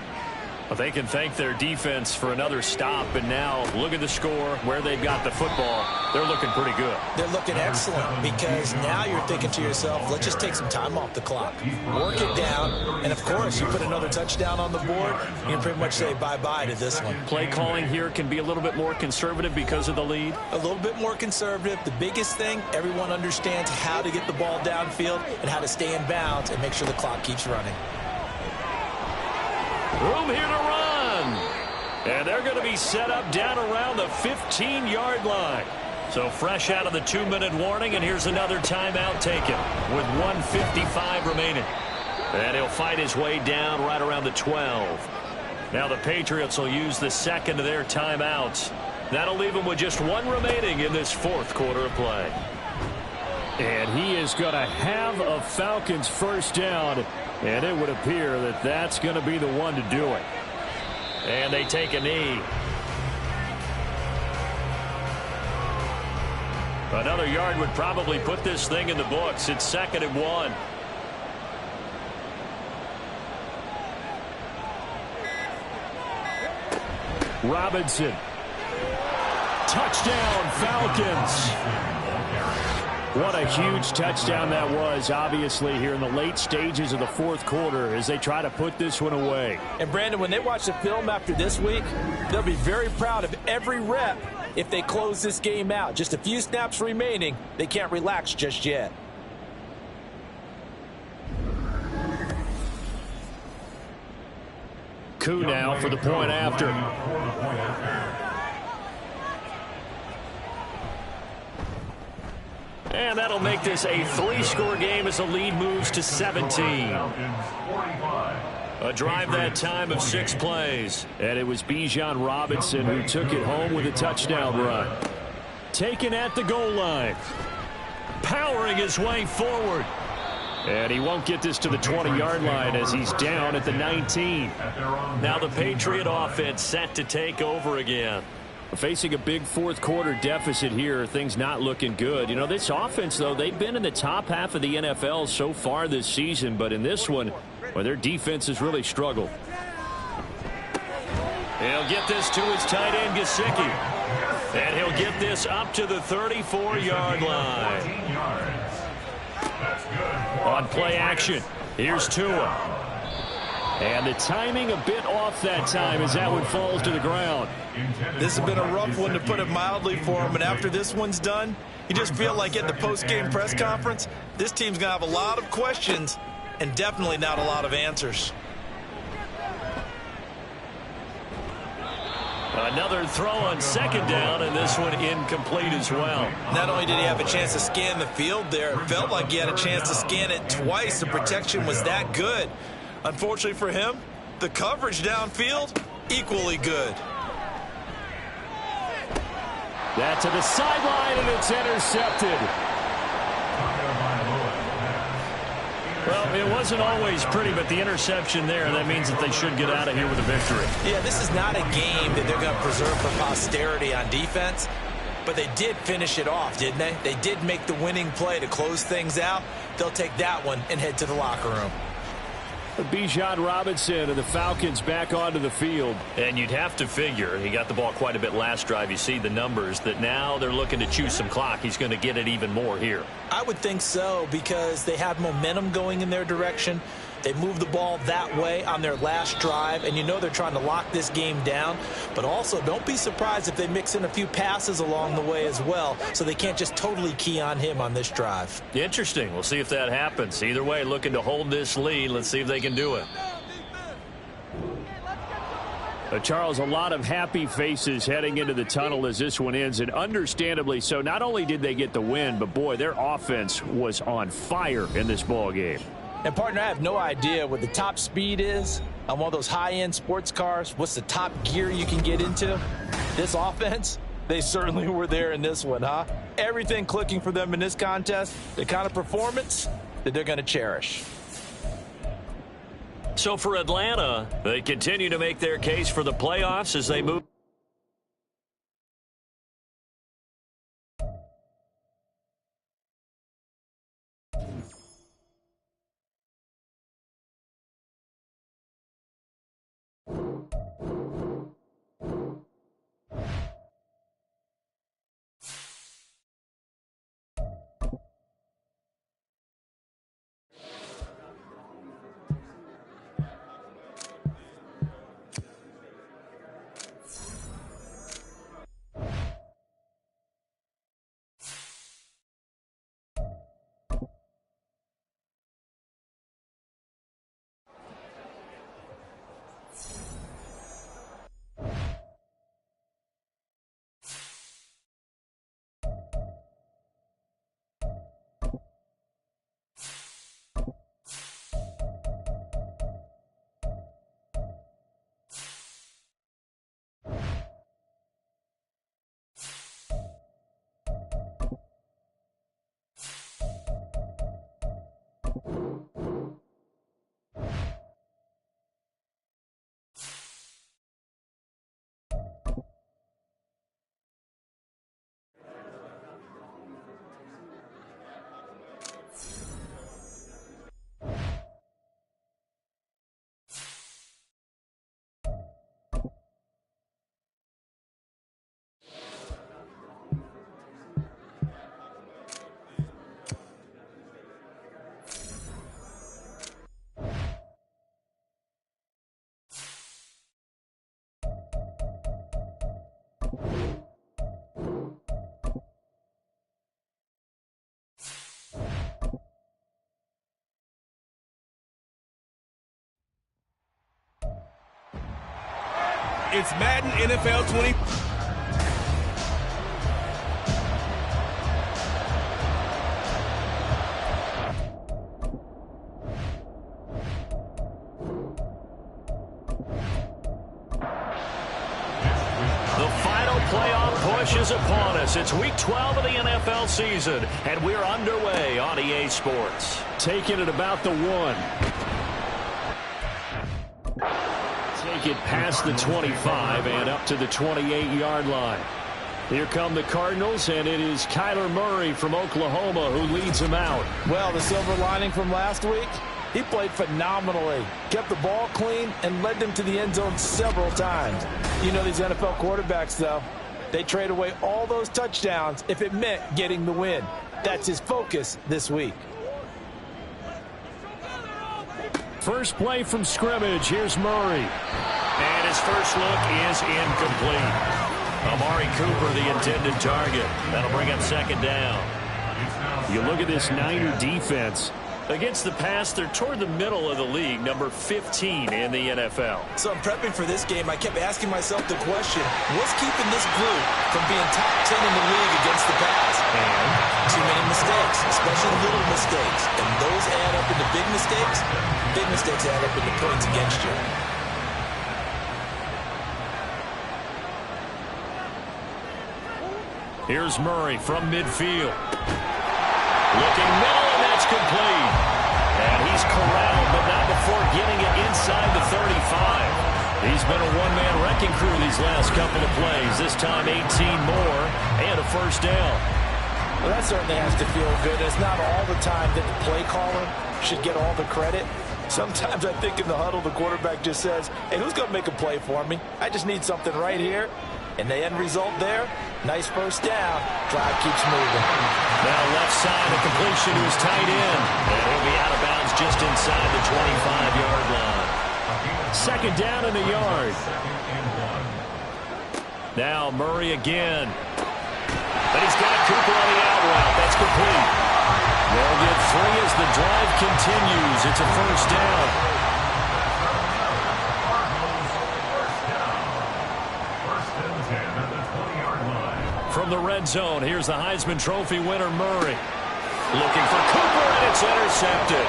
Well, they can thank their defense for another stop, and now look at the score, where they've got the football. They're looking pretty good. They're looking excellent because now you're thinking to yourself, let's just take some time off the clock. Work it down, and of course, you put another touchdown on the board, you can pretty much say bye-bye to this one. Play calling here can be a little bit more conservative because of the lead. A little bit more conservative. The biggest thing, everyone understands how to get the ball downfield and how to stay in bounds and make sure the clock keeps running. Room here to run. And they're going to be set up down around the 15-yard line. So fresh out of the 2-minute warning, and here's another timeout taken with 1:55 remaining. And he'll fight his way down right around the 12. Now the Patriots will use the second of their timeouts. That'll leave them with just 1 remaining in this 4th quarter of play. And he is going to have a Falcons first down. And it would appear that that's going to be the one to do it. And they take a knee. Another yard would probably put this thing in the books. It's 2nd and 1. Robinson. Touchdown, Falcons. What a huge touchdown that was, obviously, here in the late stages of the 4th quarter as they try to put this one away. And, Brandon, when they watch the film after this week, they'll be very proud of every rep if they close this game out. Just a few snaps remaining. They can't relax just yet. Koo now for the point after. And that'll make this a 3-score game as the lead moves to 17. A drive that time of 6 plays. And it was Bijan Robinson who took it home with a touchdown run. Taken at the goal line. Powering his way forward. And he won't get this to the 20-yard line as he's down at the 19. Now the Patriot offense set to take over again. Facing a big 4th quarter deficit here, things not looking good. You know, this offense, though, they've been in the top half of the NFL so far this season, but in this one, well, their defense has really struggled. He'll get this to his tight end, Gesicki. And he'll get this up to the 34-yard line. On play action, here's Tua. And the timing a bit off that time as that one falls to the ground. This has been a rough one, to put it mildly, for him. And after this one's done, you just feel like at the post-game press conference, this team's going to have a lot of questions and definitely not a lot of answers. Another throw on 2nd down, and this one incomplete as well. Not only did he have a chance to scan the field there, it felt like he had a chance to scan it twice. The protection was that good. Unfortunately for him, the coverage downfield, equally good. That to the sideline, and it's intercepted. Well, it wasn't always pretty, but the interception there, that means that they should get out of here with a victory. Yeah, this is not a game that they're going to preserve for posterity on defense, but they did finish it off, didn't they? They did make the winning play to close things out. They'll take that one and head to the locker room. Bijan Robinson and the Falcons back onto the field. And you'd have to figure, he got the ball quite a bit last drive. You see the numbers, that now they're looking to chew some clock. He's going to get it even more here. I would think so, because they have momentum going in their direction. They moved the ball that way on their last drive, and you know they're trying to lock this game down. But also, don't be surprised if they mix in a few passes along the way as well, so they can't just totally key on him on this drive. Interesting. We'll see if that happens. Either way, looking to hold this lead. Let's see if they can do it. Charles, a lot of happy faces heading into the tunnel as this one ends, and understandably so. Not only did they get the win, but boy, their offense was on fire in this ball game. And, partner, I have no idea what the top speed is on one of those high-end sports cars. What's the top gear you can get into? This offense, they certainly were there in this one, huh? Everything clicking for them in this contest, the kind of performance that they're going to cherish. So for Atlanta, they continue to make their case for the playoffs as they move. It's Madden NFL 20. The final playoff push is upon us. It's week 12 of the NFL season, and we're underway on EA Sports. Taking it about the 1. Take it past the 25 and up to the 28-yard line. Here come the Cardinals, and it is Kyler Murray from Oklahoma who leads them out. Well, the silver lining from last week, he played phenomenally, kept the ball clean, and led them to the end zone several times. You know these NFL quarterbacks, though, they trade away all those touchdowns if it meant getting the win. That's his focus this week. First play from scrimmage. Here's Murray. And his first look is incomplete. Amari Cooper, the intended target. That'll bring up second down. You look at this Niner defense. Against the pass, they're toward the middle of the league, number 15 in the NFL. So I'm prepping for this game. I kept asking myself the question, what's keeping this group from being top 10 in the league against the pass? And too many mistakes, especially little mistakes. And those add up into big mistakes. Big mistakes add up into points against you. Here's Murray from midfield. Looking middle, and that's complete. And he's corralled, but not before getting it inside the 35. He's been a one-man wrecking crew these last couple of plays. This time 18 more and a first down. Well, that certainly has to feel good. It's not all the time that the play caller should get all the credit. Sometimes I think in the huddle, the quarterback just says, hey, who's going to make a play for me? I just need something right here. And the end result there, nice first down. Drive keeps moving. Now left side, a completion to his tight end. And he'll be out of bounds just inside the 25-yard line. Second down in the yard. Now Murray again. But he's got Cooper on the out route. That's complete. They'll get 3 as the drive continues. It's a first down. From the red zone, here's the Heisman Trophy winner, Murray. Looking for Cooper, and it's intercepted.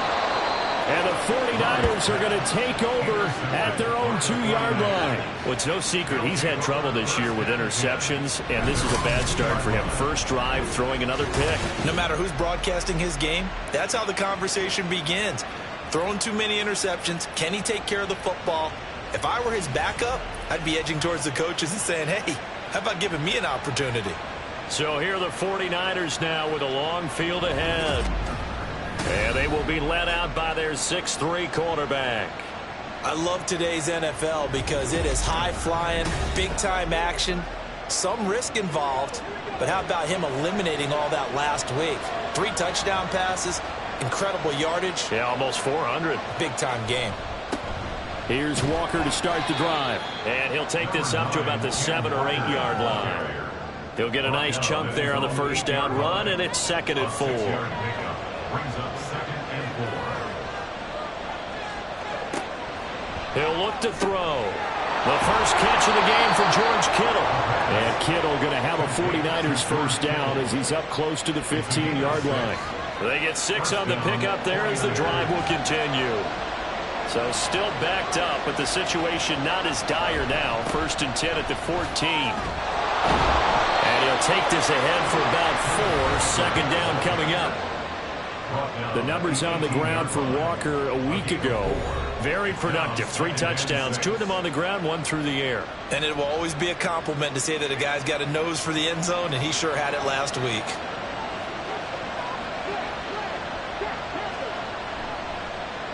And the 49ers are going to take over at their own 2-yard line. Well, it's no secret he's had trouble this year with interceptions, and this is a bad start for him. First drive, throwing another pick. No matter who's broadcasting his game, that's how the conversation begins. Throwing too many interceptions. Can he take care of the football? If I were his backup, I'd be edging towards the coaches and saying, hey, how about giving me an opportunity? So here are the 49ers now with a long field ahead. And they will be led out by their 6'3" quarterback. I love today's NFL because it is high-flying, big-time action, some risk involved. But how about him eliminating all that last week? 3 touchdown passes, incredible yardage. Yeah, almost 400. Big-time game. Here's Walker to start the drive. And he'll take this up to about the 7 or 8 yard line. He'll get a nice chunk there on the first down run, and it's 2nd and 4. He'll look to throw. The first catch of the game for George Kittle. And Kittle going to have a 49ers first down as he's up close to the 15-yard line. They get 6 on the pickup there as the drive will continue. So still backed up, but the situation not as dire now. 1st and 10 at the 14. And he'll take this ahead for about 4. 2nd down coming up. The numbers on the ground for Walker a week ago. Very productive. 3 touchdowns, 2 of them on the ground, 1 through the air. And it will always be a compliment to say that a guy's got a nose for the end zone, and he sure had it last week.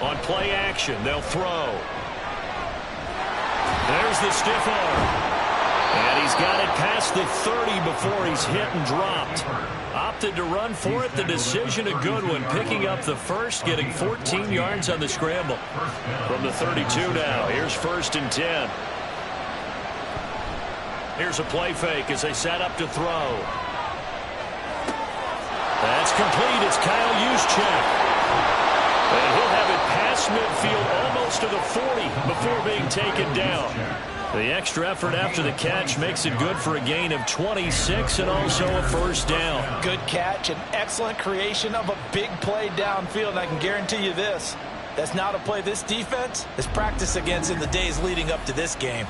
On play action, they'll throw. There's the stiff arm. And he's got it past the 30 before he's hit and dropped. Opted to run for it. The decision a good one. Picking up the first, getting 14 yards on the scramble. From the 32 now. Here's 1st and 10. Here's a play fake as they set up to throw. That's complete. It's Kyle Juszczyk. And he'll have it past midfield almost to the 40 before being taken down. The extra effort after the catch makes it good for a gain of 26 and also a first down. Good catch and excellent creation of a big play downfield. And I can guarantee you this, that's not a play this defense has practiced against in the days leading up to this game.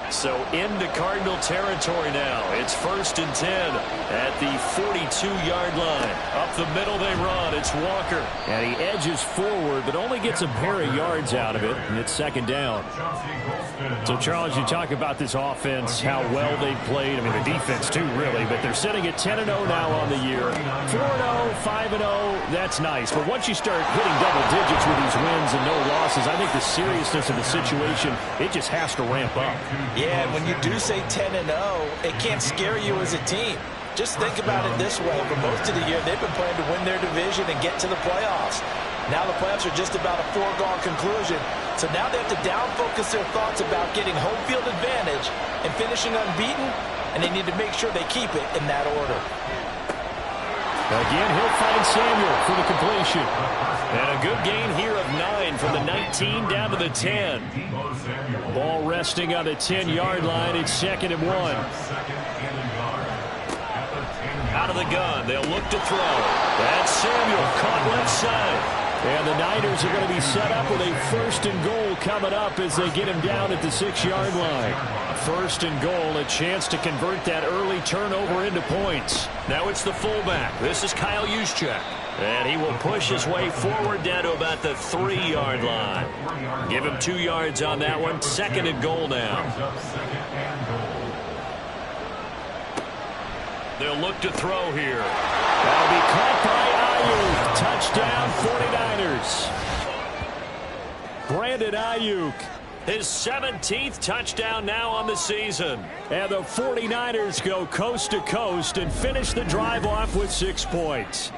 So into Cardinal territory now. It's 1st and 10 at the 42-yard line. Up the middle they run. It's Walker. And he edges forward, but only gets a pair of yards out of it, and it's 2nd down. So, Charles, you talk about this offense, how well they've played. I mean, the defense, too, really. But they're sitting at 10-0 now on the year. 4-0, 5-0, that's nice. But once you start hitting double digits with these wins and no losses, I think the seriousness of the situation, it just has to ramp up. Yeah, and when you do say 10-0, it can't scare you as a team. Just think about it this way. For most of the year, they've been playing to win their division and get to the playoffs. Now the playoffs are just about a foregone conclusion. So now they have to down-focus their thoughts about getting home field advantage and finishing unbeaten, and they need to make sure they keep it in that order. Again, he'll find Samuel for the completion. And a good gain here of 9 from the 19 down to the 10. Ball resting on the 10-yard line. It's 2nd and 1. Out of the gun. They'll look to throw. That's Samuel caught left side. And the Niners are going to be set up with a 1st and goal coming up as they get him down at the 6-yard line. 1st and goal, a chance to convert that early turnover into points. Now it's the fullback. This is Kyle Juszczyk. And he will push his way forward down to about the 3-yard line. Give him 2 yards on that one. 2nd and goal now. They'll look to throw here. That'll be caught by Ayuk. Touchdown 49ers. Brandon Ayuk. His 17th touchdown now on the season. And the 49ers go coast to coast and finish the drive off with 6 points.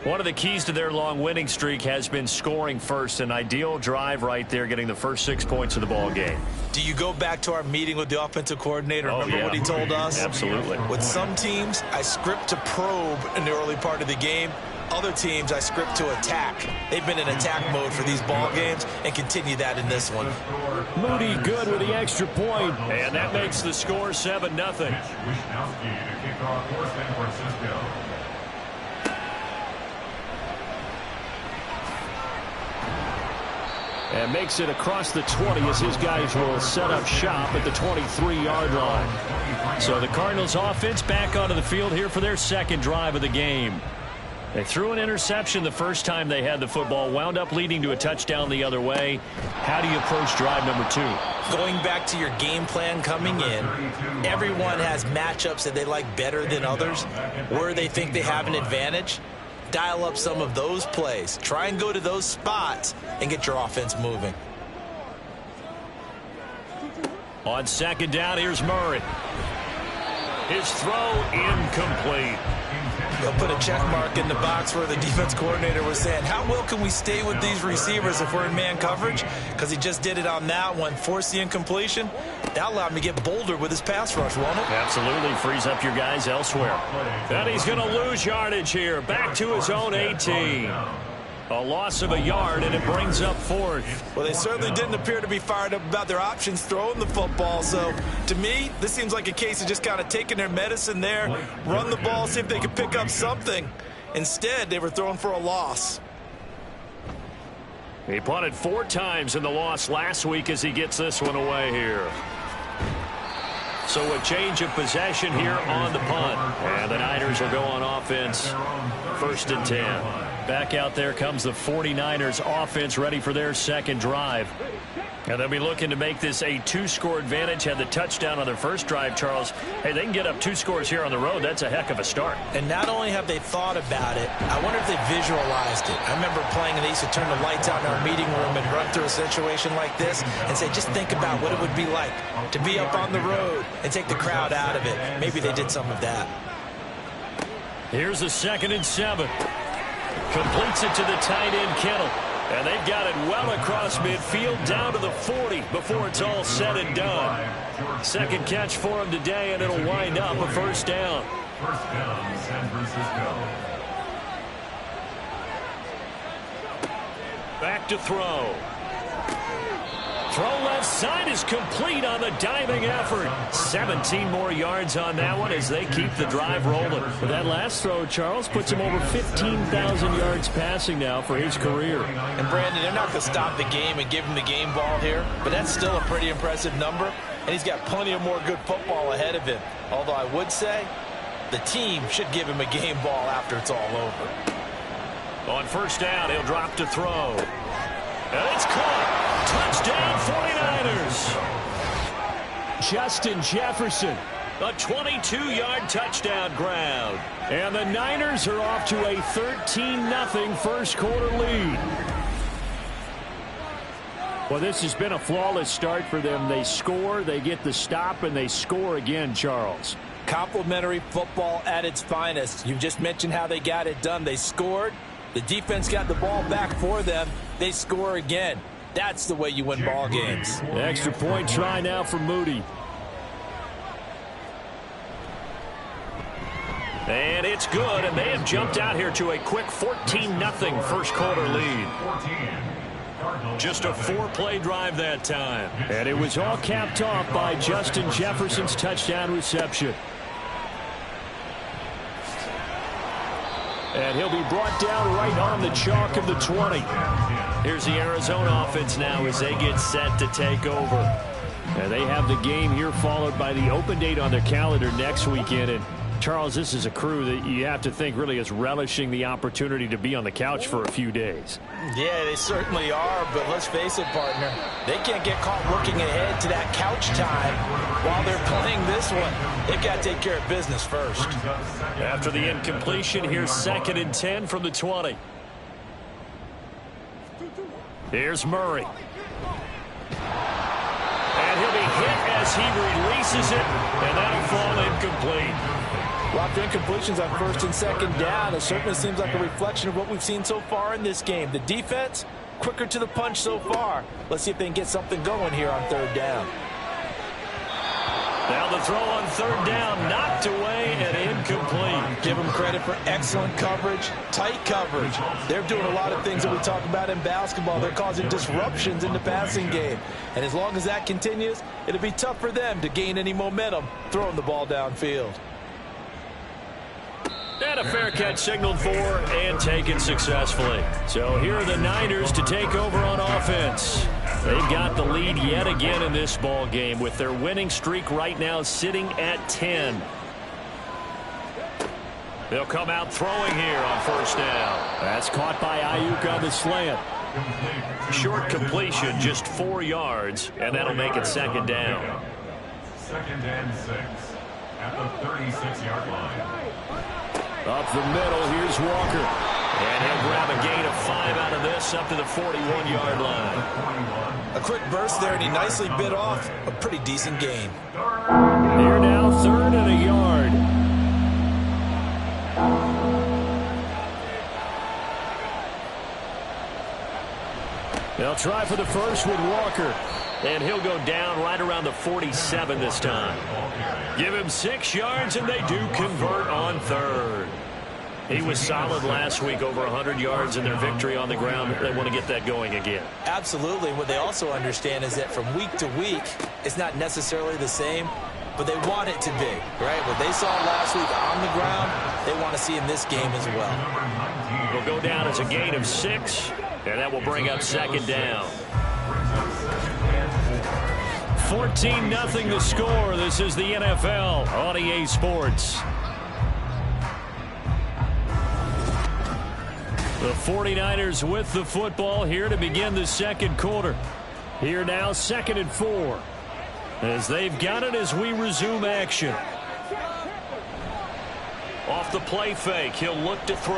One of the keys to their long winning streak has been scoring first. An ideal drive right there, getting the first 6 points of the ball game. Do you go back to our meeting with the offensive coordinator? Remember what he told us? Absolutely. With some teams, I script to probe in the early part of the game. Other teams, I script to attack. They've been in attack mode for these ball games and continue that in this one. Moody good with the extra point. And that makes the score 7-0. And makes it across the 20 as his guys will set up shop at the 23-yard line. So the Cardinals offense back onto the field here for their 2nd drive of the game. They threw an interception the first time they had the football, wound up leading to a touchdown the other way. How do you approach drive number 2? Going back to your game plan coming in, everyone has matchups that they like better than others, where they think they have an advantage. Dial up some of those plays. Try and go to those spots and get your offense moving. On 2nd down, here's Murray. His throw incomplete. They'll put a check mark in the box where the defense coordinator was saying, how well can we stay with these receivers if we're in man coverage? Because he just did it on that one, forced the incompletion. That allowed him to get bolder with his pass rush, won't it? Absolutely. Frees up your guys elsewhere. And he's going to lose yardage here. Back to his own 18. A loss of a yard, and it brings up 4th. Well, they certainly didn't appear to be fired up about their options throwing the football. So, to me, this seems like a case of just kind of taking their medicine there, run the ball, see if they could pick up something. Instead, they were throwing for a loss. He punted 4 times in the loss last week as he gets this one away here. So a change of possession here on the punt. And the Niners will go on offense. 1st and 10. Back out there comes the 49ers offense ready for their 2nd drive. And they'll be looking to make this a 2-score advantage. Had the touchdown on their first drive, Charles. Hey, they can get up 2 scores here on the road. That's a heck of a start. And not only have they thought about it, I wonder if they visualized it. I remember playing and they used to turn the lights out in our meeting room and run through a situation like this and say, just think about what it would be like to be up on the road and take the crowd out of it. Maybe they did some of that. Here's the 2nd and 7. Completes it to the tight end, Kittle. And they've got it well across midfield down to the 40 before it's all said and done. 2nd catch for him today, and it'll wind up a 1st down. 1st down, San Francisco. Back to throw. Throw left side is complete on the diving effort. 17 more yards on that one as they keep the drive rolling. But that last throw, Charles, puts him over 15,000 yards passing now for his career. And Brandon, they're not going to stop the game and give him the game ball here, but that's still a pretty impressive number, and he's got plenty of more good football ahead of him. Although I would say the team should give him a game ball after it's all over. On 1st down, he'll drop to throw. And it's caught. Touchdown 49ers. Justin Jefferson. A 22-yard touchdown ground. And the Niners are off to a 13-0 first quarter lead. Well, this has been a flawless start for them. They score, they get the stop, and they score again, Charles. Complimentary football at its finest. You've just mentioned how they got it done. They scored. The defense got the ball back for them. They score again. That's the way you win ball games. The extra point try now for Moody. And it's good, and they have jumped out here to a quick 14-0 first quarter lead. Just a 4-play drive that time. And it was all capped off by Justin Jefferson's touchdown reception. And he'll be brought down right on the chalk of the 20. Here's the Arizona offense now as they get set to take over. And they have the game here followed by the open date on their calendar next weekend. And Charles, this is a crew that you have to think really is relishing the opportunity to be on the couch for a few days. Yeah, they certainly are, but let's face it, partner. They can't get caught looking ahead to that couch time while they're playing this one. They've got to take care of business first. After the incompletion, here's 2nd and 10 from the 20. Here's Murray. And he'll be hit as he releases it, and that'll fall incomplete. Lots of incompletions on 1st and 2nd down. It certainly seems like a reflection of what we've seen so far in this game. The defense, quicker to the punch so far. Let's see if they can get something going here on 3rd down. Now the throw on 3rd down, knocked away and incomplete. Give them credit for excellent coverage, tight coverage. They're doing a lot of things that we talk about in basketball. They're causing disruptions in the passing game. And as long as that continues, it'll be tough for them to gain any momentum throwing the ball downfield. And a fair catch signaled for and taken successfully. So here are the Niners to take over on offense. They've got the lead yet again in this ball game with their winning streak right now sitting at 10. They'll come out throwing here on 1st down. That's caught by Ayuk on the slant. Short completion, just 4 yards, and that'll make it 2nd down. 2nd and 6 at the 36-yard line. Up the middle, here's Walker. And he'll grab a gain of 5 out of this up to the 41-yard line. A quick burst there, and he nicely bit off a pretty decent gain. Here now, 3rd and a yard. They'll try for the first with Walker. And he'll go down right around the 47 this time. Give him 6 yards, and they do convert on 3rd. He was solid last week, over 100 yards in their victory on the ground. They want to get that going again. Absolutely. What they also understand is that from week to week, it's not necessarily the same, but they want it to be, right? What they saw last week on the ground, they want to see in this game as well. Will go down as a gain of 6, and that will bring up 2nd down. 14-0 the score. This is the NFL on EA Sports. The 49ers with the football here to begin the 2nd quarter. Here now, 2nd and 4. As they've got it as we resume action. Off the play fake, he'll look to throw.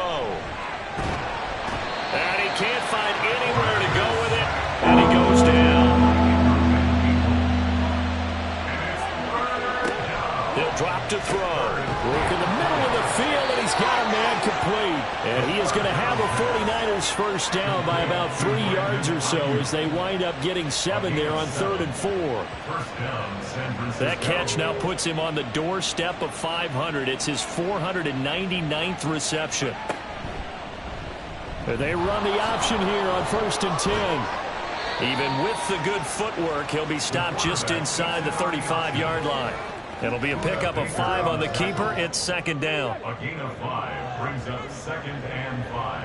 And he can't find anywhere to go with it, and he goes down. He'll drop to throw. Look in the middle of the field, and he's got a man complete. And he is going to have a 49ers first down by about 3 yards or so as they wind up getting 7 there on 3rd and 4. That catch now puts him on the doorstep of 500. It's his 499th reception. They run the option here on 1st and 10. Even with the good footwork, he'll be stopped just inside the 35-yard line. It'll be a pickup of 5 on the keeper. It's 2nd down. A gain of 5 brings up 2nd and 5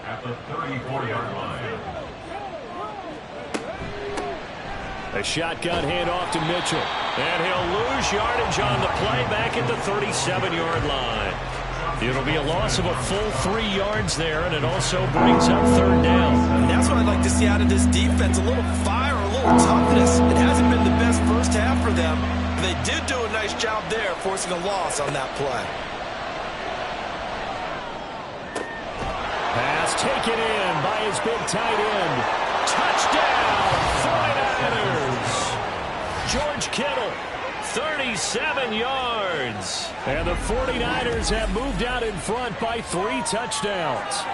at the 34-yard line. A shotgun handoff to Mitchell. And he'll lose yardage on the play back at the 37-yard line. It'll be a loss of a full 3 yards there, and it also brings up 3rd down. And that's what I'd like to see out of this defense, a little fire, a little toughness. It hasn't been the best first half for them. They did do a nice job there, forcing a loss on that play. Pass taken in by his big tight end. Touchdown, 49ers. George Kittle, 37 yards. And the 49ers have moved out in front by 3 touchdowns.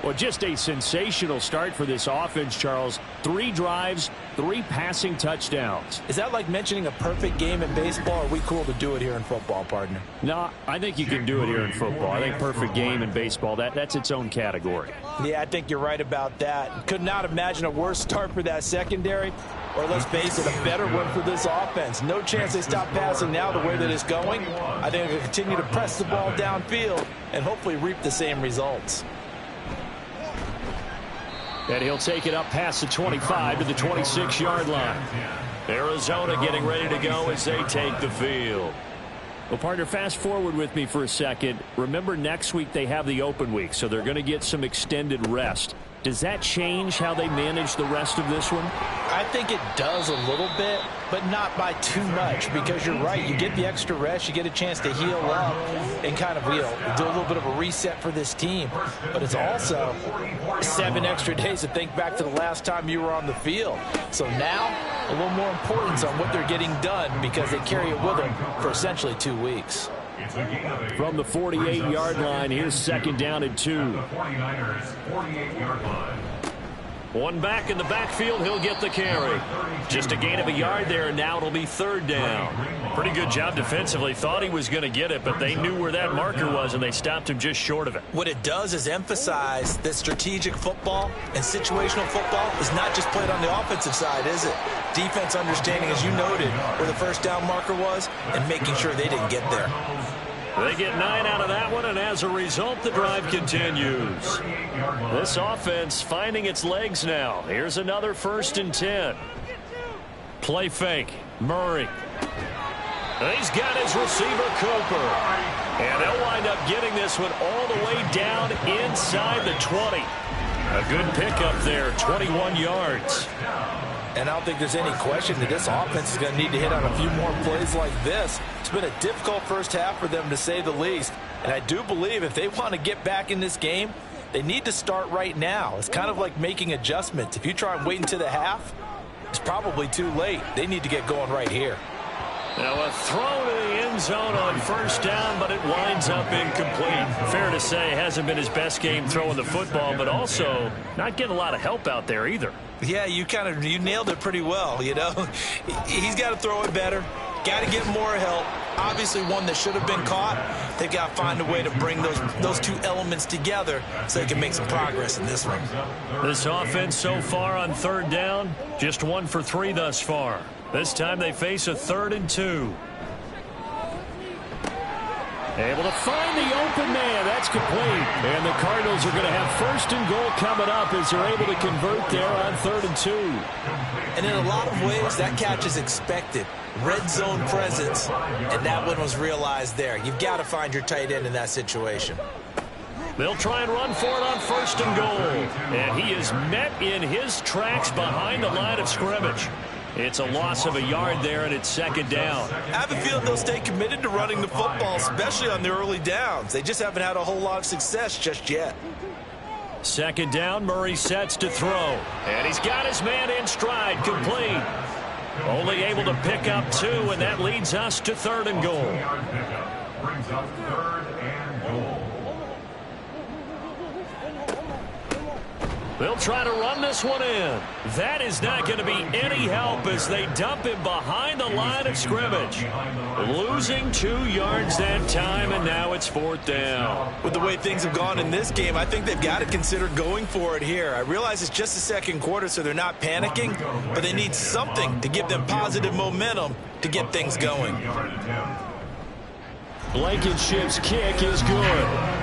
Well, just a sensational start for this offense, Charles. 3 drives, 3 passing touchdowns. Is that like mentioning a perfect game in baseball, or are we cool to do it here in football, partner? No, I think you can do it here in football. I think perfect game in baseball, that's its own category. Yeah, I think you're right about that. Could not imagine a worse start for that secondary, or let's face it, a better one for this offense. No chance they stop passing now the way that it's going. I think they'll continue to press the ball downfield and hopefully reap the same results. And he'll take it up past the 25 to the 26-yard line. Arizona getting ready to go as they take the field. Well, partner, fast forward with me for a second. Remember, next week they have the open week, so they're going to get some extended rest. Does that change how they manage the rest of this one? I think it does a little bit, but not by too much, because you're right. You get the extra rest. You get a chance to heal up and kind of, do a little bit of a reset for this team. But it's also 7 extra days to think back to the last time you were on the field. So now, a little more importance on what they're getting done, because they carry it with them for essentially 2 weeks. From the 48-yard line, here's 2nd down and 2. 49ers 48-yard line. One back in the backfield, he'll get the carry. Just a gain of a yard there, and now it'll be 3rd down. Pretty good job defensively. Thought he was going to get it, but they knew where that marker was, and they stopped him just short of it. What it does is emphasize that strategic football and situational football is not just played on the offensive side, is it? Defense understanding, as you noted, where the 1st down marker was and making sure they didn't get there. They get 9 out of that one, and as a result, the drive continues. This offense finding its legs now. Here's another 1st and 10. Play fake. Murray. He's got his receiver, Cooper. And they'll wind up getting this one all the way down inside the 20. A good pickup there, 21 yards. And I don't think there's any question that this offense is going to need to hit on a few more plays like this. It's been a difficult first half for them, to say the least. And I do believe if they want to get back in this game, they need to start right now. It's kind of like making adjustments. If you try and wait until the half, it's probably too late. They need to get going right here. Now a throw to the end zone on 1st down, but it winds up incomplete. Fair to say, hasn't been his best game throwing the football, but also not getting a lot of help out there either. Yeah, you nailed it pretty well, He's got to throw it better. Got to get more help. Obviously one that should have been caught. They've got to find a way to bring those 2 elements together so they can make some progress in this one. This offense so far on 3rd down, just 1 for 3 thus far. This time they face a 3rd and 2. Able to find the open man. That's complete. And the Cardinals are going to have 1st and goal coming up as they're able to convert there on 3rd and 2. And in a lot of ways, that catch is expected. Red zone presence, and that one was realized there. You've got to find your tight end in that situation. They'll try and run for it on 1st and goal. And he is met in his tracks behind the line of scrimmage. It's a loss of a yard there, and it's 2nd down. I have a feeling they'll stay committed to running the football, especially on the early downs. They just haven't had a whole lot of success just yet. 2nd down, Murray sets to throw. And he's got his man in stride, complete. Only able to pick up 2, and that leads us to 3rd and goal. Brings up 3rd and goal. They'll try to run this one in. That is not going to be any help as they dump him behind the line of scrimmage. Losing 2 yards that time, and now it's 4th down. With the way things have gone in this game, I think they've got to consider going for it here. I realize it's just the 2nd quarter, so they're not panicking, but they need something to give them positive momentum to get things going. Blankenship's kick is good.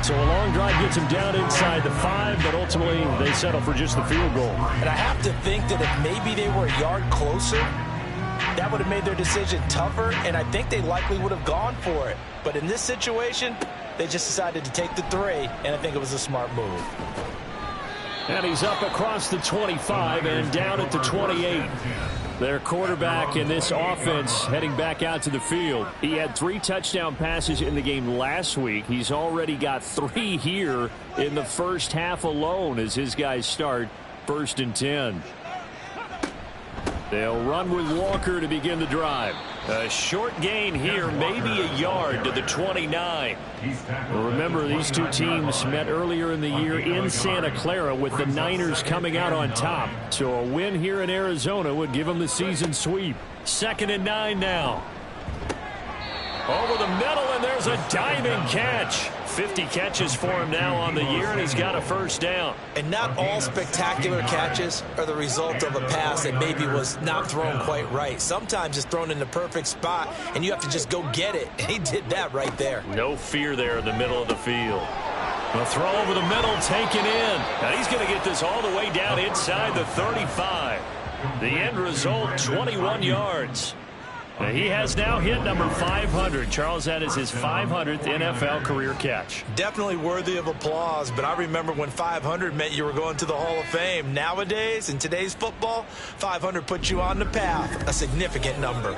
So a long drive gets him down inside the 5, but ultimately they settle for just the field goal. And I have to think that if maybe they were a yard closer, that would have made their decision tougher, and I think they likely would have gone for it. But in this situation, they just decided to take the 3, and I think it was a smart move. And he's up across the 25 and down at the 28. Their quarterback in this offense heading back out to the field. He had 3 touchdown passes in the game last week. He's already got 3 here in the first half alone as his guys start 1st and 10. They'll run with Walker to begin the drive. A short gain here, maybe a yard to the 29. Well, remember, these two teams met earlier in the year in Santa Clara with the Niners coming out on top. So a win here in Arizona would give them the season sweep. 2nd and 9 now. Over the middle, and there's a diving catch. 50 catches for him now on the year, and he's got a first down. And not all spectacular catches are the result of a pass that maybe was not thrown quite right. Sometimes it's thrown in the perfect spot, and you have to just go get it. And he did that right there. No fear there in the middle of the field. A throw over the middle, taken in. Now he's going to get this all the way down inside the 35. The end result, 21 yards. Now he has now hit number 500. Charles, that is his 500th NFL career catch. Definitely worthy of applause, but I remember when 500 meant you were going to the Hall of Fame. Nowadays, in today's football, 500 puts you on the path, a significant number.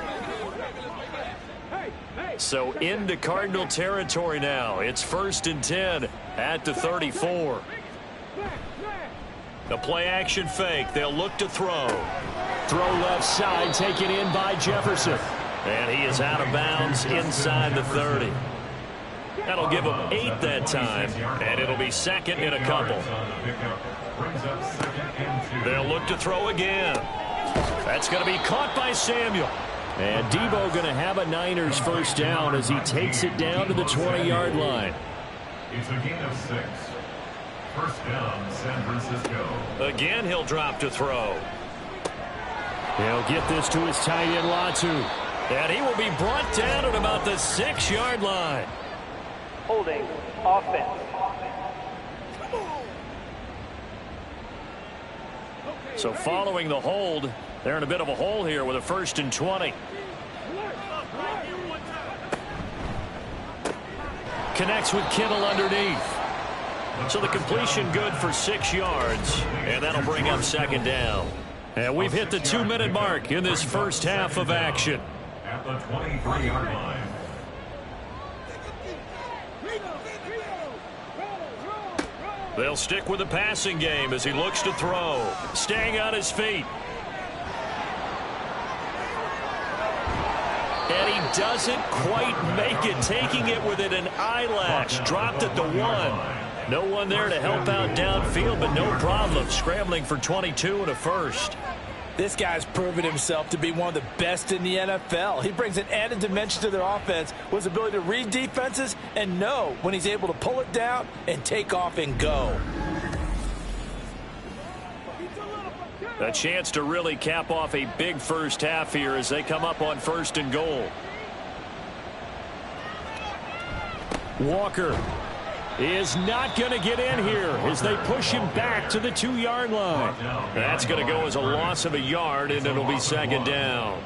So into Cardinal territory now. It's 1st and 10 at the 34. The play action fake. They'll look to throw. Throw left side, taken in by Jefferson. And he is out of bounds inside the 30. That'll give him 8 that time, and it'll be 2nd and a couple. They'll look to throw again. That's going to be caught by Samuel. And Debo going to have a Niners first down as he takes it down to the 20-yard line. It's a gain of 6. First down, San Francisco. Again, he'll drop to throw. He'll get this to his tight end, Latu. And he will be brought down at about the 6-yard line. Holding offense. So following the hold, they're in a bit of a hole here with a 1st and 20. Connects with Kittle underneath. So the completion good for 6 yards, and that'll bring up 2nd down. And we've hit the 2-minute mark in this first half of action. At the 23-yard line. They'll stick with the passing game as he looks to throw. Staying on his feet. And he doesn't quite make it, taking it within an eyelash. Dropped at the 1. No one there to help out downfield, but no problem. Scrambling for 22 and a first. This guy's proven himself to be one of the best in the NFL. He brings an added dimension to their offense with his ability to read defenses and know when he's able to pull it down and take off and go. A chance to really cap off a big first half here as they come up on 1st and goal. Walker is not going to get in here as they push him back to the 2-yard line. That's going to go as a loss of a yard, and it'll be 2nd down.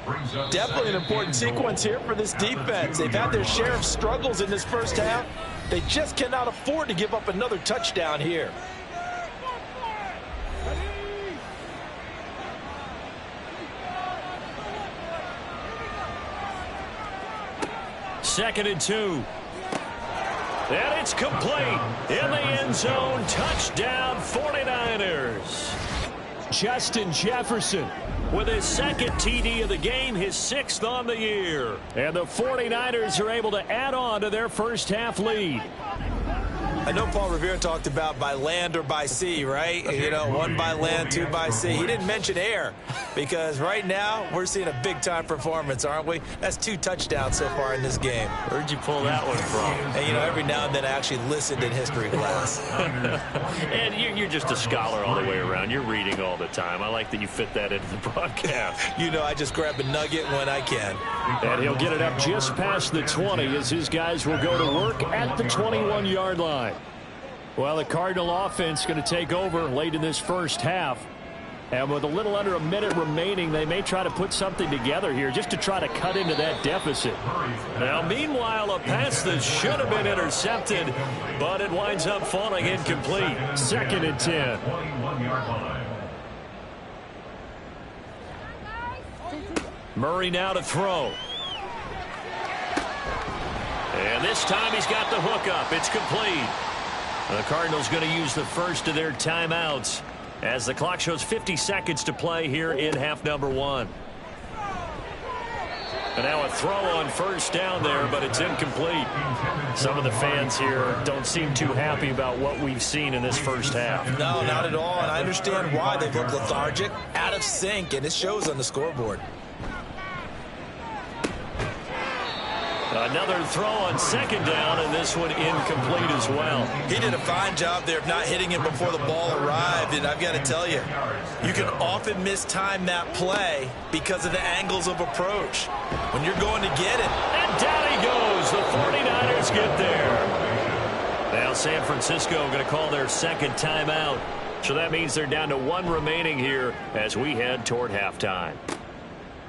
Definitely an important sequence here for this defense. They've had their share of struggles in this first half. They just cannot afford to give up another touchdown here. Second and 2. And it's complete in the end zone. Touchdown 49ers. Justin Jefferson with his 2nd TD of the game, his 6th on the year. And the 49ers are able to add on to their first half lead. I know Paul Revere talked about by land or by sea, right? You know, 1 by land, 2 by sea. He didn't mention air because right now we're seeing a big-time performance, aren't we? That's 2 touchdowns so far in this game. Where'd you pull that one from? And, you know, every now and then I actually listened in history class. And you're just a scholar all the way around. You're reading all the time. I like that you fit that into the broadcast. You know, I just grab a nugget when I can. And he'll get it up just past the 20 as his guys will go to work at the 21-yard line. Well, the Cardinal offense going to take over late in this first half. And with a little under a minute remaining, they may try to put something together here just to try to cut into that deficit. Now, meanwhile, a pass that should have been intercepted, but it winds up falling incomplete. 2nd and 10. Murray now to throw. And this time he's got the hook up. It's complete. The Cardinals going to use the first of their timeouts as the clock shows 50 seconds to play here in half number 1. And now a throw on first down there, but it's incomplete. Some of the fans here don't seem too happy about what we've seen in this first half. No, not at all, and I understand why. They've looked lethargic, out of sync, and it shows on the scoreboard. Another throw on second down, and this one incomplete as well. He did a fine job there of not hitting him before the ball arrived, and I've got to tell you, you can often mistime that play because of the angles of approach. When you're going to get it. And down he goes. The 49ers get there. Now San Francisco going to call their second timeout. So that means they're down to one remaining here as we head toward halftime.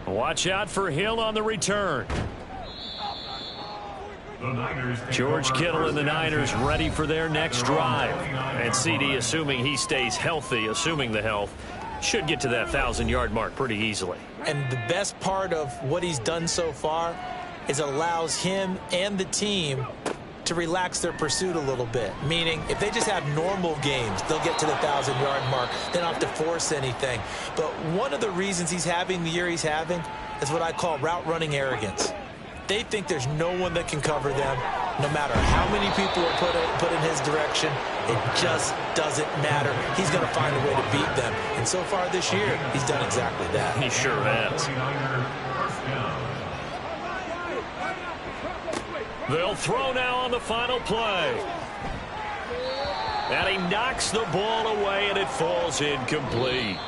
Watch out for Hill on the return. George Kittle and the Niners ready for their next drive. And CD, assuming he stays healthy, assuming the health, should get to that 1,000-yard mark pretty easily. And the best part of what he's done so far is it allows him and the team to relax their pursuit a little bit. Meaning, if they just have normal games, they'll get to the 1,000-yard mark. They don't have to force anything. But one of the reasons he's having the year he's having is what I call route running arrogance. They think there's no one that can cover them, no matter how many people are put in his direction. It just doesn't matter. He's going to find a way to beat them. And so far this year, he's done exactly that. He sure has. They'll throw now on the final play. And he knocks the ball away, and it falls incomplete.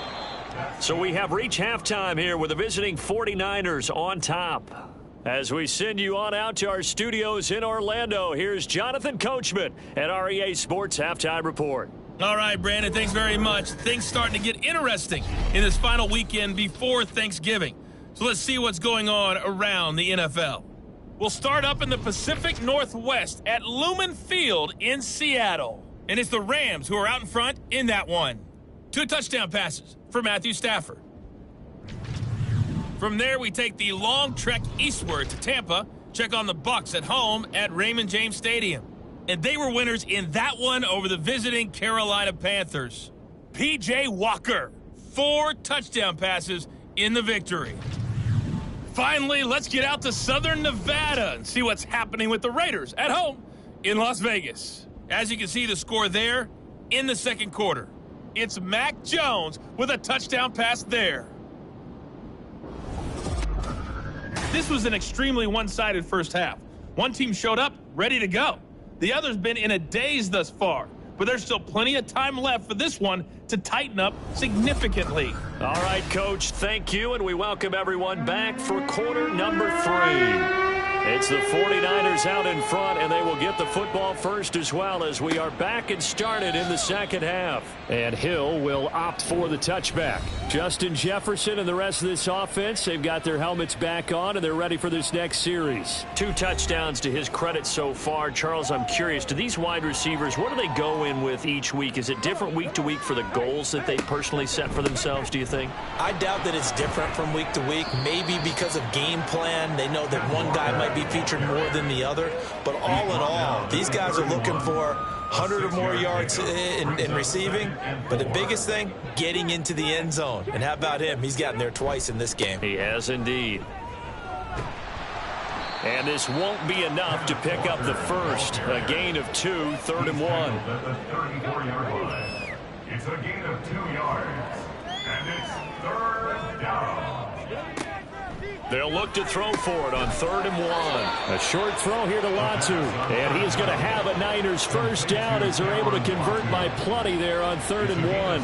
So we have reached halftime here with the visiting 49ers on top. As we send you on out to our studios in Orlando, here's Jonathan Coachman at our EA Sports Halftime Report. All right, Brandon, thanks very much. Things starting to get interesting in this final weekend before Thanksgiving. So let's see what's going on around the NFL. We'll start up in the Pacific Northwest at Lumen Field in Seattle. And it's the Rams who are out in front in that one. 2 touchdown passes for Matthew Stafford. From there, we take the long trek eastward to Tampa, check on the Bucs at home at Raymond James Stadium. And they were winners in that one over the visiting Carolina Panthers. P.J. Walker, 4 touchdown passes in the victory. Finally, let's get out to Southern Nevada and see what's happening with the Raiders at home in Las Vegas. As you can see, the score there in the second quarter. It's Mac Jones with a touchdown pass there. This was an extremely one-sided first half. One team showed up ready to go. The other's been in a daze thus far, but there's still plenty of time left for this one to tighten up significantly. All right, Coach, thank you, and we welcome everyone back for quarter number 3. It's the 49ers out in front, and they will get the football first as well as we are back and started in the second half. And Hill will opt for the touchback. Justin Jefferson and the rest of this offense, they've got their helmets back on, and they're ready for this next series. 2 touchdowns to his credit so far. Charles, I'm curious, do these wide receivers, what do they go in with each week? Is it different week to week for the goals that they personally set for themselves, do you think? I doubt that it's different from week to week. Maybe because of game plan, they know that one guy might be featured more than the other. But all in all, these guys are looking for 100 or more yards in receiving. But the biggest thing, getting into the end zone. And how about him? He's gotten there twice in this game. He has indeed. And this won't be enough to pick up the first. A gain of 2, 3rd and 1. It's a gain of 2 yards. And it's 3rd down. They'll look to throw for it on 3rd and 1. A short throw here to Latu. And he is going to have a Niners first down as they're able to convert by plenty there on 3rd and 1.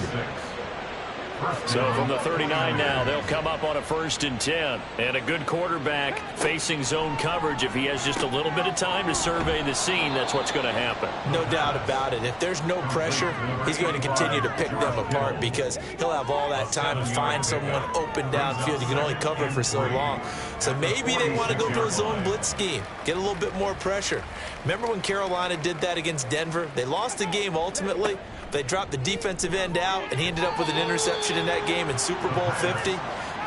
So from the 39 now, they'll come up on a 1st and 10. And a good quarterback facing zone coverage. If he has just a little bit of time to survey the scene, that's what's going to happen. No doubt about it. If there's no pressure, he's going to continue to pick them apart because he'll have all that time to find someone open downfield. You can only cover for so long. So maybe they want to go to a zone blitz scheme, get a little bit more pressure. Remember when Carolina did that against Denver? They lost the game ultimately. They dropped the defensive end out, and he ended up with an interception in that game in Super Bowl 50.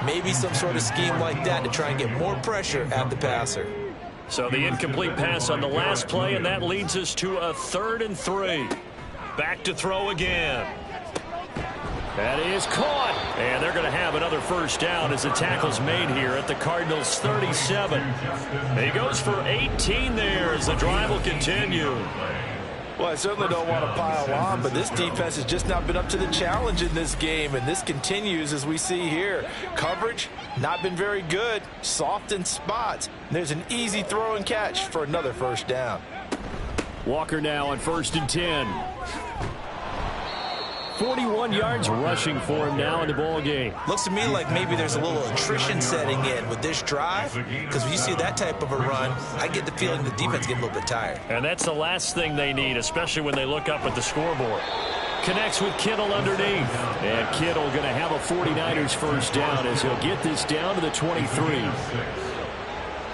Maybe some sort of scheme like that to try and get more pressure at the passer. So the incomplete pass on the last play, and that leads us to a 3rd and 3. Back to throw again. That is caught. And they're going to have another first down as the tackle's made here at the Cardinals' 37. He goes for 18 there as the drive will continue. Well, I certainly don't want to pile on, but this defense has just not been up to the challenge in this game, and this continues as we see here. Coverage, not been very good, soft in spots. There's an easy throw and catch for another first down. Walker now on 1st and 10. 41 yards rushing for him now in the ball game. Looks to me like maybe there's a little attrition setting in with this drive, because when you see that type of a run, I get the feeling the defense getting a little bit tired. And that's the last thing they need, especially when they look up at the scoreboard. Connects with Kittle underneath. And Kittle going to have a 49ers first down as he'll get this down to the 23.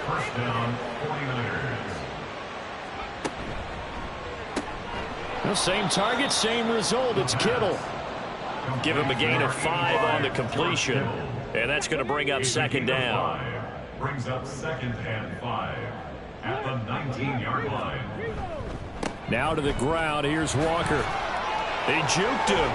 First down, 49ers. Well, same target, same result. It's Kittle. Give him a gain of 5 on the completion. And that's going to bring up second down. Brings up 2nd and 5 at the 19-yard line. Now to the ground. Here's Walker. They juked him.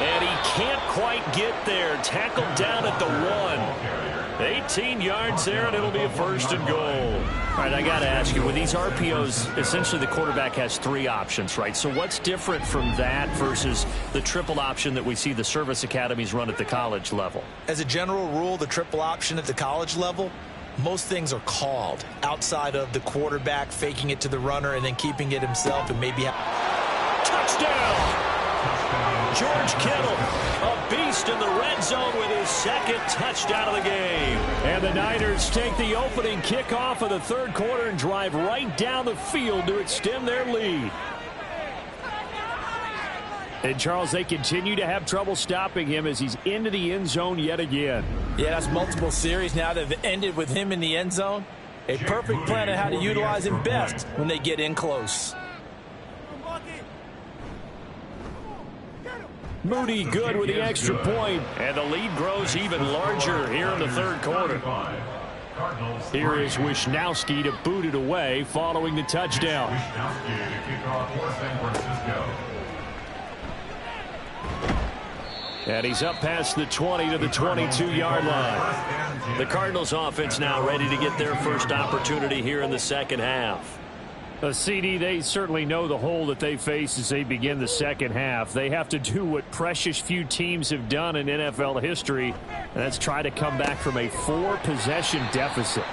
And he can't quite get there. Tackled down at the 1. 18 yards there, and it'll be a 1st and goal. All right, I got to ask you, with these RPOs, essentially the quarterback has 3 options, right? So what's different from that versus the triple option that we see the service academies run at the college level? As a general rule, the triple option at the college level, most things are called outside of the quarterback faking it to the runner and then keeping it himself and maybe... Touchdown! George Kittle, a beast in the red zone with his 2nd touchdown of the game. And the Niners take the opening kickoff of the 3rd quarter and drive right down the field to extend their lead. And, Charles, they continue to have trouble stopping him as he's into the end zone yet again. Yeah, that's multiple series now that have ended with him in the end zone. A perfect plan on how to utilize him best when they get in close. Moody good with the extra point, and the lead grows even larger here in the 3rd quarter. Here is Wisnowski to boot it away following the touchdown. And he's up past the 20 to the 22-yard line. The Cardinals offense now ready to get their first opportunity here in the 2nd half. CD, they certainly know the hole that they face as they begin the 2nd half. They have to do what precious few teams have done in NFL history, and that's try to come back from a 4-possession deficit.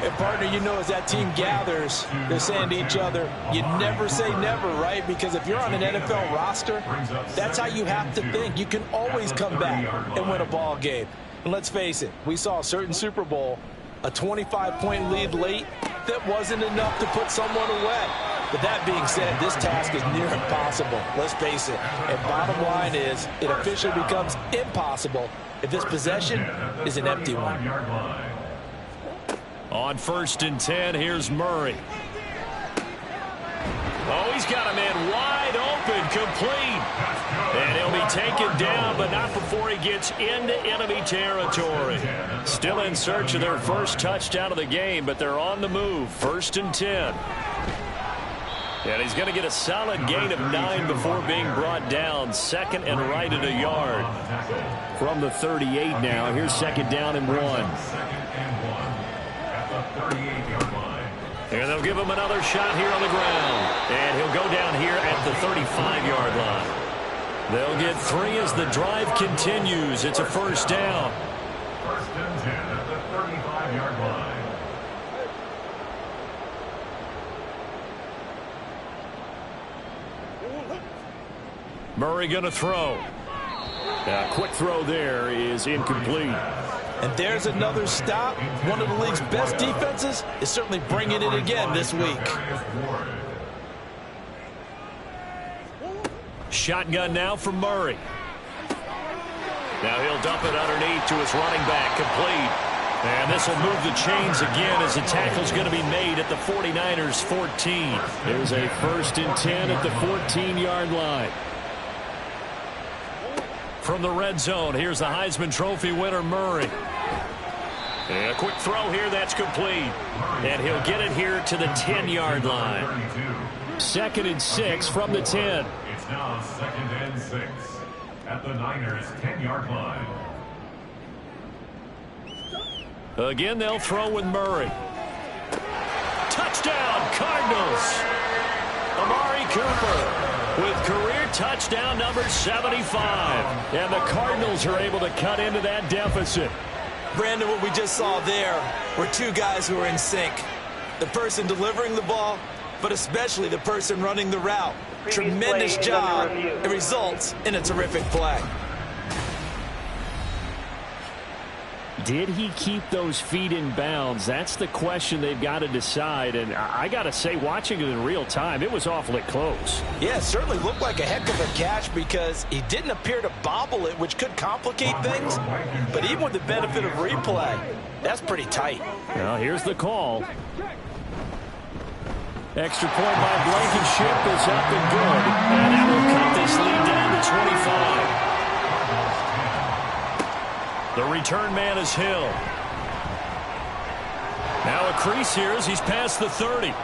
And, partner, you know, as that team gathers, they're saying to each other, you never say never, right? Because if you're on an NFL roster, that's how you have to think. You can always come back and win a ball game. And let's face it, we saw a certain Super Bowl, a 25-point lead late, that wasn't enough to put someone away. But that being said, this task is near impossible. Let's face it. And bottom line is, it officially becomes impossible if this possession is an empty one. On 1st and 10, here's Murray. Oh, he's got a man wide open, complete. And he'll be taken down, but not before he gets into enemy territory. Still in search of their first touchdown of the game, but they're on the move. 1st and 10. And he's going to get a solid gain of 9 before being brought down. 2nd and right at a yard. From the 38 now, here's 2nd down and 1. And they'll give him another shot here on the ground. And he'll go down here at the 35-yard line. They'll get 3 as the drive continues. It's a first down. 1st and 10 at the 35-yard line. Murray going to throw. A quick throw there is incomplete. And there's another stop. One of the league's best defenses is certainly bringing it again this week. Shotgun now from Murray. Now he'll dump it underneath to his running back, complete. And this will move the chains again as the tackle's going to be made at the 49ers 14. There's a 1st and 10 at the 14-yard line. From the red zone, here's the Heisman Trophy winner, Murray. And a quick throw here, that's complete. And he'll get it here to the 10-yard line. 2nd and 6 from the 10. It's now 2nd and 6 at the Niners' 10-yard line. Again, they'll throw with Murray. Touchdown, Cardinals. Amari Cooper with career touchdown number 75. And the Cardinals are able to cut into that deficit. Brandon, what we just saw there were two guys who are in sync. The person delivering the ball, but especially the person running the route. Tremendous job. It results in a terrific play. Did he keep those feet in bounds? That's the question they've got to decide. And I got to say, watching it in real time, it was awfully close. Yeah, it certainly looked like a heck of a catch because he didn't appear to bobble it, which could complicate things. But even with the benefit of replay, that's pretty tight. Now, here's the call. Extra point by Blankenship is up and good. And that will cut this lead down to 25. The return man is Hill. Now a crease here as he's past the 30.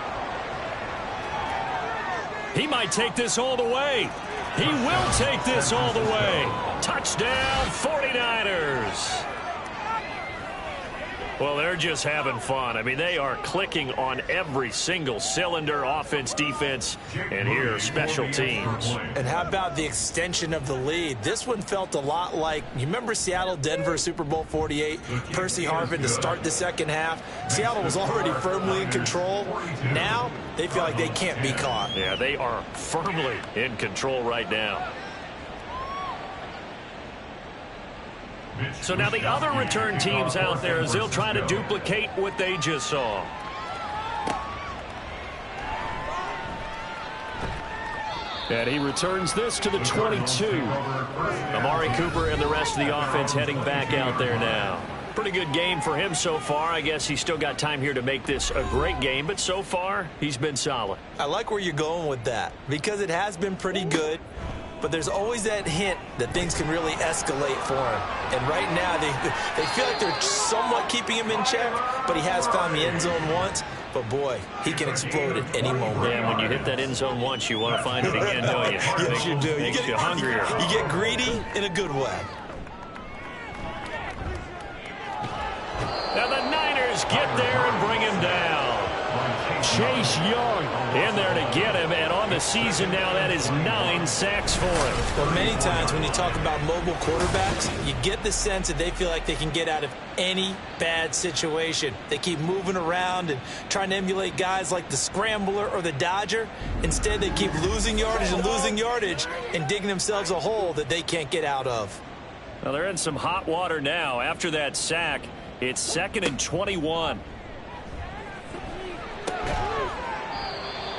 He might take this all the way. He will take this all the way. Touchdown, 49ers. Well, they're just having fun. I mean, they are clicking on every single cylinder, offense, defense, and here, special teams. And how about the extension of the lead? This one felt a lot like, you remember Seattle-Denver, Super Bowl 48, Percy Harvin to start the second half? Seattle was already firmly in control. Now, they feel like they can't be caught. Yeah, they are firmly in control right now. So now the other return teams out there as they'll try to duplicate what they just saw. And he returns this to the 22. Amari Cooper and the rest of the offense heading back out there now. Pretty good game for him so far. I guess he's still got time here to make this a great game, but so far he's been solid. I like where you're going with that because it has been pretty good. But there's always that hint that things can really escalate for him. And right now, they feel like they're somewhat keeping him in check, but he has found the end zone once. But, boy, he can explode at any moment. Yeah, when you hit that end zone once, you want to find it again, don't you? Yes, you do. Makes you hungrier. You get greedy in a good way. Now the Niners get there and bring him down. Chase Young in there to get him, and on the season now, that is 9 sacks for him. Well, many times when you talk about mobile quarterbacks, you get the sense that they feel like they can get out of any bad situation. They keep moving around and trying to emulate guys like the Scrambler or the Dodger. Instead, they keep losing yardage and digging themselves a hole that they can't get out of. Well, they're in some hot water now. After that sack, it's 2nd and 21.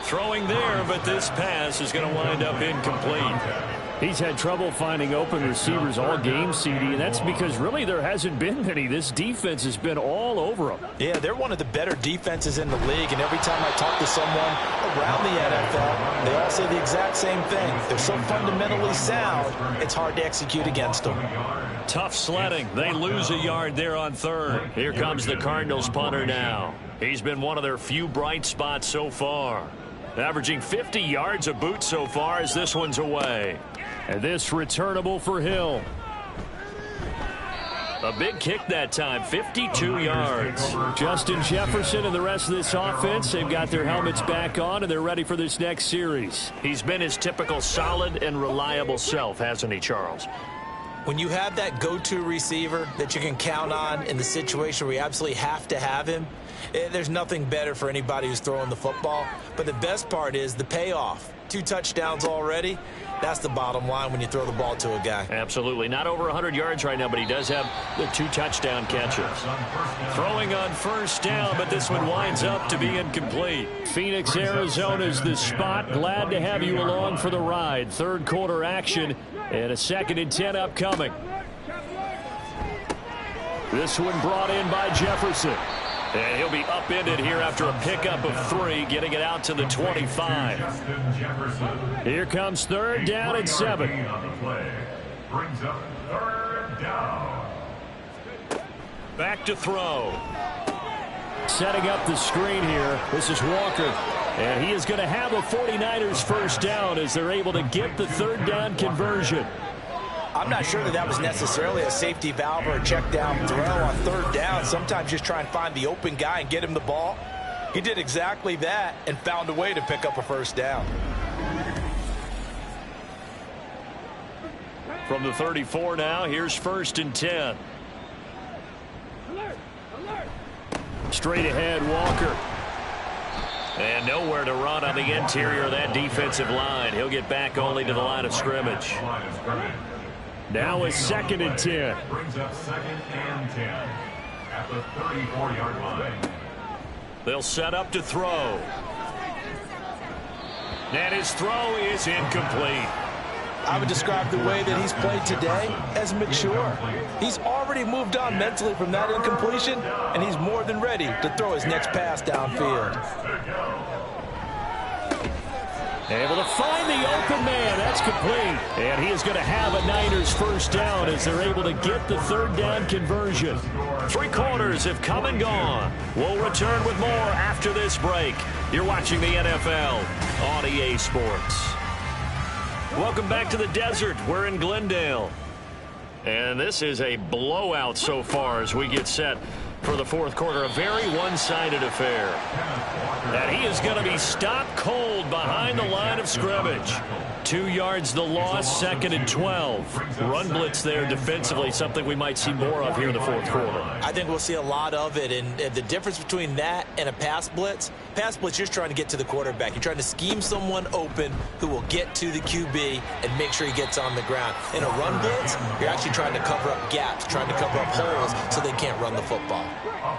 Throwing there, but this pass is going to wind up incomplete. He's had trouble finding open receivers all game, CD, and that's because really there hasn't been many. This defense has been all over them. Yeah, they're one of the better defenses in the league, and every time I talk to someone around the NFL, they all say the exact same thing. They're so fundamentally sound, it's hard to execute against them. Tough sledding. They lose a yard there on 3rd. Here comes the Cardinals punter now. He's been one of their few bright spots so far. Averaging 50 yards a boot so far as this one's away. And this returnable for Hill. A big kick that time, 52 yards. Justin Jefferson and the rest of this offense, they've got their helmets back on and they're ready for this next series. He's been his typical solid and reliable self, hasn't he, Charles? When you have that go-to receiver that you can count on in the situation where you absolutely have to have him, there's nothing better for anybody who's throwing the football. But the best part is the payoff. 2 touchdowns already. That's the bottom line when you throw the ball to a guy. Absolutely. Not over 100 yards right now, but he does have the 2 touchdown catches. Throwing on 1st down, but this one winds up to be incomplete. Phoenix, Arizona's the spot. Glad to have you along for the ride. 3rd quarter action and a 2nd and 10 upcoming. This one brought in by Jefferson. And he'll be upended here after a pickup of 3, getting it out to the 25. Here comes 3rd down and 7. Brings up 3rd down. Back to throw. Setting up the screen here. This is Walker. And he is going to have a 49ers 1st down as they're able to get the 3rd down conversion. I'm not sure that was necessarily a safety valve or a check down throw on third down. Sometimes just try and find the open guy and get him the ball. He did exactly that and found a way to pick up a first down. From the 34 now, here's 1st and 10. Straight ahead, Walker. And nowhere to run on the interior of that defensive line. He'll get back only to the line of scrimmage. Now it's 2nd and 10. Brings up 2nd and 10 at the 34-yard line. They'll set up to throw. And his throw is incomplete. I would describe the way that he's played today as mature. He's already moved on mentally from that incompletion, and he's more than ready to throw his next pass downfield. Able to find the open man. That's complete. And he is going to have a Niners first down as they're able to get the third down conversion. 3 quarters have come and gone. We'll return with more after this break. You're watching the NFL on EA Sports. Welcome back to the desert. We're in Glendale. And this is a blowout so far as we get set for the fourth quarter. A very one-sided affair. And he is going to be stopped cold behind the line of scrimmage. 2 yards the loss, 2nd and 12. Run blitz there defensively, something we might see more of here in the fourth quarter. I think we'll see a lot of it, and the difference between that and a pass blitz, you're just trying to get to the quarterback. You're trying to scheme someone open who will get to the QB and make sure he gets on the ground. In a run blitz, you're actually trying to cover up gaps, trying to cover up holes so they can't run the football.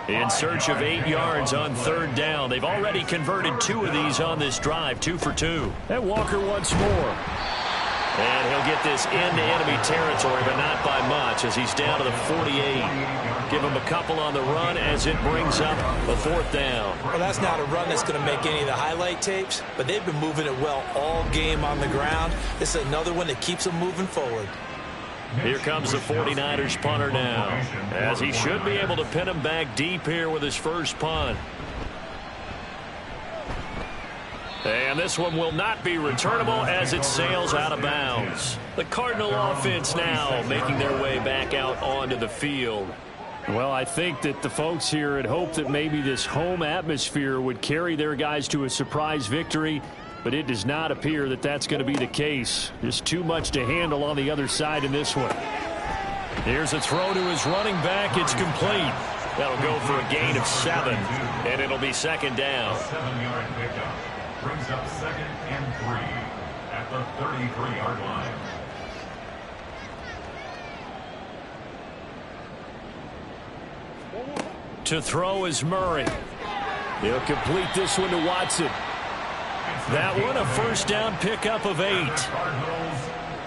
In search of 8 yards on third down. They've already converted 2 of these on this drive, 2 for 2. And Walker once more. And he'll get this into enemy territory, but not by much as he's down to the 48. Give him a couple on the run as it brings up a fourth down. Well, that's not a run that's going to make any of the highlight tapes, but they've been moving it well all game on the ground. This is another one that keeps them moving forward. Here comes the 49ers punter now, as he should be able to pin him back deep here with his first punt. And this one will not be returnable as it sails out of bounds. The Cardinal offense now making their way back out onto the field. Well, I think that the folks here had hoped that maybe this home atmosphere would carry their guys to a surprise victory, but it does not appear that that's going to be the case. Just too much to handle on the other side in this one. Here's a throw to his running back. It's complete. That'll go for a gain of 7, and it'll be 2nd down. 7-yard pickup brings up 2nd and 3 at the 33-yard line. To throw is Murray. He'll complete this one to Watson. That one, a first down pickup of 8.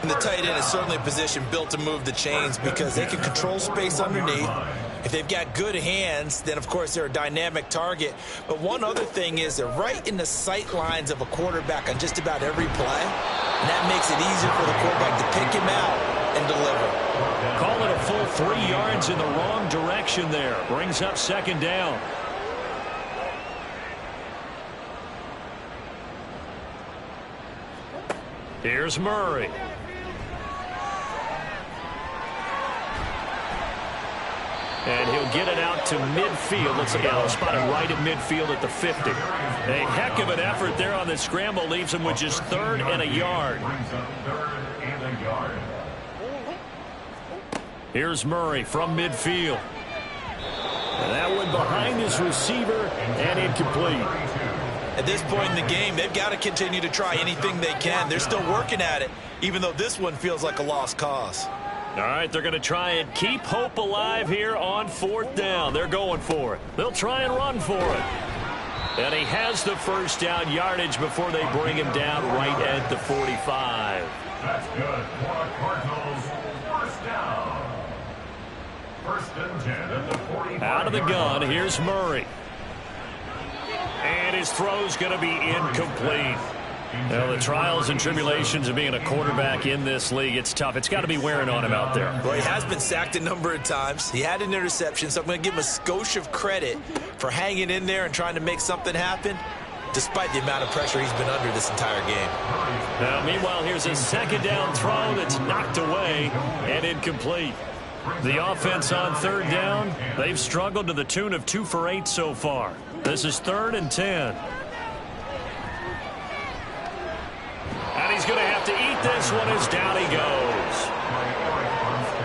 And the tight end is certainly a position built to move the chains because they can control space underneath. If they've got good hands, then, of course, they're a dynamic target. But one other thing is they're right in the sight lines of a quarterback on just about every play. And that makes it easier for the quarterback to pick him out and deliver. Call it a full 3 yards in the wrong direction there. Brings up 2nd down. Here's Murray. And he'll get it out to midfield. Let's see, I'll spot him right at midfield at the 50. A heck of an effort there on the scramble. Leaves him with just 3rd and a yard. Here's Murray from midfield. And that one behind his receiver and incomplete. At this point in the game, they've got to continue to try anything they can. They're still working at it, even though this one feels like a lost cause. All right, they're going to try and keep hope alive here on 4th down. They're going for it. They'll try and run for it. And he has the first down yardage before they bring him down right at the 45. That's good for the Cardinals. First down. 1st and 10 at the 45. Out of the gun, here's Murray. And his throw's going to be incomplete. Well, the trials and tribulations of being a quarterback in this league, it's tough. It's got to be wearing on him out there. Well, he has been sacked a number of times. He had an interception, so I'm going to give him a skosh of credit for hanging in there and trying to make something happen. despite the amount of pressure he's been under this entire game. Now, meanwhile, here's a second down throw that's knocked away and incomplete. The offense on third down, they've struggled to the tune of 2 for 8 so far. This is 3rd and 10. And he's going to have to eat this one as down he goes.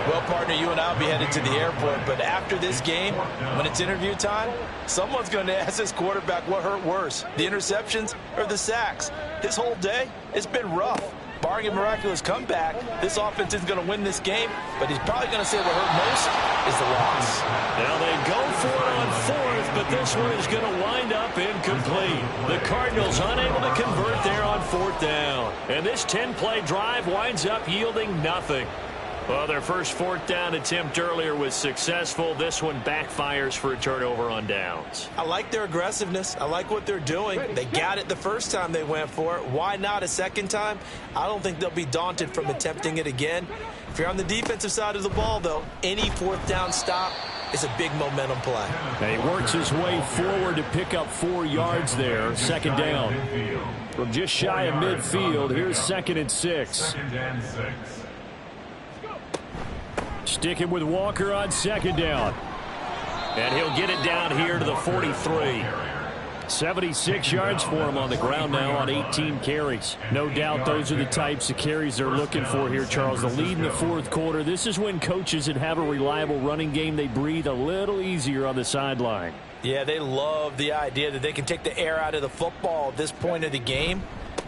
Well, partner, you and I will be headed to the airport, but after this game, when it's interview time, someone's going to ask this quarterback what hurt worse, the interceptions or the sacks. His whole day, it's been rough. Barring a miraculous comeback, this offense isn't going to win this game, but he's probably going to say what hurt most is the loss. Now they go for it on 4th, but this one is going to wind up incomplete. The Cardinals unable to convert there on 4th down. And this 10-play drive winds up yielding nothing. Well, their first 4th down attempt earlier was successful. This one backfires for a turnover on downs. I like their aggressiveness. I like what they're doing. They got it the first time they went for it. Why not a second time? I don't think they'll be daunted from attempting it again. If you're on the defensive side of the ball, though, any 4th down stop is a big momentum play. And he works his way forward to pick up 4 yards there. Second down. From just shy of midfield, here's 2nd and 6. Second and 6. Sticking with Walker on 2nd down. And he'll get it down here to the 43. 76 yards for him on the ground now on 18 carries. No doubt those are the types of carries they're looking for here, Charles. The lead in the 4th quarter. This is when coaches that have a reliable running game, they breathe a little easier on the sideline. Yeah, they love the idea that they can take the air out of the football at this point of the game.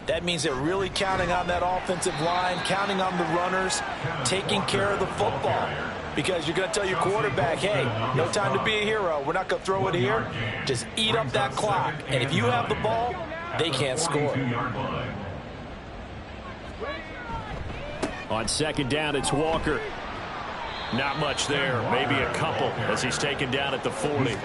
That means they're really counting on that offensive line, counting on the runners, taking care of the football. Because you're going to tell your quarterback, hey, no time to be a hero. We're not going to throw it here. Just eat up that clock. And if you have the ball, they can't score. On 2nd down, it's Walker. Not much there, maybe a couple as he's taken down at the 40.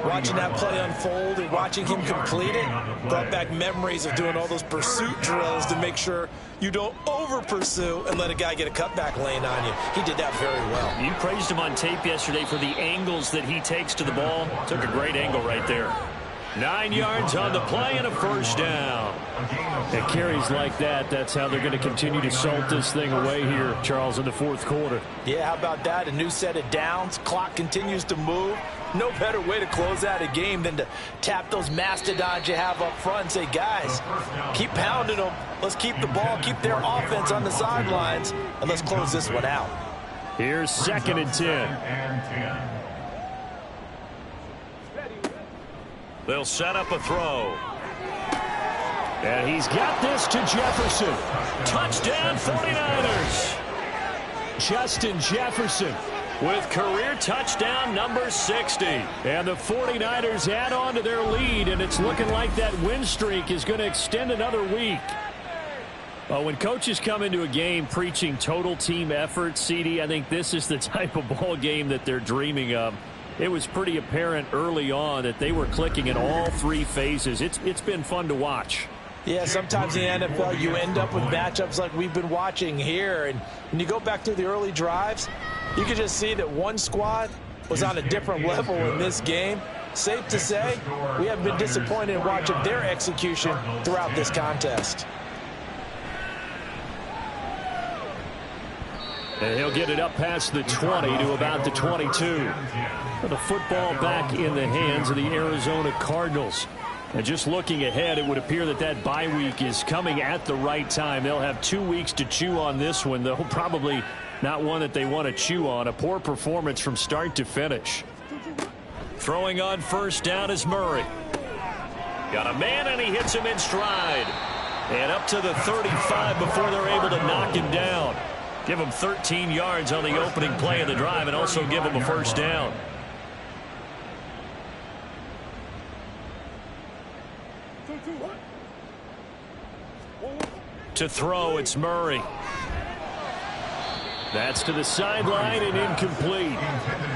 Watching that play unfold and watching him complete it brought back memories of doing all those pursuit drills to make sure you don't over-pursue and let a guy get a cutback lane on you. He did that very well. You praised him on tape yesterday for the angles that he takes to the ball. Took a great angle right there. 9 yards on the play and a 1st down. At carries like that, that's how they're going to continue to salt this thing away here, Charles, in the 4th quarter. Yeah, how about that? A new set of downs. Clock continues to move. No better way to close out a game than to tap those mastodons you have up front and say, guys, keep pounding them. Let's keep the ball, keep their offense on the sidelines, and let's close this one out. Here's 2nd and 10. They'll set up a throw. And he's got this to Jefferson. Touchdown 49ers. Justin Jefferson with career touchdown number 60. And the 49ers add on to their lead, and it's looking like that win streak is going to extend another week. Well, when coaches come into a game preaching total team effort, CD, I think this is the type of ball game that they're dreaming of. It was pretty apparent early on that they were clicking in all 3 phases. It's been fun to watch. Yeah, sometimes in the NFL you end up with matchups like we've been watching here. And when you go back to the early drives, you can just see that one squad was on a different level in this game. Safe to say, we haven't been disappointed in watching their execution throughout this contest. And he'll get it up past the 20 to about the 22. The football back in the hands of the Arizona Cardinals. And just looking ahead, it would appear that that bye week is coming at the right time. They'll have 2 weeks to chew on this one, though probably not one that they want to chew on. A poor performance from start to finish. Throwing on 1st down is Murray. Got a man, and he hits him in stride. And up to the 35 before they're able to knock him down. Give him 13 yards on the opening play of the drive and also give him a 1st down. To throw, it's Murray. That's to the sideline and incomplete.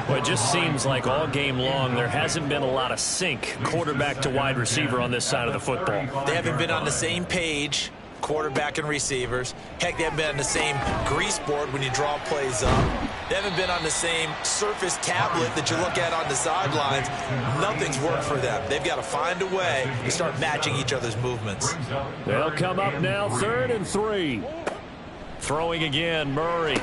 Well, it just seems like all game long there hasn't been a lot of sync quarterback to wide receiver on this side of the football. They haven't been on the same page quarterback and receivers. Heck, they haven't been on the same grease board when you draw plays up. They haven't been on the same surface tablet that you look at on the sidelines. Nothing's worked for them. They've got to find a way to start matching each other's movements. They'll come up now, 3rd and 3. Throwing again, Murray.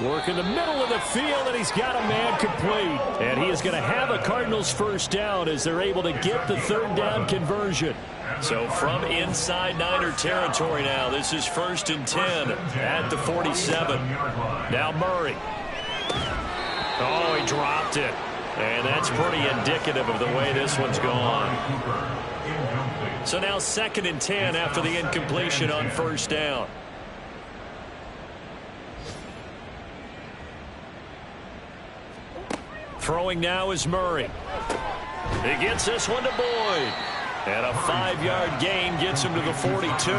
Work in the middle of the field, and he's got a man complete. And he is going to have a Cardinals first down as they're able to get the 3rd down conversion. So from inside Niner territory now, this is 1st and 10 at the 47. Now Murray. Oh, he dropped it. And that's pretty indicative of the way this one's gone. So now 2nd and 10 after the incompletion on 1st down. Throwing now is Murray. He gets this one to Boyd. And a 5-yard gain gets him to the 42.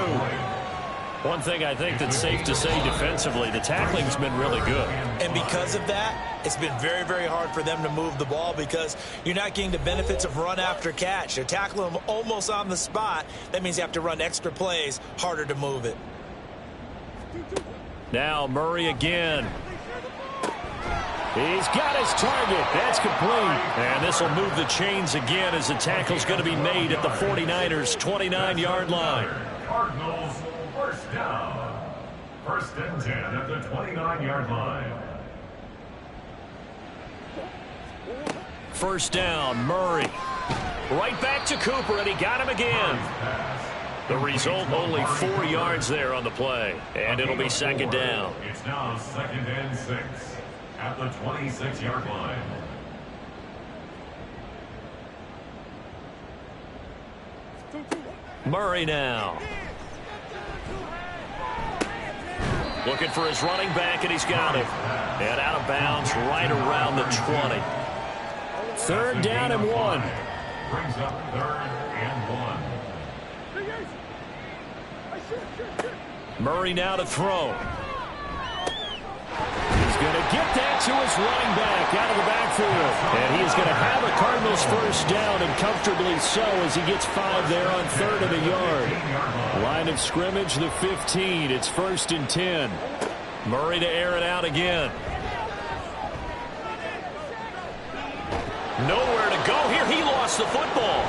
One thing I think that's safe to say defensively, the tackling's been really good. And because of that, it's been very, very hard for them to move the ball because you're not getting the benefits of run after catch. They're tackling them almost on the spot. That means you have to run extra plays, harder to move it. Now Murray again. He's got his target. That's complete. And this will move the chains again as the tackle's going to be made at the 49ers' 29-yard line. Cardinals first down. 1st and 10 at the 29-yard line. 1st down, Murray. Right back to Cooper, and he got him again. The result, only 4 yards there on the play. And it'll be 2nd down. It's now 2nd and 6. At the 26-yard line. Murray now. Looking for his running back, and he's got him. And out of bounds right around the 20. 3rd down and 1. Brings up 3rd and 1. Murray now to throw. He's going to get that to his running back out of the backfield. And he is going to have a Cardinals first down, and comfortably so, as he gets 5 there on 3rd and a yard. Line of scrimmage, the 15. It's 1st and 10. Murray to air it out again. Nowhere to go here. He lost the football.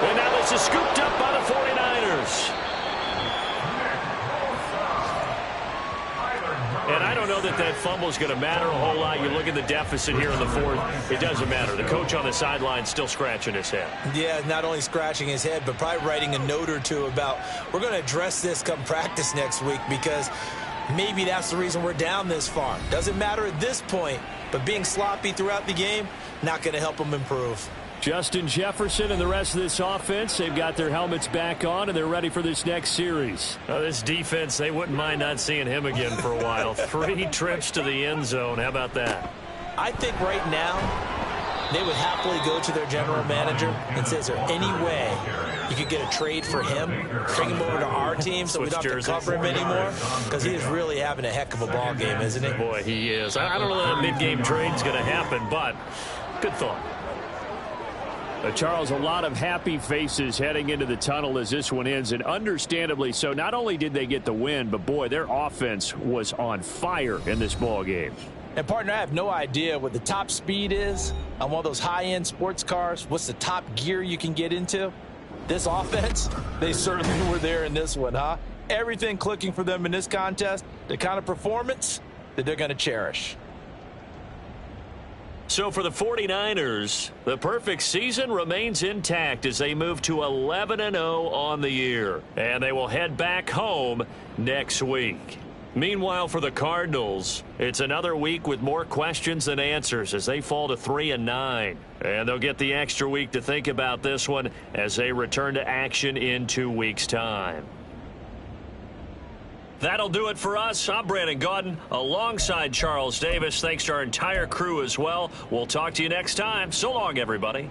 And now this is scooped up by the 49ers. And I don't know that fumble is going to matter a whole lot. You look at the deficit here in the 4th. It doesn't matter. The coach on the sideline still scratching his head. Yeah, not only scratching his head, but probably writing a note or two about, we're going to address this come practice next week because maybe that's the reason we're down this far. Doesn't matter at this point, but being sloppy throughout the game, not going to help them improve. Justin Jefferson and the rest of this offense, they've got their helmets back on, and they're ready for this next series. This defense, they wouldn't mind not seeing him again for a while. 3 trips to the end zone. How about that? I think right now they would happily go to their general manager and say, is there any way you could get a trade for him, bring him over to our team so we don't have to cover him anymore? Because he is really having a heck of a ball game, isn't he? Boy, he is. I don't know that a mid-game trade is going to happen, but good thought. Charles, a lot of happy faces heading into the tunnel as this one ends, and understandably so. Not only did they get the win, but boy, their offense was on fire in this ball game. And partner, I have no idea what the top speed is on one of those high-end sports cars. What's the top gear you can get into? This offense, they certainly were there in this one, huh? Everything clicking for them in this contest, the kind of performance that they're going to cherish. So for the 49ers, the perfect season remains intact as they move to 11-0 on the year. And they will head back home next week. Meanwhile, for the Cardinals, it's another week with more questions than answers as they fall to 3-9. And they'll get the extra week to think about this one as they return to action in 2 weeks' time. That'll do it for us. I'm Brandon Gaudin alongside Charles Davis. Thanks to our entire crew as well. We'll talk to you next time. So long, everybody.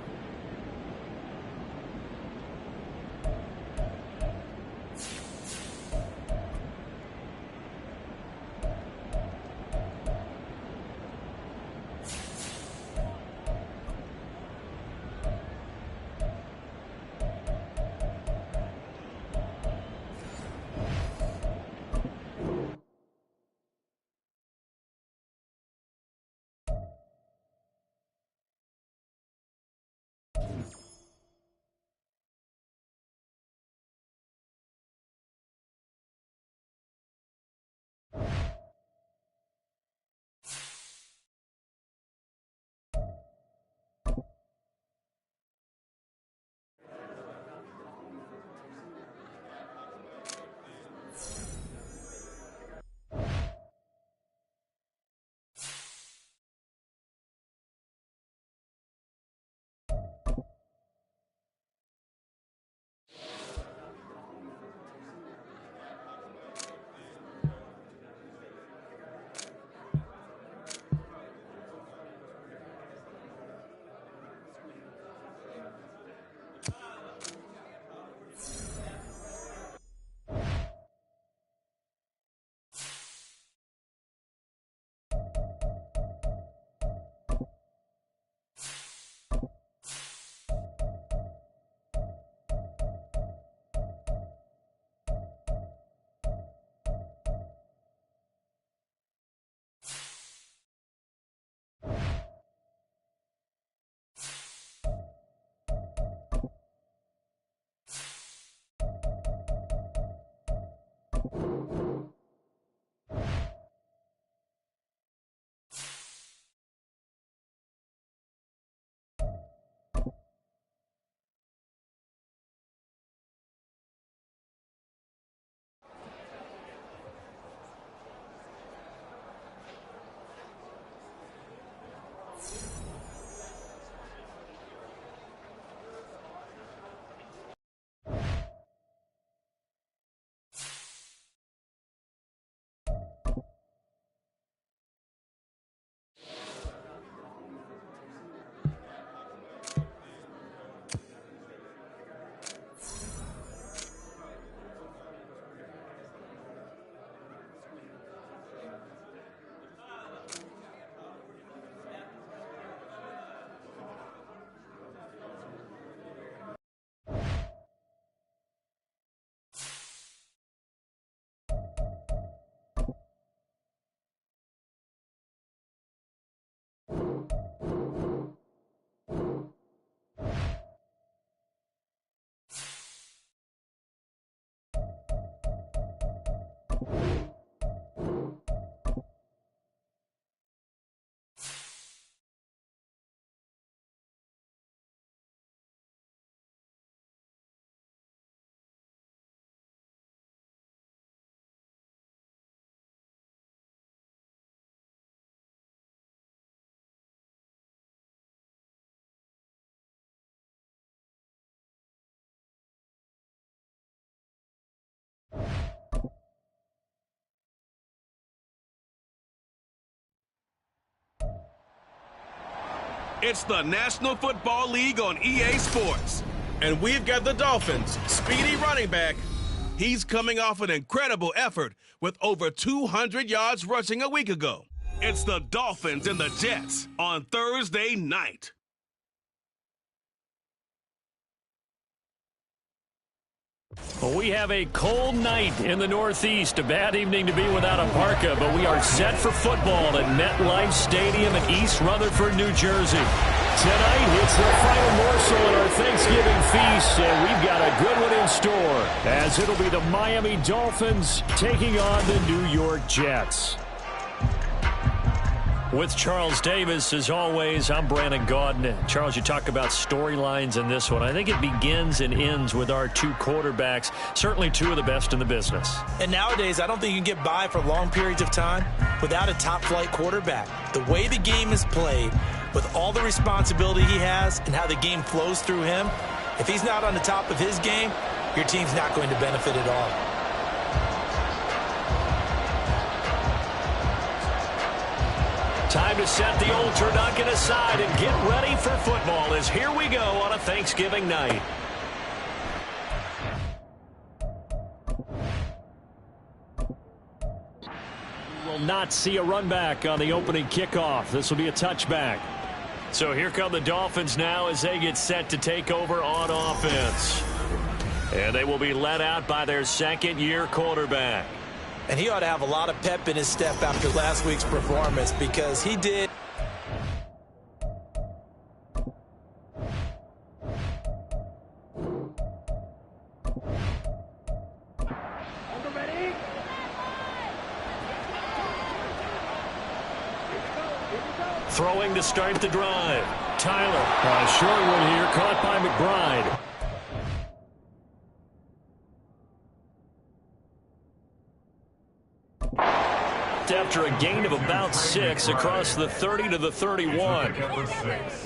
It's the National Football League on EA Sports. And we've got the Dolphins' speedy running back. He's coming off an incredible effort with over 200 yards rushing a week ago. It's the Dolphins and the Jets on Thursday night. Well, we have a cold night in the Northeast. A bad evening to be without a parka, but we are set for football at MetLife Stadium in East Rutherford, New Jersey. Tonight, it's the final morsel in our Thanksgiving feast, and we've got a good one in store, as it'll be the Miami Dolphins taking on the New York Jets. With Charles Davis, as always, I'm Brandon Gaudin. Charles, you talk about storylines in this one. I think it begins and ends with our two quarterbacks, certainly two of the best in the business. And nowadays, I don't think you can get by for long periods of time without a top-flight quarterback. The way the game is played, with all the responsibility he has and how the game flows through him, if he's not on the top of his game, your team's not going to benefit at all. Time to set the old turducken aside and get ready for football, as here we go on a Thanksgiving night. We will not see a run back on the opening kickoff. This will be a touchback. So here come the Dolphins now as they get set to take over on offense. And they will be led out by their second-year quarterback. And he ought to have a lot of pep in his step after last week's performance, because he did. Throwing to start the drive. Tyler. A short one here, caught by McBride. After a gain of about 6 across the 30 to the 31.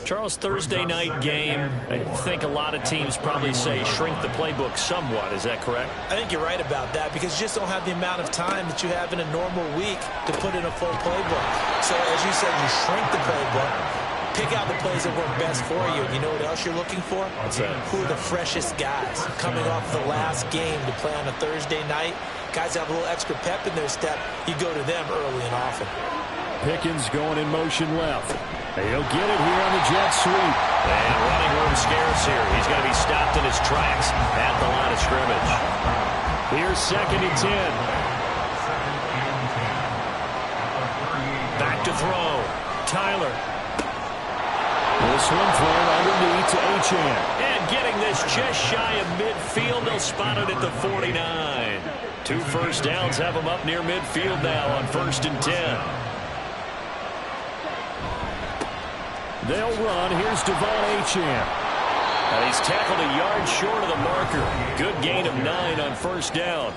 Charles, Thursday night game, I think a lot of teams probably say shrink the playbook somewhat. Is that correct? I think you're right about that, because you just don't have the amount of time that you have in a normal week to put in a full playbook. So as you said, you shrink the playbook, pick out the plays that work best for you. And you know what else you're looking for? What's that? Who are the freshest guys coming off the last game to play on a Thursday night? Guys have a little extra pep in their step. You go to them early and often. Pickens going in motion left. He'll get it here on the jet sweep. And running room scarce here. He's going to be stopped in his tracks at the line of scrimmage. Here's 2nd and 10. Back to throw. Tyler. This one thrown underneath to Achane. And getting this just shy of midfield. They'll spot it at the 49. 2 first downs have him up near midfield now on 1st and 10. They'll run. Here's Devon Achane. And he's tackled a yard short of the marker. Good gain of 9 on 1st down.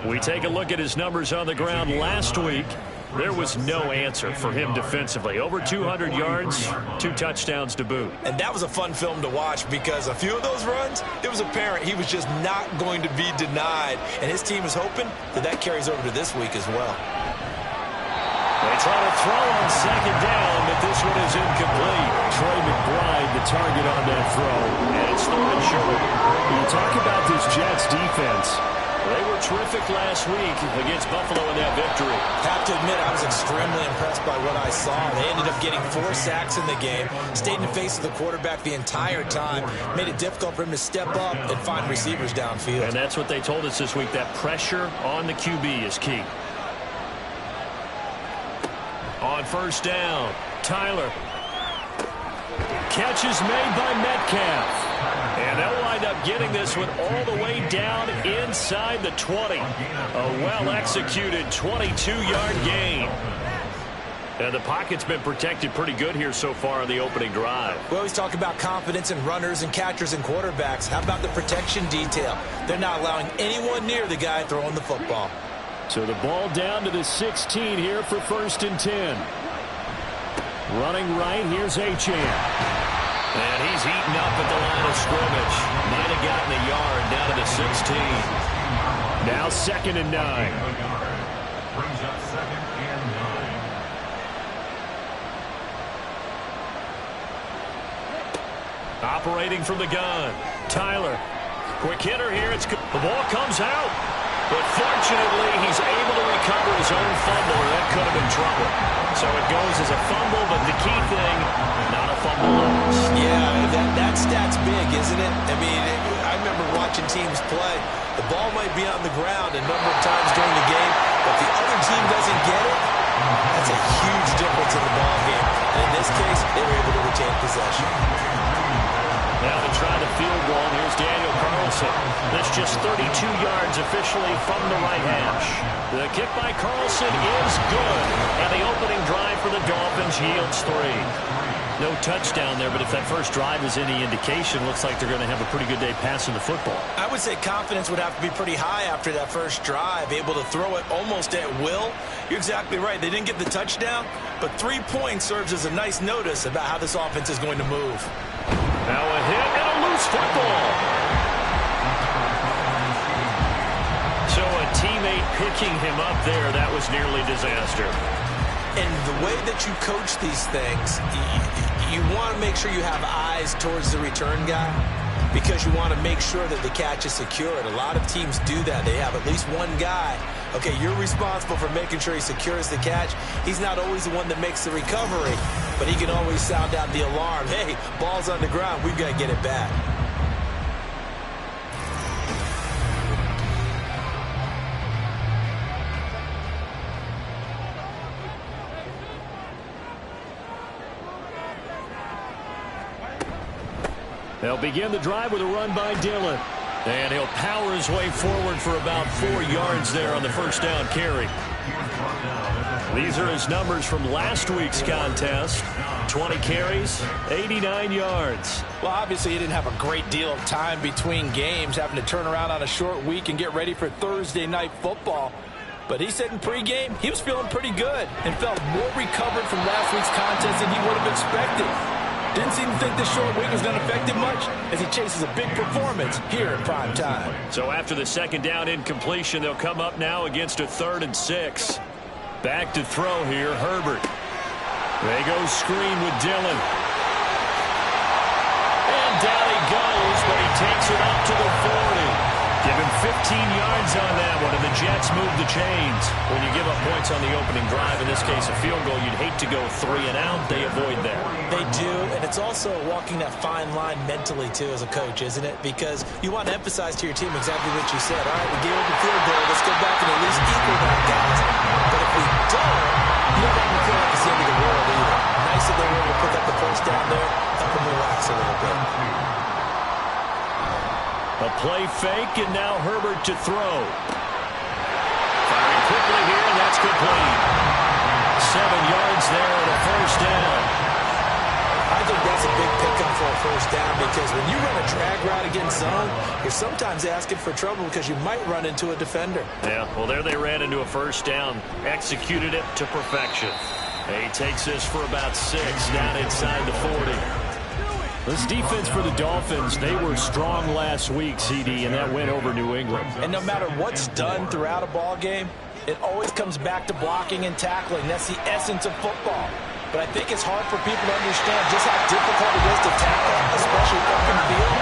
We take a look at his numbers on the ground last week. There was no answer for him defensively. Over 200 yards, 2 touchdowns to boot. And that was a fun film to watch because a few of those runs, it was apparent he was just not going to be denied. And his team is hoping that carries over to this week as well. They try to throw on 2nd down, but this one is incomplete. Trey McBride, the target on that throw, and it's thrown short. You talk about this Jets defense. They were terrific last week against Buffalo in that victory. Have to admit, I was extremely impressed by what I saw. They ended up getting 4 sacks in the game, stayed in the face of the quarterback the entire time, made it difficult for him to step up and find receivers downfield. And that's what they told us this week, that pressure on the QB is key. On 1st down, Tyler. Catch is made by Metcalf. And they'll wind up getting this one all the way down inside the 20. A well-executed 22-yard gain. And the pocket's been protected pretty good here so far on the opening drive. We always talk about confidence in runners and catchers and quarterbacks. How about the protection detail? They're not allowing anyone near the guy throwing the football. So the ball down to the 16 here for 1st and 10. Running right, here's Achane. And he's eaten up at the line of scrimmage. Might have gotten a yard down to the 16. Now 2nd and 9. Brings up 2nd and 9. Operating from the gun. Tyler. Quick hitter here. The ball comes out. But fortunately, he's able to recover his own fumble, or that could have been trouble. So it goes as a fumble, but the key thing, not a fumble loss. Yeah, that stat's big, isn't it? I mean, I remember watching teams play. The ball might be on the ground a number of times during the game, but the other team doesn't get it. That's a huge difference in the ball game. And in this case, they were able to retain possession. Now to try the field goal, here's Daniel Carlson. That's just 32 yards officially from the right hash. The kick by Carlson is good, and the opening drive for the Dolphins yields 3. No touchdown there, but if that first drive is any indication, looks like they're going to have a pretty good day passing the football. I would say confidence would have to be pretty high after that first drive, able to throw it almost at will. You're exactly right. They didn't get the touchdown, but 3 points serves as a nice notice about how this offense is going to move. Now a hit and a loose football. So a teammate picking him up there, that was nearly disaster. And the way that you coach these things, you want to make sure you have eyes towards the return guy because you want to make sure that the catch is secured. A lot of teams do that. They have at least one guy. Okay, you're responsible for making sure he secures the catch. He's not always the one that makes the recovery, but he can always sound out the alarm. Hey, ball's on the ground. We've got to get it back. They'll begin the drive with a run by Dillon. And he'll power his way forward for about 4 yards there on the first down carry. These are his numbers from last week's contest. 20 carries, 89 yards. Well, obviously he didn't have a great deal of time between games, having to turn around on a short week and get ready for Thursday night football. But he said in pregame he was feeling pretty good and felt more recovered from last week's contest than he would have expected. Didn't seem to think the short week was going to affect him much as he chases a big performance here in prime time. So after the second down incompletion, they'll come up now against a 3rd and 6. Back to throw here, Herbert. They go screen with Dillon. And down he goes, but he takes it up to the 40. Give him 15 yards on that one, and the Jets move the chains. When you give up points on the opening drive, in this case a field goal, you'd hate to go 3 and out. They avoid that. They do, and it's also walking that fine line mentally, too, as a coach, isn't it? Because you want to emphasize to your team exactly what you said. All right, we gave up a field goal. Let's go back and at least equal that, guys. But if we don't, you don't make me feel like it's the end of the world either. Nice that they were able to pick up the first down there, help them relax a little bit. A play fake, and now Herbert to throw. Firing quickly here, and that's complete. 7 yards there and a first down. I think that's a big pickup for a first down because when you run a drag route against zone, you're sometimes asking for trouble because you might run into a defender. Yeah, well, there they ran into a first down. Executed it to perfection. He takes this for about 6 down inside the 40. This defense for the Dolphins, they were strong last week, CD, and that went over New England. And no matter what's done throughout a ball game, it always comes back to blocking and tackling. That's the essence of football. But I think it's hard for people to understand just how difficult it is to tackle, especially open field.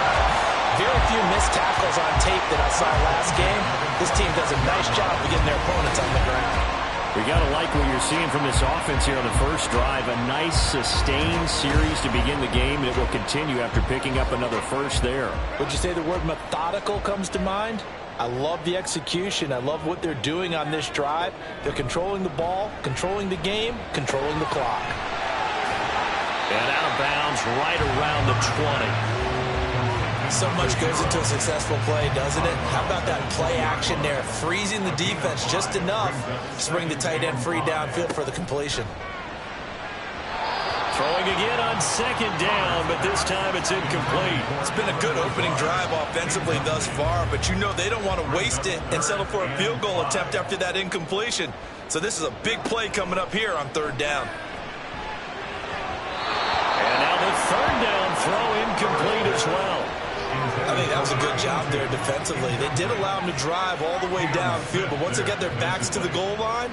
Very few missed tackles on tape that I saw last game. This team does a nice job of getting their opponents on the ground. We got to like what you're seeing from this offense here on the first drive. A nice, sustained series to begin the game, and it will continue after picking up another first there. Would you say the word methodical comes to mind? I love the execution. I love what they're doing on this drive. They're controlling the ball, controlling the game, controlling the clock. And out of bounds right around the 20. So much goes into a successful play, doesn't it? How about that play action there, freezing the defense just enough to bring the tight end free downfield for the completion. Throwing again on second down, but this time it's incomplete. It's been a good opening drive offensively thus far, but you know they don't want to waste it and settle for a field goal attempt after that incompletion. So this is a big play coming up here on third down. And now the third down throw incomplete as well. I think that was a good job there defensively. They did allow them to drive all the way downfield, but once they got their backs to the goal line,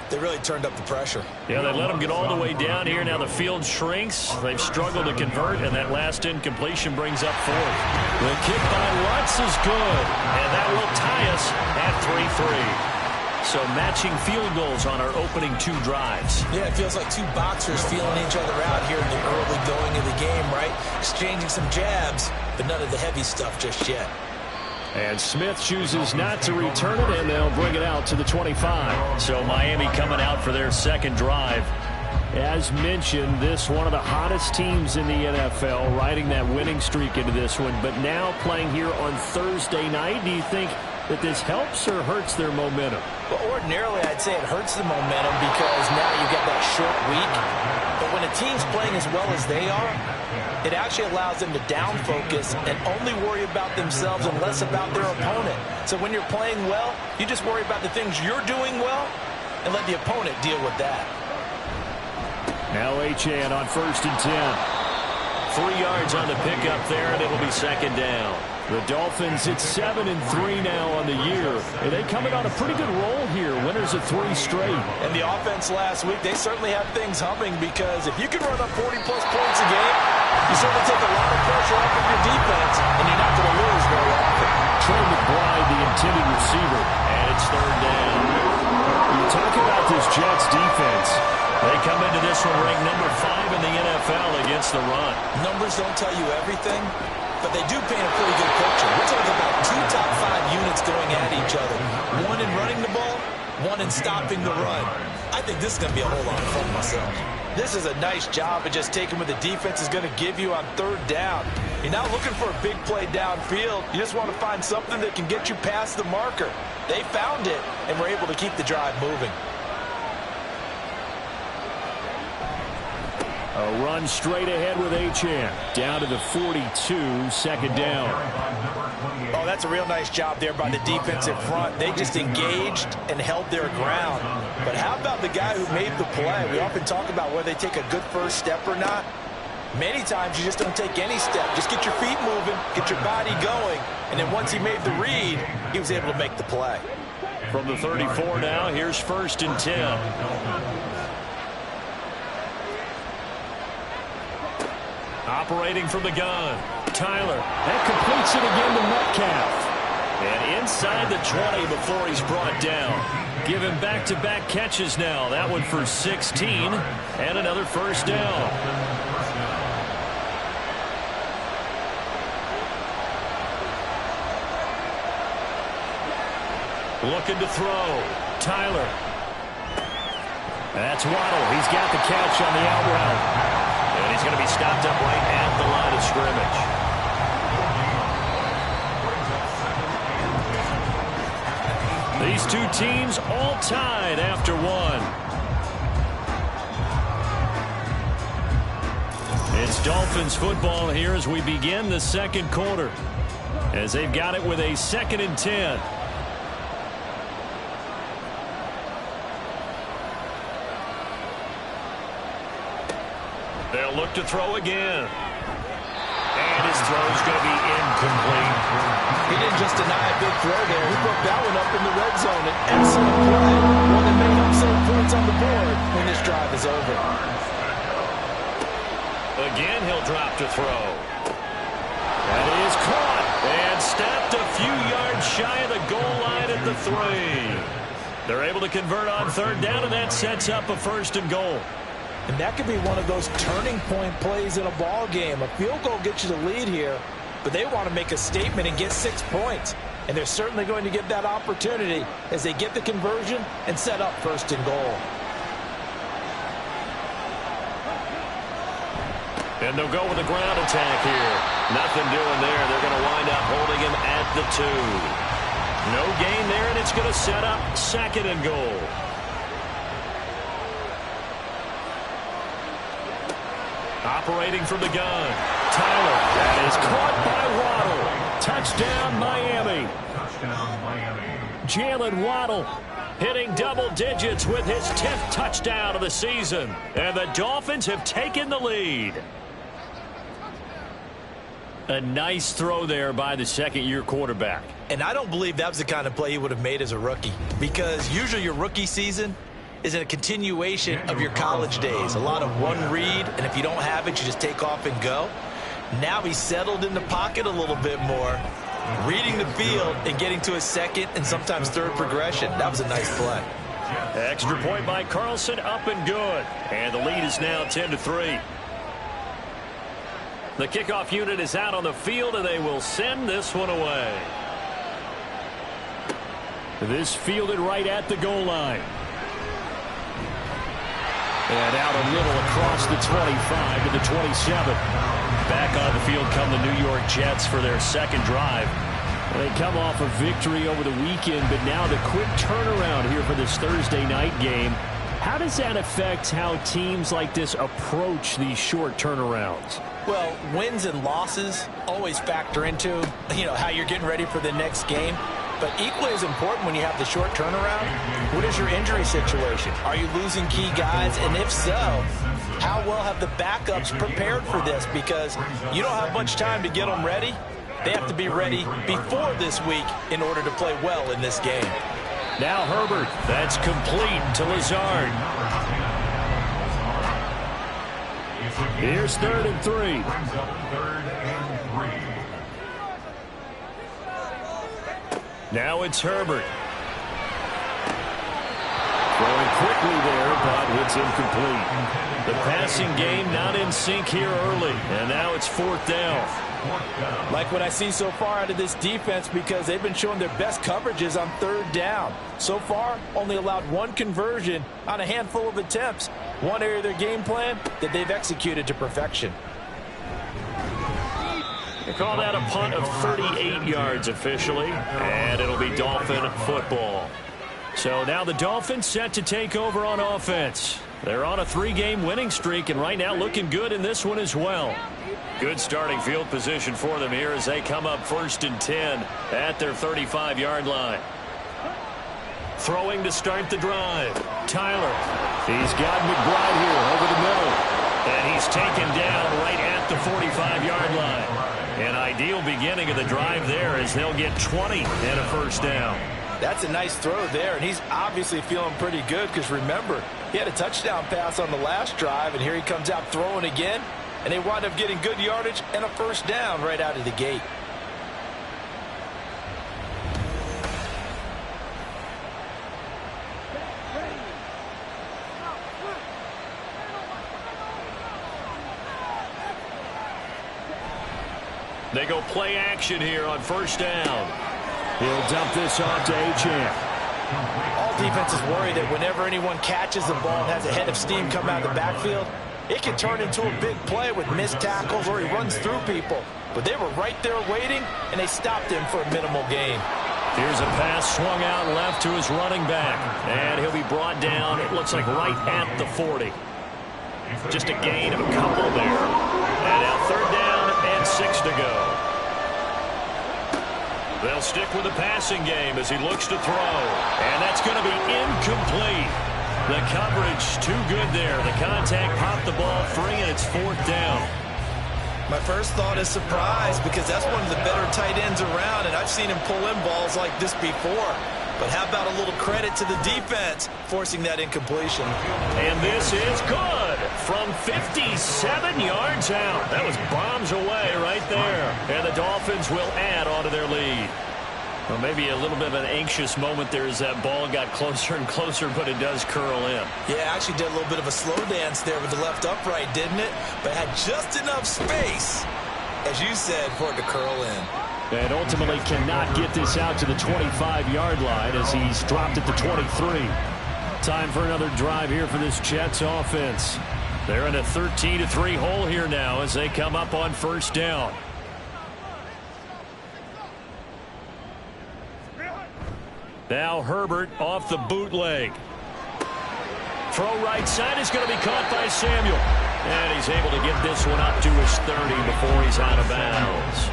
they really turned up the pressure. Yeah, they let them get all the way down here. Now the field shrinks. They've struggled to convert, and that last incompletion brings up fourth. The kick by Lutz is good, and that will tie us at 3-3. So matching field goals on our opening 2 drives. Yeah, it feels like 2 boxers feeling each other out here in the early going of the game, right? Exchanging some jabs, but none of the heavy stuff just yet. And Smith chooses not to return it, and they'll bring it out to the 25. So Miami coming out for their second drive. As mentioned, this one of the hottest teams in the NFL, riding that winning streak into this one, but now playing here on Thursday night. Do you think that this helps or hurts their momentum? Well, ordinarily, I'd say it hurts the momentum because now you get that short week. But when a team's playing as well as they are, it actually allows them to down focus and only worry about themselves and less about their opponent. So when you're playing well, you just worry about the things you're doing well and let the opponent deal with that. Now Achane on 1st and 10. 3 yards on the pickup there, and it'll be second down. The Dolphins at 7-3 now on the year. And they coming on a pretty good roll here. Winners of 3 straight. And the offense last week, they certainly have things humming because if you can run up 40-plus points a game, you certainly take a lot of pressure off of your defense, and you're not going to lose very often. Trey McBride, the intended receiver, and it's third down. You talk about this Jets defense. They come into this one ranked number 5 in the NFL against the run. Numbers don't tell you everything, but they do paint a pretty good picture. We're talking about 2 top 5 units going at each other. One in running the ball, one in stopping the run. I think this is going to be a whole lot of fun myself. This is a nice job of just taking what the defense is going to give you on third down. You're not looking for a big play downfield. You just want to find something that can get you past the marker. They found it and were able to keep the drive moving. A run straight ahead with Achane. Down to the 42, second down. Oh, that's a real nice job there by the defensive front. They just engaged and held their ground. But how about the guy who made the play? We often talk about whether they take a good first step or not. Many times you just don't take any step. Just get your feet moving, get your body going, and then once he made the read, he was able to make the play. From the 34 now, here's 1st and 10. Operating from the gun, Tyler. That completes it again to Metcalf. And inside the 20 before he's brought down. Give him back-to-back catches now. That one for 16 and another first down. Looking to throw. Tyler. That's Waddle. He's got the catch on the out route. And he's going to be stopped up right at the line of scrimmage. These two teams all tied after one. It's Dolphins football here as we begin the second quarter, as they've got it with a 2nd and 10. They'll look to throw again. And his throw's going to be incomplete. He didn't just deny a big throw there. He broke that one up in the red zone. An excellent play. One that may help save points on the board when this drive is over. Again, he'll drop to throw. That is caught and stopped a few yards shy of the goal line at the 3. They're able to convert on 3rd down, and that sets up a 1st and goal. And that could be one of those turning point plays in a ball game. A field goal gets you the lead here, but they want to make a statement and get 6 points. And they're certainly going to get that opportunity as they get the conversion and set up 1st and goal. And they'll go with a ground attack here. Nothing doing there. They're going to wind up holding him at the 2. No gain there, and it's going to set up 2nd and goal. Operating from the gun. Tyler. That is caught by Waddle. Touchdown, Miami. Touchdown, Miami. Jalen Waddle hitting double digits with his 10th touchdown of the season. And the Dolphins have taken the lead. A nice throw there by the 2nd-year quarterback. And I don't believe that was the kind of play he would have made as a rookie, because usually your rookie season is a continuation of your college days. A lot of one read, and if you don't have it, you just take off and go. Now he's settled in the pocket a little bit more, reading the field and getting to his 2nd and sometimes 3rd progression. That was a nice play. Extra point by Carlson, up and good. And the lead is now 10-3. The kickoff unit is out on the field, and they will send this one away. This fielded right at the goal line. And out a little across the 25 to the 27. Back on the field come the New York Jets for their 2nd drive. They come off a victory over the weekend, but now the quick turnaround here for this Thursday night game. How does that affect how teams like this approach these short turnarounds? Well, wins and losses always factor into, how you're getting ready for the next game. But equally as important when you have the short turnaround, what is your injury situation? Are you losing key guys? And if so, how well have the backups prepared for this? Because you don't have much time to get them ready. They have to be ready before this week in order to play well in this game. Now Herbert, that's complete to Lazard. Here's 3rd and 3. Now it's Herbert. Throwing quickly there, but it's incomplete. The passing game not in sync here early, and now it's 4th down. Like what I see so far out of this defense, because they've been showing their best coverages on 3rd down. So far, only allowed 1 conversion on a handful of attempts. One area of their game plan that they've executed to perfection. They call that a punt of 38 yards officially, and it'll be Dolphin football. So now the Dolphins set to take over on offense. They're on a 3-game winning streak, and right now looking good in this one as well. Good starting field position for them here as they come up 1st and 10 at their 35-yard line. Throwing to start the drive. Tyler. He's got McBride here over the middle. And he's taken down right at the 45-yard line. An ideal beginning of the drive there as they'll get 20 and a 1st down. That's a nice throw there, and he's obviously feeling pretty good because, remember, he had a touchdown pass on the last drive, and here he comes out throwing again, and they wind up getting good yardage and a 1st down right out of the gate. They go play action here on 1st down. He'll dump this off to Achane. All defenses worry that whenever anyone catches the ball and has a head of steam come out of the backfield, it can turn into a big play with missed tackles or he runs through people. But they were right there waiting, and they stopped him for a minimal gain. Here's a pass swung out left to his running back. And he'll be brought down, it looks like right at the 40. Just a gain of a couple there. And now 3rd down and 6 to go. They'll stick with the passing game as he looks to throw. And that's going to be incomplete. The coverage too good there. The contact popped the ball free, and it's 4th down. My first thought is surprise, because that's one of the better tight ends around, and I've seen him pull in balls like this before. But how about a little credit to the defense forcing that incompletion? And this is good from 57 yards out. That was bombs away right there. And the Dolphins will add on to their lead. Well, maybe a little bit of an anxious moment there as that ball got closer and closer, but it does curl in. Yeah, actually did a little bit of a slow dance there with the left upright, didn't it? But had just enough space, as you said, for it to curl in. And ultimately cannot get this out to the 25-yard line as he's dropped at the 23. Time for another drive here for this Jets offense. They're in a 13-3 hole here now as they come up on 1st down. Now Herbert off the bootleg. Throw right side is going to be caught by Samuel. And he's able to get this one up to his 30 before he's out of bounds.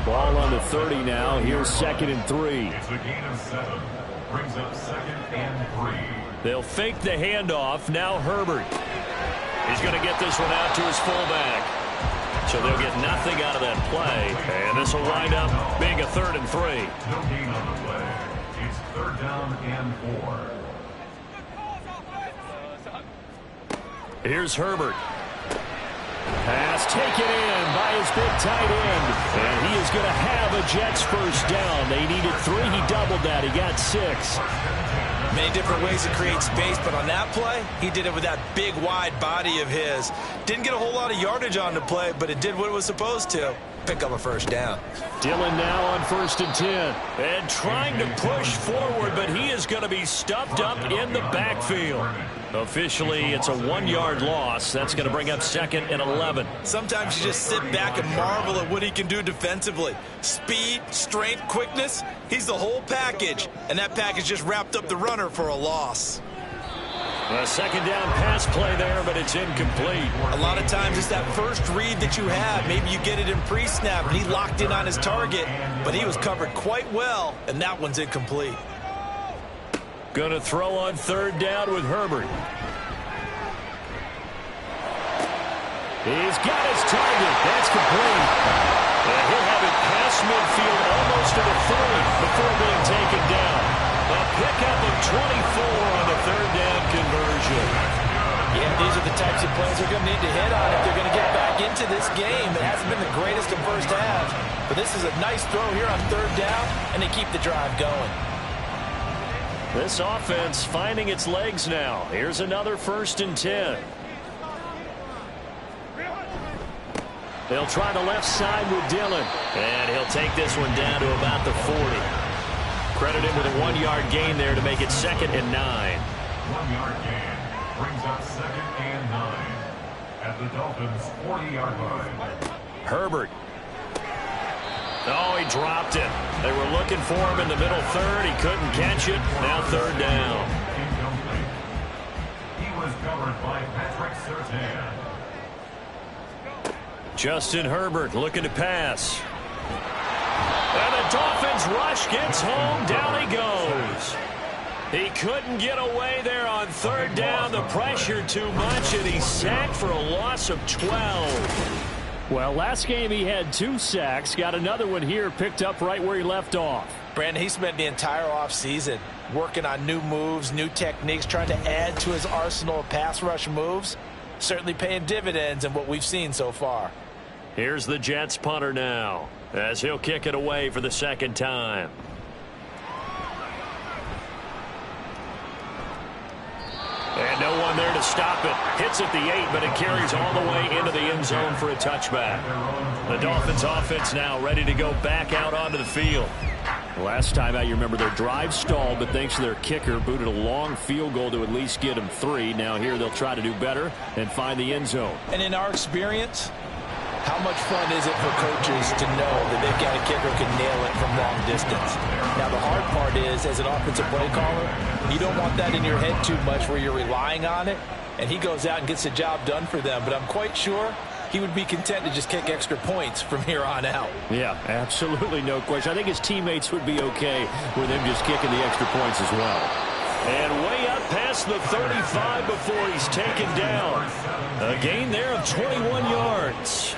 Ball on the 30 now. Here's 2nd and 3. It's a gain of 7. Brings up 2nd and 3. They'll fake the handoff. Now Herbert. He's going to get this one out to his fullback. So they'll get nothing out of that play. And this will wind up being a 3rd and 3. No gain on the play. It's 3rd down and 4. Here's Herbert. Pass taken in by his big tight end. And he is going to have a Jets 1st down. They needed 3. He doubled that. He got 6. Many different ways to create space, but on that play, he did it with that big, wide body of his. Didn't get a whole lot of yardage on the play, but it did what it was supposed to. Pick up a 1st down. Dillon now on 1st and 10. And trying to push forward, but he is going to be stuffed up in the backfield. Officially, it's a 1-yard loss. That's going to bring up 2nd and 11. Sometimes you just sit back and marvel at what he can do defensively. Speed, strength, quickness, he's the whole package. And that package just wrapped up the runner for a loss. A 2nd down pass play there, but it's incomplete. A lot of times it's that first read that you have. Maybe you get it in pre-snap, and he locked in on his target, but he was covered quite well, and that one's incomplete. Going to throw on 3rd down with Herbert. He's got his target. That's complete. And he'll have it past midfield almost to the 30 before being taken down. A pickup of 24 on the 3rd down conversion. Yeah, these are the types of plays they're going to need to hit on if they're going to get back into this game. It hasn't been the greatest in first half, but this is a nice throw here on 3rd down, and they keep the drive going. This offense finding its legs now. Here's another 1st and 10. They'll try the left side with Dillon. And he'll take this one down to about the 40. Credit him with a 1-yard gain there to make it 2nd and 9. 1-yard gain brings up 2nd and 9 at the Dolphins' 40-yard line. Herbert. Oh, he dropped it. They were looking for him in the middle 3rd. He couldn't catch it. Now 3rd down. Incomplete. He was covered by Patrick Surtain. Justin Herbert looking to pass. And the Dolphins rush gets home. Down he goes. He couldn't get away there on 3rd down. The pressure too much, and he's sacked for a loss of 12. Well, last game he had 2 sacks. Got another one here, picked up right where he left off. Brandon, he spent the entire offseason working on new moves, new techniques, trying to add to his arsenal of pass rush moves. Certainly paying dividends in what we've seen so far. Here's the Jets punter now, as he'll kick it away for the 2nd time. And no one there to stop it. Hits at the 8, but it carries all the way into the end zone for a touchback. The Dolphins offense now ready to go back out onto the field. Last time out, you remember their drive stalled, but thanks to their kicker, booted a long field goal to at least get them 3. Now here they'll try to do better and find the end zone. And in our experience, How much fun is it for coaches to know that they've got a kicker who can nail it from long distance? Now, the hard part is, as an offensive play caller, you don't want that in your head too much where you're relying on it, and he goes out and gets the job done for them. But I'm quite sure he would be content to just kick extra points from here on out. Yeah, absolutely no question. I think his teammates would be okay with him just kicking the extra points as well. And way up past the 35 before he's taken down. A gain there of 21 yards.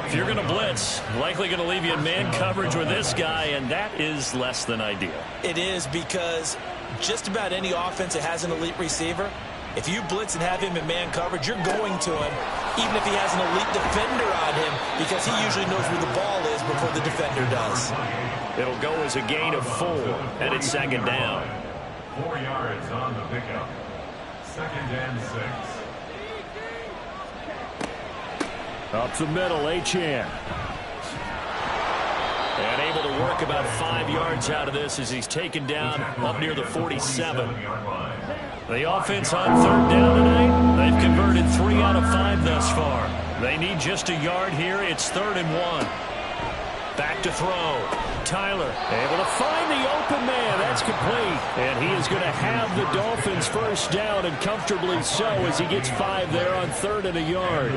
If you're going to blitz, likely going to leave you in man coverage with this guy, and that is less than ideal. It is, because just about any offense that has an elite receiver, if you blitz and have him in man coverage, you're going to him, even if he has an elite defender on him, because he usually knows where the ball is before the defender does. It'll go as a gain of 4, and it's second down. 4 yards on the pickup. Second and 6. Up the middle, Achane. And able to work about 5 yards out of this as he's taken down up near the 47. The offense on third down tonight, they've converted 3 out of 5 thus far. They need just a yard here. It's 3rd and 1. Back to throw. Tyler able to find the open man. That's complete. And he is going to have the Dolphins first down, and comfortably so, as he gets 5 there on 3rd and a yard.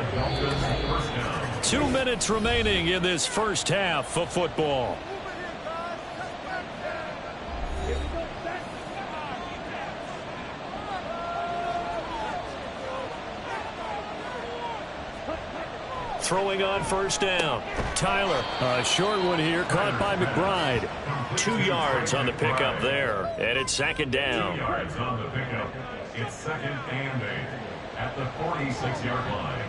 2 minutes remaining in this first half of football. Throwing on first down. Tyler, a short one here, caught by McBride. 2 yards on the pickup there, and it's second down. 2 yards on the pickup. It's 2nd and 8 at the 46-yard line.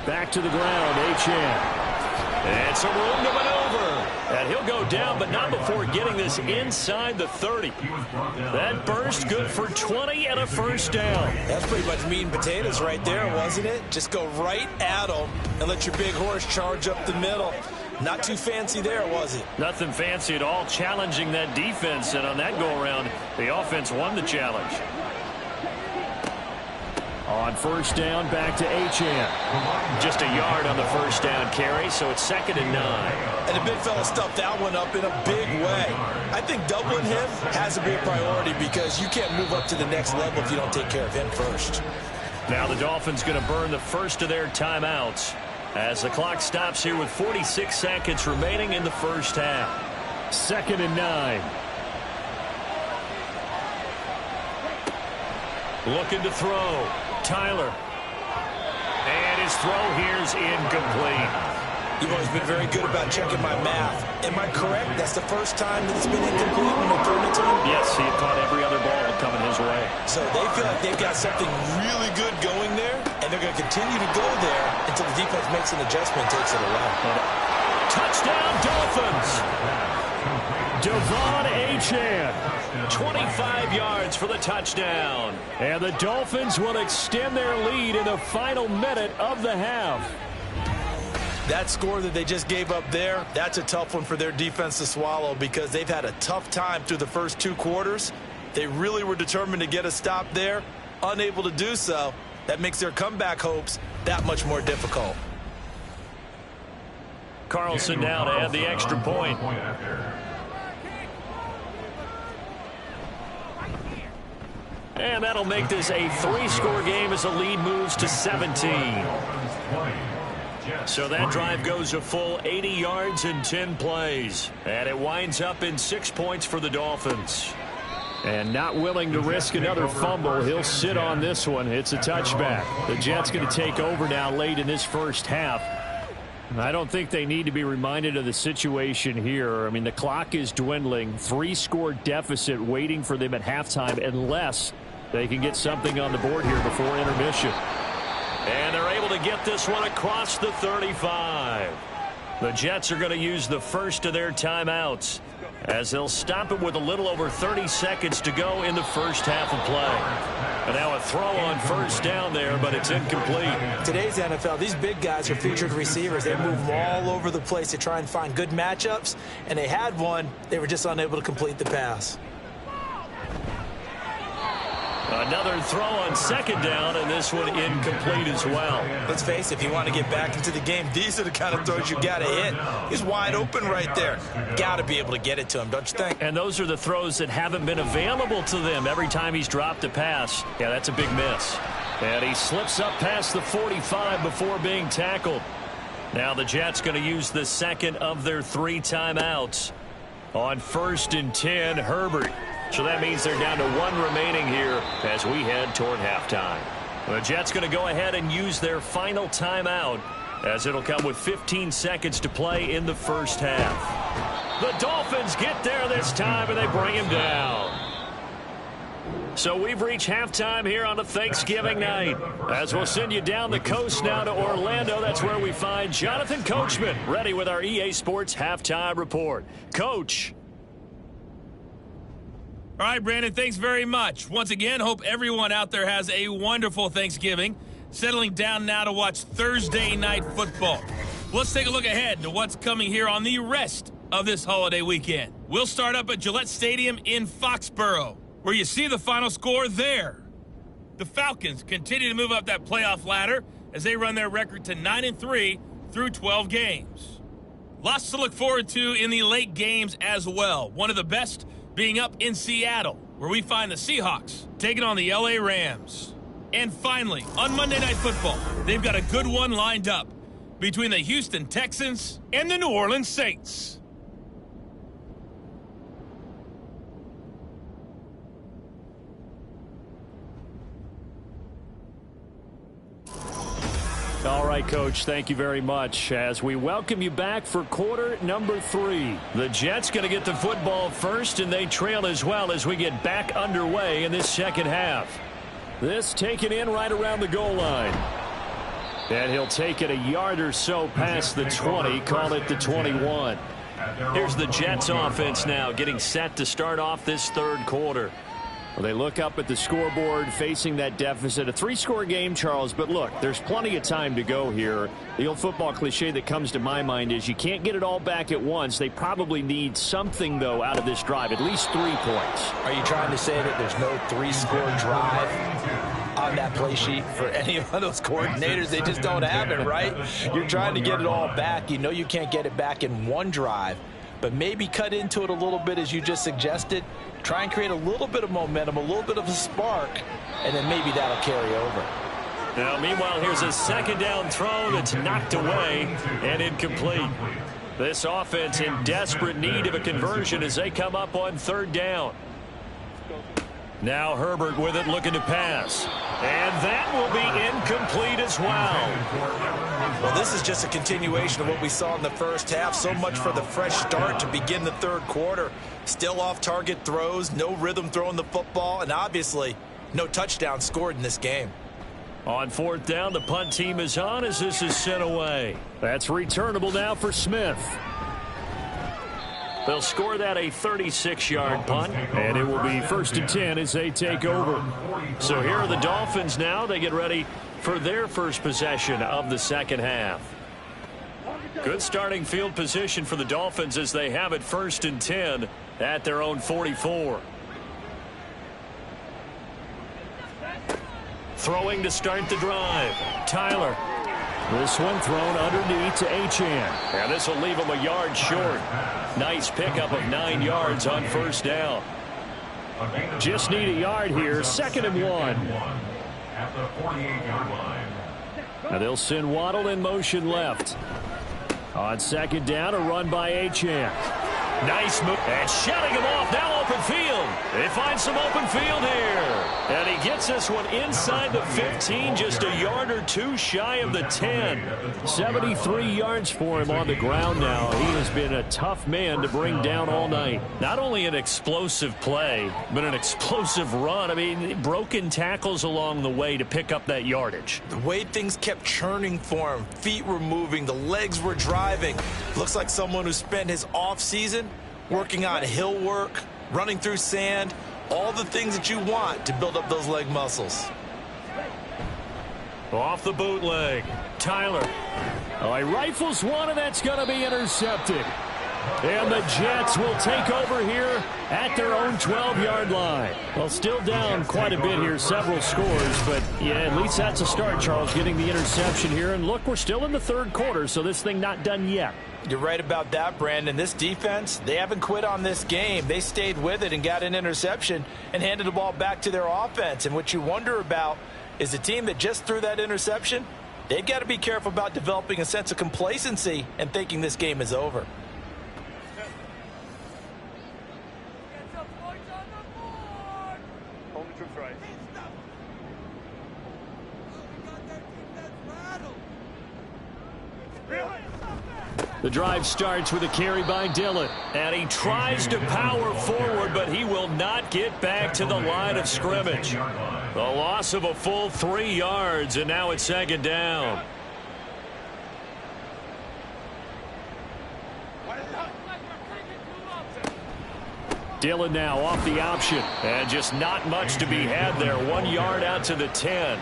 Back to the ground, Achane. And some room to maneuver. And he'll go down, but not before getting this inside the 30. That burst good for 20 and a first down. That's pretty much meat and potatoes right there, wasn't it? Just go right at him and let your big horse charge up the middle. Not too fancy there, was it? Nothing fancy at all, challenging that defense. And on that go-around, the offense won the challenge. On first down, back to Achane. Just a yard on the first down carry, so it's 2nd and 9. And the big fella stuffed that one up in a big way. I think doubling him has to be a priority, because you can't move up to the next level if you don't take care of him first. Now the Dolphins going to burn the first of their timeouts as the clock stops here with 46 seconds remaining in the first half. 2nd and 9. Looking to throw. Tyler. And his throw here's incomplete. You've always been very good about checking my math. Am I correct? That's the first time that it's been incomplete when they're throwing it to him? Yes, he had caught every other ball coming his way. So they feel like they've got something really good going there, and they're going to continue to go there until the defense makes an adjustment and takes it away. Touchdown, Dolphins! Devon Achane, 25 yards for the touchdown. And the Dolphins will extend their lead in the final minute of the half. That score that they just gave up there, that's a tough one for their defense to swallow, because they've had a tough time through the first 2 quarters. They really were determined to get a stop there, unable to do so. That makes their comeback hopes that much more difficult. Carlson now to add the extra point. And that'll make this a 3-score game as the lead moves to 17. So that drive goes a full 80 yards in 10 plays. And it winds up in 6 points for the Dolphins. And not willing to risk another fumble, he'll sit on this one. It's a touchback. The Jets going to take over now late in this first half. I don't think they need to be reminded of the situation here. I mean, the clock is dwindling. 3-score deficit waiting for them at halftime, unless they can get something on the board here before intermission. And they're able to get this one across the 35. The Jets are going to use the first of their timeouts, as they'll stop it with a little over 30 seconds to go in the first half of play. And now a throw on first down there, but it's incomplete. Today's NFL, these big guys are featured receivers. They move them all over the place to try and find good matchups, and they had one. They were just unable to complete the pass. Another throw on second down, and this one incomplete as well. Let's face it, if you want to get back into the game, these are the kind of throws you got to hit. He's wide open right there. Got to be able to get it to him, don't you think? And those are the throws that haven't been available to them every time he's dropped a pass. Yeah, that's a big miss. And he slips up past the 45 before being tackled. Now the Jets going to use the second of their 3 timeouts. On 1st and 10, Herbert. So that means they're down to 1 remaining here as we head toward halftime. The Jets going to go ahead and use their final timeout as it'll come with 15 seconds to play in the first half. The Dolphins get there this time, and they bring him down. So we've reached halftime here on a Thanksgiving night. As we'll send you down the coast now to Orlando, that's where we find Jonathan Coachman ready with our EA Sports Halftime Report. Coach. All right, Brandon, thanks very much. Once again, hope everyone out there has a wonderful Thanksgiving. Settling down now to watch Thursday Night Football. Let's take a look ahead to what's coming here on the rest of this holiday weekend. We'll start up at Gillette Stadium in Foxborough, where you see the final score there. The Falcons continue to move up that playoff ladder as they run their record to 9-3 through 12 games. Lots to look forward to in the late games as well. One of the best being up in Seattle, where we find the Seahawks taking on the LA Rams. And finally, on Monday Night Football, they've got a good one lined up between the Houston Texans and the New Orleans Saints. All right, Coach, thank you very much as we welcome you back for quarter number 3. The Jets going to get the football first, and they trail as well as we get back underway in this second half. This taken in right around the goal line. And he'll take it a yard or so past the 20, call it the 21. Here's the Jets offense now getting set to start off this third quarter. Well, they look up at the scoreboard facing that deficit. A 3-score game, Charles, but look, there's plenty of time to go here. The old football cliche that comes to my mind is you can't get it all back at once. They probably need something, though, out of this drive, at least 3 points. Are you trying to say that there's no 3-score drive on that play sheet for any of those coordinators? They just don't have it, right? You're trying to get it all back. You know you can't get it back in one drive, but maybe cut into it a little bit as you just suggested. Try and create a little bit of momentum, a little bit of a spark, and then maybe that'll carry over. Now, meanwhile, here's a second down throw that's knocked away and incomplete. This offense in desperate need of a conversion as they come up on third down. Now Herbert with it, looking to pass. And that will be incomplete as well. Well, this is just a continuation of what we saw in the first half. So much for the fresh start to begin the third quarter. Still off-target throws, no rhythm throwing the football, and obviously no touchdown scored in this game. On fourth down, the punt team is on as this is sent away. That's returnable now for Smith. They'll score that a 36-yard punt, and it will be 1st and 10 as they take over. So here are the Dolphins now. They get ready for their first possession of the second half. Good starting field position for the Dolphins as they have it 1st and 10 at their own 44. Throwing to start the drive. Tyler. This one thrown underneath to Achane. And this will leave him a yard short. Nice pickup of 9 yards on first down. Just need a yard here. 2nd and 1. At the 48-yard line. Now they'll send Waddle in motion left. On 2nd down, a run by Achane. Nice move. And shutting him off. Now open field. They find some open field here. And he gets this one inside the 15, just a yard or two shy of the 10. 73 yards for him on the ground now. He has been a tough man to bring down all night. Not only an explosive play, but an explosive run. I mean, broken tackles along the way to pick up that yardage. The way things kept churning for him, feet were moving, the legs were driving. Looks like someone who spent his offseason working on hill work, running through sand, all the things that you want to build up those leg muscles. Off the bootleg, Tyler. Oh, he rifles one, and that's going to be intercepted. And the Jets will take over here at their own 12-yard line. Well, still down quite a bit here, several scores, but yeah, at least that's a start, Charles, getting the interception here. And look, we're still in the third quarter, so this thing not done yet. You're right about that, Brandon. This defense, they haven't quit on this game. They stayed with it and got an interception and handed the ball back to their offense. And what you wonder about is the team that just threw that interception, they've got to be careful about developing a sense of complacency and thinking this game is over. The drive starts with a carry by Dillon. And he tries to power forward, but he will not get back to the line of scrimmage. The loss of a full 3 yards, and now it's second down. Dillon now off the option, and just not much to be had there. 1 yard out to the 10.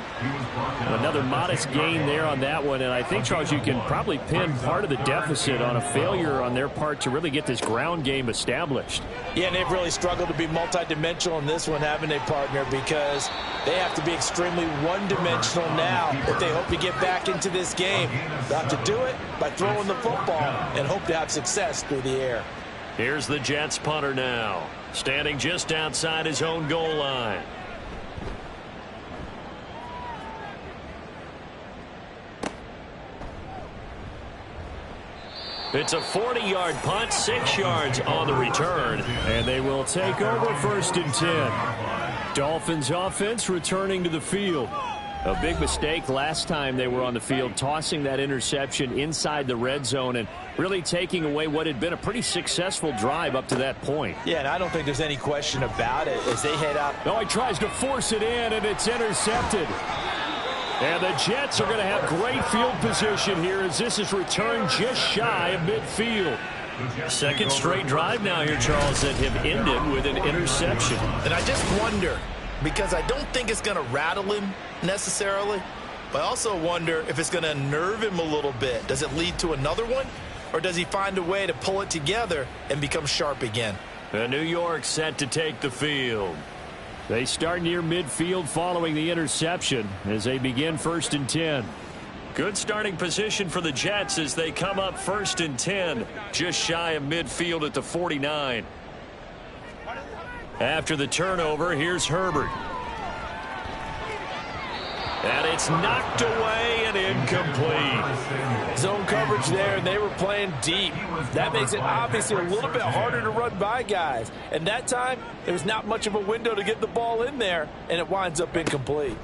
Another modest gain there on that one, and I think, Charles, you can probably pin part of the deficit on a failure on their part to really get this ground game established. Yeah, and they've really struggled to be multidimensional in this one, haven't they, partner, because they have to be extremely one-dimensional now if they hope to get back into this game. They'll have to do it by throwing the football and hope to have success through the air. Here's the Jets punter now, standing just outside his own goal line. It's a 40-yard punt, 6 yards on the return, and they will take over 1st and 10. Dolphins offense returning to the field. A big mistake last time they were on the field, tossing that interception inside the red zone and really taking away what had been a pretty successful drive up to that point. Yeah, and I don't think there's any question about it as they head out. Oh, he tries to force it in, and it's intercepted. And the Jets are going to have great field position here as this is returned just shy of midfield. Second straight drive now here, Charles, that have ended with an interception. And I just wonder, because I don't think it's going to rattle him necessarily, but I also wonder if it's going to unnerve him a little bit. Does it lead to another one, or does he find a way to pull it together and become sharp again? And New York set to take the field. They start near midfield following the interception as they begin 1st and 10. Good starting position for the Jets as they come up 1st and 10, just shy of midfield at the 49. After the turnover, here's Herbert. And it's knocked away and incomplete. Zone coverage there, and they were playing deep. That makes it obviously a little bit harder to run by guys. And that time, there was not much of a window to get the ball in there, and it winds up incomplete.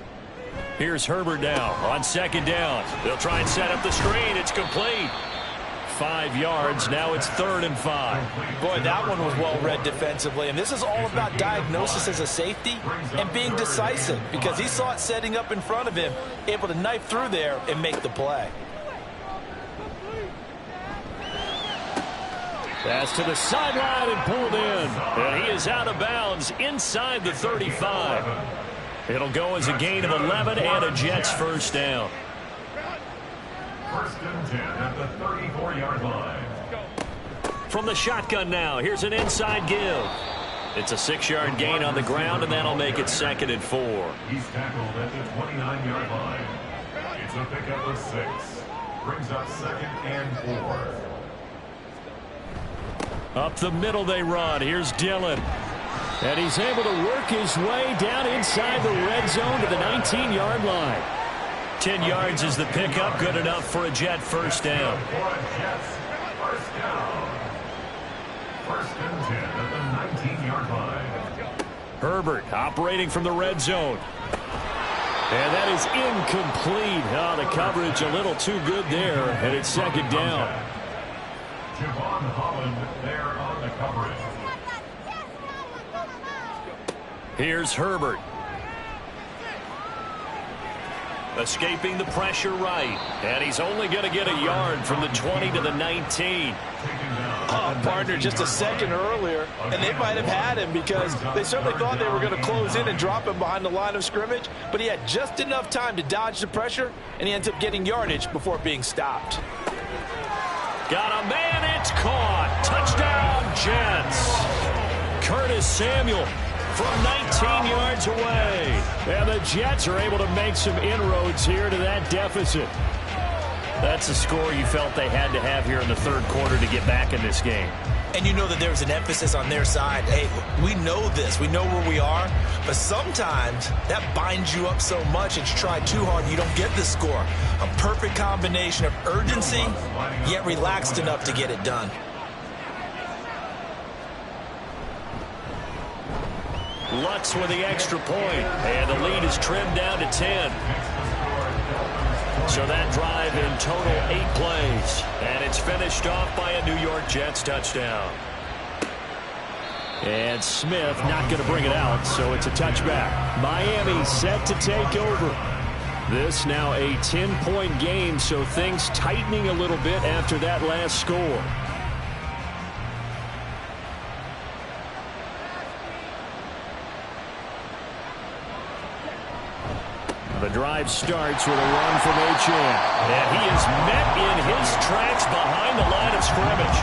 Here's Herbert now on 2nd down. They'll try and set up the screen. It's complete. 5 yards. Now it's 3rd and 5. Boy, that one was well read defensively. And this is all about diagnosis as a safety and being decisive, because he saw it setting up in front of him, able to knife through there and make the play. Pass to the sideline and pulled in. And he is out of bounds inside the 35. It'll go as a gain of 11 and a Jets 1st down. 1st and 10 at the 34-yard line. From the shotgun now, here's an inside give. It's a 6-yard gain on the ground, and that'll make it 2nd and 4. He's tackled at the 29-yard line. It's a pickup of 6. Brings up 2nd and 4. Up the middle they run. Here's Dillon. And he's able to work his way down inside the red zone to the 19-yard line. 10 yards is the pickup, good enough for a Jet 1st down. For a Jets 1st down. 1st and 10 at the 19-yard line. Herbert operating from the red zone. And that is incomplete. Oh, the coverage a little too good there, and it's 2nd down. Javon Holland there on the coverage. Here's Herbert. Escaping the pressure right. And he's only going to get a yard from the 20 to the 19. Oh, partner, just a second earlier, and they might have had him because they certainly thought they were going to close in and drop him behind the line of scrimmage, but he had just enough time to dodge the pressure, and he ends up getting yardage before being stopped. Got a man It's caught. Touchdown, Jets. Curtis Samuel from 19 yards away. And the Jets are able to make some inroads here to that deficit. That's a score you felt they had to have here in the third quarter to get back in this game. And you know that there's an emphasis on their side. Hey, we know this. We know where we are. But sometimes that binds you up so much that you try too hard, you don't get the score. A perfect combination of urgency, yet relaxed enough to get it done. Lutz with the extra point. And the lead is trimmed down to 10. So that drive in total 8 plays. And it's finished off by a New York Jets touchdown. And Smith not going to bring it out, so it's a touchback. Miami set to take over. This now a 10-point game, so things tightening a little bit after that last score. The drive starts with a run from Achane. And he is met in his tracks behind the line of scrimmage.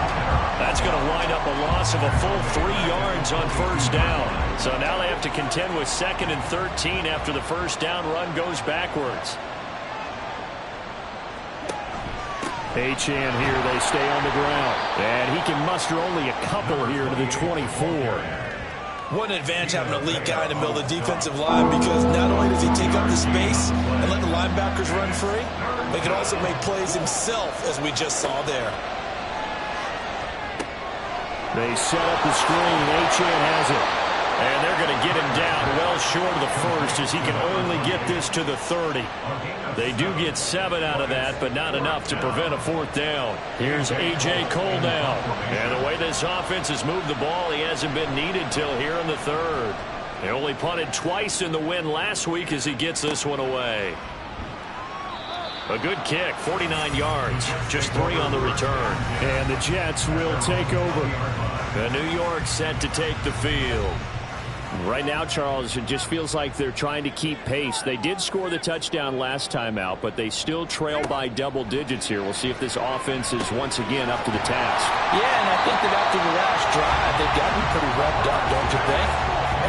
That's going to wind up a loss of a full 3 yards on first down. So now they have to contend with 2nd and 13 after the first down run goes backwards. Achane here, they stay on the ground. And he can muster only a couple here to the 24. What an advantage having a elite guy in the middle of the defensive line, because not only does he take up the space and let the linebackers run free, but he can also make plays himself, as we just saw there. They set up the screen. Achane has it. And they're going to get him down well short of the first, as he can only get this to the 30. They do get 7 out of that, but not enough to prevent a 4th down. Here's A.J. Cole now. And the way this offense has moved the ball, he hasn't been needed till here in the 3rd. He only punted twice in the win last week as he gets this one away. A good kick, 49 yards, just 3 on the return. And the Jets will take over. And New York set to take the field. Right now, Charles, it just feels like they're trying to keep pace. They did score the touchdown last time out, but they still trail by double digits here. We'll see if this offense is once again up to the task. Yeah, and I think that after the last drive, they've got to be pretty revved up, don't you think?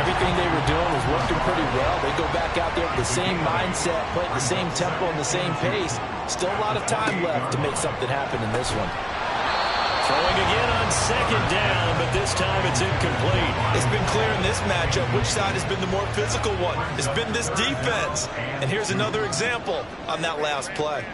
Everything they were doing was working pretty well. They go back out there with the same mindset, play at the same tempo and the same pace. Still a lot of time left to make something happen in this one. Throwing again on 2nd down, but this time it's incomplete. It's been clear in this matchup which side has been the more physical one. It's been this defense. And here's another example on that last play.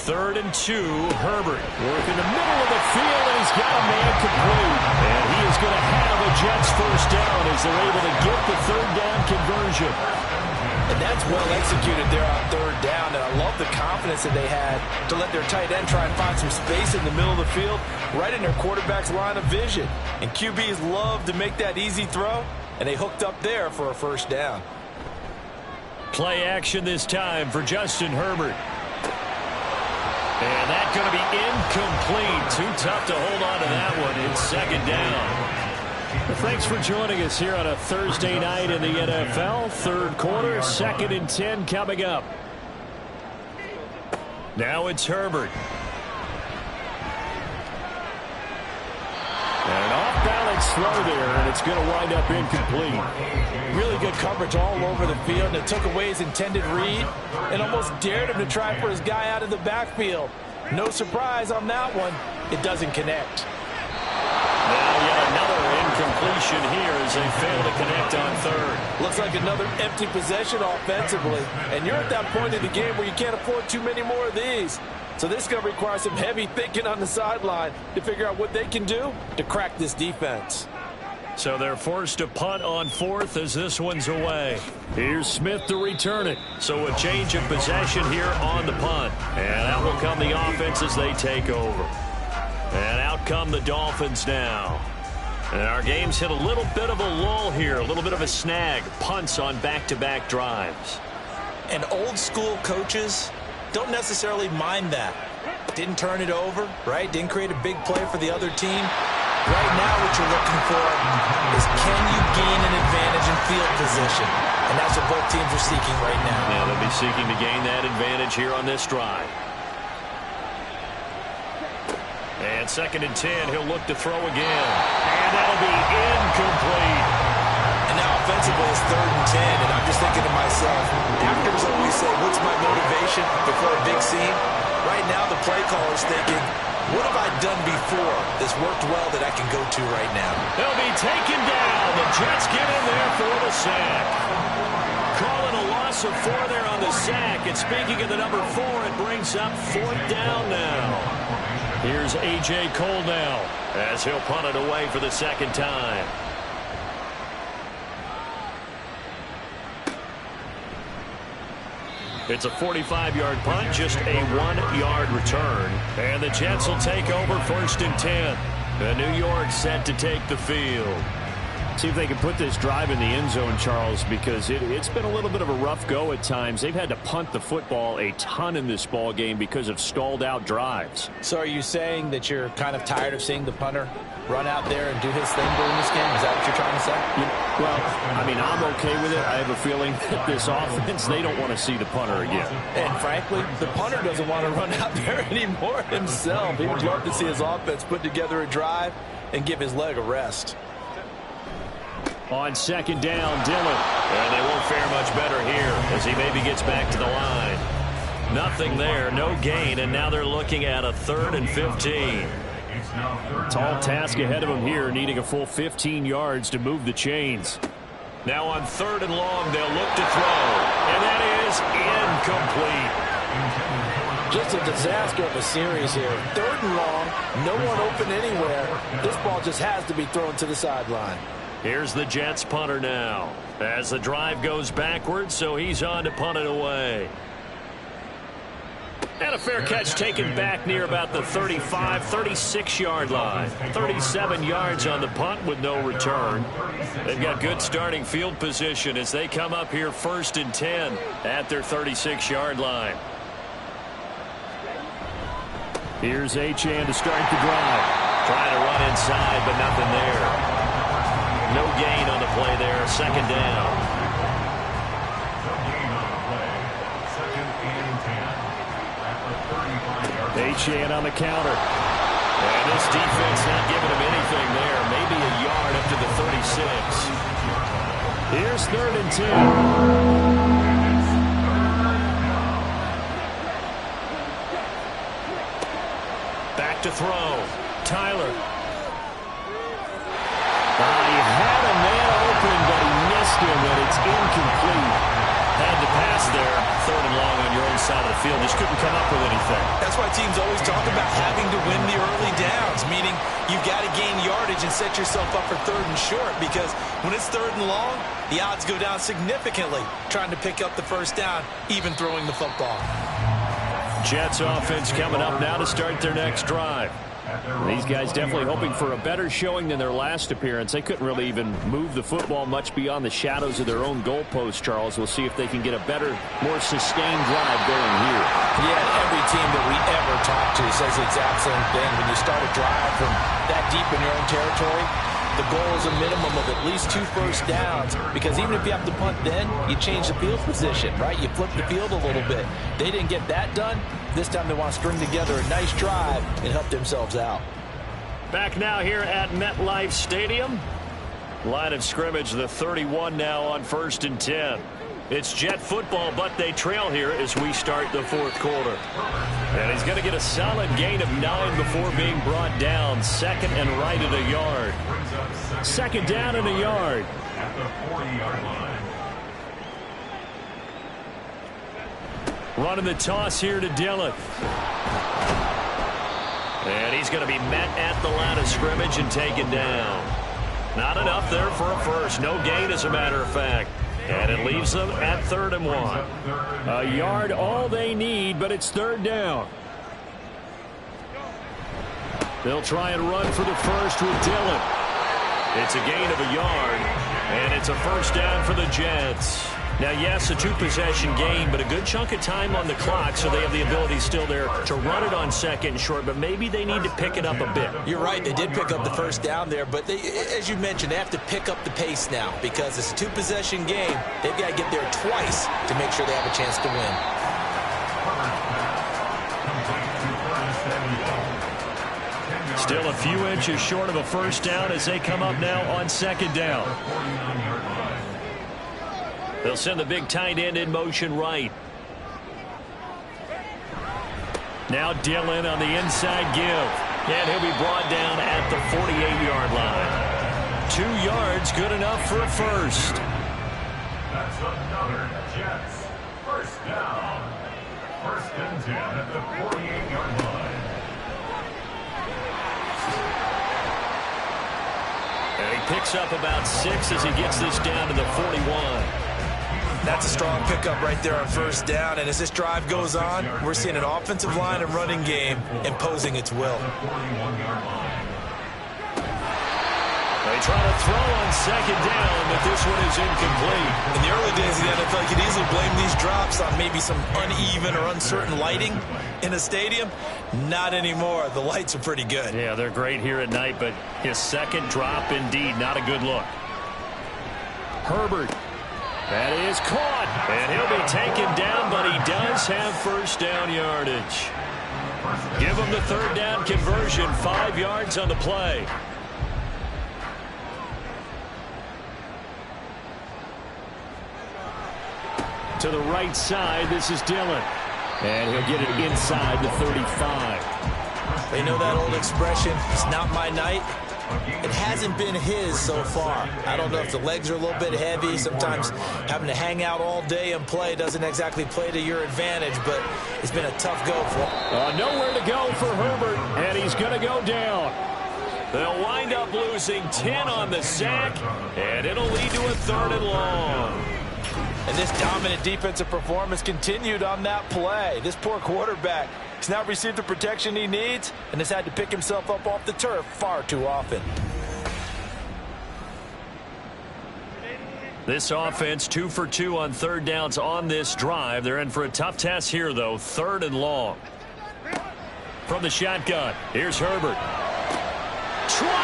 Third and 2, Herbert. Work in the middle of the field, and he's got a man complete. And he is going to have a Jets first down as they're able to get the 3rd down conversion. And that's well executed there on 3rd down. And I love the confidence that they had to let their tight end try and find some space in the middle of the field, right in their quarterback's line of vision. And QBs love to make that easy throw, and they hooked up there for a first down. Play action this time for Justin Herbert. And that's going to be incomplete. Too tough to hold on to that one. It's 2nd down. Well, thanks for joining us here on a Thursday night in the NFL. 3rd quarter, 2nd and 10 coming up. Now it's Herbert. And an off-balance throw there, and it's going to wind up incomplete. Really good coverage all over the field, and it took away his intended read and almost dared him to try for his guy out of the backfield. No surprise on that one. It doesn't connect. Now yet another incompletion here as they fail to connect on 3rd. Looks like another empty possession offensively, and you're at that point in the game where you can't afford too many more of these. So this is going to require some heavy thinking on the sideline to figure out what they can do to crack this defense. So they're forced to punt on 4th as this one's away. Here's Smith to return it. So a change of possession here on the punt. And out will come the offense as they take over. And out come the Dolphins now. And our game's hit a little bit of a lull here, a little bit of a snag. Punts on back-to-back drives. And old school coaches don't necessarily mind that. Didn't turn it over, right? Didn't create a big play for the other team. Right now what you're looking for is can you gain an advantage in field position? And that's what both teams are seeking right now. Yeah, they'll be seeking to gain that advantage here on this drive. And 2nd and 10, he'll look to throw again. And that'll be incomplete. And now offensively it's 3rd and 10, and I'm just thinking to myself, actors always say, what's my motivation before a big scene? Right now the play caller's thinking, what have I done before that's worked well that I can go to right now? They'll be taken down. The Jets get in there for the sack. Calling a loss of 4 there on the sack. And speaking of the number 4, it brings up 4th down now. Here's A.J. Cole now as he'll punt it away for the 2nd time. It's a 45-yard punt, just a 1-yard return. And the Jets will take over 1st and 10. The New York set to take the field. See if they can put this drive in the end zone, Charles, because it's been a little bit of a rough go at times. They've had to punt the football a ton in this ball game because of stalled out drives. So are you saying that you're kind of tired of seeing the punter run out there and do his thing during this game? Is that what you're trying to say? Well, I mean, I'm okay with it. I have a feeling that this offense, they don't want to see the punter again. And frankly, the punter doesn't want to run out there anymore himself. He would love to see his offense put together a drive and give his leg a rest. On 2nd down, Dillon. And they won't fare much better here as he maybe gets back to the line. Nothing there, no gain, and now they're looking at a 3rd and 15. Tall task ahead of them here, needing a full 15 yards to move the chains. Now on 3rd and long, they'll look to throw. And that is incomplete. Just a disaster of a series here. 3rd and long, no one open anywhere. This ball just has to be thrown to the sideline. Here's the Jets punter now as the drive goes backwards, so he's on to punt it away. And a fair catch taken back near about the 35, 36-yard line. 37 yards on the punt with no return. They've got good starting field position as they come up here 1st and 10 at their 36-yard line. Here's Achane to start the drive. Trying to run inside, but nothing there. No gain on the play there. 2nd down. Achane on the counter. And this defense not giving him anything there. Maybe a yard up to the 36. Here's 3rd and 10. Back to throw. Tyler. He had a man open, but he missed him, and it's incomplete. Had to pass there. 3rd and long on your own side of the field. Just couldn't come up with anything. That's why teams always talk about having to win the early downs, meaning you've got to gain yardage and set yourself up for 3rd and short, because when it's 3rd and long, the odds go down significantly trying to pick up the 1st down, even throwing the football. Jets offense coming up now to start their next drive. These guys definitely hoping for a better showing than their last appearance. They couldn't really even move the football much beyond the shadows of their own goalpost, Charles. We'll see if they can get a better, more sustained drive going here. Yeah, every team that we ever talk to says the exact same thing. When you start a drive from that deep in your own territory, the goal is a minimum of at least 2 first downs, because even if you have to punt then, you change the field position, right? You flip the field a little bit. They didn't get that done. This time they want to string together a nice drive and help themselves out. Back now here at MetLife Stadium. Line of scrimmage, the 31 now on 1st and 10. It's Jet football, but they trail here as we start the 4th quarter. And he's going to get a solid gain of 9 before being brought down. 2nd and right at a yard. 2nd down and a yard. At the 40-yard line. Running the toss here to Dillon. And he's going to be met at the line of scrimmage and taken down. Not enough there for a first. No gain, as a matter of fact. And it leaves them at 3rd and 1. A yard all they need, but it's 3rd down. They'll try and run for the first with Dillon. It's a gain of a yard, and it's a first down for the Jets. Now, yes, a two-possession game, but a good chunk of time on the clock, so they have the ability still there to run it on second and short, but maybe they need to pick it up a bit. You're right. They did pick up the first down there, but they, as you mentioned, they have to pick up the pace now because it's a two-possession game. They've got to get there twice to make sure they have a chance to win. Still a few inches short of a first down as they come up now on second down. They'll send the big tight end in motion right. Now Dillon on the inside give. And he'll be brought down at the 48-yard line. 2 yards, good enough for a first. That's another Jets first down. First and 10 at the 48-yard line. And he picks up about 6 as he gets this down to the 41. That's a strong pickup right there on first down. And as this drive goes on, we're seeing an offensive line and running game imposing its will. They try to throw on second down, but this one is incomplete. In the early days of the NFL, you could easily blame these drops on maybe some uneven or uncertain lighting in a stadium. Not anymore. The lights are pretty good. Yeah, they're great here at night, but his second drop, indeed, not a good look. Herbert. That is caught, and he'll be taken down, but he does have first down yardage. Give him the third down conversion, 5 yards on the play. To the right side, this is Dillon. And he'll get it inside the 35. They know that old expression, it's not my night. It hasn't been his so far. I don't know if the legs are a little bit heavy. Sometimes having to hang out all day and play doesn't exactly play to your advantage, but it's been a tough go for him. Nowhere to go for Herbert, and he's going to go down. They'll wind up losing 10 on the sack, and it'll lead to a 3rd and long. And this dominant defensive performance continued on that play. This poor quarterback has now received the protection he needs and has had to pick himself up off the turf far too often. This offense 2 for 2 on third downs on this drive. They're in for a tough task here, though. 3rd and long. From the shotgun, here's Herbert. 20!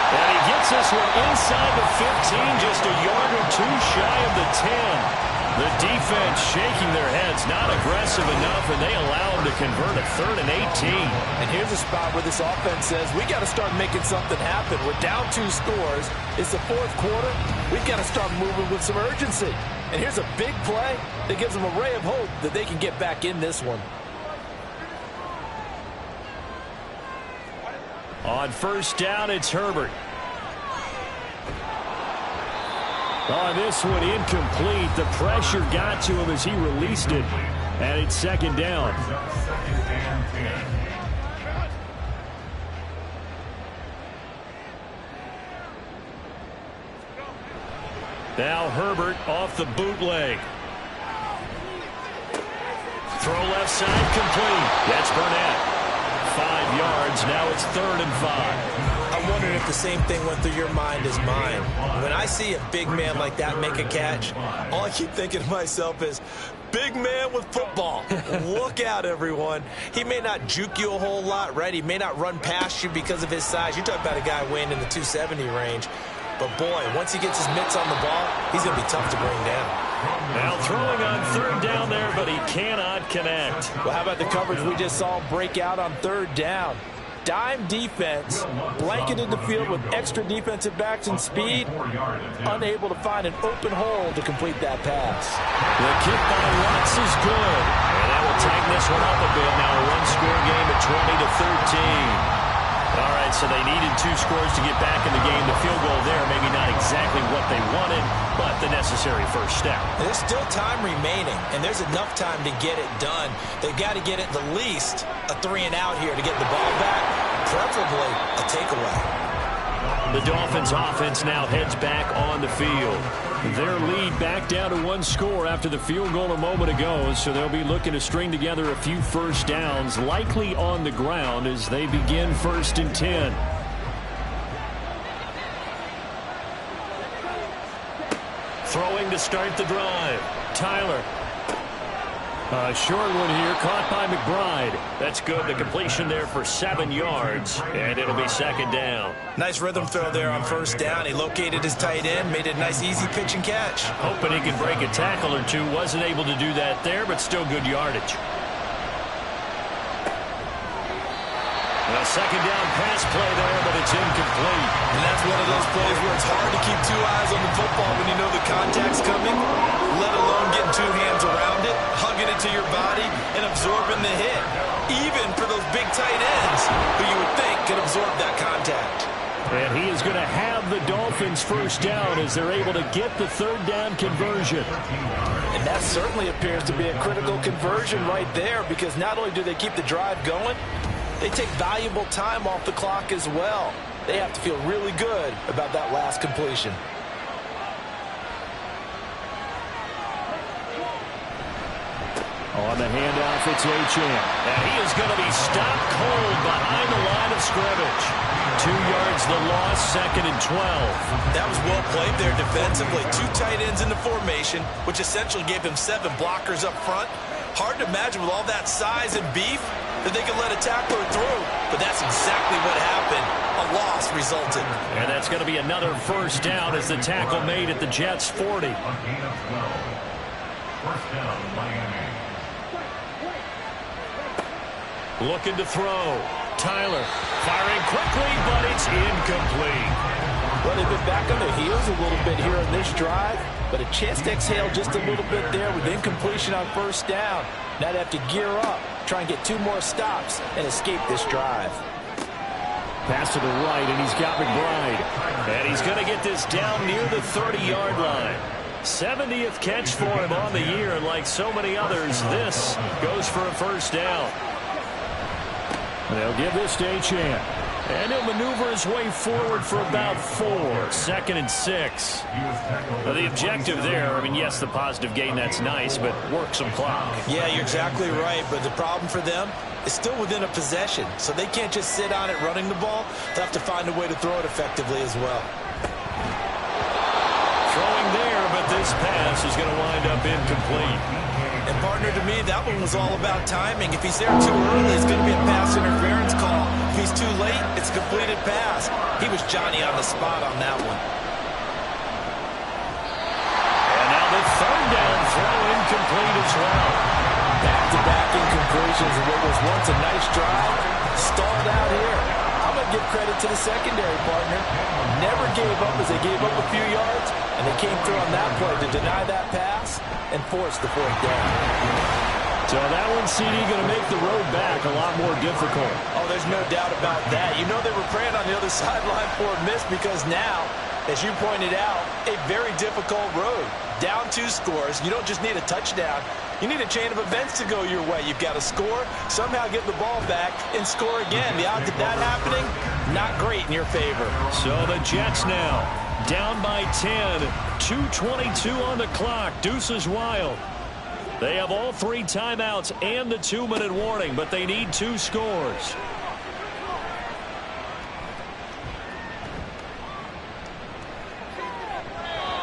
And he gets this one inside the 15, just a yard or 2 shy of the 10. The defense shaking their heads, not aggressive enough, and they allow him to convert a 3rd and 18. And here's a spot where this offense says, we got to start making something happen. We're down 2 scores. It's the 4th quarter. We've got to start moving with some urgency. And here's a big play that gives them a ray of hope that they can get back in this one. On first down, it's Herbert. On this one, incomplete. The pressure got to him as he released it. And it's 2nd down. Now Herbert off the bootleg. Throw left side, complete. That's Burnett. 5 yards. Now it's 3rd and 5. I'm wondering if the same thing went through your mind as mine. When I see a big man like that make a catch, all I keep thinking to myself is, big man with football. Look out, everyone. He may not juke you a whole lot, right? He may not run past you because of his size. You're talking about a guy weighing in the 270 range. But, boy, once he gets his mitts on the ball, he's going to be tough to bring down. Now throwing on 3rd down there, but he cannot connect. Well, how about the coverage we just saw him break out on 3rd down? Dime defense, blanketed the field with extra defensive backs and speed, unable to find an open hole to complete that pass. The kick by Watts is good. And that will tighten this one up a bit. Now a 1-score game at 20-13. All right, so they needed 2 scores to get back in the game. The field goal there, maybe not exactly what they wanted, but the necessary first step. There's still time remaining, and there's enough time to get it done. They've got to get at the least a 3-and-out here to get the ball back, preferably a takeaway. The Dolphins offense now heads back on the field. Their lead back down to 1 score after the field goal a moment ago, so they'll be looking to string together a few first downs, likely on the ground as they begin 1st and 10. Throwing to start the drive. Tyler. A short one here, caught by McBride. That's good. The completion there for 7 yards, and it'll be second down. Nice rhythm throw there on first down. He located his tight end, made it a nice, easy pitch and catch. Hoping he can break a tackle or two. Wasn't able to do that there, but still good yardage. A second down pass play there, but it's incomplete. And that's one of those plays where it's hard to keep 2 eyes on the football when you know the contact's coming, let alone getting 2 hands around it, hugging it to your body, and absorbing the hit. Even for those big tight ends who you would think could absorb that contact. And he is going to have the Dolphins first down as they're able to get the third down conversion. And that certainly appears to be a critical conversion right there, because not only do they keep the drive going, they take valuable time off the clock as well. They have to feel really good about that last completion. On the handoff, it's Achane. And he is going to be stopped cold behind the line of scrimmage. 2 yards the loss, second and 12. That was well played there defensively. 2 tight ends in the formation, which essentially gave him 7 blockers up front. Hard to imagine with all that size and beef that they could let a tackler through, but that's exactly what happened. A loss resulted. And that's going to be another first down as the tackle made at the Jets' 40. A gain of 12. First down, Miami. Looking to throw. Tyler firing quickly, but it's incomplete. Well, they've been back on their heels a little bit here in this drive, but a chance to exhale just a little bit there with incompletion on first down. Now they have to gear up, try and get 2 more stops, and escape this drive. Pass to the right, and he's got McBride. And he's going to get this down near the 30-yard line. 70th catch for him on the year, and like so many others, this goes for a first down. They'll give this to Achane. And he'll maneuver his way forward for about 4. Second and 6. The objective there, I mean, yes, the positive gain, that's nice, but work some clock. Yeah, you're exactly right, but the problem for them is still within a possession, so they can't just sit on it running the ball. They'll have to find a way to throw it effectively as well. Throwing there, but this pass is going to wind up incomplete. And partner, to me, that one was all about timing. If he's there too early, it's going to be a pass interference call. If he's too late, it's a completed pass. He was Johnny on the spot on that one. And now the third down throw incomplete as well. Back-to-back incompletions in what was once a nice drive. Stalled out here. I'm going to give credit to the secondary, partner. Never gave up as they gave up a few yards, and they came through on that play to deny that pass and force the fourth down. So that one, CD, going to make the road back a lot more difficult. Oh, there's no doubt about that. You know they were praying on the other sideline for a miss, because now, as you pointed out, a very difficult road. Down 2 scores. You don't just need a touchdown. You need a chain of events to go your way. You've got to score, somehow get the ball back, and score again. The odds of that happening, not great in your favor. So the Jets now down by 10. 2:22 on the clock. Deuces wild. They have all 3 timeouts and the 2-minute warning, but they need 2 scores.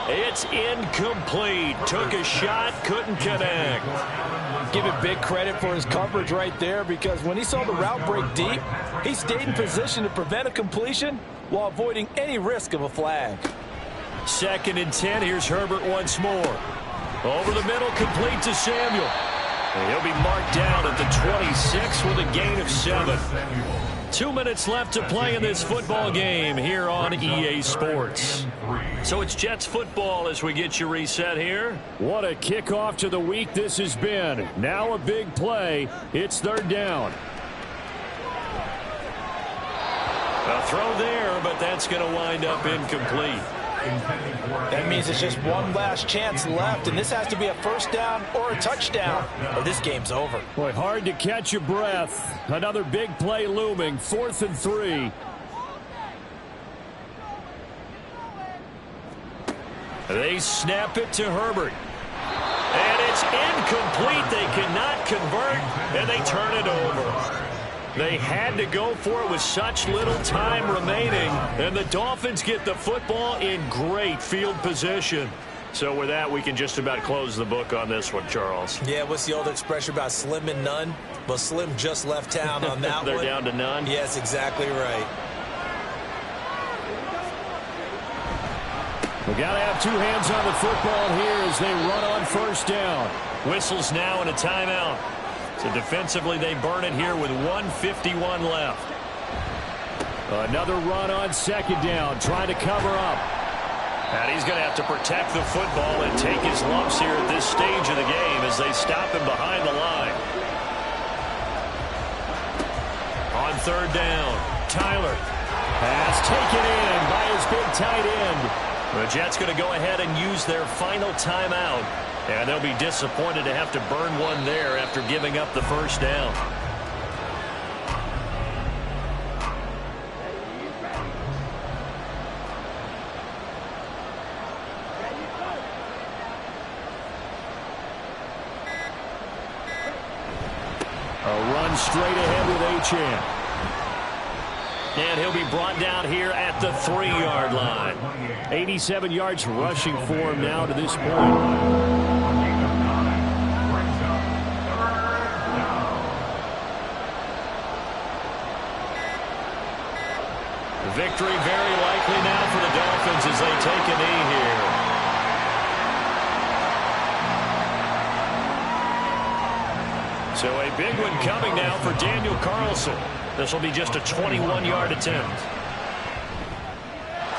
It's incomplete. Took a shot, couldn't connect. Give him big credit for his coverage right there, because when he saw the route break deep, he stayed in position to prevent a completion while avoiding any risk of a flag. Second and 10. Here's Herbert once more. Over the middle, complete to Samuel. And he'll be marked down at the 26 with a gain of 7. 2 minutes left to play in this football game here on EA Sports. So it's Jets football as we get you reset here. What a kickoff to the week this has been. Now a big play. It's third down. A throw there, but that's going to wind up incomplete. That means it's just one last chance left, and this has to be a first down or a touchdown, or this game's over. Boy, hard to catch your breath. Another big play looming. 4th and 3. They snap it to Herbert. And it's incomplete. They cannot convert, and they turn it over. They had to go for it with such little time remaining, and the Dolphins get the football in great field position. So with that, we can just about close the book on this one, Charles. Yeah, what's the old expression about slim and none? Well, Slim just left town on that They're one. down to none? Yes, exactly right. We got to have two hands on the football here as they run on first down. Whistles now and a timeout. So defensively, they burn it here with 1:51 left. Another run on second down, trying to cover up. And he's going to have to protect the football and take his lumps here at this stage of the game as they stop him behind the line. On third down, Tyler. Pass taken in by his big tight end. The Jets going to go ahead and use their final timeout. And they'll be disappointed to have to burn one there after giving up the first down. A run straight ahead with Achane. And he'll be brought down here at the 3-yard line. 87 yards rushing for him now to this point. The victory very likely now for the Dolphins as they take a knee here. So a big one coming now for Daniel Carlson. This will be just a 21-yard attempt.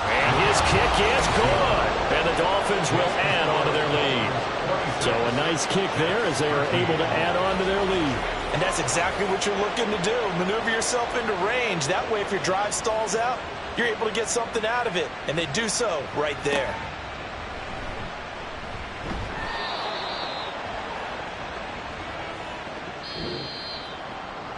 And his kick is good. And the Dolphins will add on to their lead. So a nice kick there as they are able to add on to their lead. And that's exactly what you're looking to do. Maneuver yourself into range. That way, if your drive stalls out, you're able to get something out of it. And they do so right there.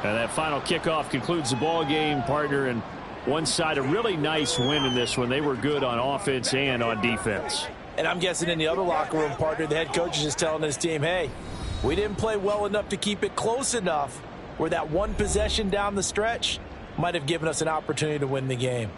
And that final kickoff concludes the ball game, partner. And one side, a really nice win in this one. They were good on offense and on defense. And I'm guessing in the other locker room, partner, the head coach is just telling his team, hey, we didn't play well enough to keep it close enough where that one possession down the stretch might have given us an opportunity to win the game.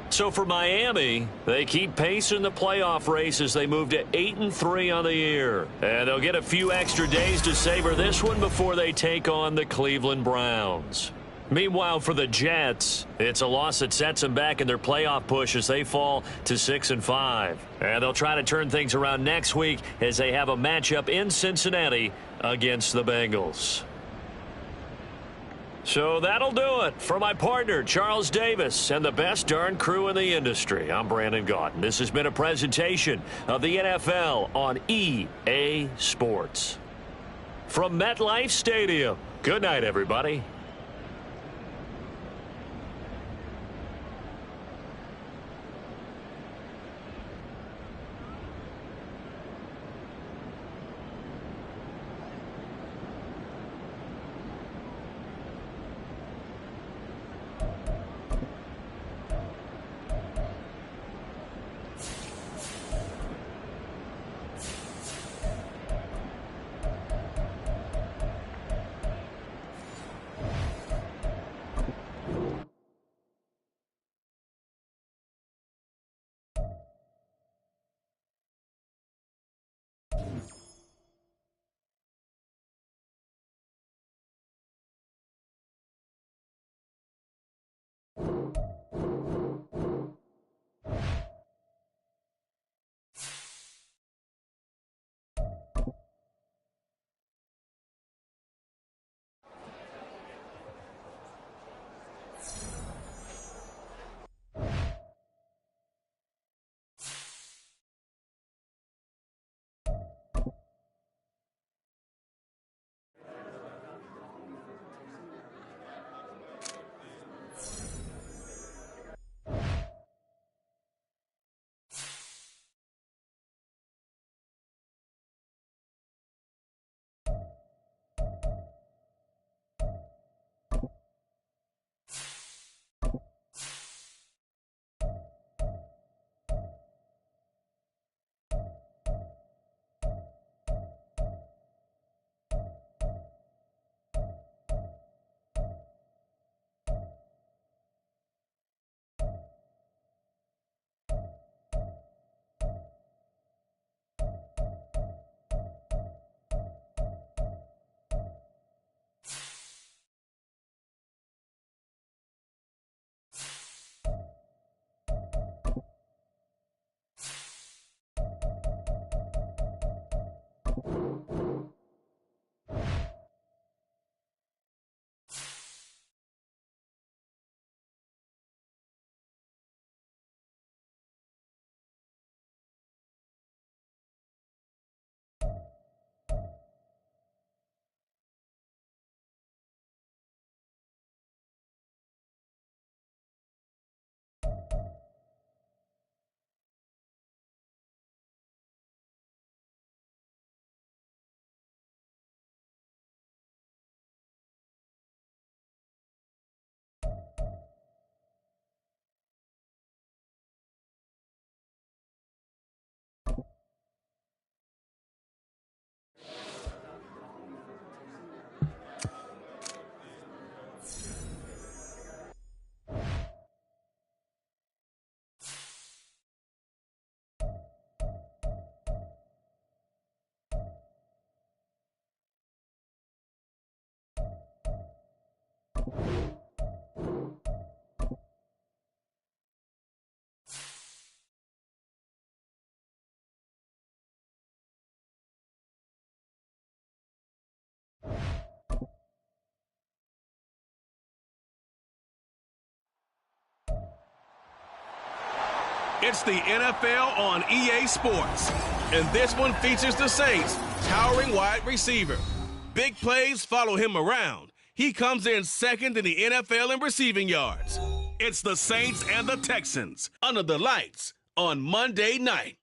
So for Miami, they keep pace in the playoff race as they move to 8-3 on the year. And they'll get a few extra days to savor this one before they take on the Cleveland Browns. Meanwhile, for the Jets, it's a loss that sets them back in their playoff push as they fall to 6-5. And they'll try to turn things around next week as they have a matchup in Cincinnati against the Bengals. So that'll do it for my partner, Charles Davis, and the best darn crew in the industry. I'm Brandon Gaudin. This has been a presentation of the NFL on EA Sports. From MetLife Stadium, good night, everybody. It's the NFL on EA Sports. And this one features the Saints' towering wide receiver. Big plays follow him around. He comes in second in the NFL in receiving yards. It's the Saints and the Texans under the lights on Monday night.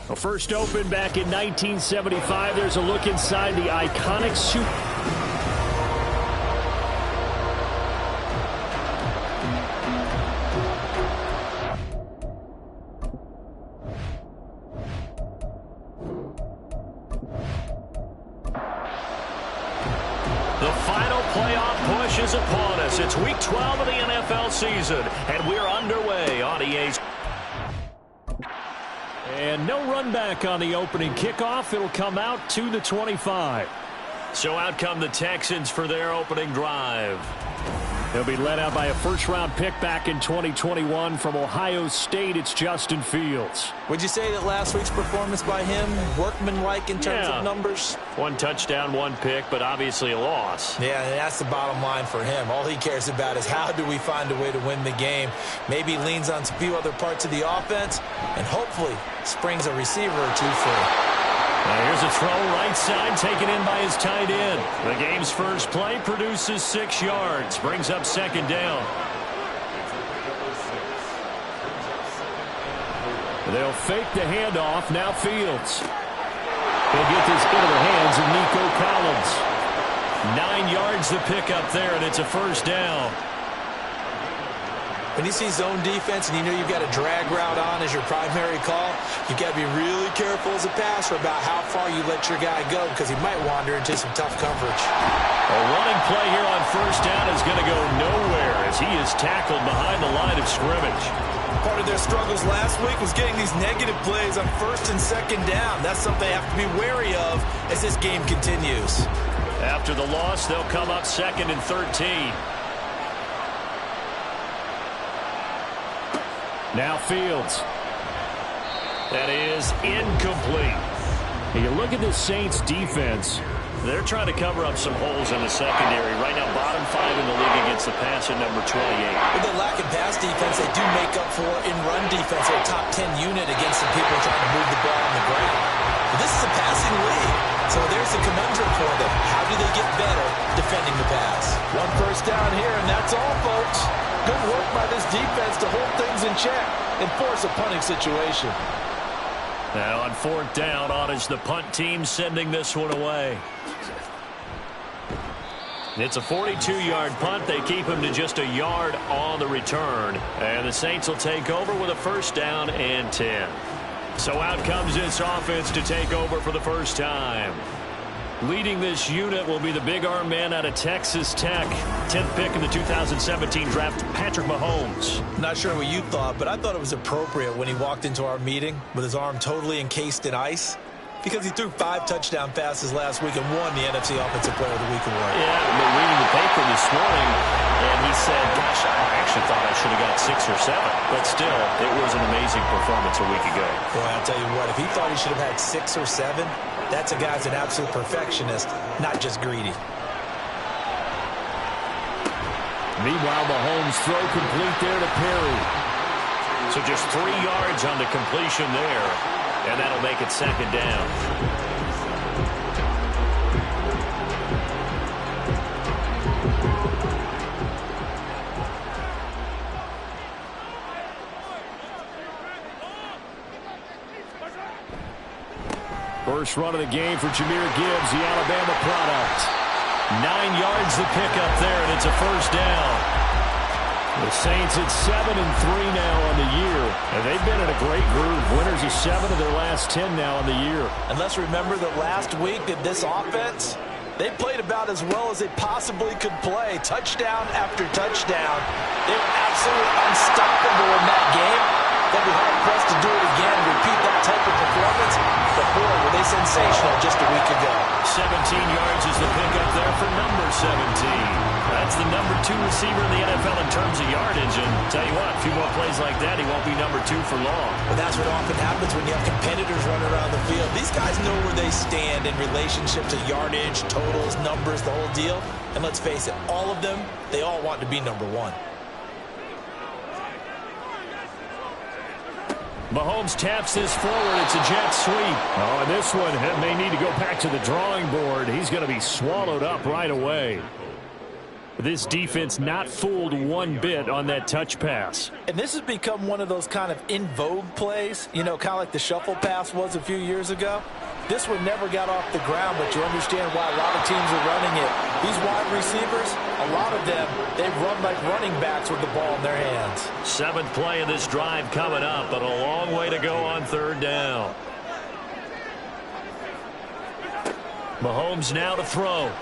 Well, first opened back in 1975. There's a look inside the iconic Super. The final playoff push is upon us. It's week 12 of the NFL season, and we're underway on EA's. And no run back on the opening kickoff. It'll come out to the 25. So out come the Texans for their opening drive. They'll be led out by a first-round pick back in 2021 from Ohio State. It's Justin Fields. Would you say that last week's performance by him, workmanlike in terms of numbers? 1 touchdown, 1 pick, but obviously a loss. Yeah, and that's the bottom line for him. All he cares about is how do we find a way to win the game. Maybe leans on a few other parts of the offense, and hopefully springs a receiver or two free. Now here's a throw right side taken in by his tight end. The game's first play produces 6 yards, brings up second down. They'll fake the handoff. Now Fields. He'll get this into the hands of Nico Collins. 9 yards to pick up there, and it's a first down. When you see zone defense and you know you've got a drag route on as your primary call, you've got to be really careful as a passer about how far you let your guy go because he might wander into some tough coverage. A running play here on first down is going to go nowhere as he is tackled behind the line of scrimmage. Part of their struggles last week was getting these negative plays on first and second down. That's something they have to be wary of as this game continues. After the loss, they'll come up 2nd and 13. Now Fields. That is incomplete. You look at the Saints defense. They're trying to cover up some holes in the secondary. Right now, bottom 5 in the league against the pass at number 28. With the lack of pass defense, they do make up for in run defense. They're a top 10 unit against some people trying to move the ball on the ground. But this is a passing league, so there's a conundrum for them. How do they get better defending the pass? 1 first down here, and that's all, folks. Good work by this defense to hold things in check and force a punting situation. Now on 4th down, on is the punt team sending this one away. It's a 42-yard punt. They keep him to just a yard on the return. And the Saints will take over with a first down and 10. So out comes this offense to take over for the first time. Leading this unit will be the big arm man out of Texas Tech. 10th pick in the 2017 draft, Patrick Mahomes. Not sure what you thought, but I thought it was appropriate when he walked into our meeting with his arm totally encased in ice because he threw 5 touchdown passes last week and won the NFC Offensive Player of the Week award. Yeah, I've been reading the paper this morning, and he said, gosh, I actually thought I should have got 6 or 7. But still, it was an amazing performance a week ago. Boy, I'll tell you what, if he thought he should have had 6 or 7, that's a guy's an absolute perfectionist, not just greedy. Meanwhile, Mahomes throw complete there to Perry. So just 3 yards on the completion there, and that'll make it second down. First run of the game for Jahmyr Gibbs, the Alabama product. 9 yards to pick up there, and it's a first down. The Saints at 7-3 now on the year, and they've been in a great groove. Winners of 7 of their last 10 now on the year. And let's remember that last week that this offense, they played about as well as they possibly could play. Touchdown after touchdown. They were absolutely unstoppable in that game. They'll be hard-pressed to do it again, repeat that type of performance. But boy, were they sensational just a week ago. 17 yards is the pickup there for number 17. That's the number 2 receiver in the NFL in terms of yardage. And tell you what, a few more plays like that, he won't be number 2 for long. But that's what often happens when you have competitors running around the field. These guys know where they stand in relationship to yardage, totals, numbers, the whole deal. And let's face it, all of them, they all want to be number 1. Mahomes taps this forward. It's a jet sweep. Oh, and this one may need to go back to the drawing board. He's going to be swallowed up right away. This defense not fooled one bit on that touch pass. And this has become one of those kind of in vogue plays, you know, kind of like the shuffle pass was a few years ago. This one never got off the ground, but you understand why a lot of teams are running it. These wide receivers, a lot of them, they run like running backs with the ball in their hands. 7th play of this drive coming up, but a long way to go on 3rd down. Mahomes now to throw.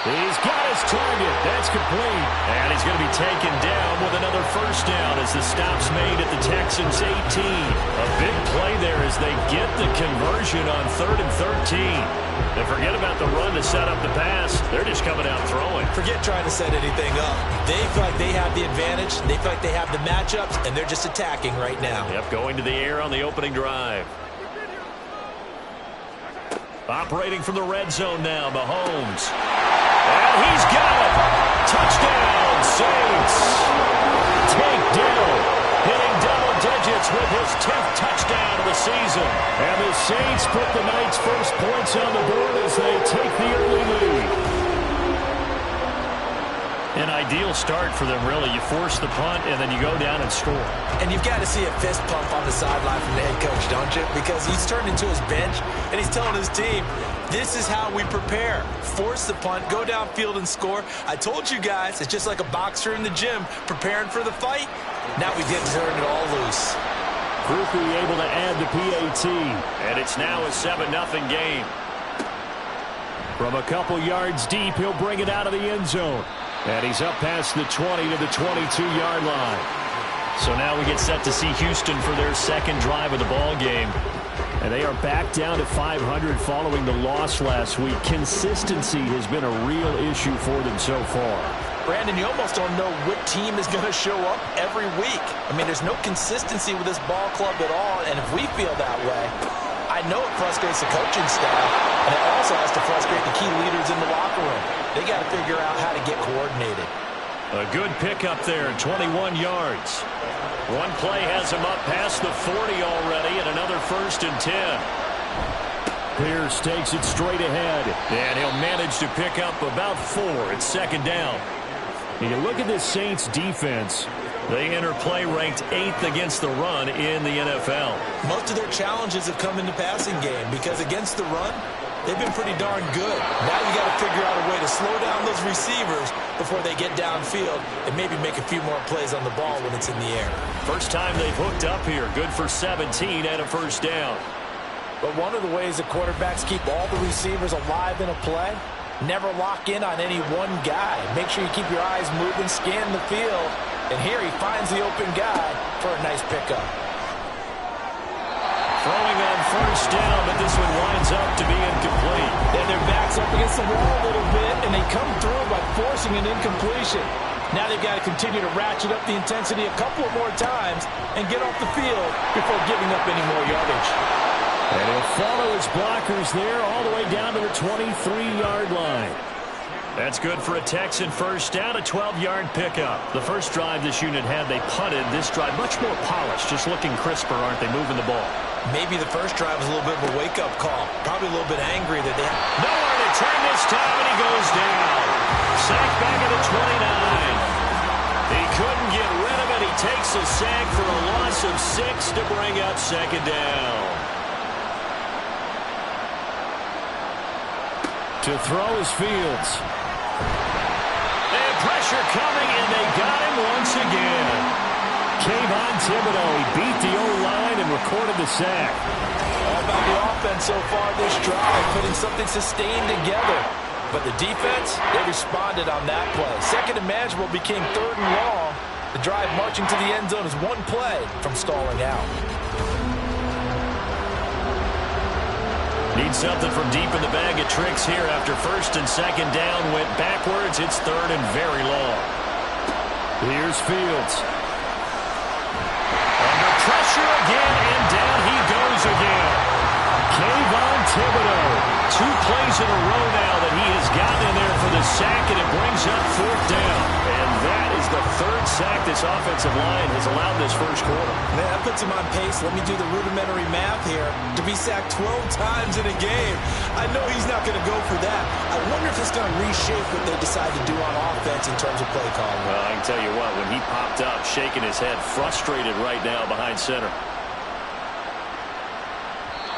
He's got his target. That's complete. And he's going to be taken down with another first down as the stop's made at the Texans' 18. A big play there as they get the conversion on 3rd and 13. And forget about the run to set up the pass. They're just coming out throwing. Forget trying to set anything up. They feel like they have the advantage. They feel like they have the matchups, and they're just attacking right now. Yep, going to the air on the opening drive. Operating from the red zone now, Mahomes. And he's got it. Touchdown, Saints. Takedown. Hitting double digits with his 10th touchdown of the season. And the Saints put the night's first points on the board as they take the early lead. An ideal start for them, really. You force the punt, and then you go down and score. And you've got to see a fist pump on the sideline from the head coach, don't you? Because he's turned into his bench, and he's telling his team, this is how we prepare. Force the punt, go downfield and score. I told you guys, it's just like a boxer in the gym preparing for the fight. Now we get to turn it all loose. Quickly able to add the PAT. And it's now a 7-0 game. From a couple yards deep, he'll bring it out of the end zone. And he's up past the 20 to the 22-yard line. So now we get set to see Houston for their second drive of the ball game. And they are back down to 500 following the loss last week. Consistency has been a real issue for them so far. Brandon, you almost don't know what team is going to show up every week. I mean, there's no consistency with this ball club at all. And if we feel that way, I know it frustrates the coaching staff, and it also has to frustrate the key leaders in the locker room. They got to figure out how to get coordinated. A good pickup there, 21 yards. One play has him up past the 40 already, and another 1st and 10. Pierce takes it straight ahead, and he'll manage to pick up about 4. It's 2nd down. And you look at this Saints defense. They enter play ranked 8th against the run in the NFL. Most of their challenges have come in the passing game because against the run, they've been pretty darn good. Now you got to figure out a way to slow down those receivers before they get downfield and maybe make a few more plays on the ball when it's in the air. First time they've hooked up here. Good for 17 and a first down. But one of the ways that quarterbacks keep all the receivers alive in a play, never lock in on any one guy. Make sure you keep your eyes moving, scan the field. And here he finds the open guy for a nice pickup. Throwing on first down, but this one winds up to be incomplete. And their back's up against the wall a little bit, and they come through by forcing an incompletion. Now they've got to continue to ratchet up the intensity a couple of more times and get off the field before giving up any more yardage. And he'll follow his blockers there all the way down to the 23-yard line. That's good for a Texan first down, a 12-yard pickup. The first drive this unit had, they punted. This drive, much more polished, just looking crisper, aren't they, moving the ball? Maybe the first drive was a little bit of a wake-up call. Probably a little bit angry that they... Nowhere to turn this time, and he goes down. Sack back at the 29. He couldn't get rid of it. He takes a sack for a loss of 6 to bring up 2nd down. To throw is Fields. And pressure coming, and they got him once again. Kayvon Thibodeau, he beat the O-line and recorded the sack. All about the offense so far this drive, putting something sustained together. But the defense, they responded on that play. Second and manageable became 3rd and long. The drive marching to the end zone is one play from stalling out. Need something from deep in the bag of tricks here after 1st and 2nd down went backwards. It's 3rd and very long. Here's Fields. Under pressure again, and down he goes again. Kayvon Thibodeau. 2 plays in a row now that he has gotten in there for the sack, and it brings up 4th down. And that is the 3rd sack this this offensive line has allowed this first quarter. Man, that puts him on pace. Let me do the rudimentary math here. To be sacked 12 times in a game, I know he's not going to go for that. I wonder if it's going to reshape what they decide to do on offense in terms of play calling. Well, I can tell you what, when he popped up, shaking his head, frustrated right now behind center.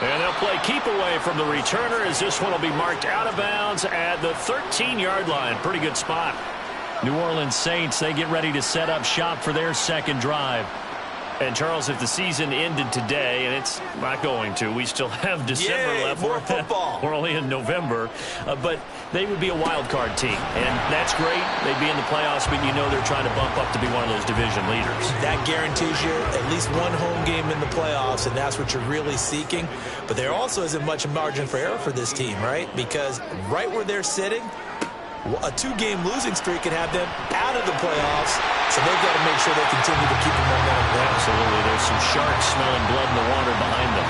And they'll play keep away from the returner as this one will be marked out of bounds at the 13-yard line. Pretty good spot. New Orleans Saints, they get ready to set up shop for their second drive. And, Charles, if the season ended today, and it's not going to, we still have December left. More football. We're only in November. But they would be a wild card team. And that's great. They'd be in the playoffs, but you know they're trying to bump up to be one of those division leaders. That guarantees you at least one home game in the playoffs, and that's what you're really seeking. But there also isn't much margin for error for this team, right? Because right where they're sitting, a two-game losing streak could have them out of the playoffs, so they've got to make sure they continue to keep the momentum going. Absolutely. There's some sharks smelling blood in the water behind them.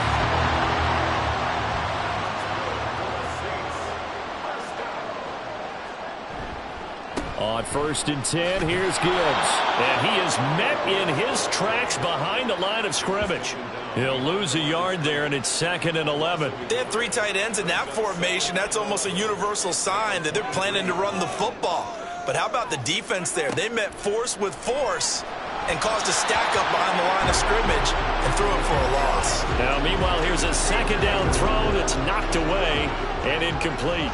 On 1st and 10, here's Gibbs. And he is met in his tracks behind the line of scrimmage. He'll lose a yard there, and it's 2nd and 11. They have 3 tight ends in that formation. That's almost a universal sign that they're planning to run the football. But how about the defense there? They met force with force and caused a stack up behind the line of scrimmage and threw it for a loss. Now, meanwhile, here's a 2nd down throw that's knocked away and incomplete.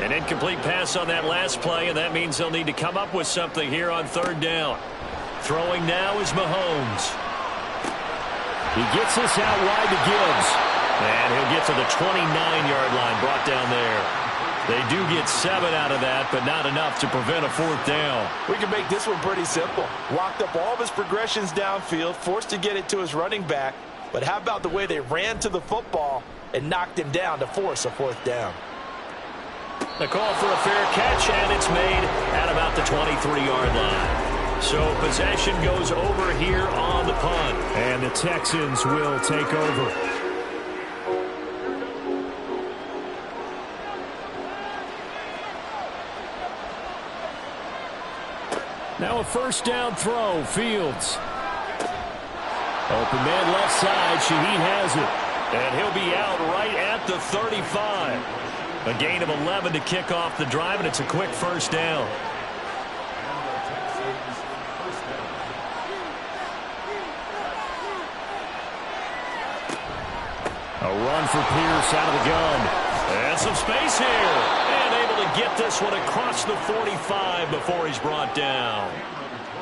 An incomplete pass on that last play, and that means they'll need to come up with something here on 3rd down. Throwing now is Mahomes. He gets this out wide to Gibbs. And he'll get to the 29-yard line, brought down there. They do get 7 out of that, but not enough to prevent a 4th down. We can make this one pretty simple. Locked up all of his progressions downfield, forced to get it to his running back. But how about the way they ran to the football and knocked him down to force a 4th down? The call for a fair catch, and it's made at about the 23-yard line. So possession goes over here on the punt. And the Texans will take over. Now a 1st down throw, Fields. Open man left side, Shaheed has it. And he'll be out right at the 35. A gain of 11 to kick off the drive, and it's a quick 1st down. A run for Pierce out of the gun. And some space here. And able to get this one across the 45 before he's brought down.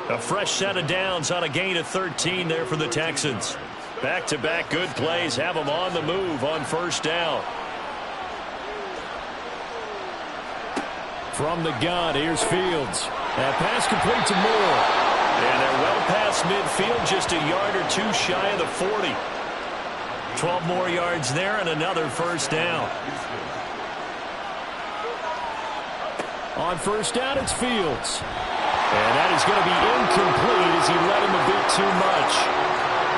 A fresh set of downs on a gain of 13 there for the Texans. Back-to-back good plays have them on the move on 1st down. From the gun, here's Fields. That pass complete to Moore. And they're well past midfield, just a yard or 2 shy of the 40. 12 more yards there and another 1st down. On 1st down, it's Fields. And that is going to be incomplete as he led him a bit too much.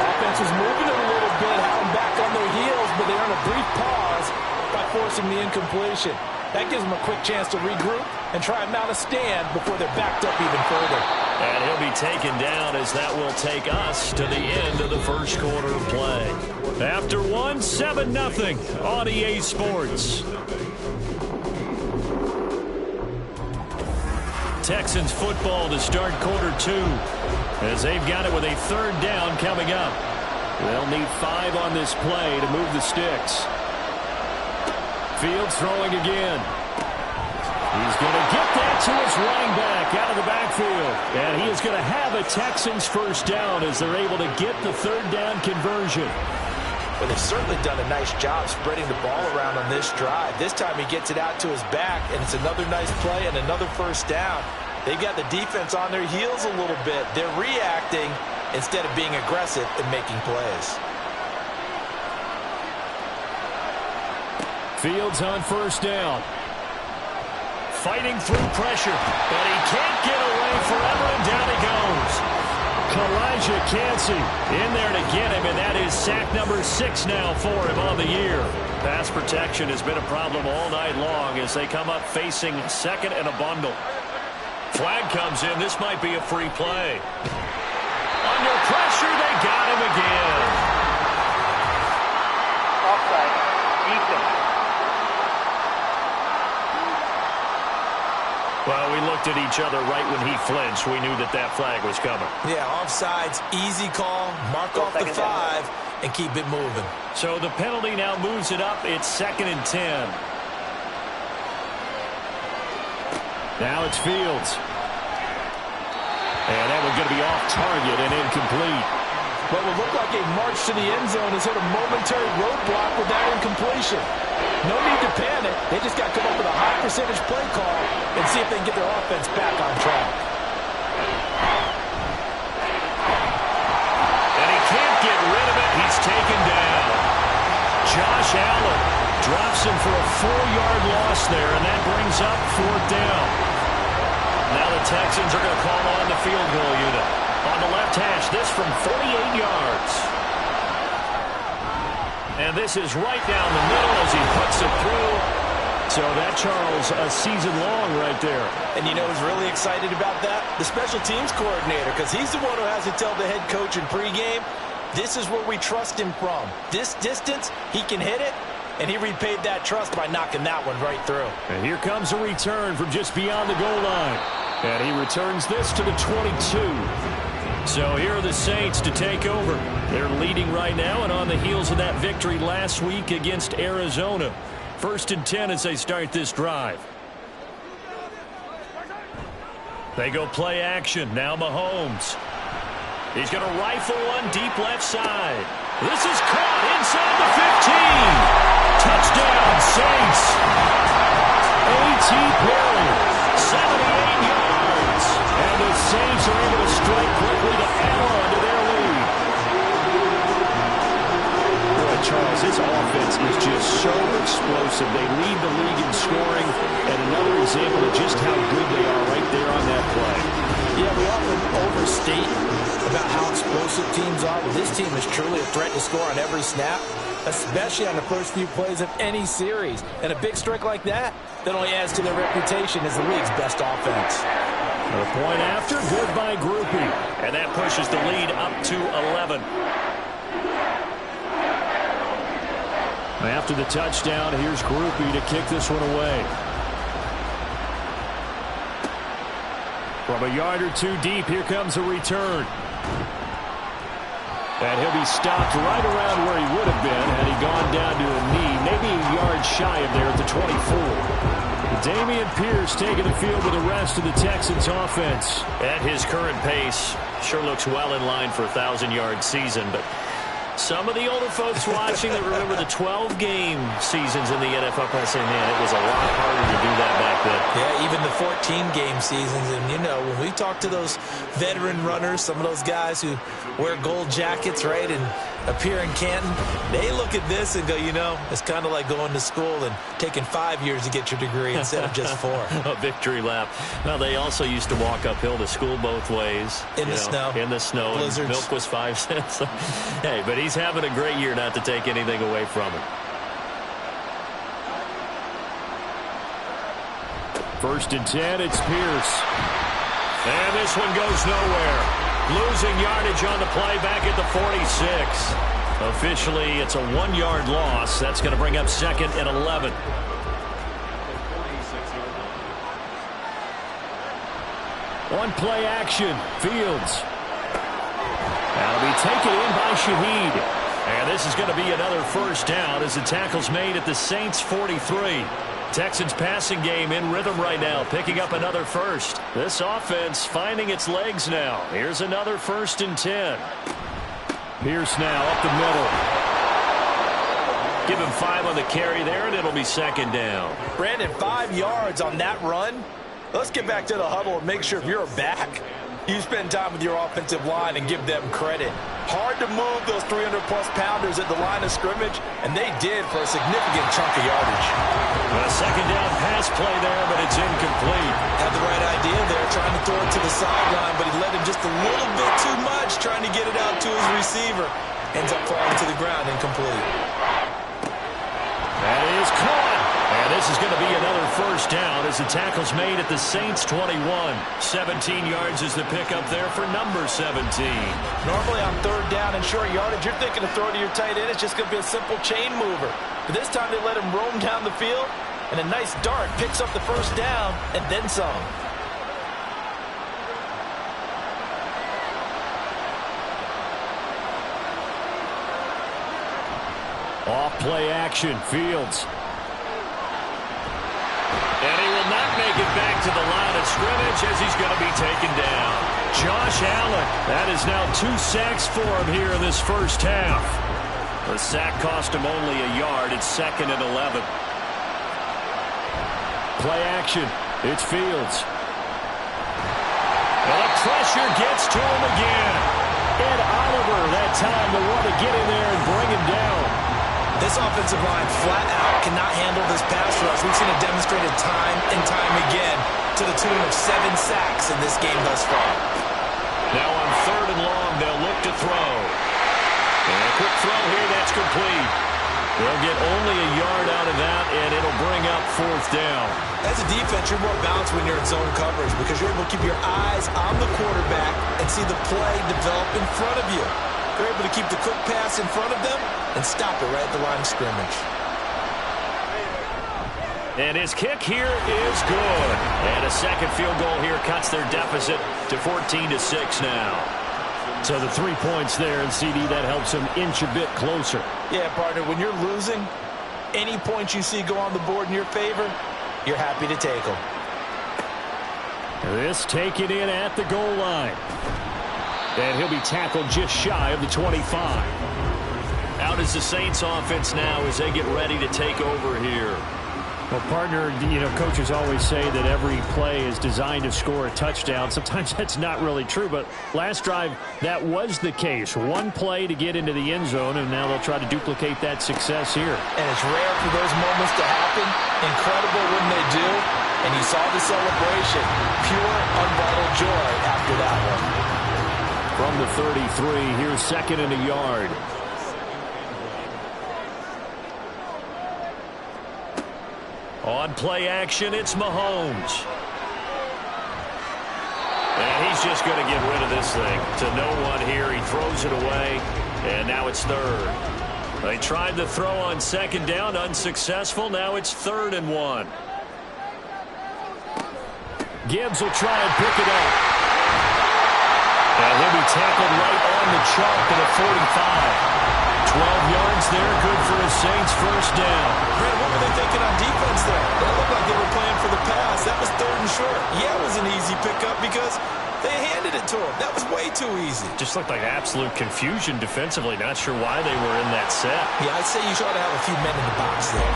Offense is moving it a little bit, had them back on their heels, but they earn a brief pause by forcing the incompletion. That gives them a quick chance to regroup and try and mount a stand before they're backed up even further. And he'll be taken down as that will take us to the end of the 1st quarter of play. After 1, 7-0 on EA Sports. Texans football to start quarter 2 as they've got it with a 3rd down coming up. They'll need 5 on this play to move the sticks. Fields throwing again. He's going to get that to his running back out of the backfield. And he is going to have a Texans 1st down as they're able to get the 3rd down conversion. But they've certainly done a nice job spreading the ball around on this drive. This time he gets it out to his back, and it's another nice play and another 1st down. They've got the defense on their heels a little bit. They're reacting instead of being aggressive and making plays. Fields on 1st down. Fighting through pressure, but he can't get away forever, and down he goes. Kalijah Cansey in there to get him, and that is sack number 6 now for him on the year. Pass protection has been a problem all night long as they come up facing 2nd and a bundle. Flag comes in. This might be a free play. Under pressure, they got him again. Offside. Defense. Well, we looked at each other right when he flinched. We knew that that flag was coming. Yeah, offsides, easy call, mark off the 5, and keep it moving. So the penalty now moves it up. It's 2nd and 10. Now it's Fields. And that one's going to be off target and incomplete. What would look like a march to the end zone has hit a momentary roadblock with that incompletion. No need to panic. They just got to come up with a high percentage play call and see if they can get their offense back on track. And he can't get rid of it. He's taken down. Josh Allen drops him for a 4-yard loss there, and that brings up 4th down. Now the Texans are going to call on the field goal unit. On the left hash, this from 48 yards. And this is right down the middle as he puts it through. So that, Charles, a season long right there. And you know who's really excited about that? The special teams coordinator, because he's the one who has to tell the head coach in pregame, this is where we trust him from. This distance, he can hit it, and he repaid that trust by knocking that one right through. And here comes a return from just beyond the goal line. And he returns this to the 22. So here are the Saints to take over. They're leading right now and on the heels of that victory last week against Arizona. 1st and 10 as they start this drive. They go play action. Now Mahomes. He's going to rifle one deep left side. This is caught inside the 15. Touchdown, Saints. A.T. Perry, 78 yards. And the Saints are able to strike quickly to add on to their lead. Boy, Charles, this offense is just so explosive. They lead the league in scoring, and another example of just how good they are right there on that play. Yeah, we often overstate about how explosive teams are. Well, this team is truly a threat to score on every snap, especially on the first few plays of any series. And a big strike like that only adds to their reputation as the league's best offense. A point after, good by Groupie. And that pushes the lead up to 11. After the touchdown, here's Groupie to kick this one away. From a yard or two deep, here comes a return. And he'll be stopped right around where he would have been had he gone down to a knee, maybe a yard shy of there at the 24. Dameon Pierce taking the field with the rest of the Texans offense. At his current pace, sure looks well in line for a 1,000-yard season, but some of the older folks watching that remember the 12-game seasons in the NFL can say, man, it was a lot harder to do that back then. Yeah, even the 14-game seasons. And, you know, when we talk to those veteran runners, some of those guys who wear gold jackets, right, and appear in Canton, they look at this and go, you know, it's kind of like going to school and taking 5 years to get your degree instead of just 4. A victory lap. Well, they also used to walk uphill to school both ways. In the snow. In the snow. Blizzards. Milk was 5 cents. Hey, but he's having a great year, not to take anything away from him. 1st and 10, it's Pierce. And this one goes nowhere. Losing yardage on the play back at the 46. Officially, it's a 1-yard loss. That's going to bring up 2nd and 11. On play action, Fields. That'll be taken in by Shaheed. And this is going to be another 1st down as the tackle's made at the Saints' 43. Texans passing game in rhythm right now, picking up another 1st. This offense finding its legs now. Here's another 1st and 10. Pierce now up the middle. Give him 5 on the carry there, and it'll be 2nd down. Brandon, 5 yards on that run. Let's get back to the huddle and make sure if you're a back, you spend time with your offensive line and give them credit. Hard to move those 300-plus pounders at the line of scrimmage, and they did for a significant chunk of yardage. A 2nd down pass play there, but it's incomplete. Had the right idea there, trying to throw it to the sideline, but he let him just a little bit too much, trying to get it out to his receiver. Ends up falling to the ground, incomplete. That is caught. And this is going to be another first down as the tackle's made at the Saints 21. 17 yards is the pickup there for number 17. Normally on third down and short yardage, you're thinking to throw to your tight end. It's just going to be a simple chain mover. But this time they let him roam down the field, and a nice dart picks up the first down and then some. Off play action, Fields. And he will not make it back to the line of scrimmage as he's going to be taken down. Josh Allen, that is now 2 sacks for him here in this first half. The sack cost him only a yard. It's 2nd and 11. Play action. It's Fields. And the pressure gets to him again. Ed Oliver that time to want to get in there and bring him down. This offensive line flat out cannot handle this pass rush. We've seen it demonstrated time and time again to the tune of 7 sacks in this game thus far. Now on 3rd and long, they'll look to throw. And a quick throw here, that's complete. They'll get only a yard out of that, and it'll bring up 4th down. As a defense, you're more balanced when you're in zone coverage because you're able to keep your eyes on the quarterback and see the play develop in front of you. You're able to keep the quick pass in front of them and stop it right at the line of scrimmage. And his kick here is good. And a second field goal here cuts their deficit to 14-6 now. So the 3 points there, and CD, that helps him inch a bit closer. Yeah, partner, when you're losing, any points you see go on the board in your favor, you're happy to take them. This taken in at the goal line. And he'll be tackled just shy of the 25. Out is the Saints offense now as they get ready to take over here. Well, partner, coaches always say that every play is designed to score a touchdown. Sometimes that's not really true, but last drive, that was the case. One play to get into the end zone, and now they'll try to duplicate that success here. And it's rare for those moments to happen. Incredible when they do. And you saw the celebration. Pure, unbridled joy after that one. From the 33, here's 2nd and a yard. On play action, it's Mahomes. And he's just going to get rid of this thing to no one here. He throws it away, and now it's 3rd. They tried the throw on 2nd down, unsuccessful. Now it's 3rd and 1. Gibbs will try and pick it up. And he'll be tackled right on the chalk at a 45. 12 yards there, good for a Saints first down. Brad, what were they thinking on defense there? That looked like they were playing for the pass. That was 3rd and short. Yeah, it was an easy pickup because they handed it to him. That was way too easy. Just looked like absolute confusion defensively. Not sure why they were in that set. Yeah, I'd say you should have a few men in the box there.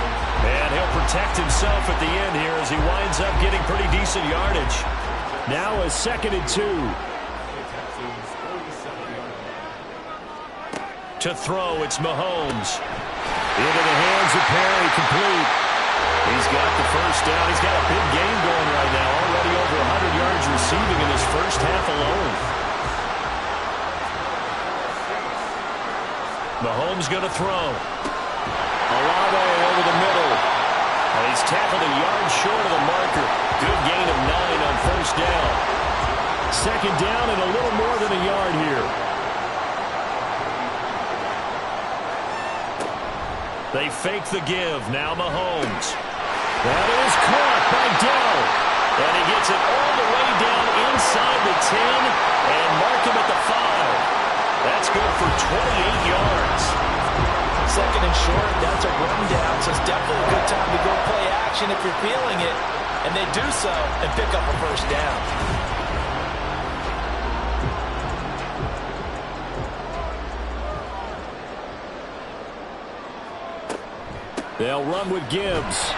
And he'll protect himself at the end here as he winds up getting pretty decent yardage. Now a 2nd and 2. To throw, it's Mahomes. Into the hands of Perry, complete. He's got the first down. He's got a big game going right now. Already over 100 yards receiving in his first half alone. Mahomes going to throw. Olave over the middle. And he's tackled a yard short of the marker. Good gain of 9 on first down. 2nd down and a little more than a yard here. They fake the give. Now Mahomes. That is caught by Dell. And he gets it all the way down inside the 10 and mark him at the 5. That's good for 28 yards. 2nd and short, that's a run down, so it's definitely a good time to go play action if you're feeling it. And they do so and pick up a first down. They'll run with Gibbs.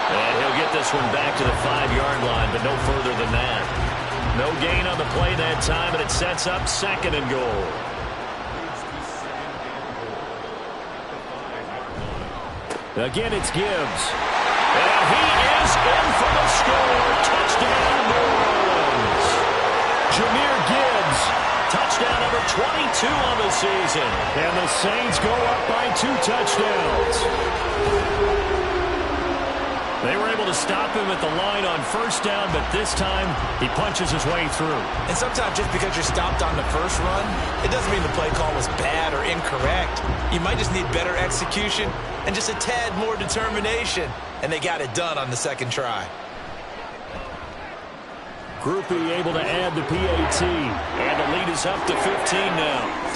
And he'll get this one back to the 5-yard line, but no further than that. No gain on the play that time, and it sets up 2nd and goal. Again, it's Gibbs. And he is in for the score. Touchdown, New Orleans. Jahmyr Gibbs. Touchdown number 22 on the season. And the Saints go up by 2 touchdowns. They were able to stop him at the line on first down, but this time he punches his way through. And sometimes just because you're stopped on the first run, it doesn't mean the play call was bad or incorrect. You might just need better execution and just a tad more determination. And they got it done on the second try. Groupie able to add the PAT. And the lead is up to 15 now.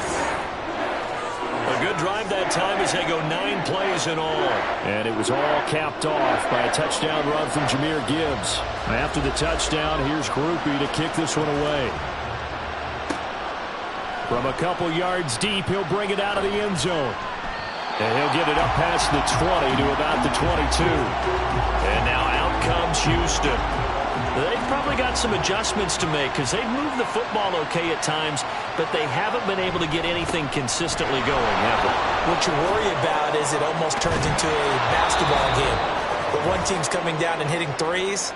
A good drive that time as they go 9 plays in all. And it was all capped off by a touchdown run from Jahmyr Gibbs. After the touchdown, here's Groupie to kick this one away. From a couple yards deep, he'll bring it out of the end zone. And he'll get it up past the 20 to about the 22. And now out comes Houston. They've probably got some adjustments to make because they've moved the football okay at times, but they haven't been able to get anything consistently going, have they? What you worry about is it almost turns into a basketball game. But one team's coming down and hitting threes,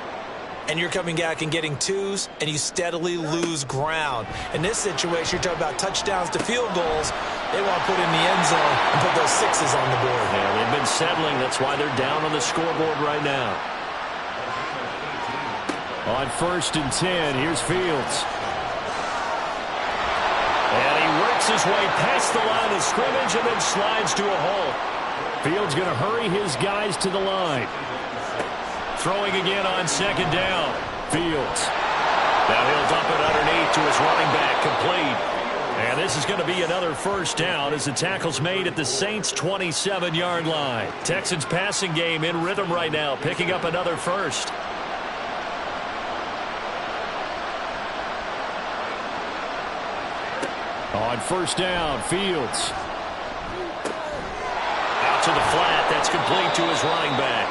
and you're coming back and getting twos, and you steadily lose ground. In this situation, you're talking about touchdowns to field goals. They want to put in the end zone and put those sixes on the board. Yeah, they've been settling. That's why they're down on the scoreboard right now. On 1st and 10, here's Fields. And he works his way past the line of scrimmage and then slides to a halt. Fields going to hurry his guys to the line. Throwing again on 2nd down. Fields. Now he'll dump it underneath to his running back, complete. And this is going to be another first down as the tackle's made at the Saints' 27-yard line. Texans passing game in rhythm right now, picking up another first. On 1st down, Fields. Out to the flat. That's complete to his running back.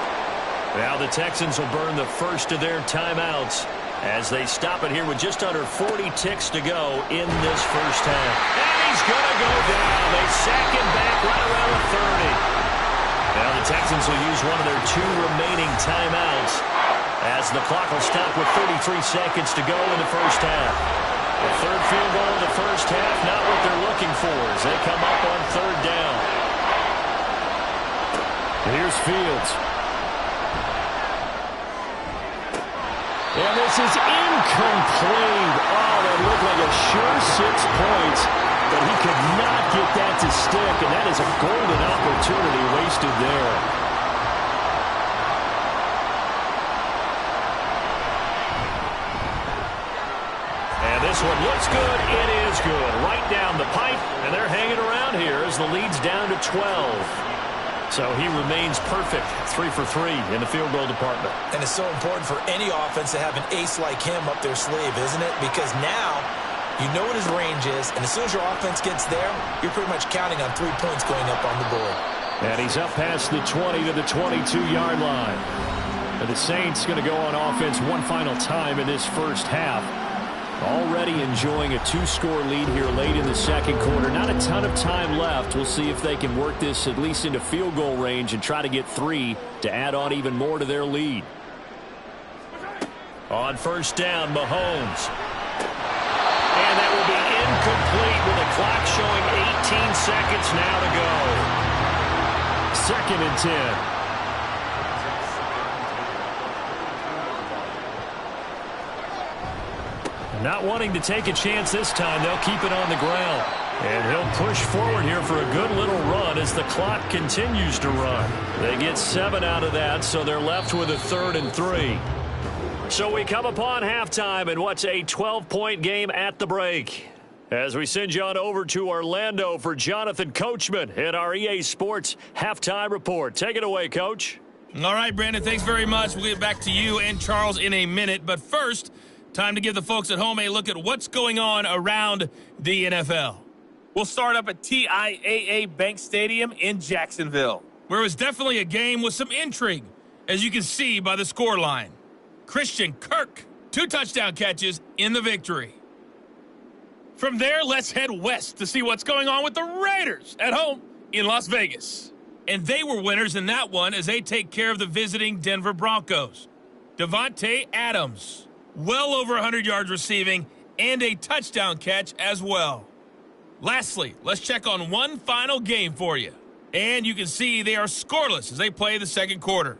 Now the Texans will burn the first of their timeouts as they stop it here with just under 40 ticks to go in this first half. And he's going to go down. They sack him back right around the 30. Now the Texans will use one of their 2 remaining timeouts as the clock will stop with 33 seconds to go in the first half. The 3rd field goal in the first half, not what they're looking for as they come up on 3rd down. Here's Fields. And this is incomplete. Oh, that looked like a sure 6 points, but he could not get that to stick, and that is a golden opportunity wasted there. This one looks good. It is good. Right down the pipe, and they're hanging around here as the lead's down to 12. So he remains perfect, 3 for 3 in the field goal department. And it's so important for any offense to have an ace like him up their sleeve, isn't it? Because now you know what his range is, and as soon as your offense gets there, you're pretty much counting on 3 points going up on the board. And he's up past the 20 to the 22-yard line. And the Saints going to go on offense one final time in this first half. Already enjoying a 2-score lead here late in the second quarter. Not a ton of time left. We'll see if they can work this at least into field goal range and try to get 3 to add on even more to their lead. On 1st down, Mahomes. And that will be incomplete with the clock showing 18 seconds now to go. 2nd and 10. Not wanting to take a chance this time, they'll keep it on the ground. And he'll push forward here for a good little run as the clock continues to run. They get 7 out of that, so they're left with a 3rd and 3. So we come upon halftime in what's a 12-point game at the break. As we send you on over to Orlando for Jonathan Coachman at our EA Sports Halftime Report. Take it away, Coach. All right, Brandon, thanks very much. We'll get back to you and Charles in a minute. But first, time to give the folks at home a look at what's going on around the NFL. We'll start up at TIAA Bank Stadium in Jacksonville, where it was definitely a game with some intrigue, as you can see by the scoreline. Christian Kirk, 2 touchdown catches in the victory. From there, let's head west to see what's going on with the Raiders at home in Las Vegas. And they were winners in that one as they take care of the visiting Denver Broncos. Devontae Adams, well over 100 yards receiving, and a touchdown catch as well. Lastly, let's check on one final game for you. And you can see they are scoreless as they play the second quarter.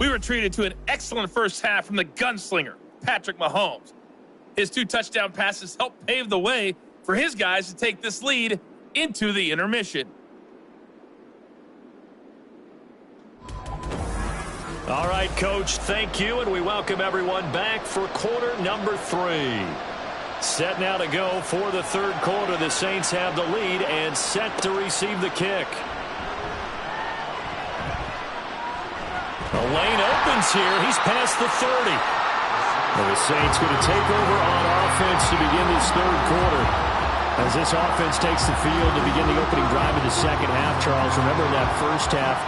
We were treated to an excellent first half from the gunslinger, Patrick Mahomes. His 2 touchdown passes helped pave the way for his guys to take this lead into the intermission. All right, Coach, thank you, and we welcome everyone back for quarter number 3. Set now to go for the third quarter. The Saints have the lead and set to receive the kick. The lane opens here. He's past the 30. And the Saints going to take over on offense to begin this third quarter. As this offense takes the field to begin the opening drive of the second half, Charles, remember that first half,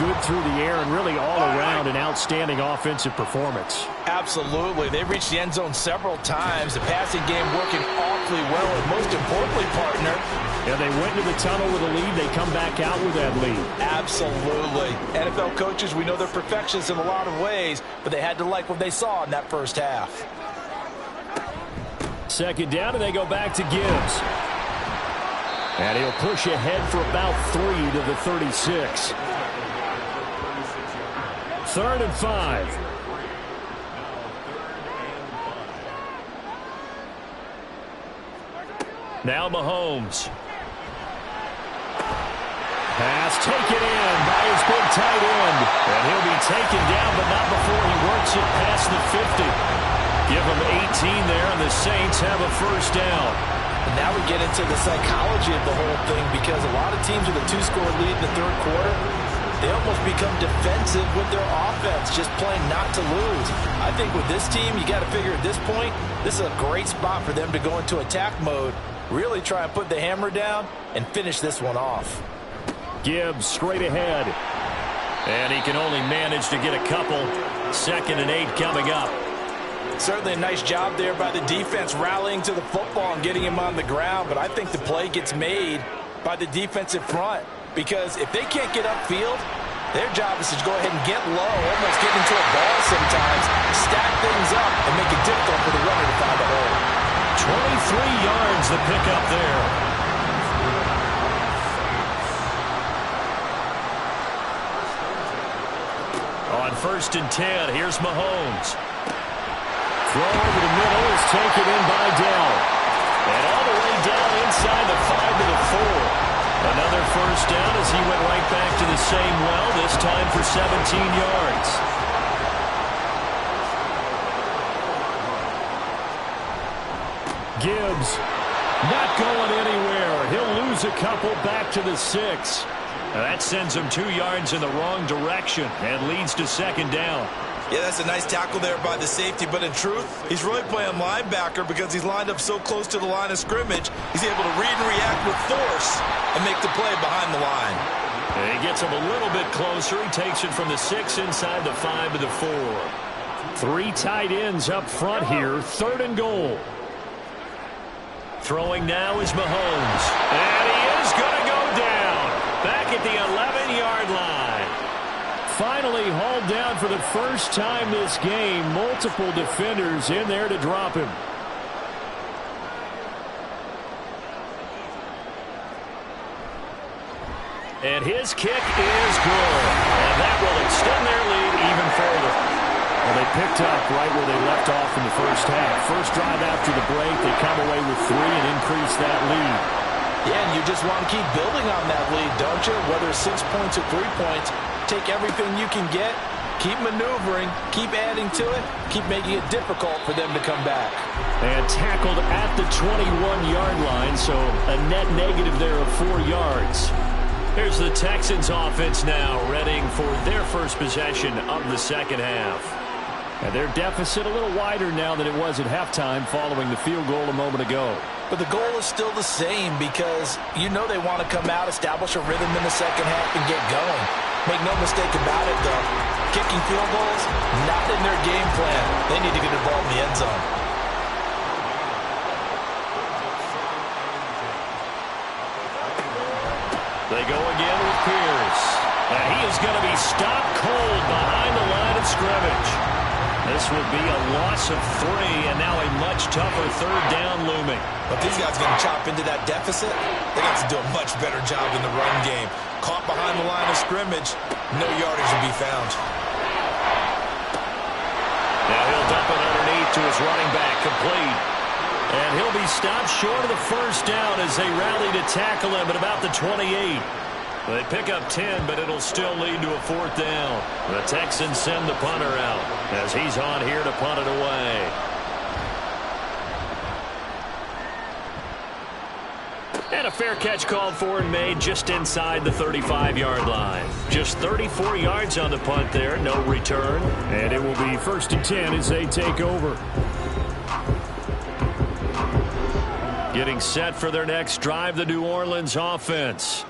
good through the air and really all around an outstanding offensive performance. Absolutely. They reached the end zone several times. The passing game working awfully well, and most importantly, partner. Yeah, they went into the tunnel with a lead. They come back out with that lead. Absolutely. NFL coaches, we know they're perfectionists in a lot of ways, but they had to like what they saw in that first half. Second down, and they go back to Gibbs. And he'll push ahead for about 3 to the 36. 3rd and 5. Now Mahomes. Pass taken in by his big tight end. And he'll be taken down, but not before he works it past the 50. Give him 18 there, and the Saints have a first down. And now we get into the psychology of the whole thing, because a lot of teams with a 2-score lead in the third quarter, they almost become defensive with their offense, just playing not to lose. I think with this team, you got to figure at this point, this is a great spot for them to go into attack mode, really try and put the hammer down and finish this one off. Gibbs straight ahead. And he can only manage to get a couple. 2nd and 8 coming up. Certainly a nice job there by the defense rallying to the football and getting him on the ground, but I think the play gets made by the defensive front, because if they can't get upfield, their job is to go ahead and get low, almost get into a ball sometimes, stack things up, and make it difficult for the runner to find a hole. 23 yards to pick up there. On 1st and 10, here's Mahomes. Throw over the middle is taken in by Dell. And all the way down inside the 5 to the 4. Another first down as he went right back to the same well, this time for 17 yards. Gibbs not going anywhere. He'll lose a couple back to the 6. That sends him 2 yards in the wrong direction and leads to 2nd down. Yeah, that's a nice tackle there by the safety, but in truth, he's really playing linebacker because he's lined up so close to the line of scrimmage. He's able to read and react with force and make the play behind the line. And he gets him a little bit closer. He takes it from the 6 inside the 5 to the 4. 3 tight ends up front here. 3rd and goal. Throwing now is Mahomes. And he is going to go down. Back at the 11-yard line. Finally hauled down for the first time this game. Multiple defenders in there to drop him. And his kick is good. And that will extend their lead even further. Well, they picked up right where they left off in the first half. First drive after the break, they come away with 3 and increase that lead. Yeah, and you just want to keep building on that lead, don't you? Whether it's 6 points or 3 points, take everything you can get, keep maneuvering, keep adding to it, keep making it difficult for them to come back. And tackled at the 21-yard line, so a net negative there of 4 yards. Here's the Texans offense now, readying for their first possession of the second half. And their deficit a little wider now than it was at halftime following the field goal a moment ago. But the goal is still the same, because you know they want to come out, establish a rhythm in the second half, and get going. Make no mistake about it, though. Kicking field goals, not in their game plan. They need to get the ball in the end zone. They go again with Pierce. And he is going to be stopped cold behind the line of scrimmage. This would be a loss of 3, and now a much tougher 3rd down looming. But these guys are going to chop into that deficit. They got to do a much better job in the run game. Caught behind the line of scrimmage, no yardage to be found. Now he'll dump it underneath to his running back, complete. And he'll be stopped short of the first down as they rally to tackle him at about the 28. They pick up 10, but it'll still lead to a 4th down. The Texans send the punter out as he's on here to punt it away. And a fair catch called for and made just inside the 35-yard line. Just 34 yards on the punt there, no return. And it will be 1st and 10 as they take over. Getting set for their next drive, the New Orleans offense.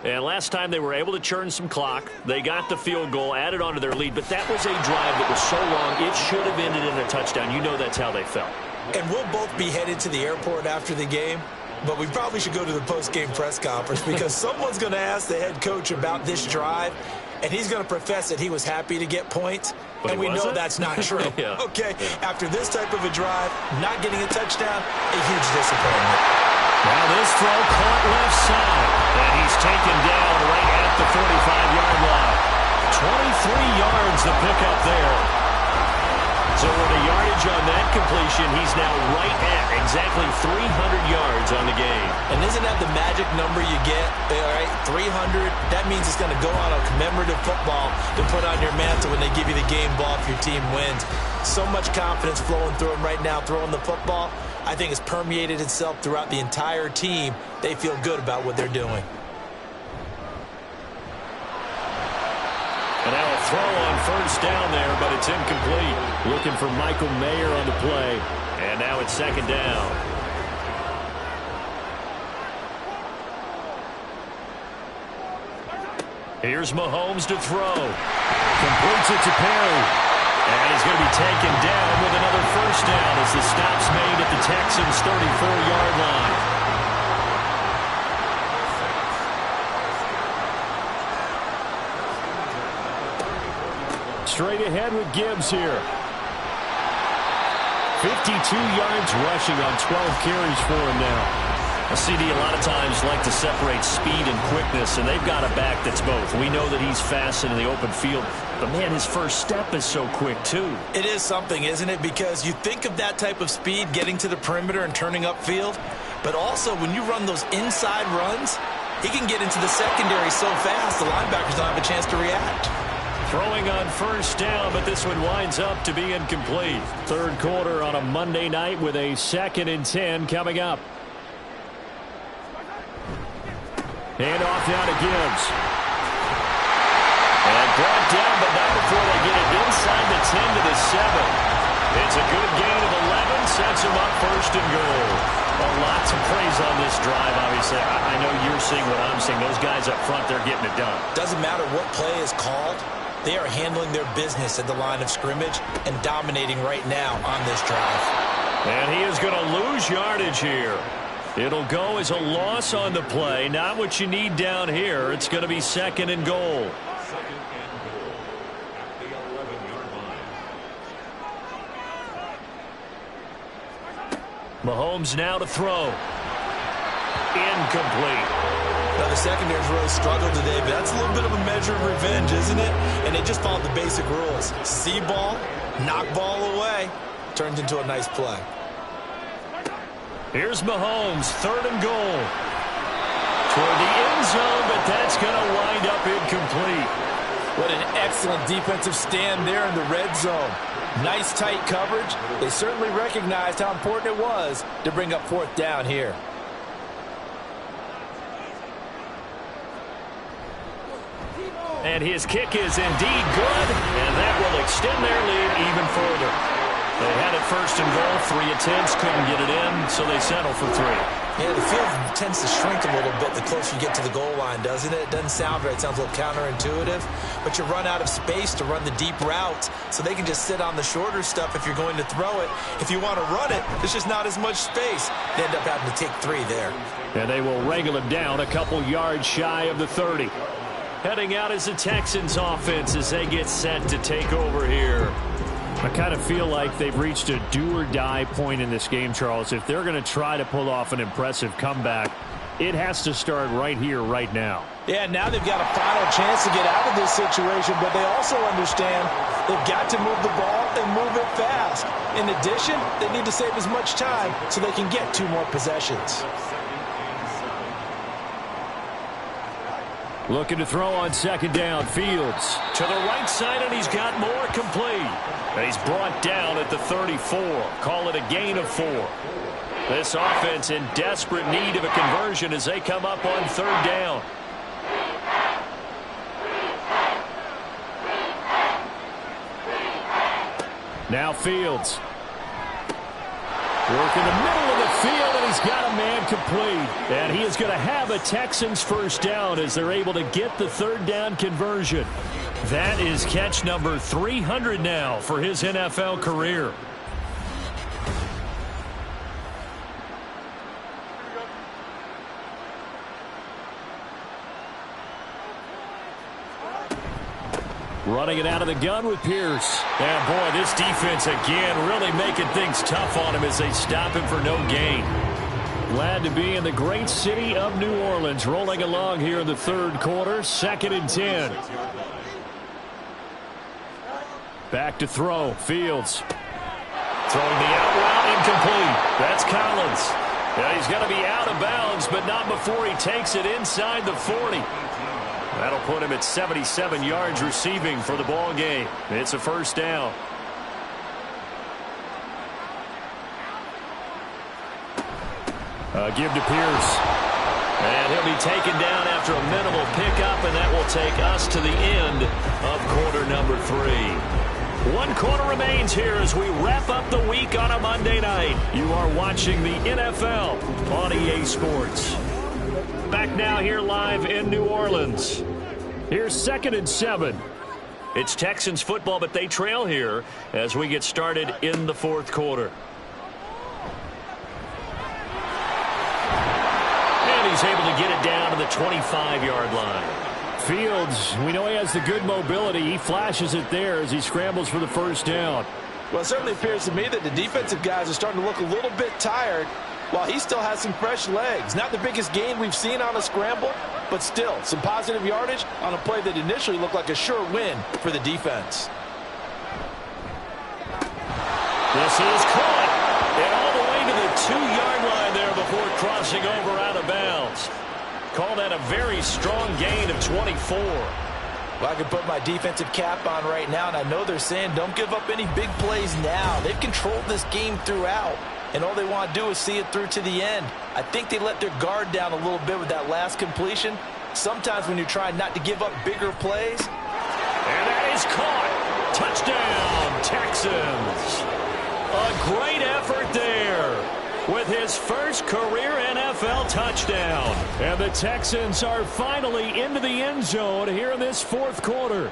And last time they were able to churn some clock. They got the field goal, added on to their lead. But that was a drive that was so long, it should have ended in a touchdown. You know that's how they felt. And we'll both be headed to the airport after the game. But we probably should go to the post-game press conference because someone's going to ask the head coach about this drive, and he's going to profess that he was happy to get points. But and we know that's not true. Yeah. Okay, after this type of a drive, not getting a touchdown, a huge disappointment. Now this throw caught left side, and he's taken down right at the 45-yard line. 23 yards the pickup there. So with a yardage on that completion, he's now right at exactly 300 yards on the game. And isn't that the magic number you get? All right, 300. That means it's going to go on a commemorative football to put on your mantle when they give you the game ball if your team wins. So much confidence flowing through him right now, throwing the football. I think it's permeated itself throughout the entire team. They feel good about what they're doing. And now a throw on 1st down there, but it's incomplete. Looking for Michael Mayer on the play. And now it's 2nd down. Here's Mahomes to throw. Completes it to Perry. And he's going to be taken down with another 1st down as the stop's made at the Texans' 34-yard line. Straight ahead with Gibbs here. 52 yards rushing on 12 carries for him now. A CD a lot of times like to separate speed and quickness, and they've got a back that's both. We know that he's fast in the open field, but, man, his first step is so quick, too. It is something, isn't it? Because you think of that type of speed getting to the perimeter and turning upfield, but also when you run those inside runs, he can get into the secondary so fast the linebackers don't have a chance to react. Throwing on 1st down, but this one winds up to be incomplete. 3rd quarter on a Monday night with a 2nd and 10 coming up. Hand off now to Gibbs. And brought down, but not before they get it inside the 10 to the 7. It's a good gain of 11, sets him up 1st and goal. Well, lots of praise on this drive, obviously. I know you're seeing what I'm seeing. Those guys up front, they're getting it done. Doesn't matter what play is called. They are handling their business at the line of scrimmage and dominating right now on this drive. And he is going to lose yardage here. It'll go as a loss on the play. Not what you need down here. It's going to be 2nd and goal. Mahomes now to throw. Incomplete. Now, the secondary's really struggled today, but that's a little bit of a measure of revenge, isn't it? And they just followed the basic rules. See ball, knock ball away. Turns into a nice play. Here's Mahomes, 3rd and goal. Toward the end zone, but that's going to wind up incomplete. What an excellent defensive stand there in the red zone. Nice tight coverage. They certainly recognized how important it was to bring up 4th down here. And his kick is indeed good, and that will extend their lead even further. They had it 1st and goal, 3 attempts, couldn't get it in, so they settle for 3. Yeah, the field tends to shrink a little bit the closer you get to the goal line, doesn't it? It doesn't sound right. It sounds a little counterintuitive. But you run out of space to run the deep routes, so they can just sit on the shorter stuff if you're going to throw it. If you want to run it, there's just not as much space. They end up having to take 3 there. And they will wrangle him down a couple yards shy of the 30. Heading out is the Texans offense as they get set to take over here. I kind of feel like they've reached a do-or-die point in this game, Charles. If they're going to try to pull off an impressive comeback, It has to start right here, right now. Yeah, now they've got a final chance to get out of this situation, but they also understand they've got to move the ball and move it fast. In addition, they need to save as much time so they can get 2 more possessions. Looking to throw on second down. Fields To the right side, and he's got more complete. And he's brought down at the 34. Call it a gain of 4. This offense in desperate need of a conversion as they come up on third down. Now Fields. Work in the middle of the field, and he's got a man complete. And he is going to have a Texans first down as they're able to get the third down conversion. That is catch number 300 now for his NFL career. Running it out of the gun with Pierce. And boy, this defense again really making things tough on him as they stop him for no gain. Glad to be in the great city of New Orleans. Rolling along here in the third quarter. 2nd and 10. Back to throw. Fields. Throwing the out route, incomplete. That's Collins. Yeah, he's going to be out of bounds, but not before he takes it inside the 40. That'll put him at 77 yards receiving for the ball game. It's a first down. Give to Pierce. And he'll be taken down after a minimal pickup, and that will take us to the end of quarter number 3. 1 quarter remains here as we wrap up the week on a Monday night. You are watching the NFL on EA Sports. Back now here live in New Orleans. Here's 2nd and 7. It's Texans football, but they trail here as we get started in the 4th quarter. And he's able to get it down to the 25-yard line. Fields, we know he has the good mobility. He flashes it there as he scrambles for the first down. Well, it certainly appears to me that the defensive guys are starting to look a little bit tired while he still has some fresh legs. Not the biggest gain we've seen on a scramble, but still some positive yardage on a play that initially looked like a sure win for the defense. This is caught. And all the way to the 2-yard line there before crossing over out of bounds. Call that a very strong gain of 24. Well, I can put my defensive cap on right now, and I know they're saying don't give up any big plays now. They've controlled this game throughout, and all they want to do is see it through to the end. I think they let their guard down a little bit with that last completion. Sometimes when you're trying not to give up bigger plays. And that is caught. Touchdown, Texans. A great effort there with his first career NFL touchdown. And the Texans are finally into the end zone here in this 4th quarter.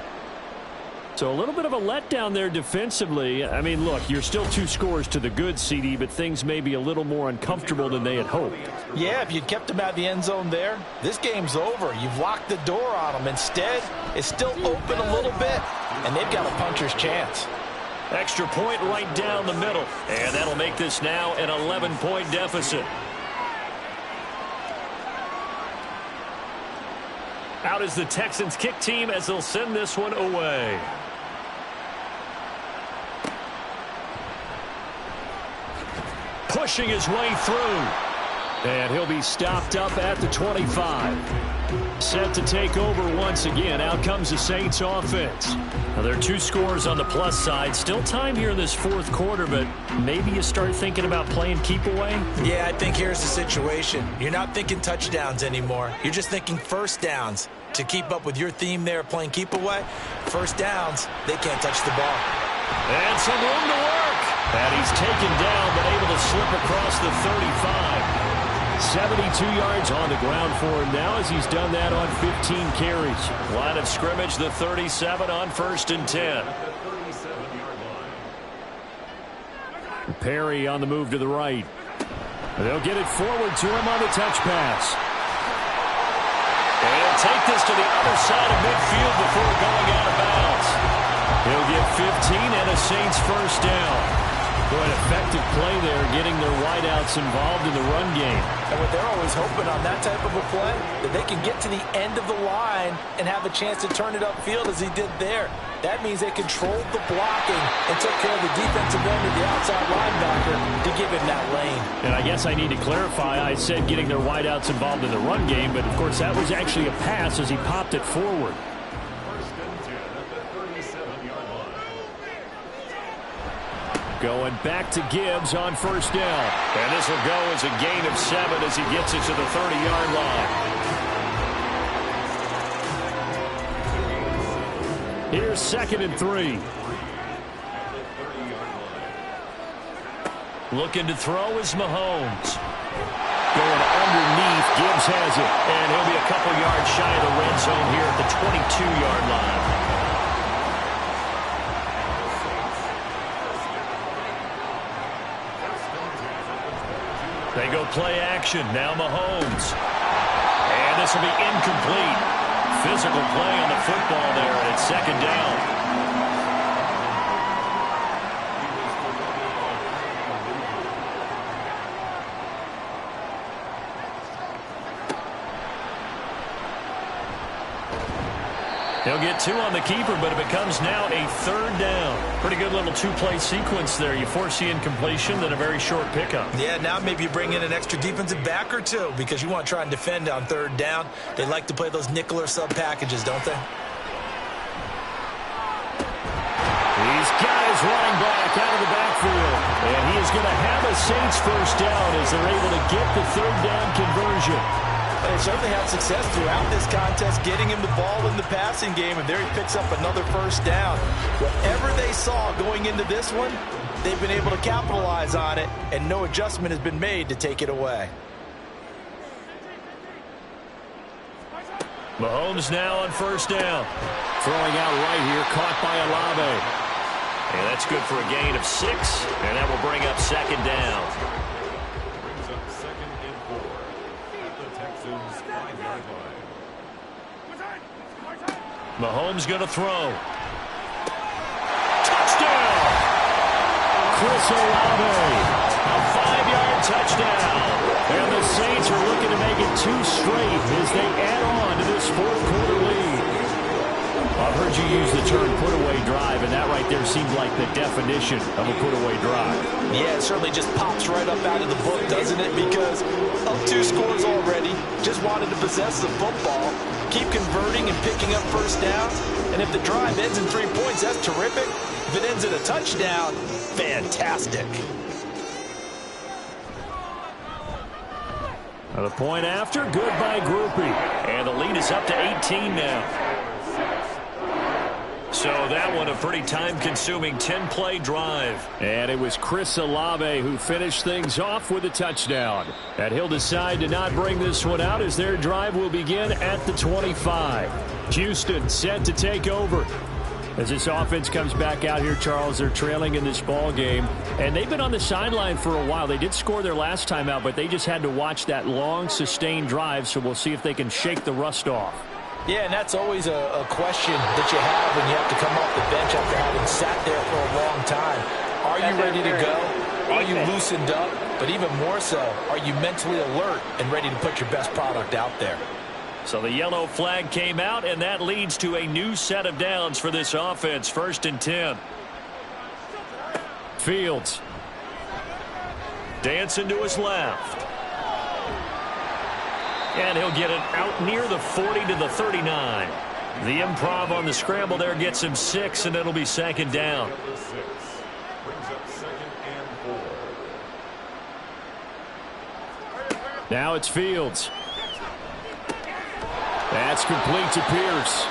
So a little bit of a letdown there defensively. I mean, look, you're still 2 scores to the good, CD, but things may be a little more uncomfortable than they had hoped. Yeah, if you'd kept them out of the end zone there, this game's over. You've locked the door on them. Instead, it's still open a little bit, and they've got a puncher's chance. Extra point right down the middle. And that'll make this now an 11-point deficit. Out is the Texans kick team as they'll send this one away. Pushing his way through. And he'll be stopped up at the 25. Set to take over once again. Out comes the Saints offense. Now, there are 2 scores on the plus side. Still time here in this 4th quarter, but maybe you start thinking about playing keep away? Yeah, I think here's the situation. You're not thinking touchdowns anymore. You're just thinking first downs. To keep up with your theme there, playing keep away, first downs, they can't touch the ball. And some room to work. And he's taken down, but able to slip across the 35. 72 yards on the ground for him now as he's done that on 15 carries. Line of scrimmage, the 37 on 1st and 10. Perry on the move to the right. They'll get it forward to him on the touch pass. And he'll take this to the other side of midfield before going out of bounds. He'll get 15 and a Saints first down. Boy, an effective play there, getting their wideouts involved in the run game. And what they're always hoping on that type of a play, that they can get to the end of the line and have a chance to turn it upfield as he did there. That means they controlled the blocking and took care of the defensive end of the outside linebacker to give him that lane. And I guess I need to clarify, I said getting their wideouts involved in the run game, but of course that was actually a pass as he popped it forward. Going back to Gibbs on first down. And this will go as a gain of 7 as he gets it to the 30-yard line. Here's 2nd and 3. Looking to throw is Mahomes. Going underneath, Gibbs has it. And he'll be a couple yards shy of the red zone here at the 22-yard line. They go play action. Now Mahomes. And this will be incomplete. Physical play on the football there, and it's 2nd down. He'll get 2 on the keeper, but it becomes now a 3rd down. Pretty good little 2-play sequence there. You force the incompletion, then a very short pickup. Yeah, now maybe you bring in an extra defensive back or 2 because you want to try and defend on 3rd down. They like to play those nickel or sub packages, don't they? He's got his running back out of the backfield. And he is going to have a Saints first down as they're able to get the 3rd down conversion. They certainly had success throughout this contest, getting him the ball in the passing game, and there he picks up another first down. Whatever they saw going into this one, they've been able to capitalize on it, and no adjustment has been made to take it away. Mahomes now on first down. Throwing out right here, caught by Olave. And that's good for a gain of 6, and that will bring up 2nd down. Mahomes going to throw. Touchdown! Chris Olave. A 5-yard touchdown. And the Saints are looking to make it 2 straight as they add on to this 4th-quarter lead. I've heard you use the term put-away drive, and that right there seemed like the definition of a put-away drive. Yeah, it certainly just pops right up out of the book, doesn't it? Because up 2 scores already, just wanted to possess the football, keep converting and picking up first downs. And if the drive ends in 3 points, that's terrific. If it ends in a touchdown, fantastic. The point after, good by Groupie. And the lead is up to 18 now. So that one a pretty time-consuming 10-play drive. And it was Chris Olave who finished things off with a touchdown. And he'll decide to not bring this one out as their drive will begin at the 25. Houston set to take over. As this offense comes back out here, Charles, they're trailing in this ball game. And they've been on the sideline for a while. They did score their last time out, but they just had to watch that long, sustained drive. So we'll see if they can shake the rust off. Yeah, and that's always a question that you have when you have to come off the bench after having sat there for a long time. Are you ready to go? Are you loosened up? But even more so, are you mentally alert and ready to put your best product out there? So the yellow flag came out, and that leads to a new set of downs for this offense. 1st and 10. Fields. Dancing to his left. And he'll get it out near the 40 to the 39. The improv on the scramble there gets him 6, and it'll be 2nd down. Now it's Fields. That's complete to Pierce.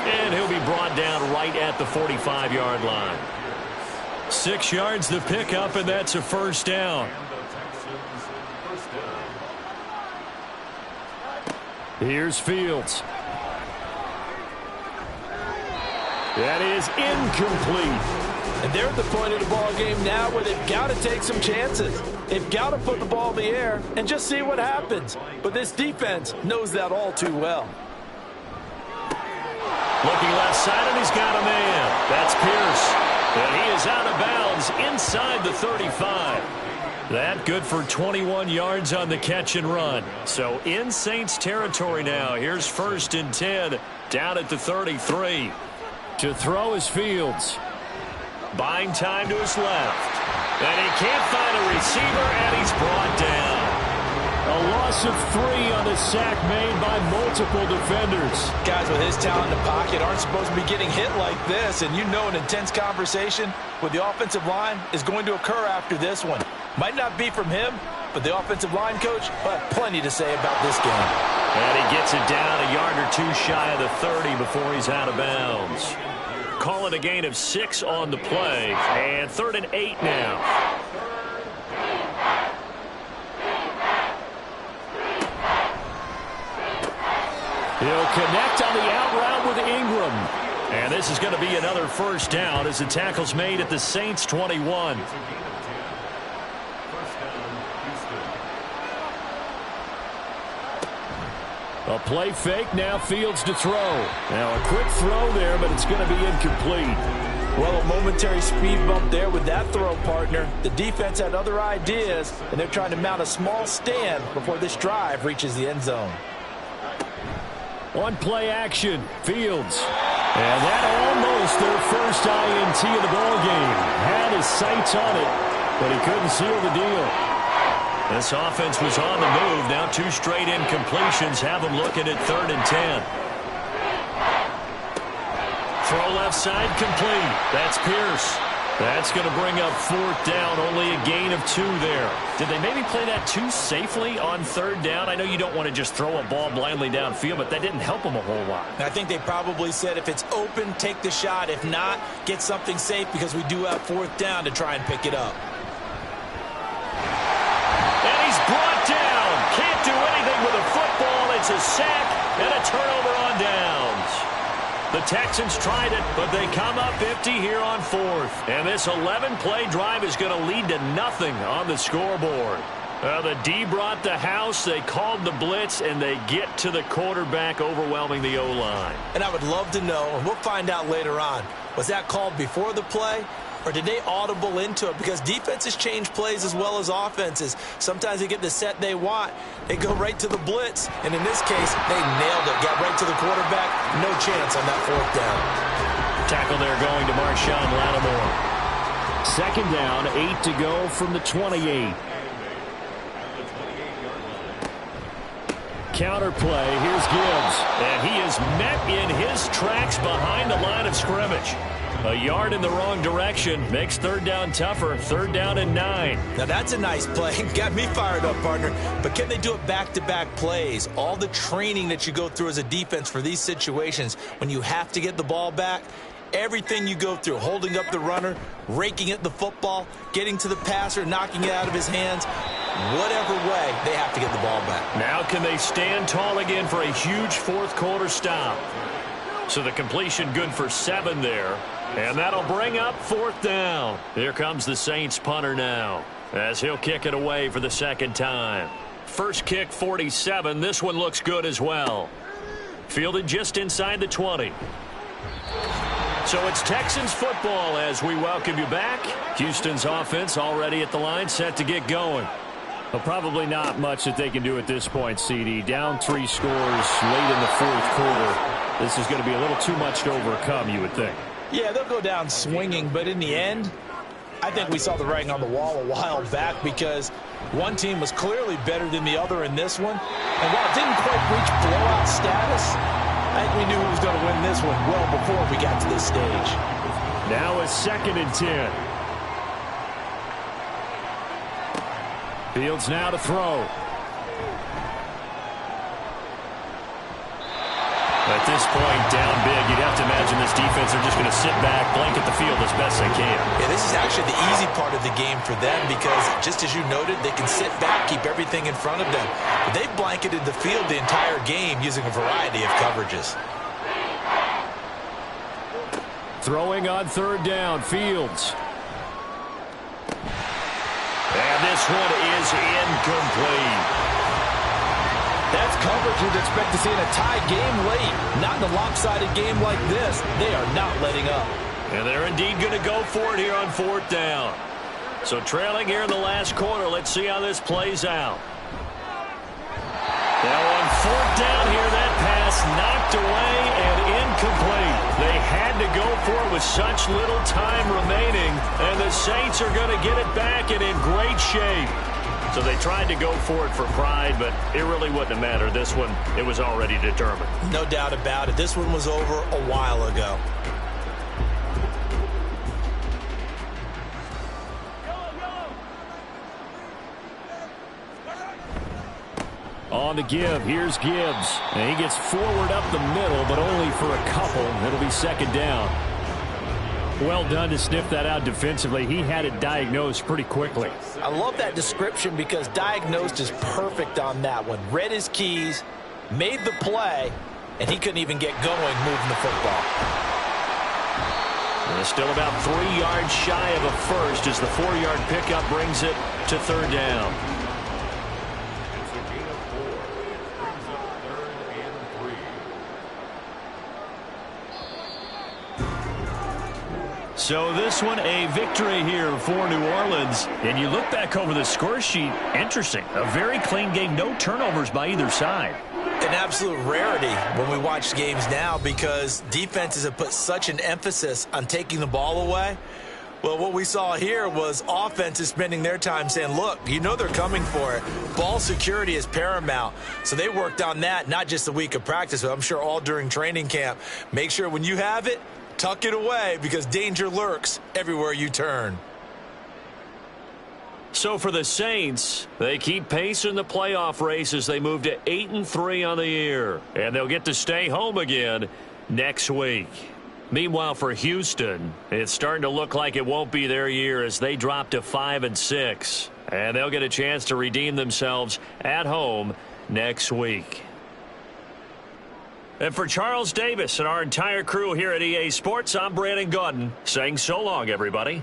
And he'll be brought down right at the 45-yard line. 6 yards the pickup, and that's a first down. Here's Fields. That is incomplete. And they're at the point of the ball game now where they've got to take some chances. They've got to put the ball in the air and just see what happens. But this defense knows that all too well. Looking left side, and he's got a man. That's Pierce. And he is out of bounds inside the 35. That good for 21 yards on the catch and run. So in Saints territory now. Here's 1st and 10 down at the 33. To throw is Fields. Buying time to his left. And he can't find a receiver, and he's brought down. A loss of 3 on the sack made by multiple defenders. Guys with his talent in the pocket aren't supposed to be getting hit like this, and you know an intense conversation with the offensive line is going to occur after this one. Might not be from him, but the offensive line coach will have plenty to say about this game. And he gets it down a yard or 2 shy of the 30 before he's out of bounds. Call it a gain of 6 on the play, and 3rd and 8 now. He'll connect on the out route with Ingram. And this is going to be another 1st down as the tackle's made at the Saints 21. A play fake, now Fields to throw. Now a quick throw there, but it's going to be incomplete. Well, a momentary speed bump there with that throw, partner. The defense had other ideas, and they're trying to mount a small stand before this drive reaches the end zone. On play action, Fields. And that almost their first INT of the ball game. Had his sights on it, but he couldn't seal the deal. This offense was on the move. Now 2 straight incompletions have them looking at 3rd and 10. Throw left side complete. That's Pierce. That's going to bring up 4th down. Only a gain of 2 there. Did they maybe play that too safely on 3rd down? I know you don't want to just throw a ball blindly downfield, but that didn't help them a whole lot. I think they probably said if it's open, take the shot. If not, get something safe because we do have 4th down to try and pick it up. And he's brought down. Can't do anything with a football. It's a sack and a turnover on downs. The Texans tried it, but they come up empty here on 4th. And this 11-play drive is going to lead to nothing on the scoreboard. The D brought the house, they called the blitz, and they get to the quarterback, overwhelming the O-line. And I would love to know, and we'll find out later on, was that called before the play? Or did they audible into it? Because defenses change plays as well as offenses. Sometimes they get the set they want. They go right to the blitz. And in this case, they nailed it. Got right to the quarterback. No chance on that 4th down. Tackle there going to Marshawn Lattimore. 2nd down, 8 to go from the 28. Counter play. Here's Gibbs. And he is met in his tracks behind the line of scrimmage. A yard in the wrong direction makes 3rd down tougher. 3rd down and 9. Now that's a nice play. Got me fired up, partner. But can they do it back-to-back plays? All the training that you go through as a defense for these situations, when you have to get the ball back, everything you go through, holding up the runner, raking at the football, getting to the passer, knocking it out of his hands, whatever way, they have to get the ball back. Now can they stand tall again for a huge 4th quarter stop? So the completion good for 7 there. And that'll bring up 4th down. Here comes the Saints punter now, as he'll kick it away for the 2nd time. First kick 47. This one looks good as well. Fielded just inside the 20. So it's Texans football as we welcome you back. Houston's offense already at the line, set to get going. Well, probably not much that they can do at this point, CD. Down 3 scores late in the 4th quarter. This is going to be a little too much to overcome, you would think. Yeah, they'll go down swinging, but in the end, I think we saw the writing on the wall a while back because one team was clearly better than the other in this one. And while it didn't quite reach blowout status, I think we knew who was going to win this one well before we got to this stage. Now a 2nd and 10. Fields now to throw. At this point, down big, you'd have to imagine this defense are just going to sit back, blanket the field as best they can. Yeah, this is actually the easy part of the game for them because, just as you noted, they can sit back, keep everything in front of them. But they've blanketed the field the entire game using a variety of coverages. Throwing on 3rd down, Fields. And this one is incomplete. That's coverage you'd expect to see in a tie game late. Not in a lopsided game like this. They are not letting up. And they're indeed going to go for it here on 4th down. So trailing here in the last quarter. Let's see how this plays out. Now on fourth down here, that pass knocked away and incomplete. They had to go for it with such little time remaining, and the Saints are going to get it back and in great shape. So they tried to go for it for pride, but it really wouldn't have mattered. This one, it was already determined. No doubt about it. This one was over a while ago. On the give, here's Gibbs. And he gets forward up the middle, but only for a couple. It'll be second down. Well done to sniff that out defensively. He had it diagnosed pretty quickly. I love that description because diagnosed is perfect on that one. Read his keys, made the play, and he couldn't even get going moving the football. And still about 3 yards shy of a first as the 4-yard pickup brings it to third down. It's a gain of 4. Brings up 3rd and 3. So this one a victory here for New Orleans. And you look back over the score sheet, interesting. A very clean game, no turnovers by either side. An absolute rarity when we watch games now because defenses have put such an emphasis on taking the ball away. Well, what we saw here was offenses spending their time saying, look, you know they're coming for it. Ball security is paramount. So they worked on that, not just a week of practice, but I'm sure all during training camp. Make sure when you have it, tuck it away because danger lurks everywhere you turn. So for the Saints, they keep pace in the playoff race as they move to 8-3 on the year. And they'll get to stay home again next week. Meanwhile, for Houston, it's starting to look like it won't be their year as they drop to 5-6. And they'll get a chance to redeem themselves at home next week. And for Charles Davis and our entire crew here at EA Sports, I'm Brandon Gaudin saying so long, everybody.